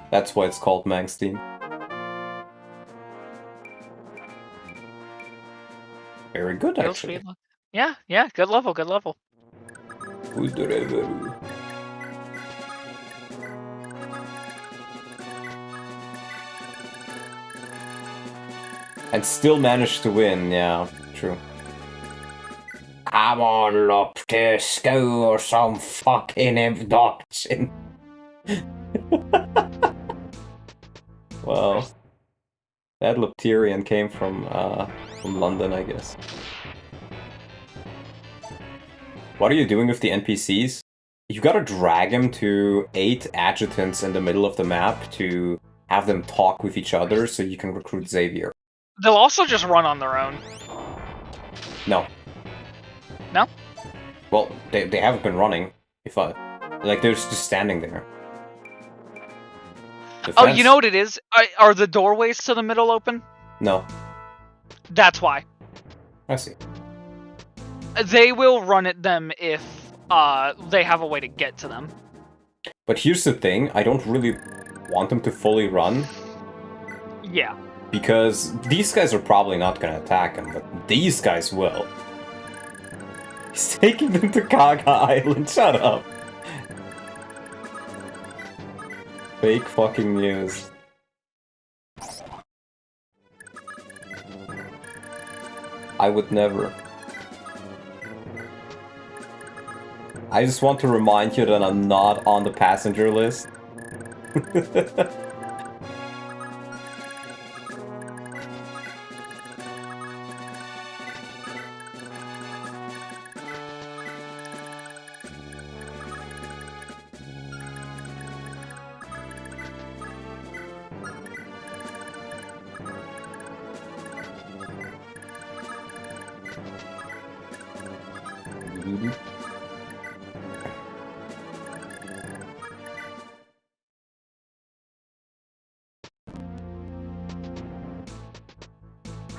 That's why it's called Manx Team. Very good, actually. Yeah, yeah, good level, good level. Who's the rebel? And still managed to win, yeah, true. Come on, up to score some fucking abduction. Well, that Lopterian came from London, I guess. What are you doing with the NPCs? You gotta drag them to 8 adjutants in the middle of the map to have them talk with each other so you can recruit Xavier. They'll also just run on their own. No. No? Well, they haven't been running. Like, they're just standing there. Oh, you know what it is? Are the doorways to the middle open? No. That's why. I see. They will run at them if they have a way to get to them. But here's the thing, I don't really want them to fully run. Yeah. Because these guys are probably not gonna attack him, but these guys will. He's taking them to Kaga Island, shut up! Fake fucking news. I would never. I just want to remind you that I'm not on the passenger list.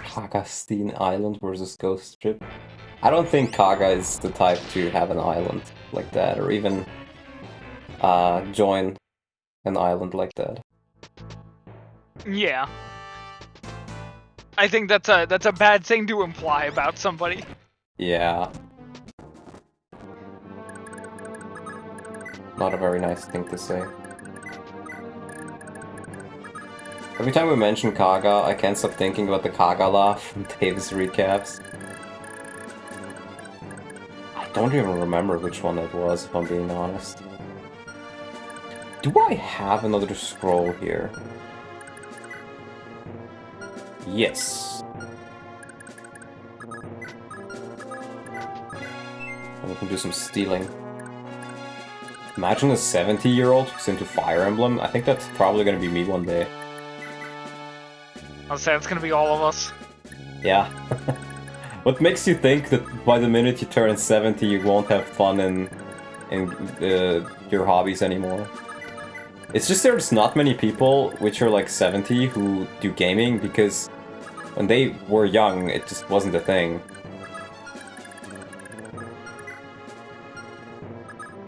Kagasteen Island versus Ghost Ship. I don't think Kaga is the type to have an island like that, or even join an island like that. Yeah. I think that's a bad thing to imply about somebody. Yeah. Not a very nice thing to say. Every time we mention Kaga, I can't stop thinking about the Kaga laugh from Davis recaps. I don't even remember which one that was, if I'm being honest. Do I have another scroll here? Yes. And we can do some stealing. Imagine a 70-year-old who's into Fire Emblem. I think that's probably gonna be me one day. I'll say it's gonna be all of us. Yeah. What makes you think that by the minute you turn 70 you won't have fun in your hobbies anymore? It's just there's not many people which are like 70 who do gaming because when they were young it just wasn't a thing.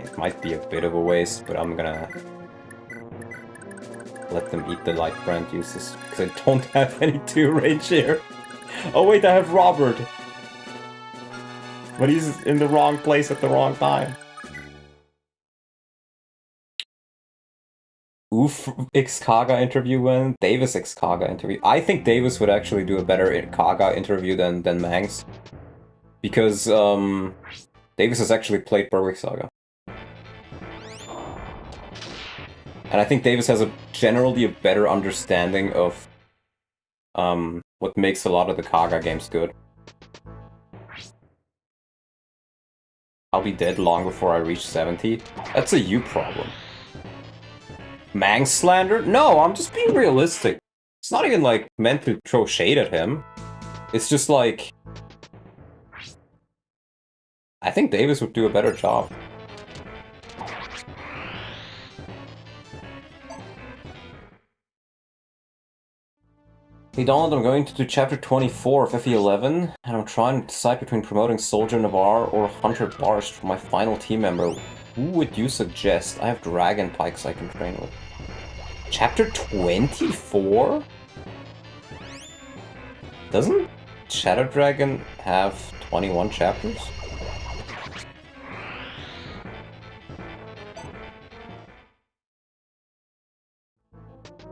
It might be a bit of a waste, but I'm gonna let them eat the light brand uses because I don't have any 2 range here. Oh wait, I have Robert! But he's in the wrong place at the wrong time. Oof, X-Kaga interview win. Davis X-Kaga interview. I think Davis would actually do a better Kaga interview than Mangs. Because, Davis has actually played Berwick Saga. And I think Davis has generally a better understanding of what makes a lot of the Kaga games good. I'll be dead long before I reach 70. That's a you problem. Mang slander? No, I'm just being realistic. It's not even like meant to throw shade at him. It's just like... I think Davis would do a better job. Hey Donald, I'm going to do chapter 24 of FE11, and I'm trying to decide between promoting Soldier Navarre or Hunter Barst for my final team member. Who would you suggest? I have Dragon Pikes I can train with. Chapter 24? Doesn't Shadow Dragon have 21 chapters?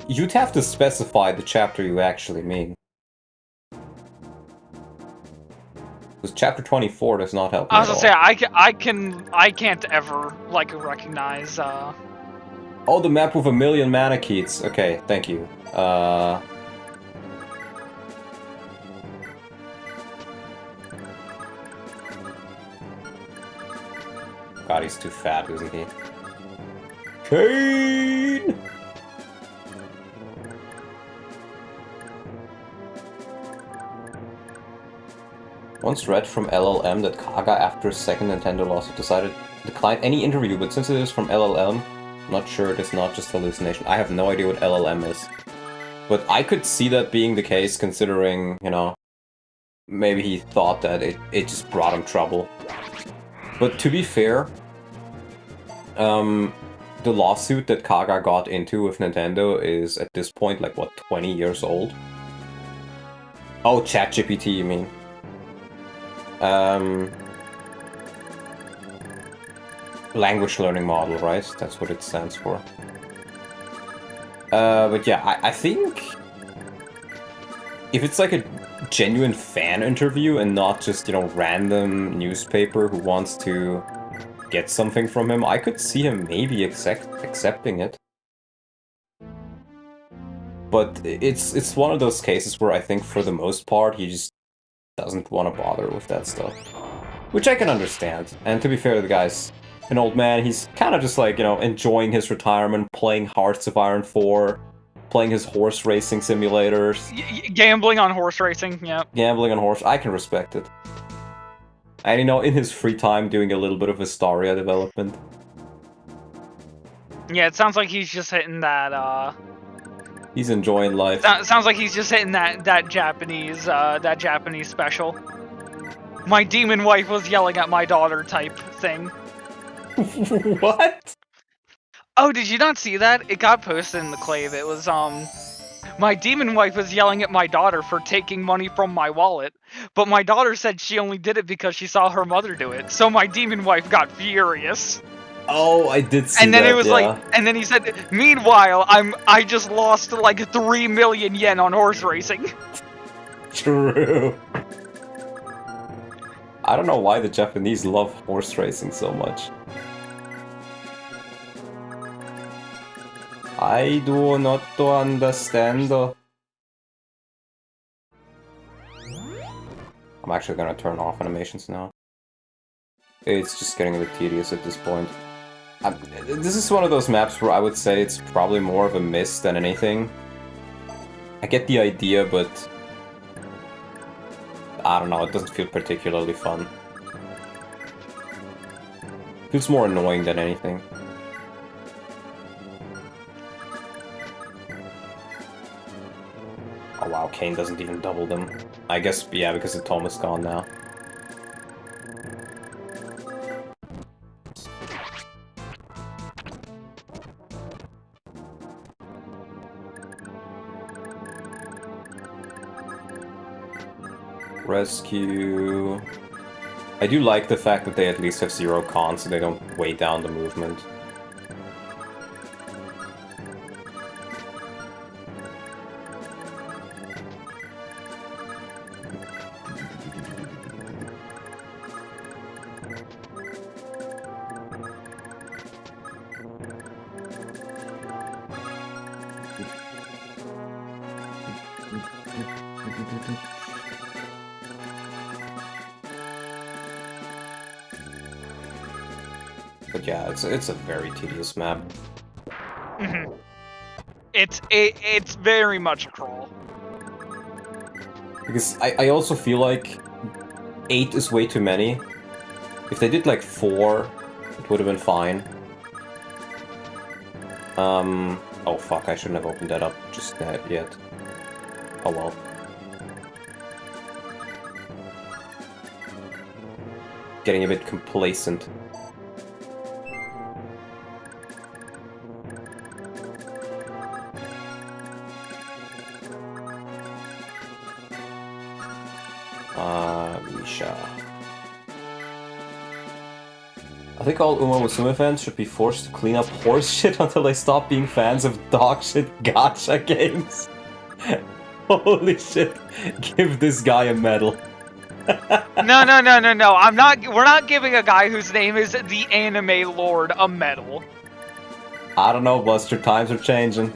You'd have to specify the chapter you actually mean. Because chapter 24 does not help me I was at gonna all. say I can't ever like recognize. Oh, the map with 1,000,000 Manakeets. Okay, thank you. God, he's too fat, isn't he? Kane! Once read from LLM that Kaga, after a second Nintendo lawsuit, decided to decline any interview, but since it is from LLM, I'm not sure it is not just hallucination. I have no idea what LLM is. But I could see that being the case, considering, you know, maybe he thought that it just brought him trouble. But to be fair, the lawsuit that Kaga got into with Nintendo is, at this point, like, what, 20 years old? Oh, ChatGPT, you mean? Language learning model, right? That's what it stands for. But yeah, I think if it's like a genuine fan interview and not just, you know, random newspaper who wants to get something from him, I could see him maybe accepting it. But it's one of those cases where I think for the most part he just doesn't want to bother with that stuff. Which I can understand. And to be fair to the guy's an old man, he's kind of just like, you know, enjoying his retirement, playing Hearts of Iron 4, playing his horse racing simulators. Gambling on horse racing, yeah. Gambling on horse, I can respect it. And, you know, in his free time doing a little bit of Astaria development. Yeah, it sounds like he's just hitting that, He's enjoying life. sounds like he's just hitting that Japanese special. My demon wife was yelling at my daughter type thing. What? Oh, did you not see that? It got posted in the clave. It was, my demon wife was yelling at my daughter for taking money from my wallet, but my daughter said she only did it because she saw her mother do it, so my demon wife got furious. Oh, I did see that, And then it was yeah. like, and then he said, meanwhile, I just lost like 3 million yen on horse racing. True. I don't know why the Japanese love horse racing so much. I do not understand. I'm actually gonna turn off animations now. It's just getting a bit tedious at this point. This is one of those maps where I would say it's probably more of a miss than anything. I get the idea, but I don't know, it doesn't feel particularly fun. It feels more annoying than anything. Oh wow, Kane doesn't even double them. I guess, yeah, because the Tom is gone now. Rescue... I do like the fact that they at least have 0 cons, so they don't weigh down the movement. But yeah, it's a very tedious map. Mm-hmm. It's very much a crawl. Because I also feel like 8 is way too many. If they did like 4, it would have been fine. Oh fuck, I shouldn't have opened that up just yet. Oh well. Getting a bit complacent. Misha. I think all Uma Musume fans should be forced to clean up horse shit until they stop being fans of dog shit gacha games. Holy shit. Give this guy a medal. No. We're not giving a guy whose name is the Anime Lord a medal. I don't know, Buster. Times are changing.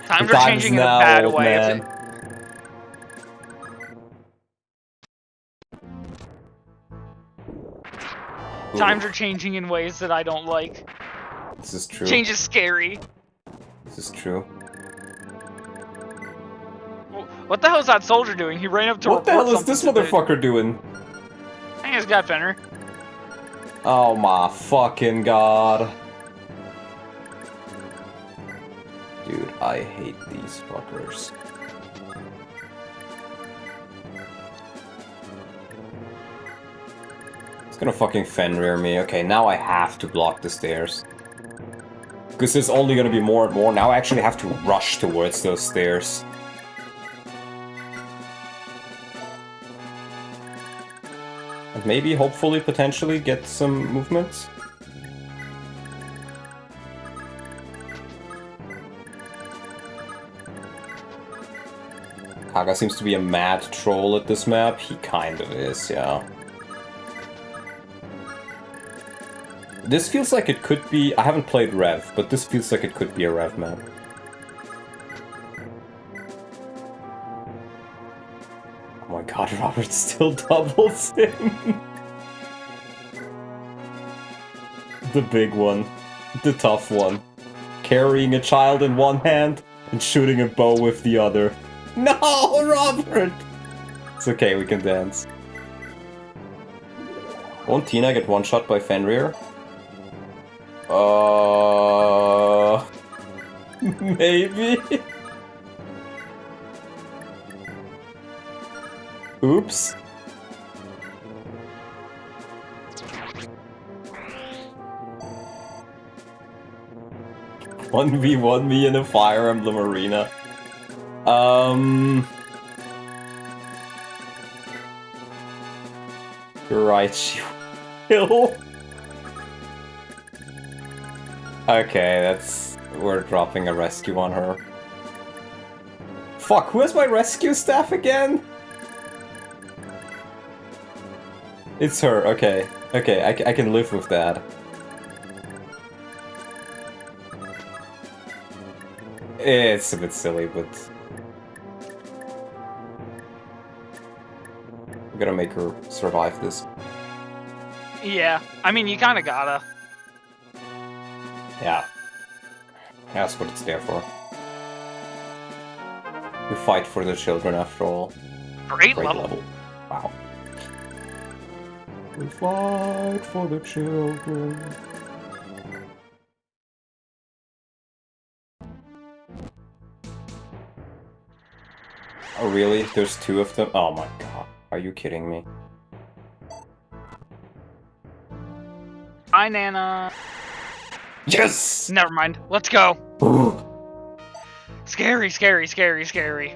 Times are changing in a bad way. Man. Times are changing in ways that I don't like. This is true. Change is scary. This is true. What the hell is that soldier doing? He ran up to What the hell is this motherfucker doing? I think it's got Fenrir. Oh my fucking god. Dude, I hate these fuckers. It's gonna fucking Fenrir me. Okay, now I have to block the stairs. Because there's only gonna be more and more. Now I actually have to rush towards those stairs. And maybe, hopefully, potentially get some movements. Kaga seems to be a mad troll at this map. He kind of is, yeah. This feels like it could be... I haven't played Rev, but this feels like it could be a Rev map. Oh my god, Robert still doubles him. The big one. The tough one. Carrying a child in one hand and shooting a bow with the other. No, Robert! It's okay, we can dance. Won't Tina get one shot by Fenrir? Maybe? Oops. One v one me in a Fire Emblem arena. You're right, she will. Okay, that's... we're dropping a rescue on her. Fuck, who has my rescue staff again? It's her, okay. Okay, I can live with that. It's a bit silly, but... gonna make her survive this. Yeah, I mean, you kind of gotta. Yeah. That's what it's there for. We fight for the children after all. Great Great level. level. Wow. We fight for the children. Oh really? There's 2 of them? Oh my god. Are you kidding me? Bye, Nana. Yes! Never mind. Let's go. Ooh. Scary, scary, scary, scary.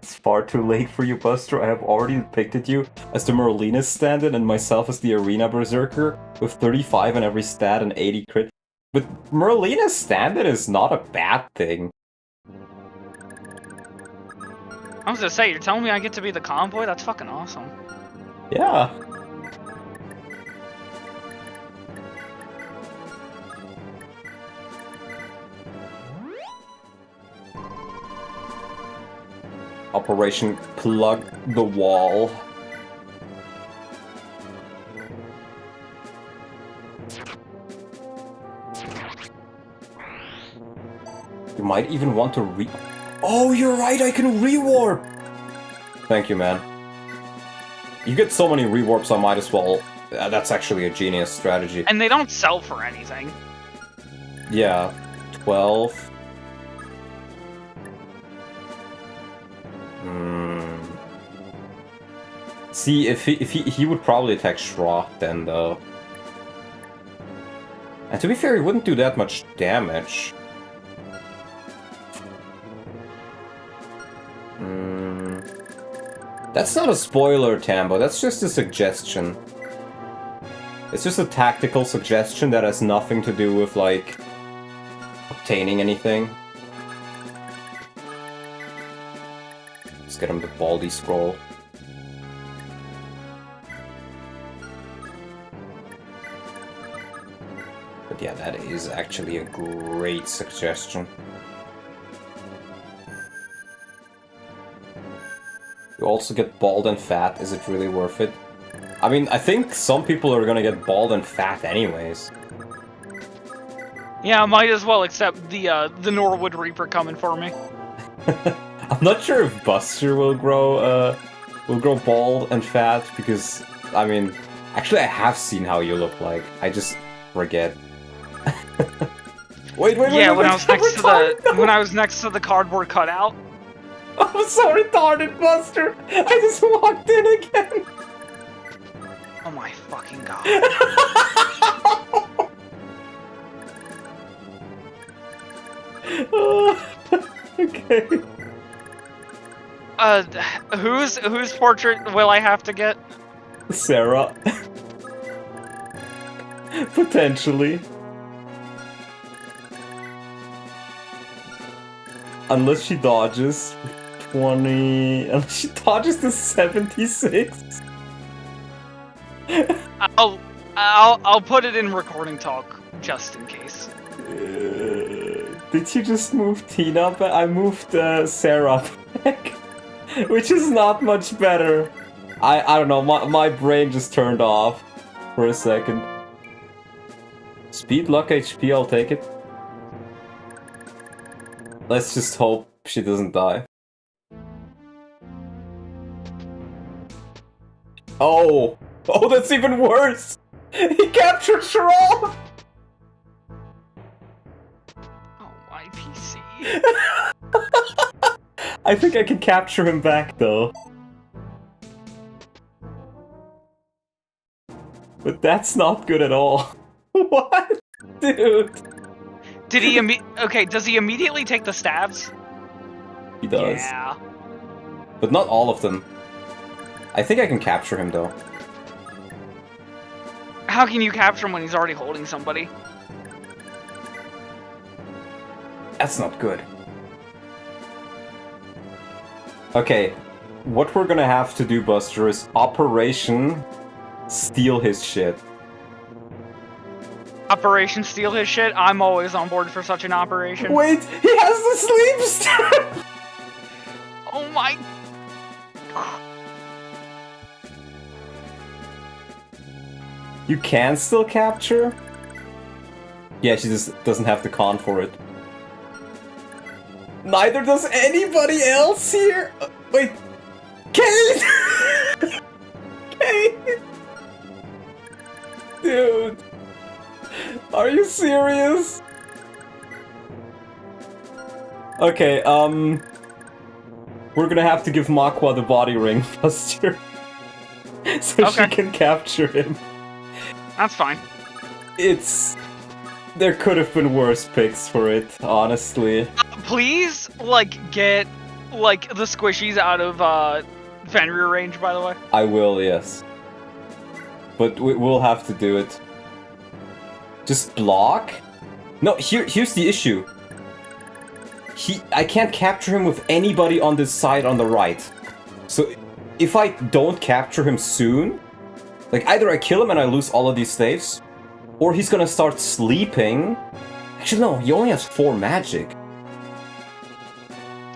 It's far too late for you, Buster. I have already depicted you as the Merlinus stand-in and myself as the Arena Berserker with 35 on every stat and 80 crit. But Merlinus stand-in is not a bad thing. I was gonna say, you're telling me I get to be the convoy? That's fucking awesome. Yeah. Operation Plug the Wall. You might even want to Oh, you're right, I can rewarp! Thank you, man. You get so many rewarps, I might as well. That's actually a genius strategy. And they don't sell for anything. Yeah. 12. See, if he would probably attack Shroth then, though. And to be fair, he wouldn't do that much damage. That's not a spoiler, Tambo. That's just a suggestion. It's just a tactical suggestion that has nothing to do with, like, obtaining anything. Let's get him the Baldy Scroll. But yeah, that is actually a great suggestion. You also get bald and fat. Is it really worth it? I mean, I think some people are gonna get bald and fat anyways. Yeah, might as well accept the Norwood Reaper coming for me. I'm not sure if Buster will grow bald and fat because, I mean, actually I have seen how you look like. I just forget. wait, Yeah, when I was next to the cardboard cutout. I'm so retarded, Buster! I just walked in again! Oh my fucking god. Okay. Whose portrait will I have to get? Sarah. Potentially. Unless she dodges 20... Unless she dodges the 76. I'll put it in recording talk, just in case. Did you just move Tina back? I moved Sarah back. Which is not much better. I don't know, my brain just turned off for a second. Speed, luck, HP, I'll take it. Let's just hope she doesn't die. Oh! Oh, that's even worse! He captured Shroth! Oh, IPC. I think I can capture him back, though. But that's not good at all. What? Dude! Did he okay, does he immediately take the stabs? He does. Yeah. But not all of them. I think I can capture him, though. How can you capture him when he's already holding somebody? That's not good. Okay, what we're gonna have to do, Buster, is Operation Steal His Shit. Operation Steal His Shit? I'm always on board for such an operation. Wait, he has the sleep strip! my... You can still capture? Yeah, she just doesn't have the con for it. Neither does anybody else here! Wait! Kate! Kate! Dude! Are you serious? Okay, we're gonna have to give Makwa the body ring, Buster. So she can capture him. That's fine. There could have been worse picks for it, honestly. Please, get, the squishies out of, Fenrir range, by the way. I will, yes. But we'll have to do it. Just block? No, here's the issue. I can't capture him with anybody on this side on the right. So, if I don't capture him soon, either I kill him and I lose all of these staves, or he's gonna start sleeping. Actually, no, he only has 4 magic.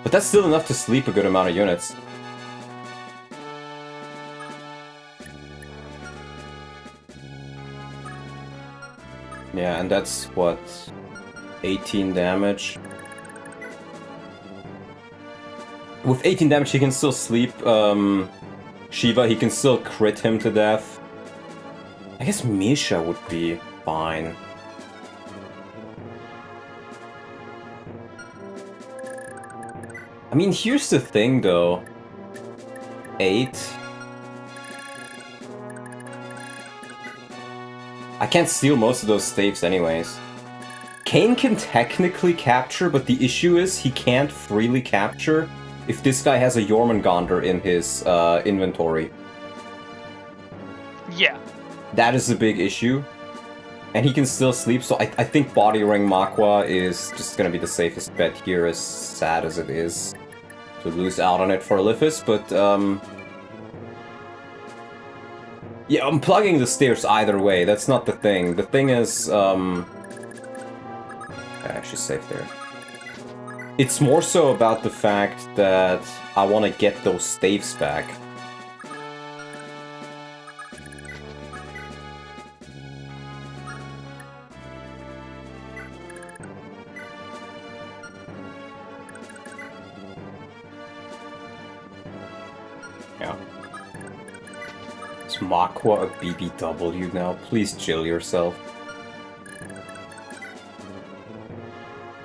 But that's still enough to sleep a good amount of units. Yeah, and that's, what, 18 damage? With 18 damage, he can still sleep Shiva, he can still crit him to death. I guess Misha would be fine. I mean, here's the thing, though. 8. I can't steal most of those staves anyways. Kane can technically capture, but the issue is he can't freely capture if this guy has a Jormungandr in his inventory. Yeah. That is a big issue. And he can still sleep, so I think Body Ring Makwa is just gonna be the safest bet here, as sad as it is to lose out on it for Liphis, but yeah, I'm plugging the stairs either way, that's not the thing. The thing is, I actually safe there. It's more so about the fact that I want to get those staves back. Yeah. Is Makwa a BBW now? Please chill yourself.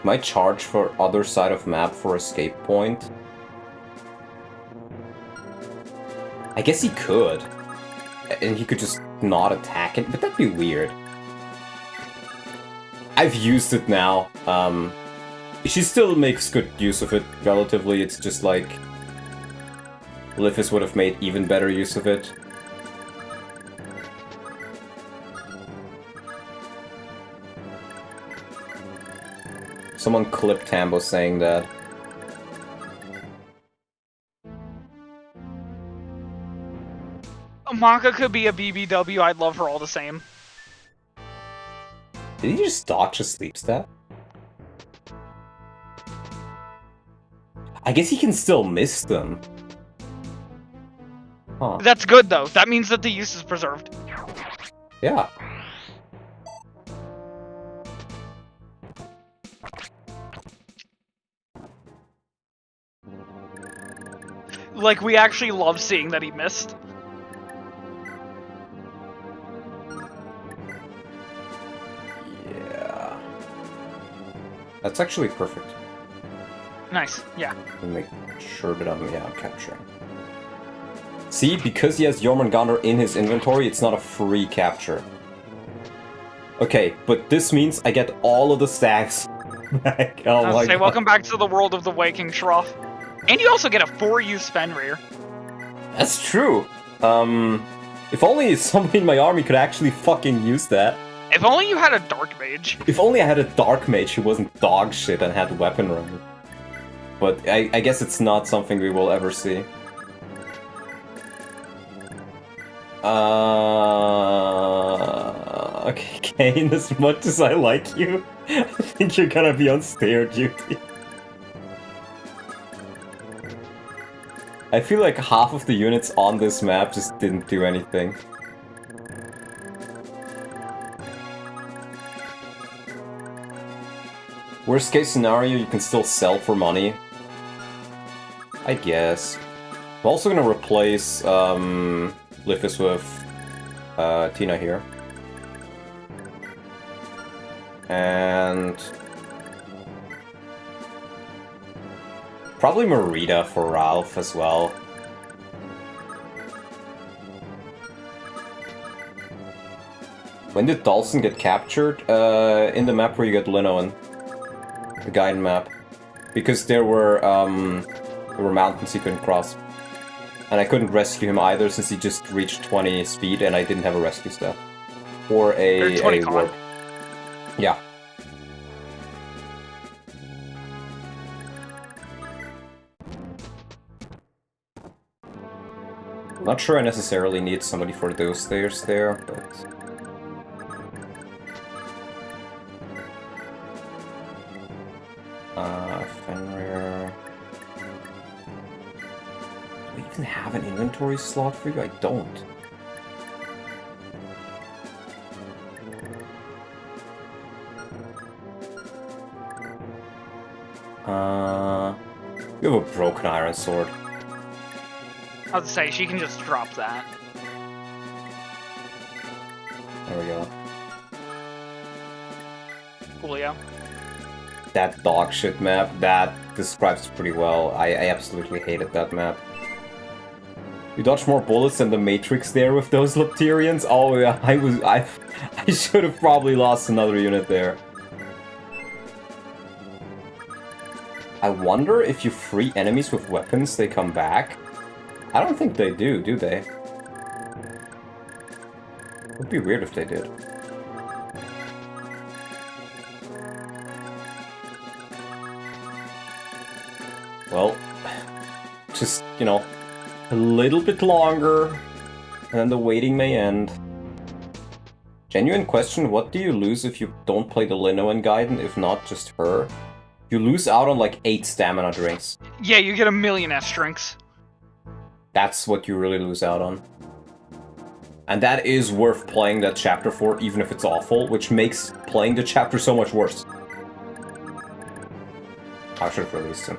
Might charge for other side of map for escape point. I guess he could. And he could just not attack it, but that'd be weird. I've used it now. She still makes good use of it, relatively. It's just like... Liphis would have made even better use of it. Someone clipped Tambo saying that. Maka could be a BBW, I'd love her all the same. Did he just dodge a sleep stat? I guess he can still miss them. Huh. That's good, though. That means that the use is preserved. Yeah. We actually love seeing that he missed. Yeah. That's actually perfect. Nice, yeah. Let me make sure that I'm capturing. See, because he has Jormungandr in his inventory, it's not a free capture. Okay, but this means I get all of the stacks back. Oh my god. Welcome back to the world of the Waking Shroff. And you also get a 4-use Fenrir. That's true. If only somebody in my army could actually fucking use that. If only you had a Dark Mage. If only I had a Dark Mage who wasn't dog shit and had weapon run. But I guess it's not something we will ever see. Okay, Kane, as much as I like you, I think you're gonna be on stair duty. I feel like half of the units on this map just didn't do anything. Worst case scenario, you can still sell for money. I guess. I'm also gonna replace Lithis with Tina here. And probably Marita for Ralph as well. When did Dawson get captured? In the map where you get Linoan. The guide map. Because there were mountains he couldn't cross. And I couldn't rescue him either since he just reached 20 speed and I didn't have a rescue staff. Or a warp. Yeah. Not sure I necessarily need somebody for those stairs there, but... Fenrir... Do I even have an inventory slot for you? I don't. You have a broken iron sword. I was to say, she can just drop that. There we go. Coolio. That dog shit map, that describes it pretty well. I absolutely hated that map. You dodge more bullets than the Matrix there with those Leptirians? Oh yeah, I should have probably lost another unit there. I wonder if you free enemies with weapons, they come back. I don't think they do they? Would be weird if they did. Well, just, you know, a little bit longer, and then the waiting may end. Genuine question, what do you lose if you don't play the Linoan Gaiden, if not just her? You lose out on like 8 stamina drinks. Yeah, you get 1,000,000 S drinks. That's what you really lose out on. And that is worth playing that chapter for, even if it's awful, which makes playing the chapter so much worse. I should have released him.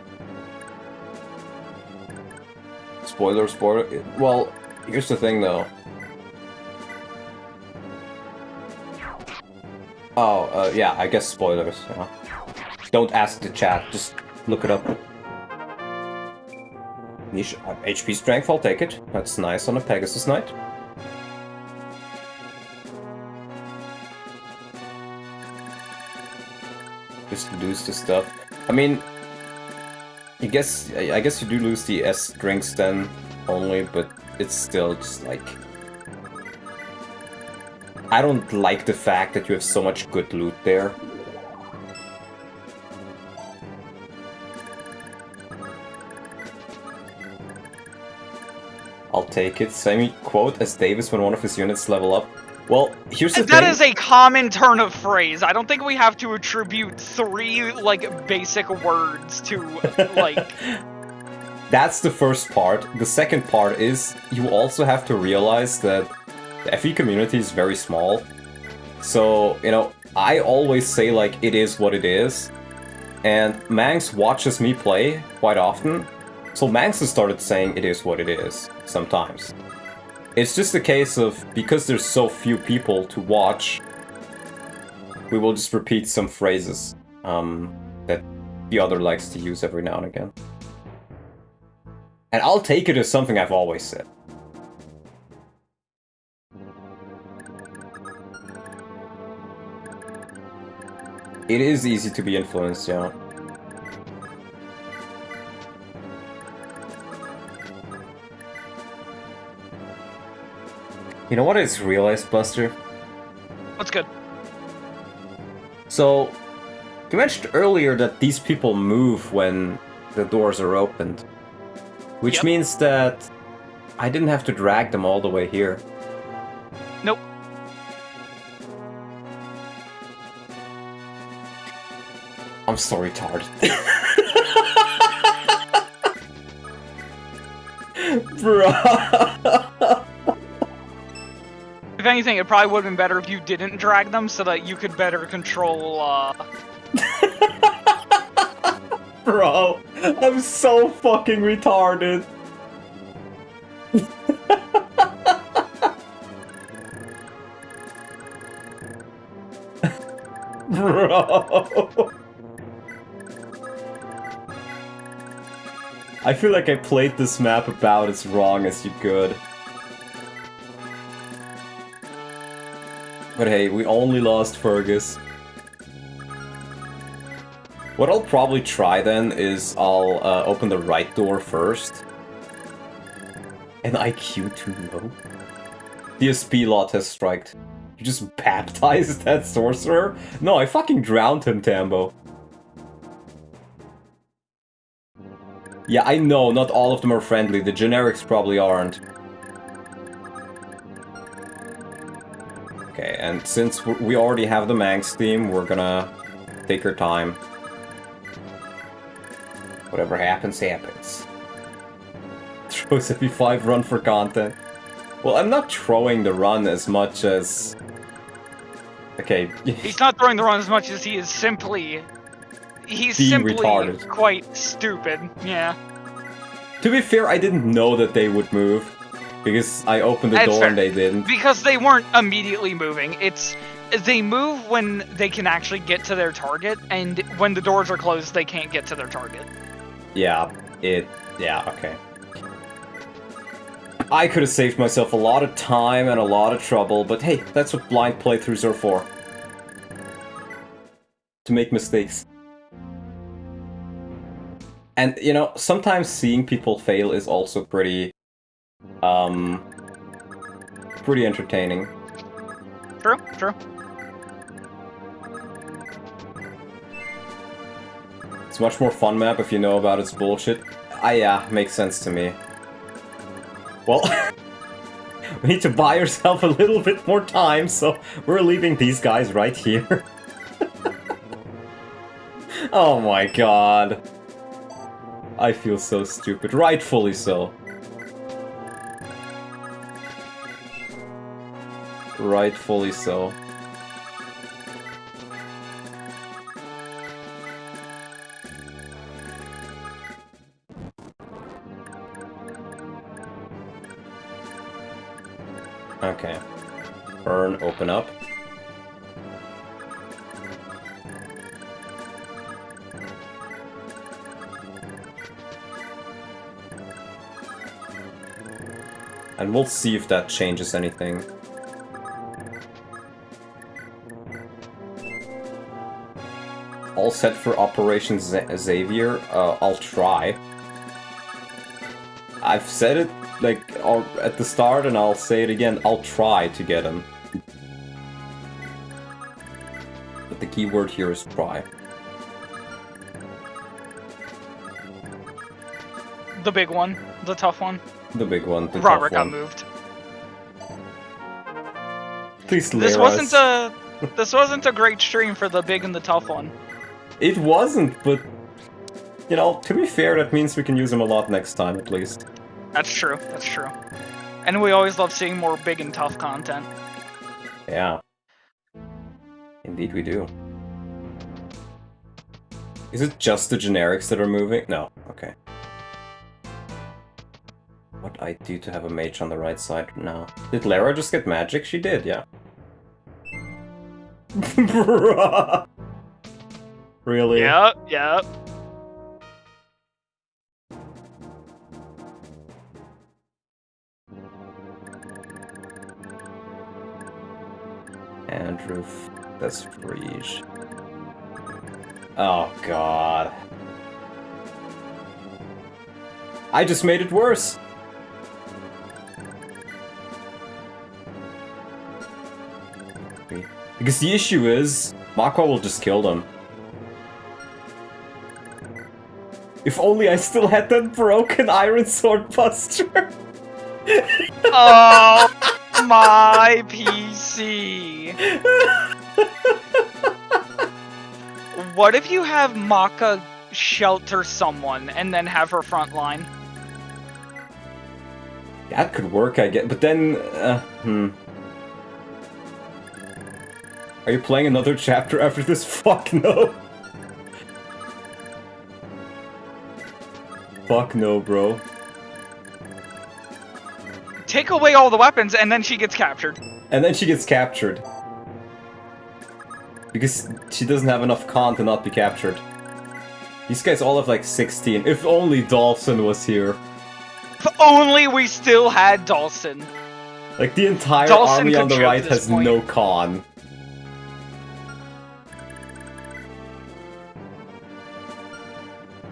Spoiler. Well, here's the thing though. Oh, yeah, I guess spoilers, you know. Don't ask the chat, just look it up. Niche HP strength, I'll take it. That's nice on a Pegasus Knight. Just lose the stuff. I mean, I guess you do lose the S strings then only, but it's still just like... I don't like the fact that you have so much good loot there. I'll take it. Semi-quote as Davis when one of his units level up. Well, here's the thing. That is a common turn of phrase. I don't think we have to attribute 3, like, basic words to, like... That's the first part. The second part is, you also have to realize that the FE community is very small. So, you know, I always say, like, it is what it is. And Manx watches me play quite often. So Manx has started saying it is what it is, sometimes. It's just a case of, because there's so few people to watch, we will just repeat some phrases that the other likes to use every now and again. And I'll take it as something I've always said. It is easy to be influenced, yeah. You know what I just realized, Buster? What's good? So, you mentioned earlier that these people move when the doors are opened. Which Yep. means that I didn't have to drag them all the way here. Nope. I'm so retarded. Bruh. If anything, it probably would have been better if you didn't drag them so that you could better control, Bro, I'm so fucking retarded. Bro. I feel like I played this map about as wrong as you could. But hey, we only lost Fergus. What I'll probably try then is I'll open the right door first. An IQ too low? DSP lot has striked. You just baptized that sorcerer? No, I fucking drowned him, Tambo. Yeah, I know, not all of them are friendly. The generics probably aren't. Okay, and since we already have the Manx team, we're gonna take our time. Whatever happens, happens. Throws FE5 run for content. Well, I'm not throwing the run as much as... Okay. he's not throwing the run as much as he is simply... He's Being simply retarded. quite stupid, yeah. To be fair, I didn't know that they would move. Because I opened the That's door fair. and they didn't. Because they weren't immediately moving. It's... They move when they can actually get to their target, and when the doors are closed, they can't get to their target. Yeah, yeah, okay. I could have saved myself a lot of time and a lot of trouble, but hey, that's what blind playthroughs are for. To make mistakes. And, you know, sometimes seeing people fail is also pretty... pretty entertaining. True, true. It's a much more fun map if you know about its bullshit. Yeah, makes sense to me. Well, we need to buy ourselves a little bit more time, so we're leaving these guys right here. Oh my god. I feel so stupid. Rightfully so. Rightfully so. Okay. Burn, open up. And we'll see if that changes anything. All set for Operation Xavier? I'll try. I've said it like at the start and I'll say it again, I'll try to get him. But the key word here is try. The big one, the tough one. The big one, the Robert tough got one. moved. Please This wasn't a great stream for the big and the tough one. It wasn't, but you know, to be fair, that means we can use him a lot next time at least. That's true, that's true. And we always love seeing more big and tough content. Yeah. Indeed we do. Is it just the generics that are moving? No. Okay. What I do to have a mage on the right side now? Did Lara just get magic? She did, yeah. Bruh. Really? Yep, yep. Andrew, that's Frege. Oh god. I just made it worse! Because the issue is, Makwa will just kill them. If only I still had that broken Iron Sword Buster! Oh, my PC. What if you have Maka shelter someone and then have her front line? That could work, I guess. But then, Are you playing another chapter after this? Fuck no. Fuck no, bro. Take away all the weapons, and then she gets captured. And then she gets captured. Because she doesn't have enough con to not be captured. These guys all have like 16. If only Dawson was here. If only we still had Dawson. Like, the entire Dawson army on could the choke right this has point. no con.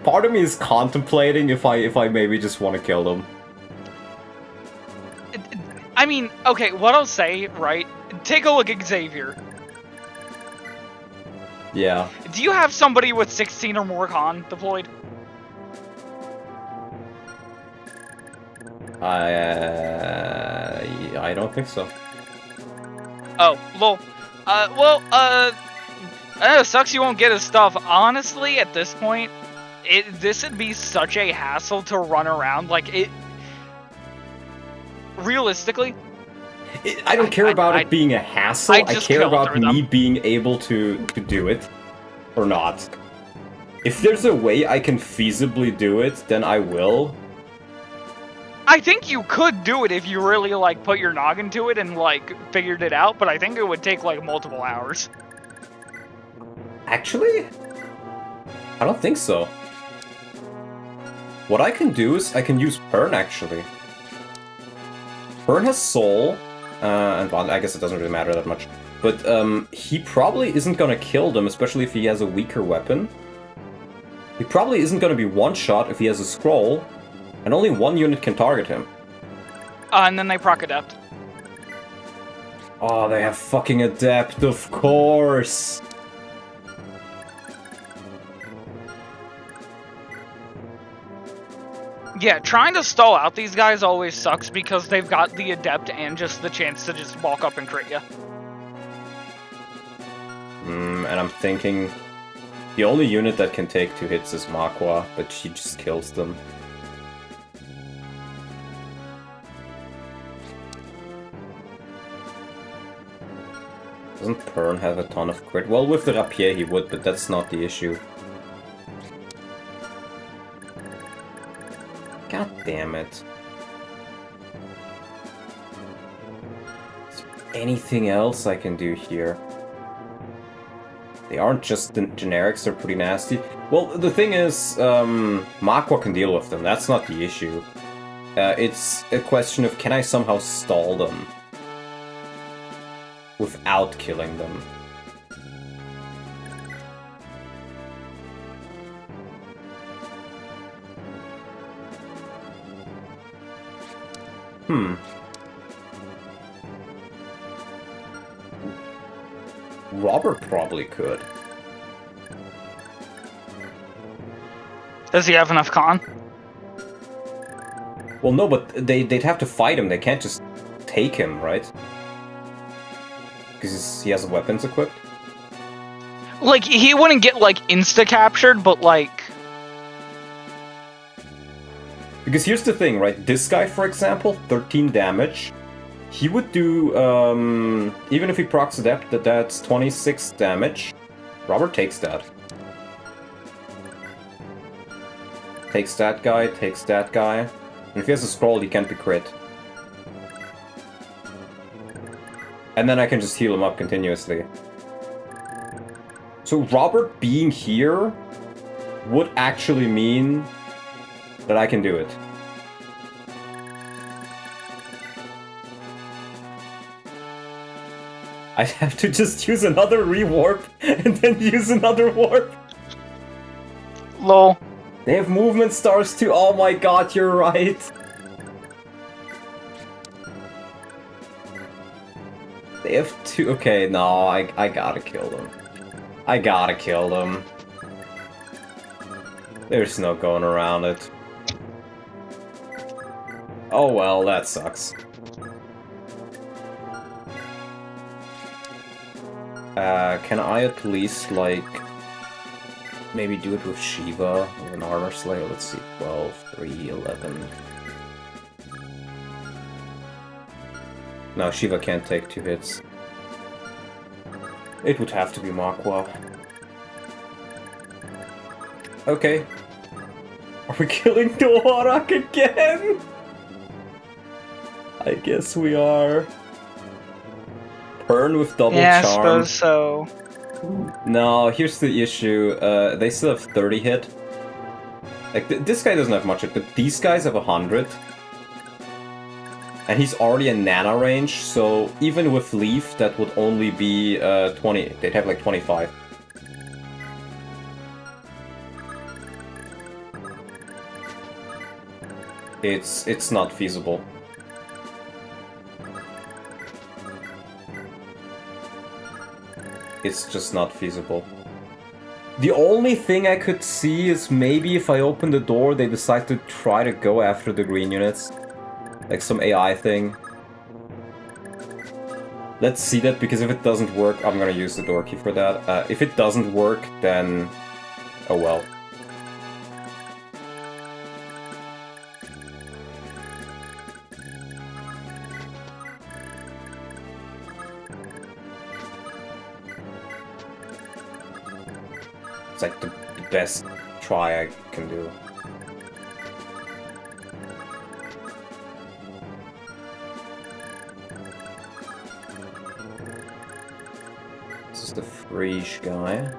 Part of me is contemplating if I maybe just want to kill them. I mean, okay, what I'll say, right? Take a look at Xavier. Yeah. Do you have somebody with 16 or more con deployed? I don't think so. Oh, lol. It sucks you won't get his stuff. Honestly, at this point, this would be such a hassle to run around. Like, it... Realistically... I don't care about it being a hassle, I just care killed about through me them. being able to do it. Or not. If there's a way I can feasibly do it, then I will. I think you could do it if you really, like, put your noggin to it and, like, figured it out, but I think it would take, like, multiple hours. Actually? I don't think so. What I can do is I can use Pern, actually. Pern has Soul, and well, I guess it doesn't really matter that much. But he probably isn't gonna kill them, especially if he has a weaker weapon. He probably isn't gonna be one-shot if he has a scroll, and only one unit can target him. And then they proc adept. Oh, they have fucking Adept, of course! Yeah, trying to stall out these guys always sucks because they've got the adept and just the chance to just walk up and crit you. And I'm thinking... The only unit that can take 2 hits is Makwa, but she just kills them. Doesn't Pern have a ton of crit? Well, with the Rapier he would, but that's not the issue. God damn it. Is there anything else I can do here? They aren't just the generics, they're pretty nasty. Well, the thing is, Makwa can deal with them, that's not the issue. It's a question of, can I somehow stall them? Without killing them. Robert probably could. Does he have enough con? Well, no, but they'd have to fight him. They can't just take him, right? Because he has weapons equipped? Like, he wouldn't get, like, insta-captured, but, like... Because here's the thing, right? This guy, for example, 13 damage. He would do, even if he procs Adept, that's 26 damage. Robert takes that. Takes that guy, takes that guy. And if he has a scroll, he can't be crit. And then I can just heal him up continuously. So Robert being here would actually mean that I can do it. I'd have to just use another rewarp and then use another warp. Lol. They have movement stars too. Oh my god, you're right. They have 2. Okay, no, I gotta kill them. I gotta kill them. There's no going around it. Oh well, that sucks. Can I at least, like, maybe do it with Shiva or an Armor Slayer? Let's see, 12, 3, 11. No, Shiva can't take 2 hits. It would have to be Makwa. Okay. Are we killing Doharak again? I guess we are. Burn with double Yeah, I charm. suppose so. No, here's the issue. They still have 30 hit. Like, this guy doesn't have much hit, but these guys have 100. And he's already in Nana range, so even with Leaf, that would only be 20. They'd have like 25. It's not feasible. It's just not feasible. The only thing I could see is maybe if I open the door, they decide to try to go after the green units. Like some AI thing. Let's see that, because if it doesn't work, I'm gonna use the door key for that. If it doesn't work, then... oh well. It's like the best try I can do. This is the Frege guy.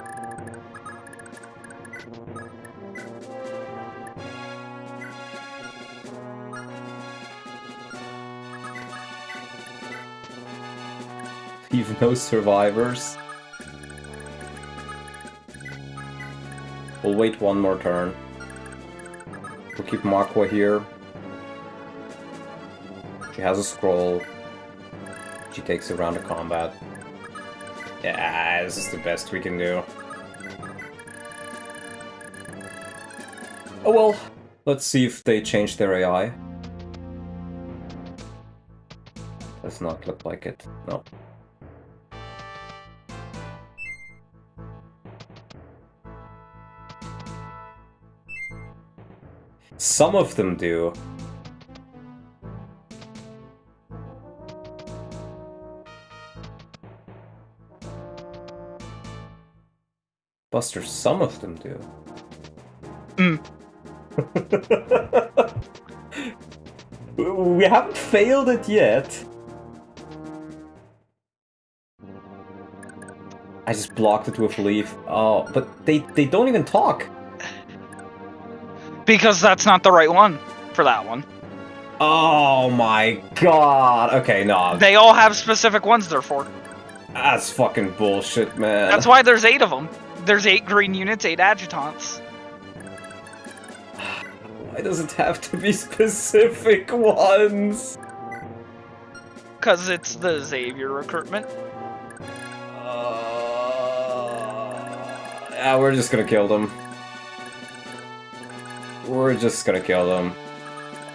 Leave no survivors. We'll wait one more turn. We'll keep Makwa here. She has a scroll. She takes a round of combat. Yeah, this is the best we can do. Oh well, let's see if they change their AI. Does not look like it, no. Some of them do. Buster, some of them do. We haven't failed it yet. I just blocked it with Leaf. Oh, but they don't even talk. Because that's not the right one for that one. Oh my god. Okay, no. They all have specific ones they're for. That's fucking bullshit, man. That's why there's 8 of them. There's 8 green units, 8 adjutants. Why does it have to be specific ones? Because it's the Xavier recruitment. Yeah, we're just gonna kill them. We're just gonna kill them.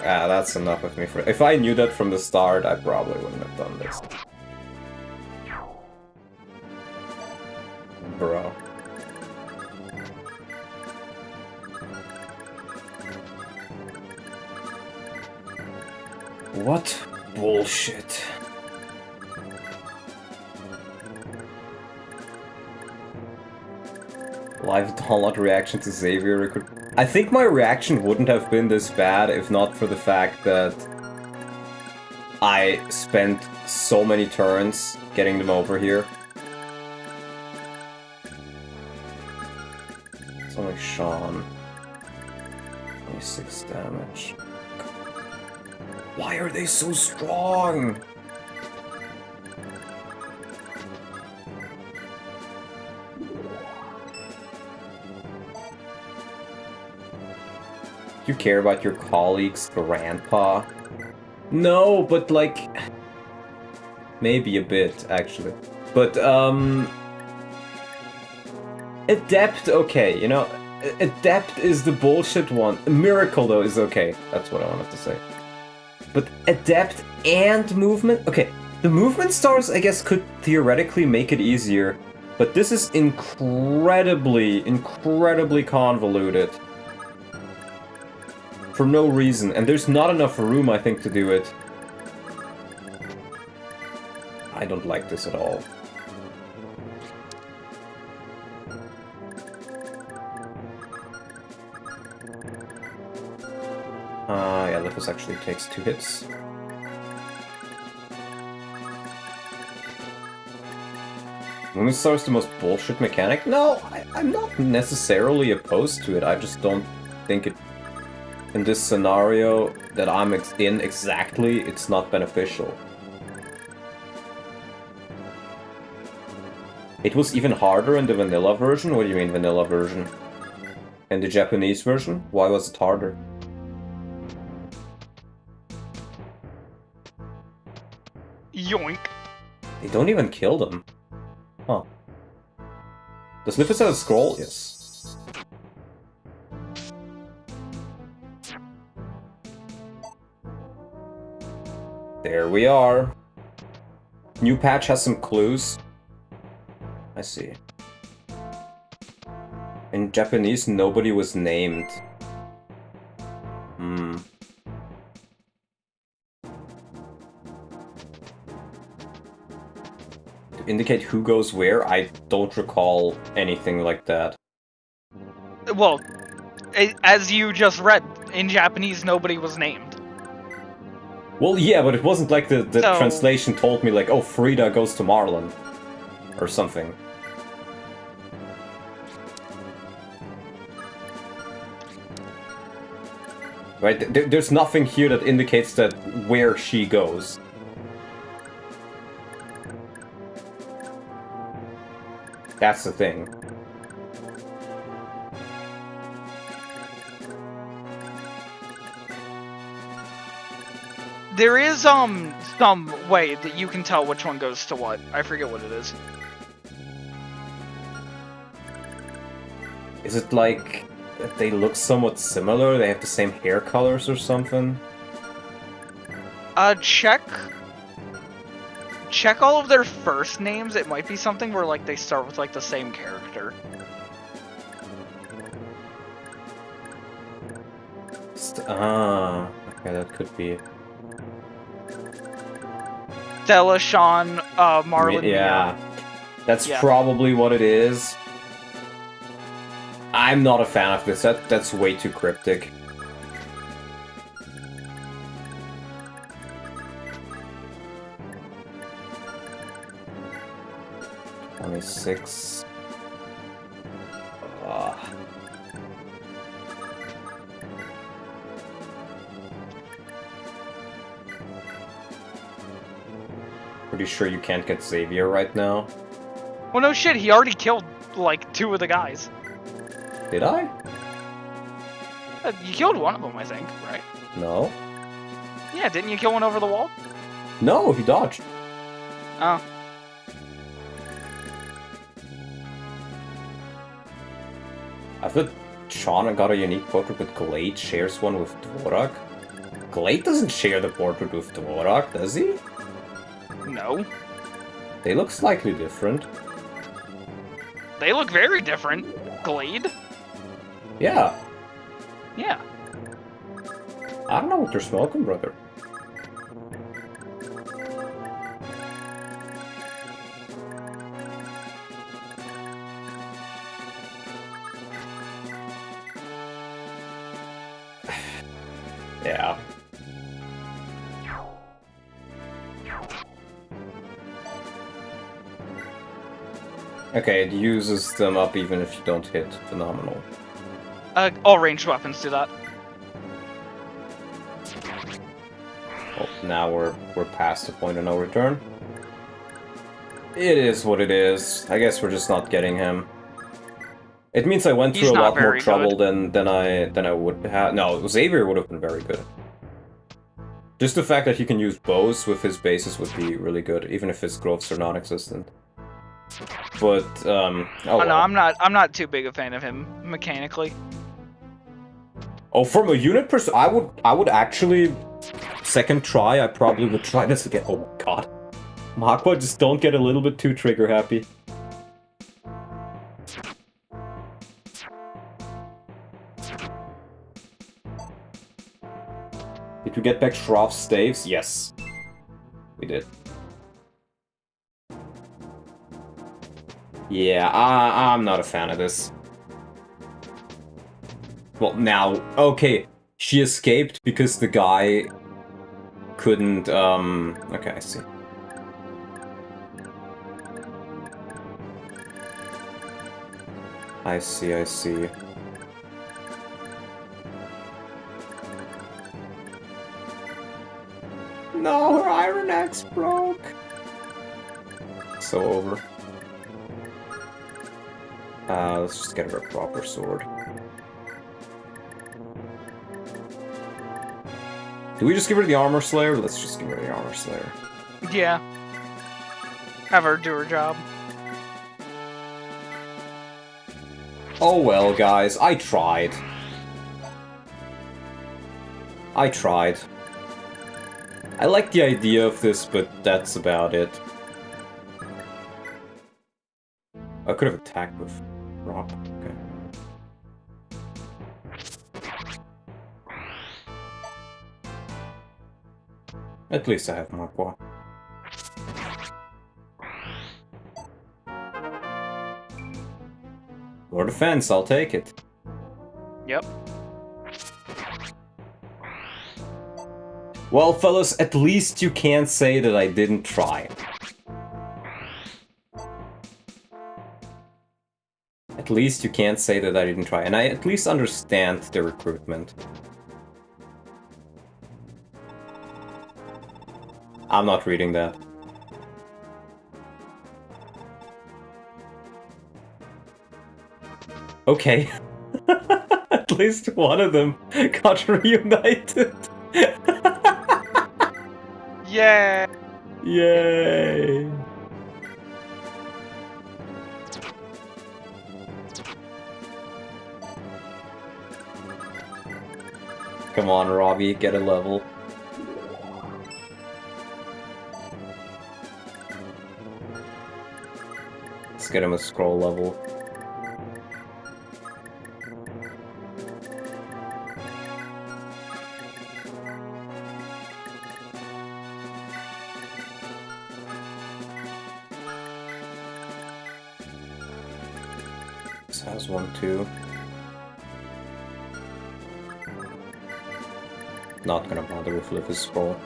Ah, that's enough of me for... If I knew that from the start, I probably wouldn't have done this. Bro. What bullshit. Live download reaction to Xavier Recruit. I think my reaction wouldn't have been this bad if not for the fact that I spent so many turns getting them over here. It's only Sean. 26 damage. Why are they so strong? You care about your colleague's grandpa? No, but like... maybe a bit, actually. But, Adept, okay, you know? Adept is the bullshit one. Miracle, though, is okay. That's what I wanted to say. But Adept and Movement? Okay, the Movement stars, I guess, could theoretically make it easier. But this is incredibly convoluted. For no reason, and there's not enough room, I think, to do it. I don't like this at all. Yeah, Lithus actually takes 2 hits. Moonstar is the most bullshit mechanic? No, I'm not necessarily opposed to it, I just don't think it... In this scenario that I'm in exactly, it's not beneficial. It was even harder in the vanilla version? What do you mean vanilla version? In the Japanese version? Why was it harder? Yoink. They don't even kill them. Huh. Does Lithus have a scroll? Yes. There we are. New patch has some clues. I see. In Japanese, nobody was named. To indicate who goes where, I don't recall anything like that. Well, as you just read, in Japanese, nobody was named. Well, yeah, but it wasn't like the So- translation told me, like, oh, Frida goes to Marlin. Or something. Right, there's nothing here that indicates that where she goes. That's the thing. There is, some way that you can tell which one goes to what. I forget what it is. Is it like they look somewhat similar? They have the same hair colors or something? Check all of their first names. It might be something where, like, they start with, like, the same character. Okay, that could be. Stella, Sean, Marlon, Yeah, that's Yeah. probably what it is. I'm not a fan of this. That's way too cryptic. $26. Pretty sure you can't get Xavier right now. Well, no shit, he already killed, like, 2 of the guys. Did I? You killed one of them, I think, right? No. Yeah, didn't you kill one over the wall? No, he dodged. Oh. I thought Sean got a unique portrait, but Glade shares one with Dvorak. Glade doesn't share the portrait with Dvorak, does he? No. They look slightly different. They look very different. Glade? Yeah. Yeah. I don't know what they're smoking, brother. Yeah. Okay, it uses them up even if you don't hit. Phenomenal. All ranged weapons do that. Oh, now we're past the point of no return. It is what it is. I guess we're just not getting him. It means I went through He's a not lot more very trouble than I would have. No, Xavier would have been very good. Just the fact that he can use bows with his bases would be really good, even if his growths are non-existent. But oh No, well. I'm not too big a fan of him mechanically. Oh, from a unit I would actually second try. I probably would try this again. Oh my god, Makwa, just don't get a little bit too trigger happy. Did we get back Shroff's staves? Yes, we did. Yeah, I'm not a fan of this. Well, now, okay, she escaped because the guy couldn't, okay, I see. I see, I see. No, her iron axe broke. So over. Let's just get her a proper sword. Do we just give her the armor slayer? Let's just give her the armor slayer. Yeah. Have her do her job. Oh well, guys, I tried. I tried. I like the idea of this, but that's about it. I could have attacked with rock. Okay. At least I have Manfroy. More defense, I'll take it. Yep. Well, fellas, at least you can't say that I didn't try. At least you can't say that I didn't try, and I at least understand the recruitment. I'm not reading that. Okay. At least one of them got reunited. Yeah. Yay! Come on, Robbie, get a level. Let's get him a scroll level. This has one too. Not gonna bother with Livis scroll.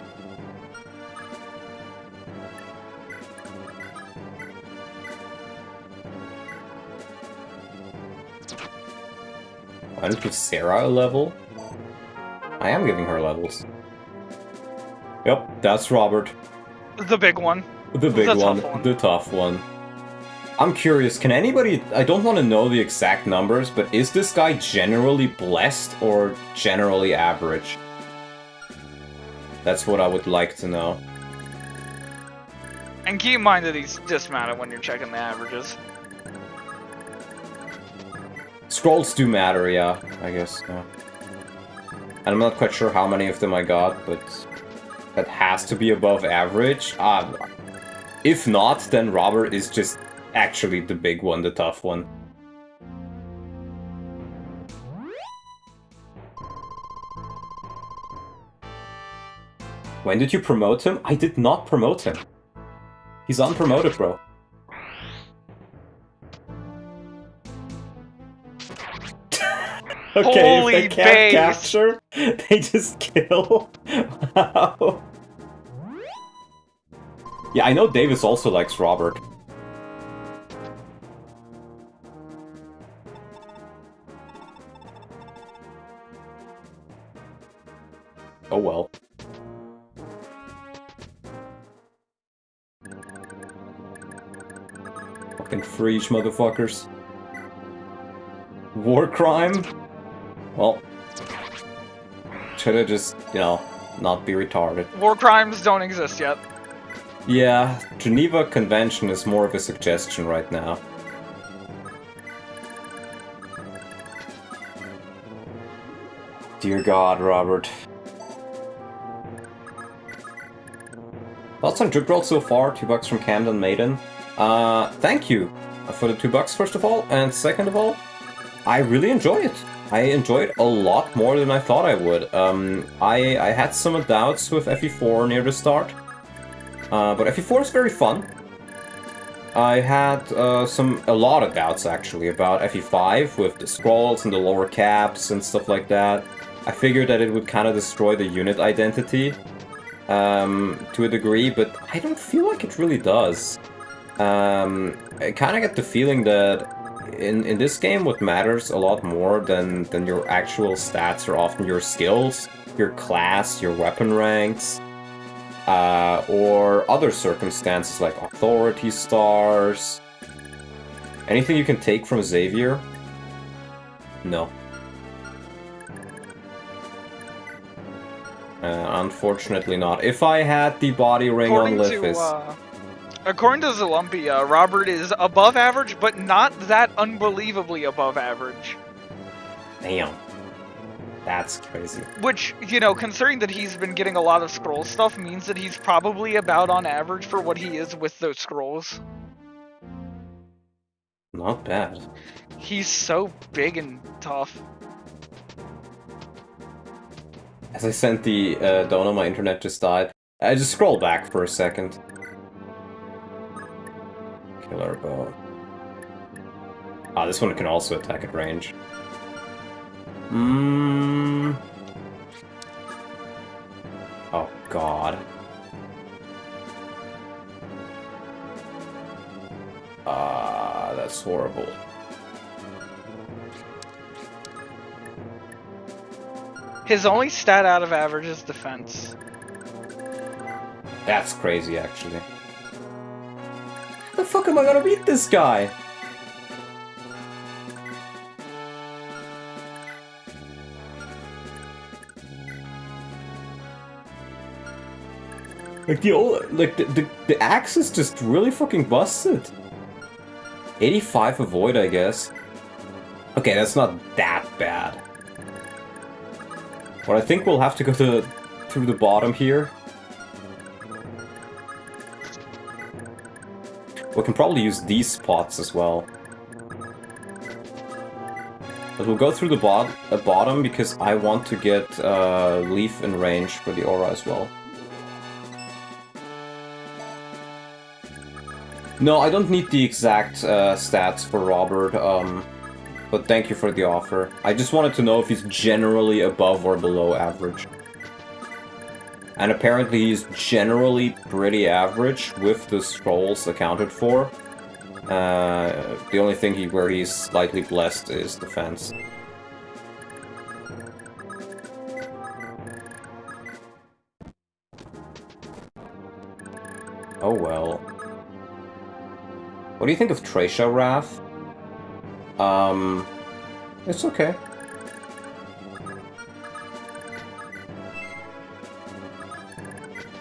I need to give Sarah a level? I am giving her levels. Yep, that's Robert. The big one. The big The one, tough one. the tough one. I'm curious, can anybody... I don't want to know the exact numbers, but is this guy generally blessed or generally average? That's what I would like to know. And keep in mind that he's dismounted when you're checking the averages. Scrolls do matter, yeah, I guess, yeah. And I'm not quite sure how many of them I got, but that has to be above average. If not, then Robert is just actually the big one, the tough one. When did you promote him? I did not promote him. He's unpromoted, bro. Okay, Holy if they can't base. capture, they just kill. Wow. Yeah, I know Davis also likes Robert. Oh well. Fucking freeze, motherfuckers. War crime? Well, should've just, you know, not be retarded. War crimes don't exist yet. Yeah, Geneva Convention is more of a suggestion right now. Dear God, Robert. Thoughts on Drip Roll so far? $2 from Camden Maiden. Thank you for the $2 first of all, and second of all, I really enjoy it. I enjoy it a lot more than I thought I would. I had some doubts with FE4 near the start, but FE4 is very fun. I had a lot of doubts actually about FE5 with the scrolls and the lower caps and stuff like that. I figured that it would kind of destroy the unit identity to a degree, but I don't feel like it really does. I kind of get the feeling that in this game what matters a lot more than your actual stats are often your skills, your class, your weapon ranks, or other circumstances like authority stars. Anything you can take from Xavier? No. Unfortunately not. If I had the body ring on Lithis... According to Zalumpy, Robert is above average, but not that unbelievably above average. Damn. That's crazy. Which, you know, considering that he's been getting a lot of scroll stuff, means that he's probably about on average for what he is with those scrolls. Not bad. He's so big and tough. As I sent the donut, my internet just died. I just scrolled back for a second. Killer bow. Ah, this one can also attack at range. Oh god. That's horrible. His only stat out of average is defense. That's crazy, actually. How the fuck am I gonna beat this guy? Like the axe is just really fucking busted. 85 avoid, I guess. Okay, that's not that bad. But I think we'll have to go through the bottom here. We can probably use these spots as well. But we'll go through the bottom because I want to get Leaf in range for the aura as well. No, I don't need the exact stats for Robert, but thank you for the offer. I just wanted to know if he's generally above or below average. And apparently he's generally pretty average with the scrolls accounted for. The only thing where he's slightly blessed is defense. Oh well. What do you think of Tresha Wrath? It's okay.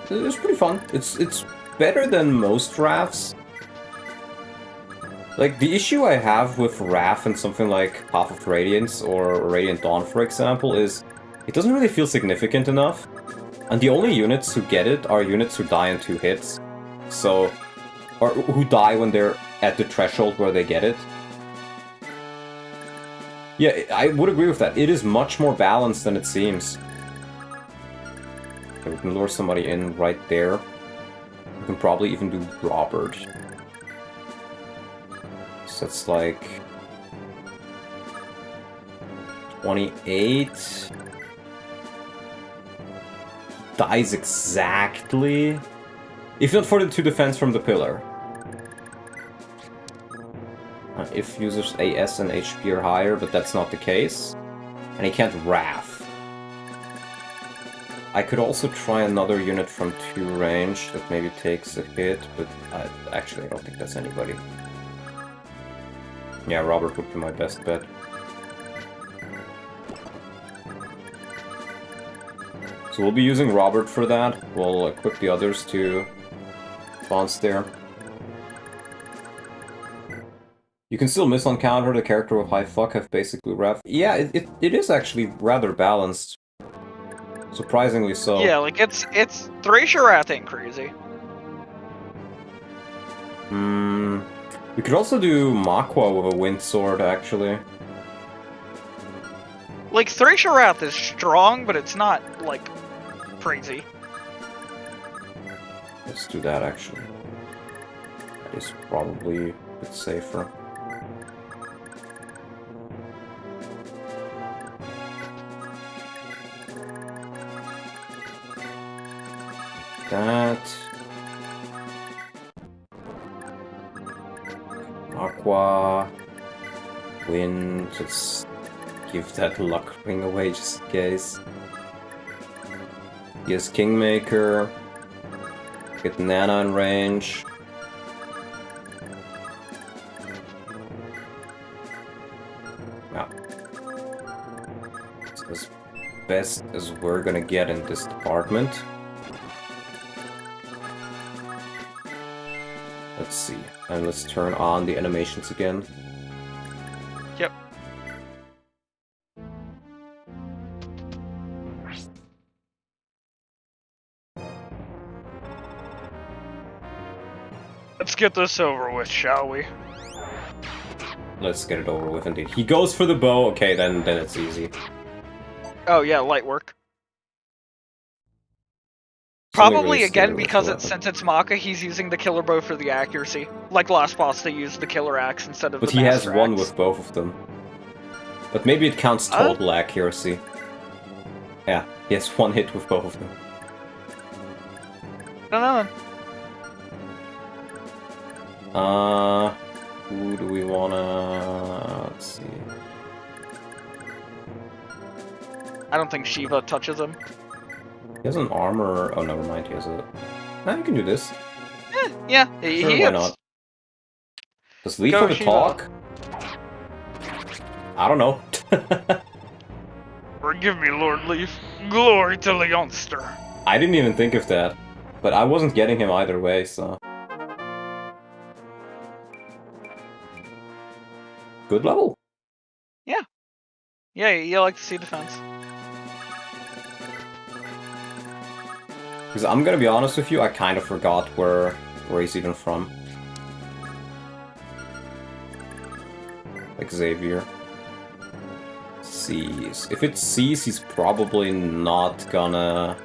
It's pretty fun. It's better than most Wraths. Like, the issue I have with Wrath and something like Path of Radiance or Radiant Dawn, for example, is it doesn't really feel significant enough. And the only units who get it are units who die in 2 hits. So, or who die when they're at the threshold where they get it. Yeah, I would agree with that. It is much more balanced than it seems. Okay, we can lure somebody in right there. We can probably even do Robert. So that's like 28. Dies exactly. If not for the 2 defense from the pillar. If users AS and HP are higher, but that's not the case. And he can't Wrath. I could also try another unit from 2 range that maybe takes a hit, but actually I don't think that's anybody. Yeah, Robert would be my best bet. So we'll be using Robert for that. We'll equip the others to bounce there. You can still miss on counter. The character with high fuck have basically Wrath. Yeah, it is actually rather balanced. Surprisingly so. Yeah, like it's Thracia Wrath ain't crazy. We could also do Makwa with a wind sword, actually. Like, Thracia Wrath is strong, but it's not, like, crazy. Let's do that, actually. is probably a bit safer. That. Aqua. Wind. Just give that luck ring away just in case. Yes, Kingmaker. Get Nana in range. Yeah. It's as best as we're gonna get in this department. Let's see. And let's turn on the animations again. Yep. Let's get this over with, shall we? Let's get it over with indeed. He goes for the bow, okay, then it's easy. Oh yeah, light work. It's only Probably really again scary with because the since it's Maka, he's using the killer bow for the accuracy. Like last boss, they used the killer axe instead of But the he has master one axe. with both of them. But maybe it counts total accuracy. Yeah, he has one hit with both of them. No. Who do we wanna... let's see... I don't think Shiva touches him. He has an armor... oh, never mind, he has a... nah, you can do this. Yeah, Sure, he why hits. not? Does Leaf Go, have a Shiva. talk? I don't know. Forgive me, Lord Leaf. Glory to Lil Manster. I didn't even think of that. But I wasn't getting him either way, so... good level. Yeah, you like to see defense. Because I'm gonna be honest with you, I kind of forgot where he's even from. Like Xavier. C's. If it's C's, he's probably not gonna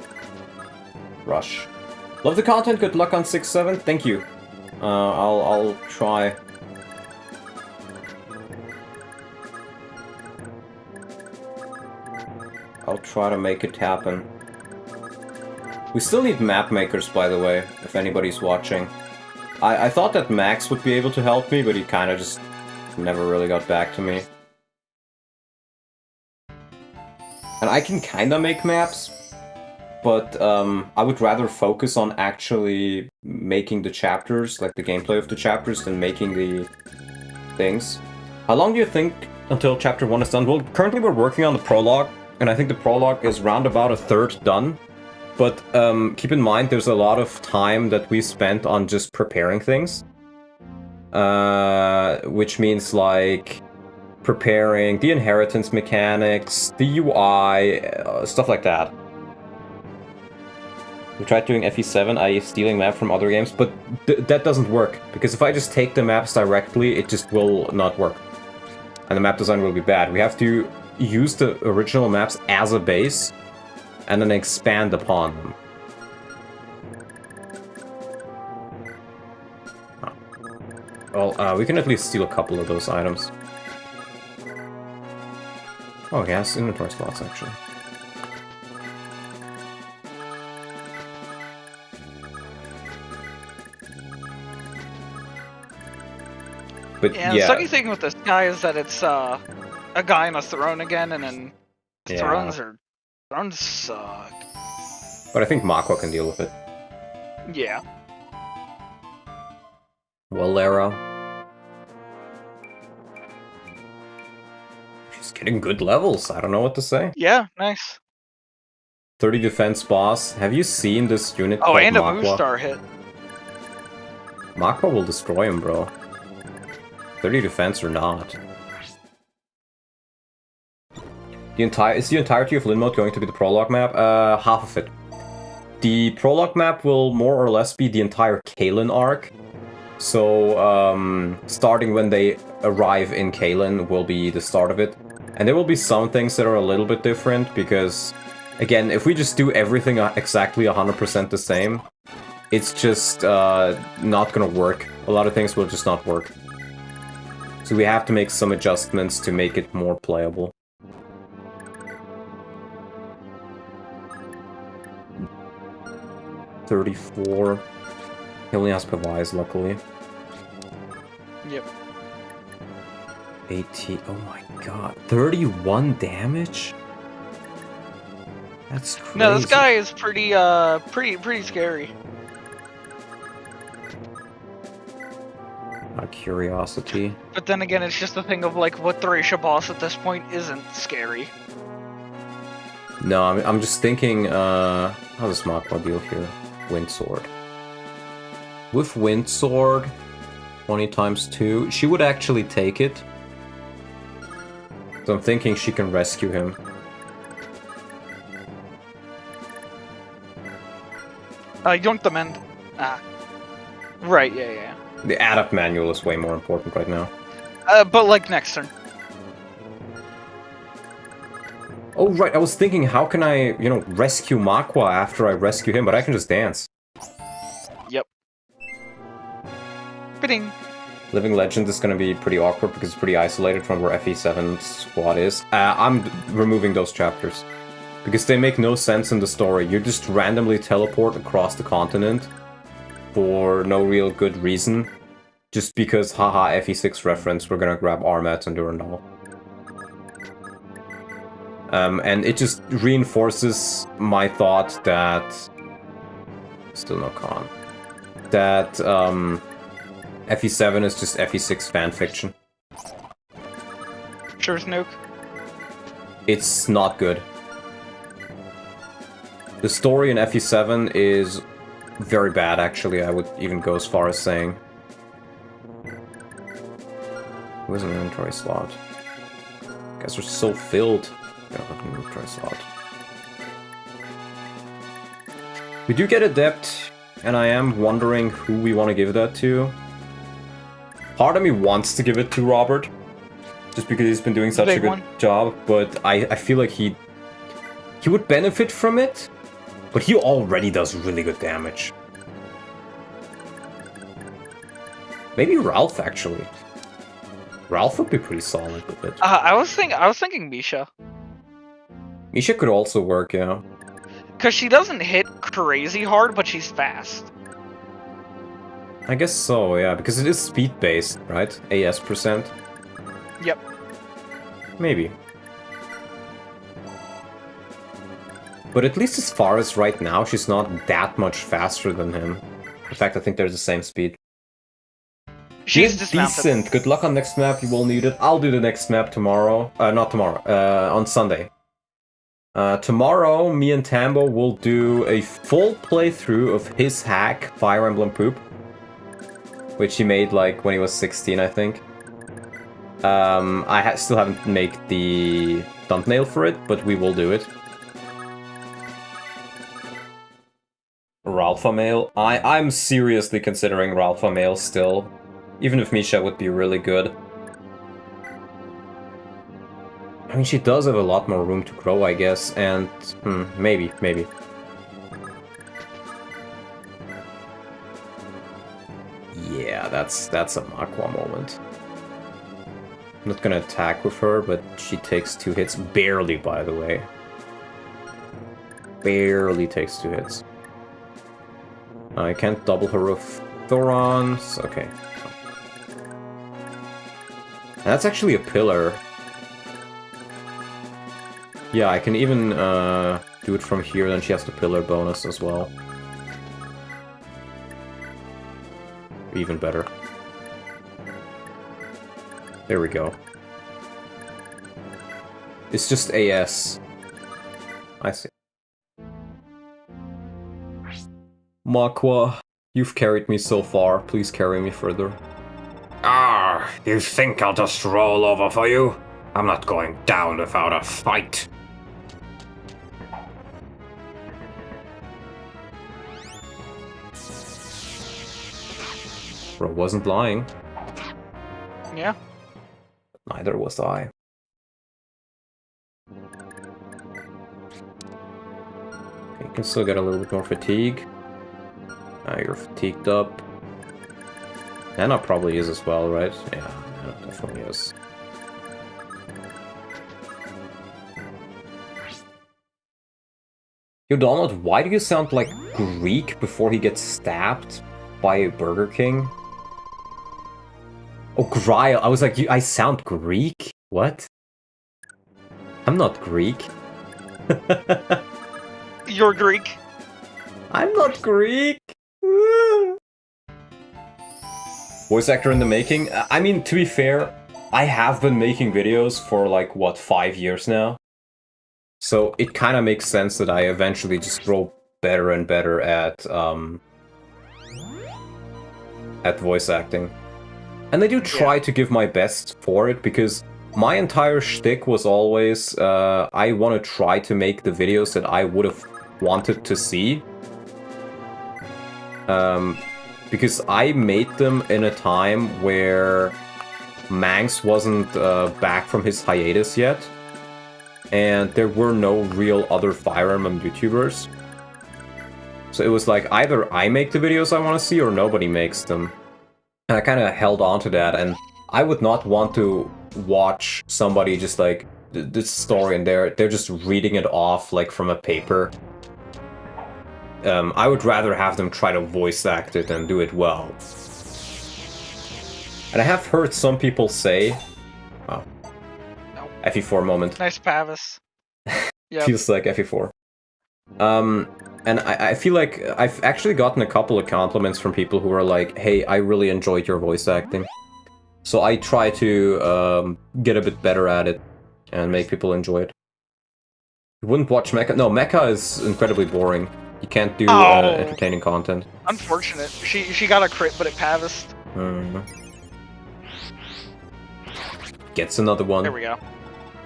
rush. Love the content, good luck on 6-7, thank you. I'll try. I'll try to make it happen. We still need map makers, by the way, if anybody's watching. I thought that Max would be able to help me, but he kind of just never really got back to me. And I can kind of make maps, but I would rather focus on actually making the chapters, like the gameplay of the chapters, than making the things. How long do you think until chapter 1 is done? Well, currently we're working on the prologue, and I think the prologue is round about a third done. But keep in mind, there's a lot of time that we spent on just preparing things. Which means, like, preparing the inheritance mechanics, the UI, stuff like that. We tried doing FE7, i.e. stealing map from other games, but that doesn't work. Because if I just take the maps directly, it just will not work. And the map design will be bad. We have to use the original maps as a base, and then expand upon them. Well, we can at least steal a couple of those items. Oh, yes, inventory slots, actually. But Yeah, yeah, the sucky thing with this guy is that it's a guy on a throne again, and then Yeah. thrones suck. but I think Mako can deal with it. Yeah. Well, Lara. She's getting good levels, I don't know what to say. Yeah, nice. 30 defense boss. Have you seen this unit Oh, called and a Makwa? Moostar hit. Makwa will destroy him, bro. 30 defense or not. Is the entirety of Linmode going to be the prologue map? Half of it. The prologue map will more or less be the entire Kalen arc. So, starting when they arrive in Kalen will be the start of it. And there will be some things that are a little bit different, because, again, if we just do everything exactly 100% the same, it's just not gonna work. A lot of things will just not work. So we have to make some adjustments to make it more playable. $34. He only has Pavise, luckily. Yep. 18. Oh my god. 31 damage? That's crazy. No, this guy is pretty scary. Out of curiosity. But then again, it's just a thing of like, what Thracia boss at this point isn't scary. No, I'm just thinking, how does Makwa deal here? Windsword. With Windsword, 20 times 2, she would actually take it. So I'm thinking she can rescue him. Yoink the mend. Ah. Right, yeah. The add-up manual is way more important right now. But like next turn. Oh, right, I was thinking, how can I, rescue Makwa after I rescue him, but I can just dance. Yep. Bidding. Living Legend is gonna be pretty awkward because it's pretty isolated from where FE7's squad is. I'm removing those chapters. Because they make no sense in the story. You just randomly teleport across the continent for no real good reason. Just because, haha, FE6 reference, we're gonna grab Armat and Durandal. And it just reinforces my thought that... Still no con. That, FE7 is just FE6 fanfiction. Sure, Snook. It's not good. The story in FE7 is very bad, actually, I would even go as far as saying. Where's an inventory slot? Guys are so filled. Yeah, an inventory slot. We do get Adept, and I am wondering who we want to give that to. Part of me wants to give it to Robert, just because he's been doing such a good job, but I feel like he would benefit from it, but he already does really good damage. Maybe Ralph, actually. Ralph would be pretty solid with it. I was thinking Misha. Misha could also work, yeah. Cause she doesn't hit crazy hard, but she's fast. I guess so, yeah, because it is speed-based, right? AS %. Yep. Maybe. But at least as far as right now, she's not that much faster than him. In fact, I think they're the same speed. She's dismounted. Decent. Good luck on next map, you will need it. I'll do the next map tomorrow. Not tomorrow, on Sunday. Tomorrow, me and Tambo will do a full playthrough of his hack, Fire Emblem Poop. Which he made, like, when he was 16, I think. I still haven't made the thumbnail for it, but we will do it. Ralpha Male. I'm seriously considering Ralpha Male still. Even if Misha would be really good. I mean, she does have a lot more room to grow, I guess, and... maybe. Yeah, that's a Makwa moment. I'm not gonna attack with her, but she takes 2 hits. Barely, by the way. Barely takes 2 hits. I can't double her with Thorons. Okay. That's actually a pillar. Yeah, I can even do it from here, then she has the pillar bonus as well. Even better. There we go. It's just AS. I see. Makwa, you've carried me so far. Please carry me further. Ah, you think I'll just roll over for you? I'm not going down without a fight. Bro wasn't lying. Yeah. Neither was I. Okay, you can still get a little bit more fatigue. You're fatigued up. Anna probably is as well, right? Yeah, Anna definitely is. Yo, Donald, why do you sound like Greek before he gets stabbed by a Burger King? Oh, Gryle. I was like, I sound Greek? What? I'm not Greek. You're Greek. I'm not Greek. Voice actor in the making? I mean, to be fair, I have been making videos for like, what, 5 years now? So it kind of makes sense that I eventually just grow better and better at voice acting. And I do try to give my best for it, because my entire shtick was always, I want to try to make the videos that I would have wanted to see. Because I made them in a time where Manx wasn't back from his hiatus yet, and there were no real other Fire Emblem YouTubers. So it was like, either I make the videos I want to see, or nobody makes them. And I kind of held on to that, and I would not want to watch somebody just like, this story and they're just reading it off like from a paper. I would rather have them try to voice act it and do it well. And I have heard some people say... Oh. Nope. FE4 moment. Nice Pavis. Yep. Feels like FE4. And I feel like I've actually gotten a couple of compliments from people who are like, hey, I really enjoyed your voice acting. So I try to get a bit better at it and make people enjoy it. You wouldn't watch Mecha? No, Mecha is incredibly boring. You can't do entertaining content. Unfortunate. She got a crit, but it Pavised. Gets another one. There we go.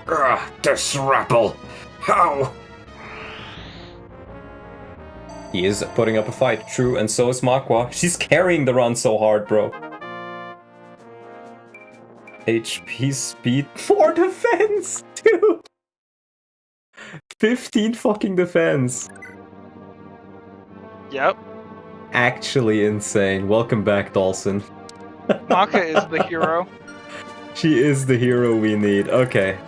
Ugh, this rabble! How? He is putting up a fight, true, and so is Makwa. She's carrying the run so hard, bro. HP, speed, 4 defense, dude! 15 fucking defense. Yep. Actually insane. Welcome back, Dawson. Maka is the hero. She is the hero we need. Okay.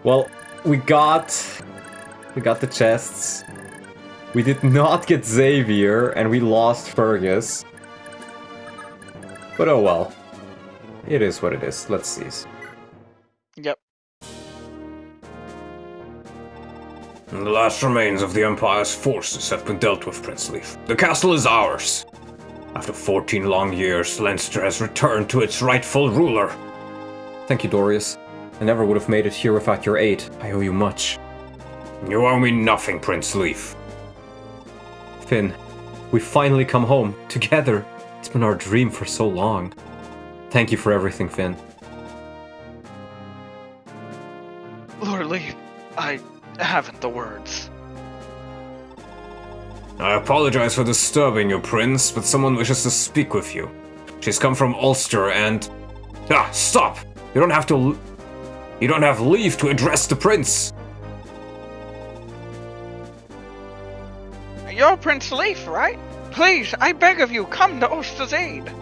Well, we got the chests. We did not get Xavier, and we lost Fergus. But oh well. It is what it is. Let's see. Yep. The last remains of the Empire's forces have been dealt with, Prince Leaf. The castle is ours. After 14 long years, Leinster has returned to its rightful ruler. Thank you, Dorius. I never would have made it here without your aid. I owe you much. You owe me nothing, Prince Leaf. Finn, we finally come home, together. It's been our dream for so long. Thank you for everything, Finn. Lord Leaf, I haven't the words. I apologize for disturbing you, Prince, but someone wishes to speak with you. She's come from Ulster and... Ah, stop! You don't have leave to address the Prince! You're Prince Leaf, right? Please, I beg of you, come to Ulster's aid.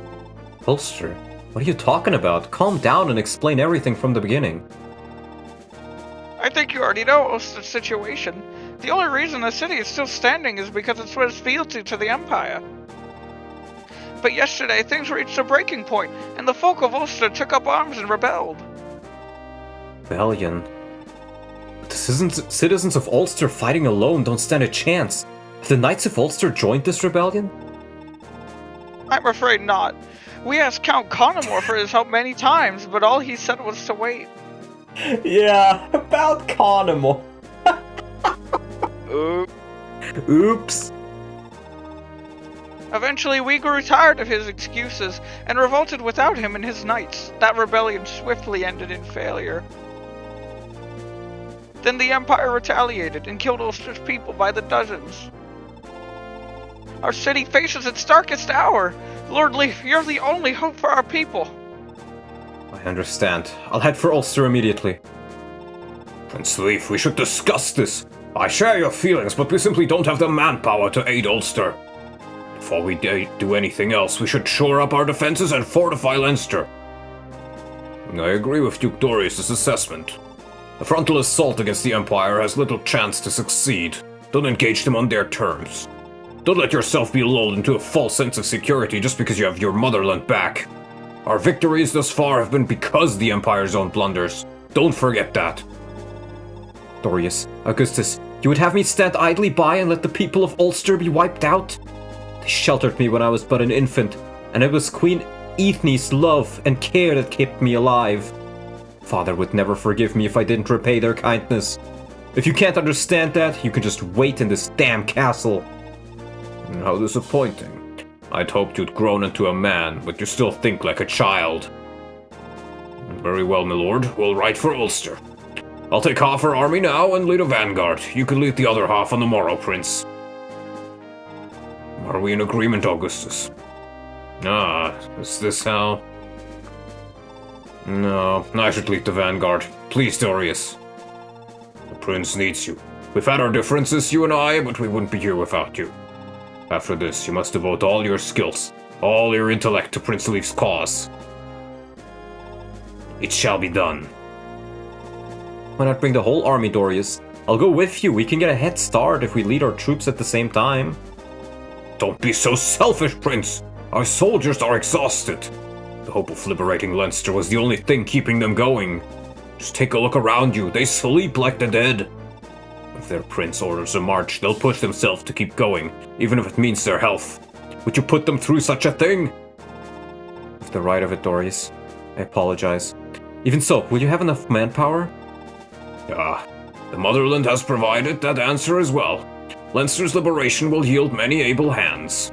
Ulster? What are you talking about? Calm down and explain everything from the beginning. I think you already know Ulster's situation. The only reason the city is still standing is because it swears fealty to the Empire. But yesterday, things reached a breaking point, and the folk of Ulster took up arms and rebelled. Rebellion? But the citizens of Ulster fighting alone don't stand a chance. Have the Knights of Ulster joined this rebellion? I'm afraid not. We asked Count Conomore for his help many times, but all he said was to wait. Yeah, about Conomore. Oops. Eventually, we grew tired of his excuses and revolted without him and his knights. That rebellion swiftly ended in failure. Then the Empire retaliated and killed Ulster's people by the dozens. Our city faces its darkest hour. Lord Leaf, you're the only hope for our people. I understand. I'll head for Ulster immediately. Prince Leaf, we should discuss this. I share your feelings, but we simply don't have the manpower to aid Ulster. before we do anything else, we should shore up our defenses and fortify Leinster. I agree with Duke Dorius' assessment. A frontal assault against the Empire has little chance to succeed. Don't engage them on their terms. Don't let yourself be lulled into a false sense of security just because you have your motherland back. Our victories thus far have been because the Empire's own blunders. Don't forget that. Dorius, Augustus, you would have me stand idly by and let the people of Ulster be wiped out? They sheltered me when I was but an infant, and it was Queen Ethne's love and care that kept me alive. Father would never forgive me if I didn't repay their kindness. If you can't understand that, you can just wait in this damn castle. How disappointing. I'd hoped you'd grown into a man, but you still think like a child. Very well, my lord. We'll ride for Ulster. I'll take half our army now and lead a vanguard. You can lead the other half on the morrow, Prince. Are we in agreement, Augustus? Is this how... No, I should lead the vanguard. Please, Dorius. The Prince needs you. We've had our differences, you and I, but we wouldn't be here without you. After this, you must devote all your skills, all your intellect to Prince Leif's cause. It shall be done. Why not bring the whole army, Dorius? I'll go with you. We can get a head start if we lead our troops at the same time. Don't be so selfish, Prince. Our soldiers are exhausted. The hope of liberating Leinster was the only thing keeping them going. Just take a look around you. They sleep like the dead. If their prince orders a march, they'll push themselves to keep going, even if it means their health. Would you put them through such a thing? If they're right of it, Dorius. I apologize. Even so, will you have enough manpower? The motherland has provided that answer as well. Leinster's liberation will yield many able hands.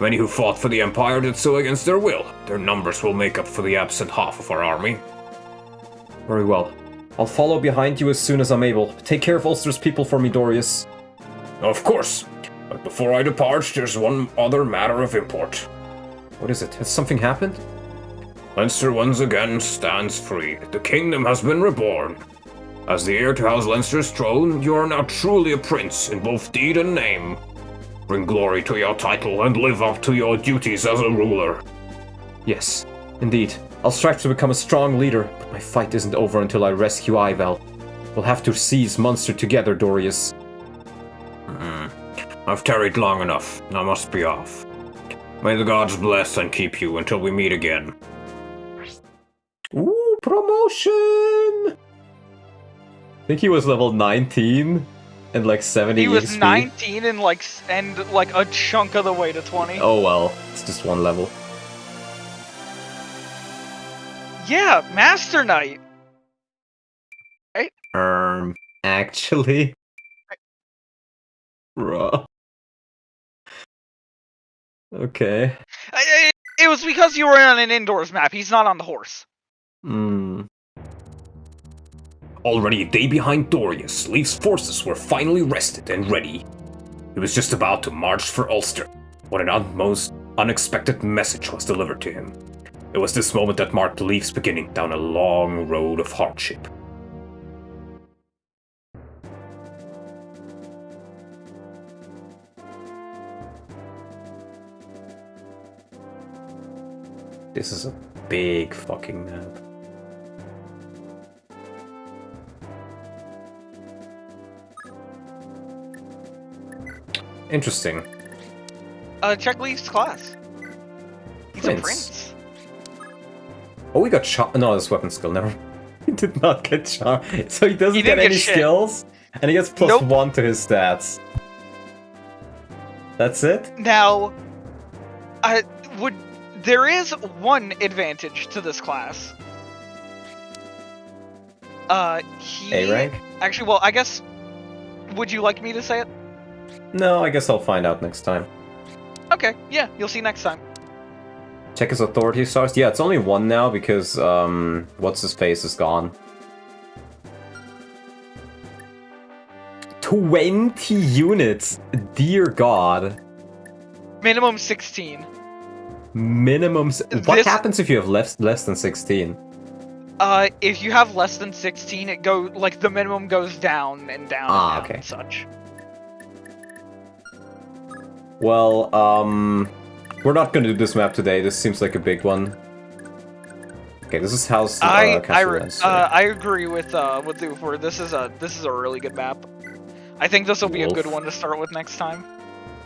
Many who fought for the Empire did so against their will. Their numbers will make up for the absent half of our army. Very well. I'll follow behind you as soon as I'm able. Take care of Ulster's people for me, Dorius. Of course. But before I depart, there's one other matter of import. What is it? Has something happened? Leinster once again stands free. The kingdom has been reborn. As the heir to House Leinster's throne, you are now truly a prince in both deed and name. Bring glory to your title and live up to your duties as a ruler. Yes, indeed. I'll strive to become a strong leader, but my fight isn't over until I rescue Ivel. We'll have to seize Munster together, Dorius. I've tarried long enough. I must be off. May the gods bless and keep you until we meet again. Ooh, promotion! I think he was level 19 and like 70 He was XP. 19 and like a chunk of the way to 20. Oh well, it's just one level. Yeah, Master Knight. Actually, bruh. Okay. It was because you were on an indoors map. He's not on the horse. Already a day behind Dorius, Leif's forces were finally rested and ready. He was just about to march for Ulster when an most unexpected message was delivered to him. It was this moment that marked Leif's beginning down a long road of hardship. This is a big fucking map. Interesting. Check Leif's class. He's a prince. Oh, we got shot. No, this weapon skill. Never. He did not get shot. So he doesn't get any skills, and he gets +1 to his stats. That's it? Now, there is one advantage to this class. A rank? Actually, well, I guess. Would you like me to say it? No, I guess I'll find out next time. Okay, yeah, you'll see next time. Check his authority stars. Yeah, it's only 1 now because what's his face is gone. 20 units. Dear God. Minimum 16. Minimum. What happens if you have less than 16? If you have less than 16, it the minimum goes down and down and okay. such. Well, we're not gonna do this map today. This seems like a big one. Okay, this is House Castle Lancer. I agree with Ufer. This is a really good map. I think this will be a good one to start with next time.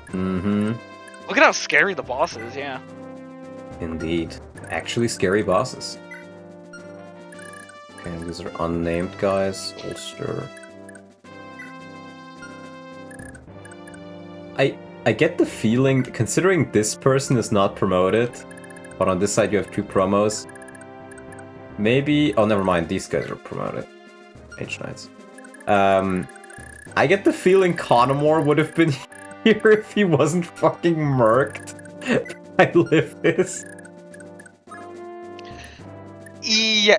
Mm-hmm. Look at how scary the boss is, yeah. Indeed. Actually scary bosses. Okay, these are unnamed guys. Ulster. I get the feeling, considering this person is not promoted, but on this side you have 2 promos. Maybe... Oh, never mind. These guys are promoted. H-Knights. I get the feeling Conomore would have been here if he wasn't fucking murked by Livis. Yeah.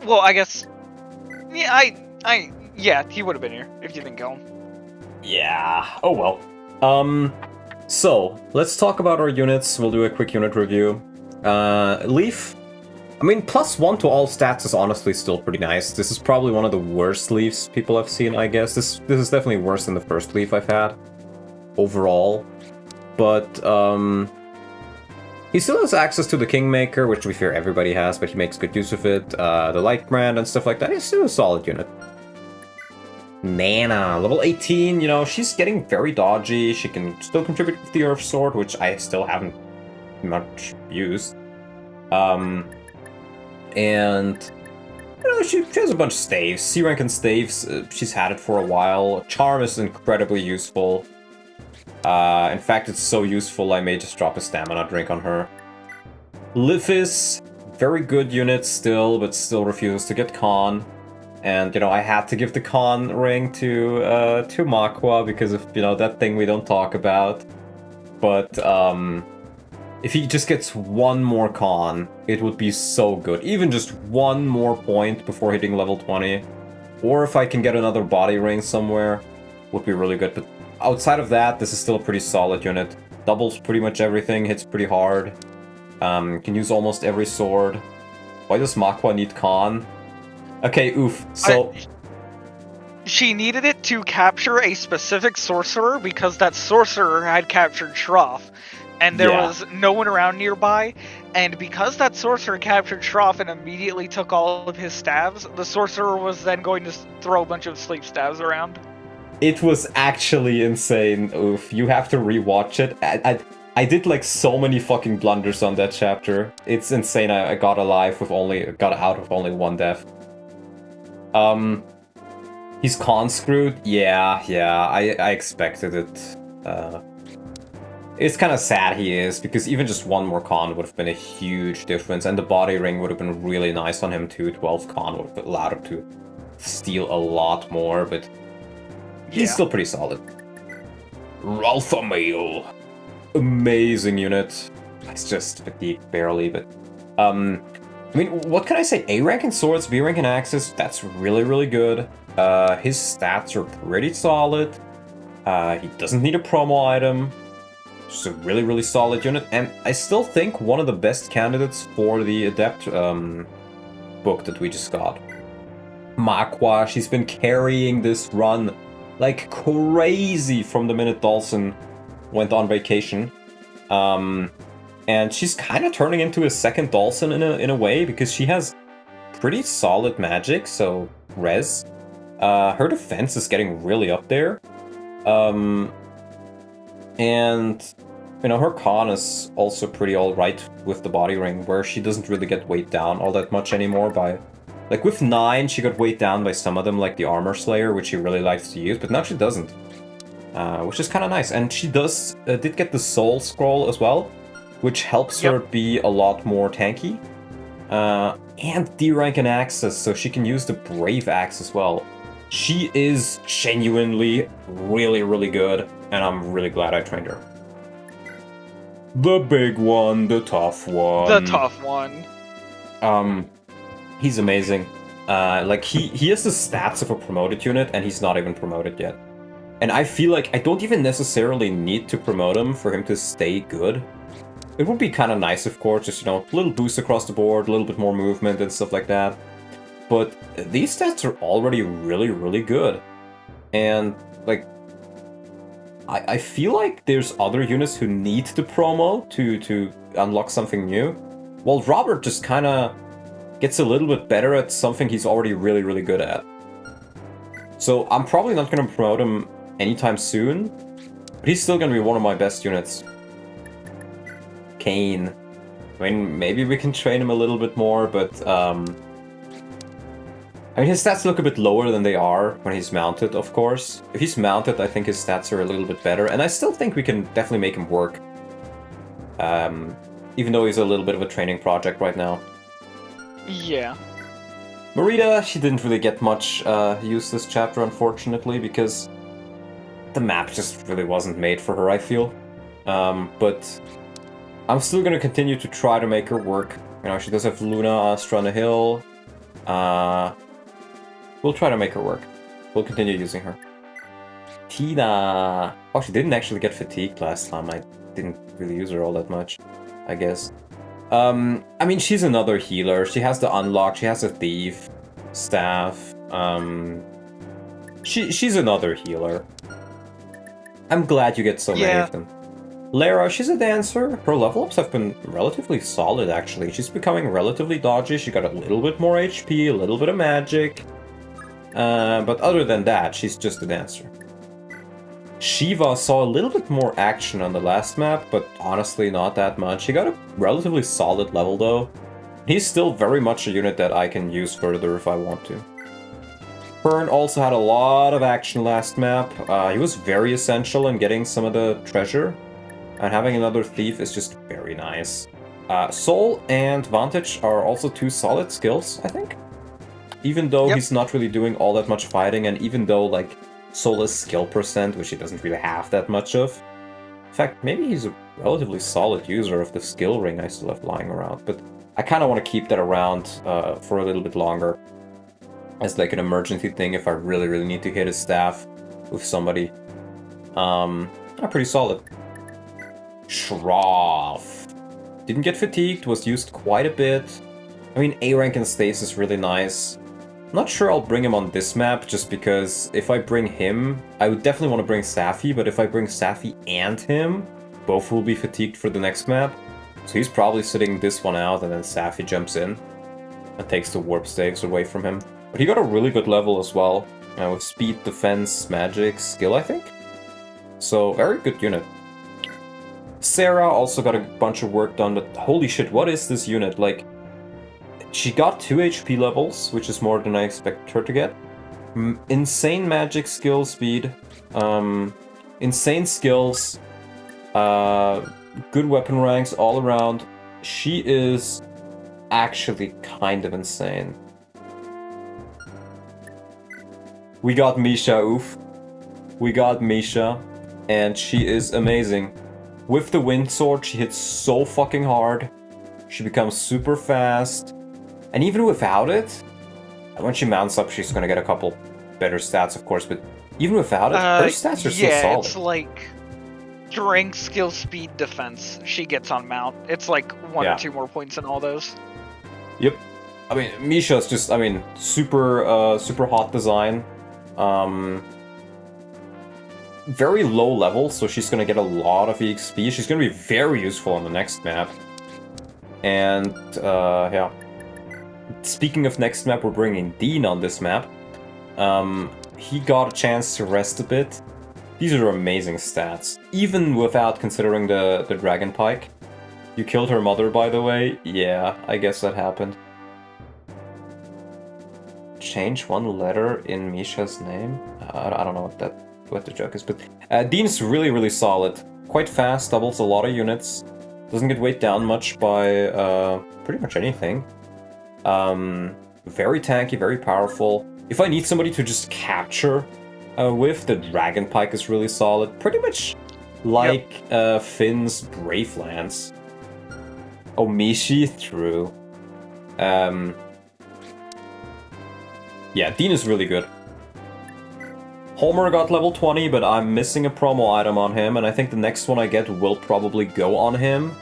Well, I guess... Yeah, yeah, he would have been here if you didn't kill him. Yeah. Oh well. So, let's talk about our units. We'll do a quick unit review. Leaf. I mean, +1 to all stats is honestly still pretty nice. This is probably one of the worst Leafs people have seen, I guess. This is definitely worse than the first Leaf I've had. Overall. But, he still has access to the Kingmaker, which to be fair everybody has, but he makes good use of it. The Light Brand and stuff like that. He's still a solid unit. Nana, level 18, you know, she's getting very dodgy. She can still contribute with the Earth Sword, which I still haven't much used. And, you know, she has a bunch of staves. C-rank and staves, she's had it for a while. Charm is incredibly useful. In fact, it's so useful I may just drop a stamina drink on her. Livis, very good unit still, but still refuses to get Con. And, you know, I had to give the Con ring to Makwa because of, you know, that thing we don't talk about. But, if he just gets one more Con, it would be so good. Even just one more point before hitting level 20. Or if I can get another body ring somewhere, would be really good. But outside of that, this is still a pretty solid unit. Doubles pretty much everything, hits pretty hard. Can use almost every sword. Why does Makwa need Con? Okay, oof. So... She needed it to capture a specific sorcerer because that sorcerer had captured Shroff. And there was no one around nearby. And because that sorcerer captured Shroff and immediately took all of his stabs, the sorcerer was then going to throw a bunch of sleep stabs around. It was actually insane, oof. You have to rewatch it. I did like so many fucking blunders on that chapter. It's insane. I got out with only 1 death. He's con-screwed? Yeah, I expected it. It's kind of sad he is, because even just 1 more con would have been a huge difference, and the body ring would have been really nice on him too. 12 con would have allowed him to steal a lot more, but he's still pretty solid. Ralphamale. Amazing unit. It's just fatigued barely, but... I mean, what can I say? A rank in swords, B rank in axes, that's really, really good. His stats are pretty solid. He doesn't need a promo item. Just a really, really solid unit. And I still think one of the best candidates for the Adept book that we just got. Makwa, she's been carrying this run like crazy from the minute Dawson went on vacation. And she's kind of turning into a second Dawson in a way, because she has pretty solid magic, so res. Her defense is getting really up there. And, you know, her con is also pretty alright with the body ring, where she doesn't really get weighed down all that much anymore by... Like, with 9, she got weighed down by some of them, like the Armor Slayer, which she really likes to use, but now she doesn't. Which is kind of nice. And she did get the Soul Scroll as well, which helps her be a lot more tanky. And D rank in axes, so she can use the Brave Axe as well. She is genuinely really, really good, and I'm really glad I trained her. The big one, the tough one. The tough one. He's amazing. Like, he has the stats of a promoted unit, and he's not even promoted yet. And I feel like I don't even necessarily need to promote him for him to stay good. It would be kind of nice, of course, just, you know, a little boost across the board, a little bit more movement and stuff like that. But these stats are already really, really good. And, like, I feel like there's other units who need the promo to unlock something new. Well, Robert just kind of gets a little bit better at something he's already really, really good at. So I'm probably not going to promote him anytime soon, but he's still going to be one of my best units. Kane. I mean, maybe we can train him a little bit more, but I mean, his stats look a bit lower than they are when he's mounted, of course. If he's mounted, I think his stats are a little bit better, and I still think we can definitely make him work. Even though he's a little bit of a training project right now. Yeah. Marita, she didn't really get much use this chapter, unfortunately, because the map just really wasn't made for her, I feel. But I'm still gonna continue to try to make her work. You know, she does have Luna, Astra on the hill. We'll try to make her work. We'll continue using her. Tina! Oh, she didn't actually get fatigued last time. I didn't really use her all that much, I guess. I mean, she's another healer. She has the unlock, she has a thief, staff. She's another healer. I'm glad you get so many of them. Lara, she's a dancer. Her level ups have been relatively solid, actually. She's becoming relatively dodgy. She got a little bit more HP, a little bit of magic. But other than that, she's just a dancer. Shiva saw a little bit more action on the last map, but honestly not that much. He got a relatively solid level though. He's still very much a unit that I can use further if I want to. Fern also had a lot of action last map. He was very essential in getting some of the treasure. And having another thief is just very nice. Soul and Vantage are also two solid skills, I think. Even though he's not really doing all that much fighting, and even though, like, Soul is skill percent, which he doesn't really have that much of. In fact, maybe he's a relatively solid user of the skill ring I still have lying around, but I kind of want to keep that around for a little bit longer. As like an emergency thing if I really, really need to hit his staff with somebody. Pretty solid. Shroff. Didn't get fatigued, was used quite a bit. I mean, A rank and Stasis is really nice. I'm not sure I'll bring him on this map, just because if I bring him, I would definitely want to bring Safi, but if I bring Safi and him, both will be fatigued for the next map. So he's probably sitting this one out, and then Safi jumps in and takes the warp staves away from him. But he got a really good level as well, with speed, defense, magic, skill, I think. So, very good unit. Sarah also got a bunch of work done, but holy shit, what is this unit? Like, she got 2 HP levels, which is more than I expected her to get. Insane magic, skill, speed. Insane skills. Good weapon ranks all around. She is actually kind of insane. We got Misha, oof. We got Misha, and she is amazing. With the Wind Sword, she hits so fucking hard. She becomes super fast. And even without it, when she mounts up, she's gonna get a couple better stats, of course, but even without it, her stats are still solid. Yeah, it's like strength, skill, speed, defense. She gets on mount. It's like 1 or 2 more points in all those. Yep. I mean, Misha's just, I mean, super, super hot design. Very low level, so she's gonna get a lot of EXP. She's gonna be very useful on the next map. And, yeah. Speaking of next map, we're bringing Dean on this map. He got a chance to rest a bit. These are amazing stats, even without considering the Dragon Pike. You killed her mother, by the way? Yeah, I guess that happened. Change one letter in Misha's name? I don't know what the joke is, but Dean's really, really solid. Quite fast, doubles a lot of units. Doesn't get weighed down much by pretty much anything. Very tanky, very powerful. If I need somebody to just capture with, the Dragon Pike is really solid. Pretty much like Finn's Brave Lance. Oh, Mishi? True. Yeah, Dean is really good. Homer got level 20, but I'm missing a promo item on him, and I think the next one I get will probably go on him.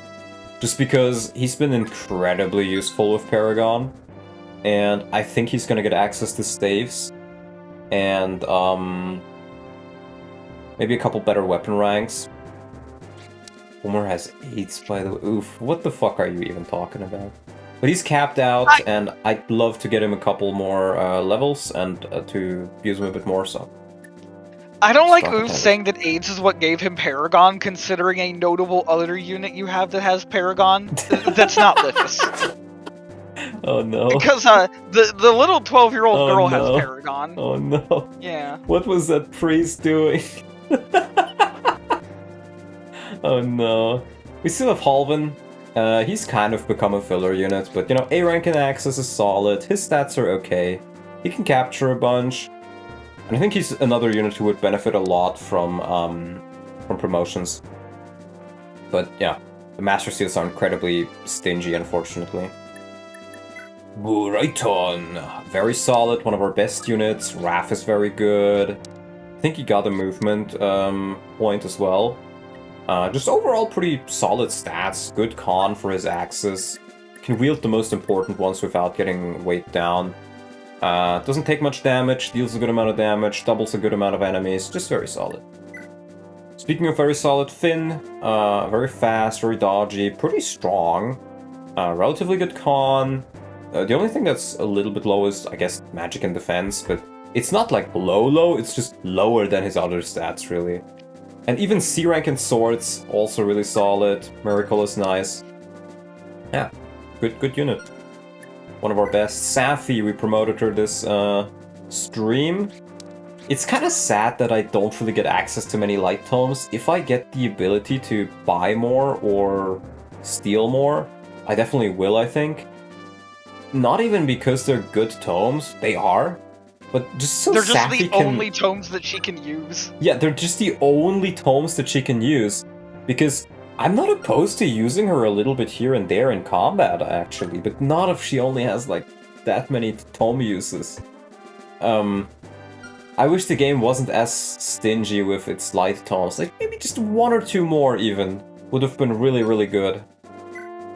Just because he's been incredibly useful with Paragon. And I think he's gonna get access to staves. And, Maybe a couple better weapon ranks. Homer has 8s, by the way. Oof, what the fuck are you even talking about? But he's capped out, and I'd love to get him a couple more levels and to use him a bit more, so... I don't like Stop Oof it. saying that AIDS is what gave him Paragon, considering a notable other unit you have that has Paragon. That's not Lithus. Oh no. Because the little 12-year-old Oh, girl no. has Paragon. Oh no. Yeah. What was that priest doing? Oh no. We still have Halvin. He's kind of become a filler unit, but you know, A rank in Axis is solid, his stats are okay, he can capture a bunch, and I think he's another unit who would benefit a lot from promotions. But yeah, the Master Seals are incredibly stingy, unfortunately. Right on. Very solid, one of our best units. Raph is very good. I think he got a movement point as well. Just overall pretty solid stats. Good con for his axes. Can wield the most important ones without getting weighed down. Doesn't take much damage, deals a good amount of damage, doubles a good amount of enemies. Just very solid. Speaking of very solid, Finn. Very fast, very dodgy, pretty strong. Relatively good con. The only thing that's a little bit low is, I guess, magic and defense, but it's not like low, it's just lower than his other stats, really. And even C rank in swords, also really solid. Miracle is nice. Yeah, good unit. One of our best. Safi, we promoted her this stream. It's kind of sad that I don't really get access to many light tomes. If I get the ability to buy more or steal more, I definitely will, I think. Not even because they're good tomes, they are, but just so They're just Safi the can... only tomes that she can use. Yeah, they're just the only tomes that she can use, because I'm not opposed to using her a little bit here and there in combat, actually, but not if she only has, like, that many tome uses. I wish the game wasn't as stingy with its light tomes, like, maybe just one or two more, even, would have been really, really good.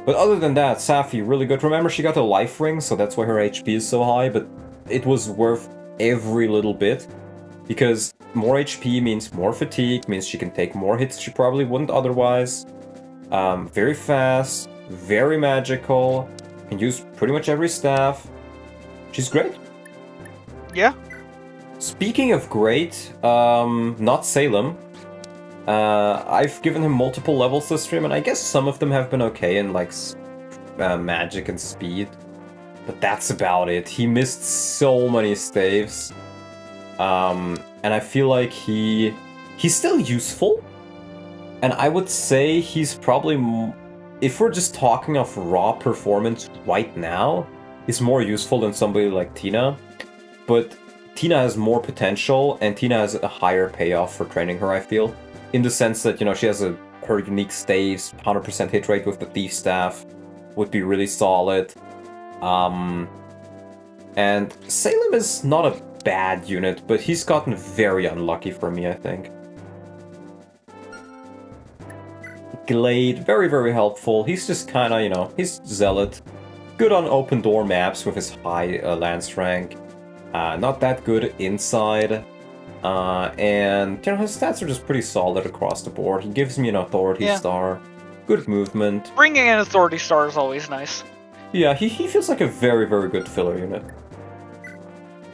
But other than that, Safi, really good. Remember, she got a life ring, so that's why her HP is so high, but it was worth every little bit, because more HP means more fatigue, means she can take more hits she probably wouldn't otherwise. Very fast, very magical, can use pretty much every staff. She's great. Yeah. Speaking of great, not Salem. I've given him multiple levels this stream, and I guess some of them have been okay in, like, magic and speed. But that's about it. He missed so many staves. And I feel like he's still useful. And I would say he's probably, if we're just talking of raw performance right now, he's more useful than somebody like Tina. But Tina has more potential, and Tina has a higher payoff for training her, I feel. In the sense that, you know, she has her unique staves, 100% hit rate with the Thief Staff would be really solid. And Salem is not a bad unit, but he's gotten very unlucky for me, I think. Glade, very, very helpful. He's just kind of, you know, he's Zealot. Good on open door maps with his high lance rank. Not that good inside. And, you know, his stats are just pretty solid across the board. He gives me an Authority Star. Good movement. Bringing an Authority Star is always nice. Yeah, he feels like a very, very good filler unit.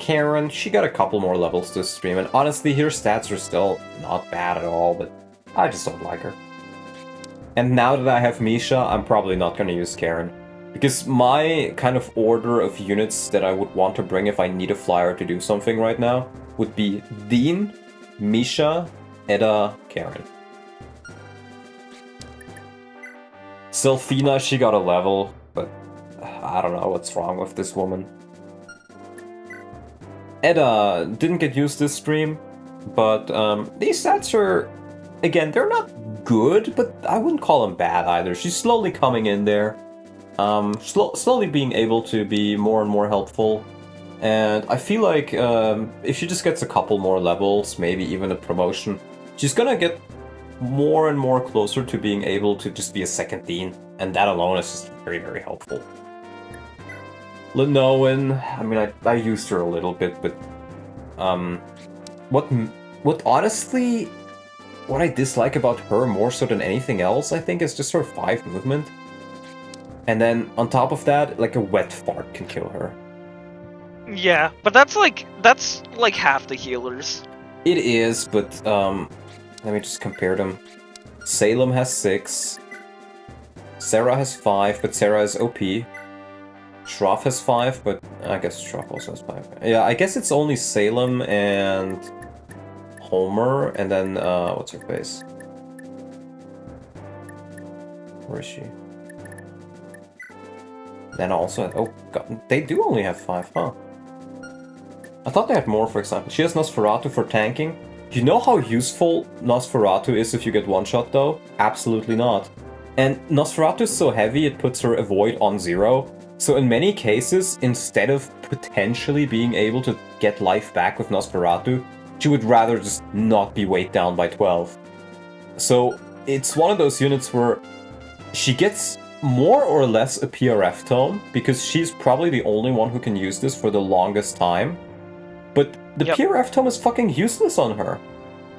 Karen, she got a couple more levels this stream, and honestly, her stats are still not bad at all, but I just don't like her. And now that I have Misha, I'm probably not going to use Karen. Because my kind of order of units that I would want to bring if I need a flyer to do something right now would be Dean, Misha, Edda, Karen. Selfina, she got a level, but I don't know what's wrong with this woman. Edda didn't get used this stream, but these stats are, again, they're not good, but I wouldn't call them bad either. She's slowly coming in there, slowly being able to be more and more helpful. And I feel like if she just gets a couple more levels, maybe even a promotion, she's gonna get more and more closer to being able to just be a second Dean, and that alone is just very, very helpful. Linoan, I mean, I used her a little bit, but what honestly what I dislike about her more so than anything else, I think, is just her 5 movement. And then on top of that, like a wet fart can kill her. Yeah, but that's like half the healers. It is, but let me just compare them. Salem has 6. Sarah has 5, but Sarah is OP. Shroff has 5, but I guess Shroff also has 5. Yeah, I guess it's only Salem and Homer, and then what's her face? Where is she? Then also, oh god, they do only have 5, huh? I thought they had more, for example. She has Nosferatu for tanking. You know how useful Nosferatu is if you get one-shot, though? Absolutely not. And Nosferatu is so heavy, it puts her avoid on 0. So in many cases, instead of potentially being able to get life back with Nosferatu, she would rather just not be weighed down by 12. So it's one of those units where she gets more or less a PRF tone, because she's probably the only one who can use this for the longest time. But the PRF tome is fucking useless on her,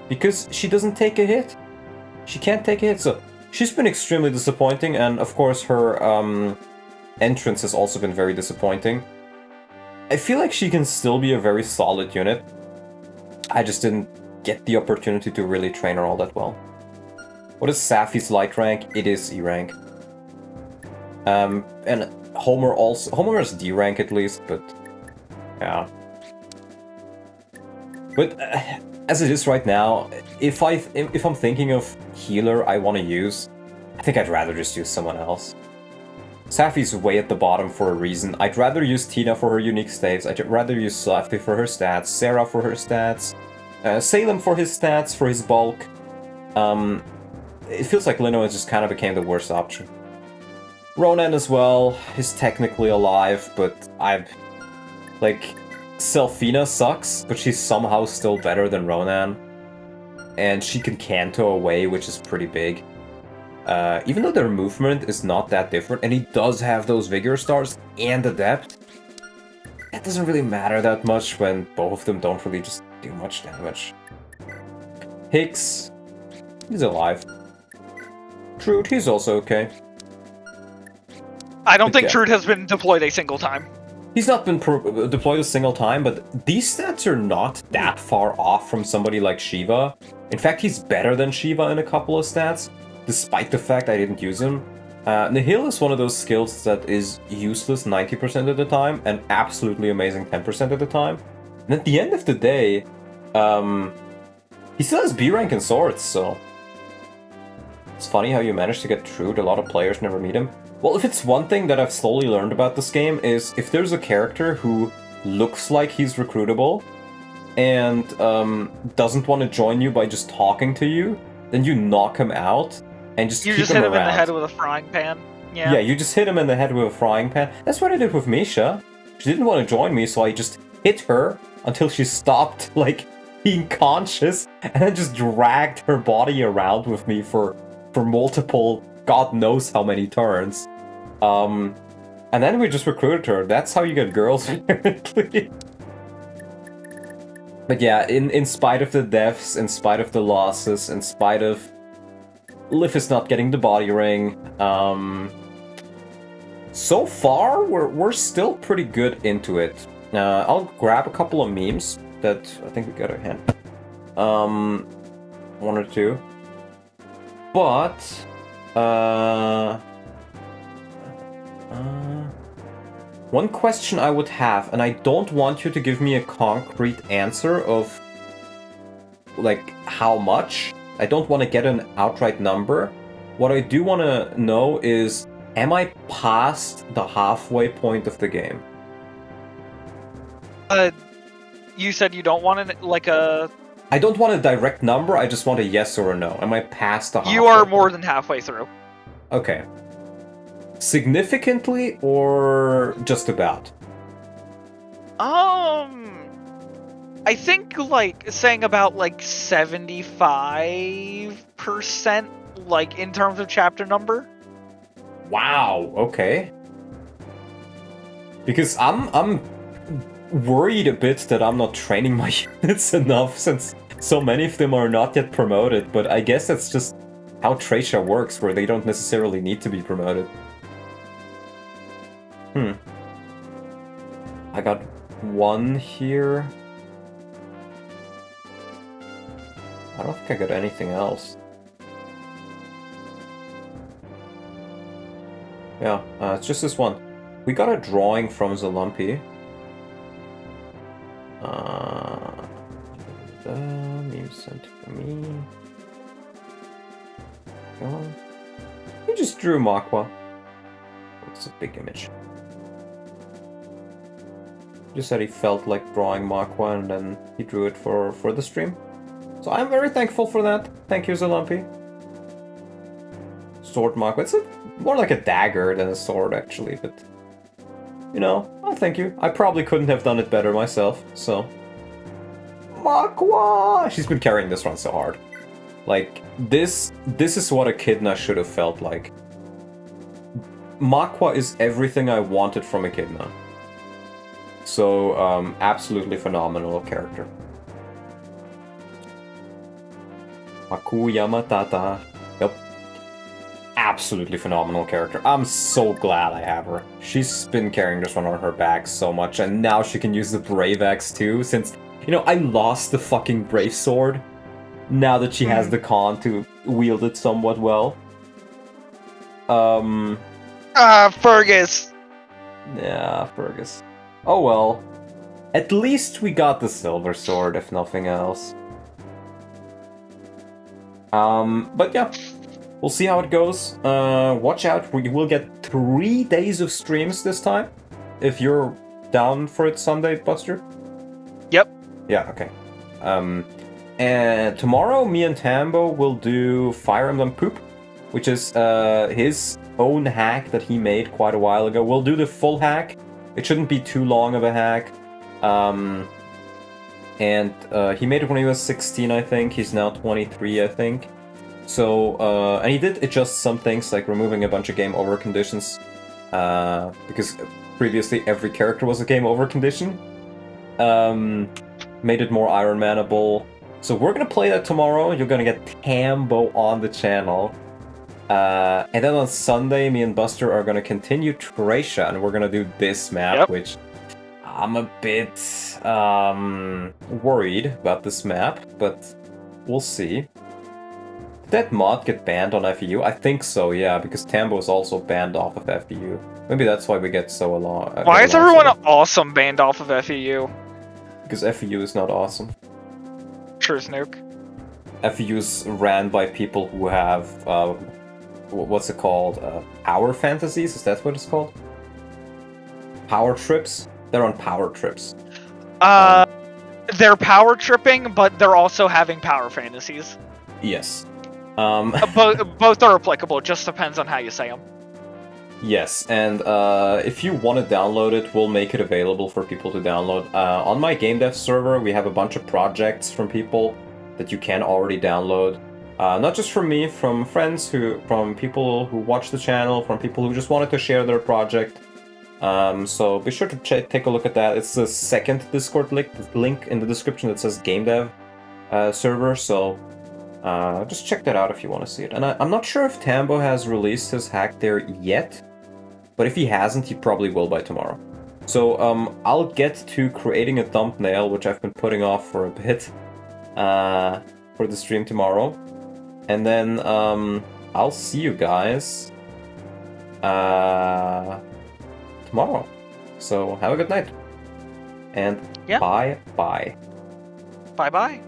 because she doesn't take a hit. She can't take a hit, so she's been extremely disappointing, and of course her entrance has also been very disappointing. I feel like she can still be a very solid unit. I just didn't get the opportunity to really train her all that well. What is Safi's light rank? It is E rank. And Homer is D rank at least, but yeah. But as it is right now, if I'm thinking of healer I want to use, I think I'd rather just use someone else. Safi's way at the bottom for a reason. I'd rather use Tina for her unique states. I'd rather use Safi for her stats, Sarah for her stats, Salem for his stats, for his bulk. It feels like Lino just kind of became the worst option. Ronan as well is technically alive, but Selfina sucks, but she's somehow still better than Ronan. And she can Canto away, which is pretty big. Even though their movement is not that different, and he does have those Vigor Stars and Adept, that doesn't really matter that much when both of them don't really just do much damage. Hicks, he's alive. Trude, he's also okay. I don't think Trude has been deployed a single time. He's not been deployed a single time, but these stats are not that far off from somebody like Shiva. In fact, he's better than Shiva in a couple of stats, despite the fact I didn't use him. Nihil is one of those skills that is useless 90% of the time, and absolutely amazing 10% of the time. And at the end of the day, he still has B rank in swords, so... It's funny how you manage to get Trude, a lot of players never meet him. Well, if it's one thing that I've slowly learned about this game is if there's a character who looks like he's recruitable and doesn't want to join you by just talking to you, then you knock him out and just keep him around. You just hit him in the head with a frying pan. Yeah, you just hit him in the head with a frying pan. That's what I did with Misha. She didn't want to join me, so I just hit her until she stopped, being conscious, and then just dragged her body around with me for multiple, God knows how many turns. And then we just recruited her. That's how you get girls, apparently. But yeah, in spite of the deaths, in spite of the losses, in spite of Lifis not getting the body ring, so far we're still pretty good into it. I'll grab a couple of memes that I think we got a hand. One or two. But one question I would have, and I don't want you to give me a concrete answer of how much. I don't want to get an outright number. What I do want to know is, am I past the halfway point of the game? You said you don't want a... I don't want a direct number, I just want a yes or a no. Am I past the halfway You are point? more than halfway through. Okay. Significantly or just about? I think saying about 75%, in terms of chapter number. Wow, okay. Because I'm worried a bit that I'm not training my units enough, since so many of them are not yet promoted, but I guess that's just how Tracia works, where they don't necessarily need to be promoted. I got one here. I don't think I got anything else. Yeah, it's just this one. We got a drawing from Zalumpy. Meme sent for me. Go on. He just drew Makwa. It's a big image. Just said he felt like drawing Makwa and then he drew it for the stream. So I'm very thankful for that. Thank you, Zalumpy. Sword Makwa. It's more like a dagger than a sword, actually, but... You know, oh, thank you. I probably couldn't have done it better myself, so... Makwa! She's been carrying this one so hard. Like, this is what Echidna should have felt like. Makwa is everything I wanted from Echidna. So, absolutely phenomenal character. Maku Yamatata. Yep. Absolutely phenomenal character. I'm so glad I have her. She's been carrying this one on her back so much, and now she can use the Brave Axe too, since, you know, I lost the fucking Brave Sword. Now that she has the con to wield it somewhat well. Fergus! Yeah, Fergus. Oh well. At least we got the Silver Sword, if nothing else. But yeah. We'll see how it goes. Watch out, we will get 3 days of streams this time. If you're down for it Sunday, Buster? Yep. Yeah, okay. And tomorrow, me and Tambo will do Fire Emblem Poop, which is his own hack that he made quite a while ago. We'll do the full hack. It shouldn't be too long of a hack. And he made it when he was 16, I think. He's now 23, I think. So, and he did adjust some things, like removing a bunch of game over conditions. Because previously every character was a game over condition. Made it more Ironmanable. So we're gonna play that tomorrow. You're gonna get Tambo on the channel. And then on Sunday, me and Buster are gonna continue Tracia, and we're gonna do this map, which I'm a bit worried about this map, but we'll see. Did that mod get banned on FEU? I think so, yeah, because Tambo is also banned off of FEU. Maybe that's why we get so along. Why is everyone awesome banned off of FEU? Because FEU is not awesome. Sure, Snook. FEU is ran by people who have, what's it called? Power fantasies? Is that what it's called? Power trips? They're on power trips. They're power tripping, but they're also having power fantasies. Yes. Both are applicable, just depends on how you say them. Yes, and if you want to download it, we'll make it available for people to download. On my game dev server, we have a bunch of projects from people that you can already download. Not just from me, from friends, from people who watch the channel, from people who just wanted to share their project. So be sure to take a look at that. It's the second Discord link in the description that says game dev server, so just check that out if you want to see it. And I'm not sure if Tambo has released his hack there yet, but if he hasn't, he probably will by tomorrow. So I'll get to creating a thumbnail, which I've been putting off for a bit, for the stream tomorrow. And then I'll see you guys tomorrow. So have a good night. And bye-bye. Bye-bye.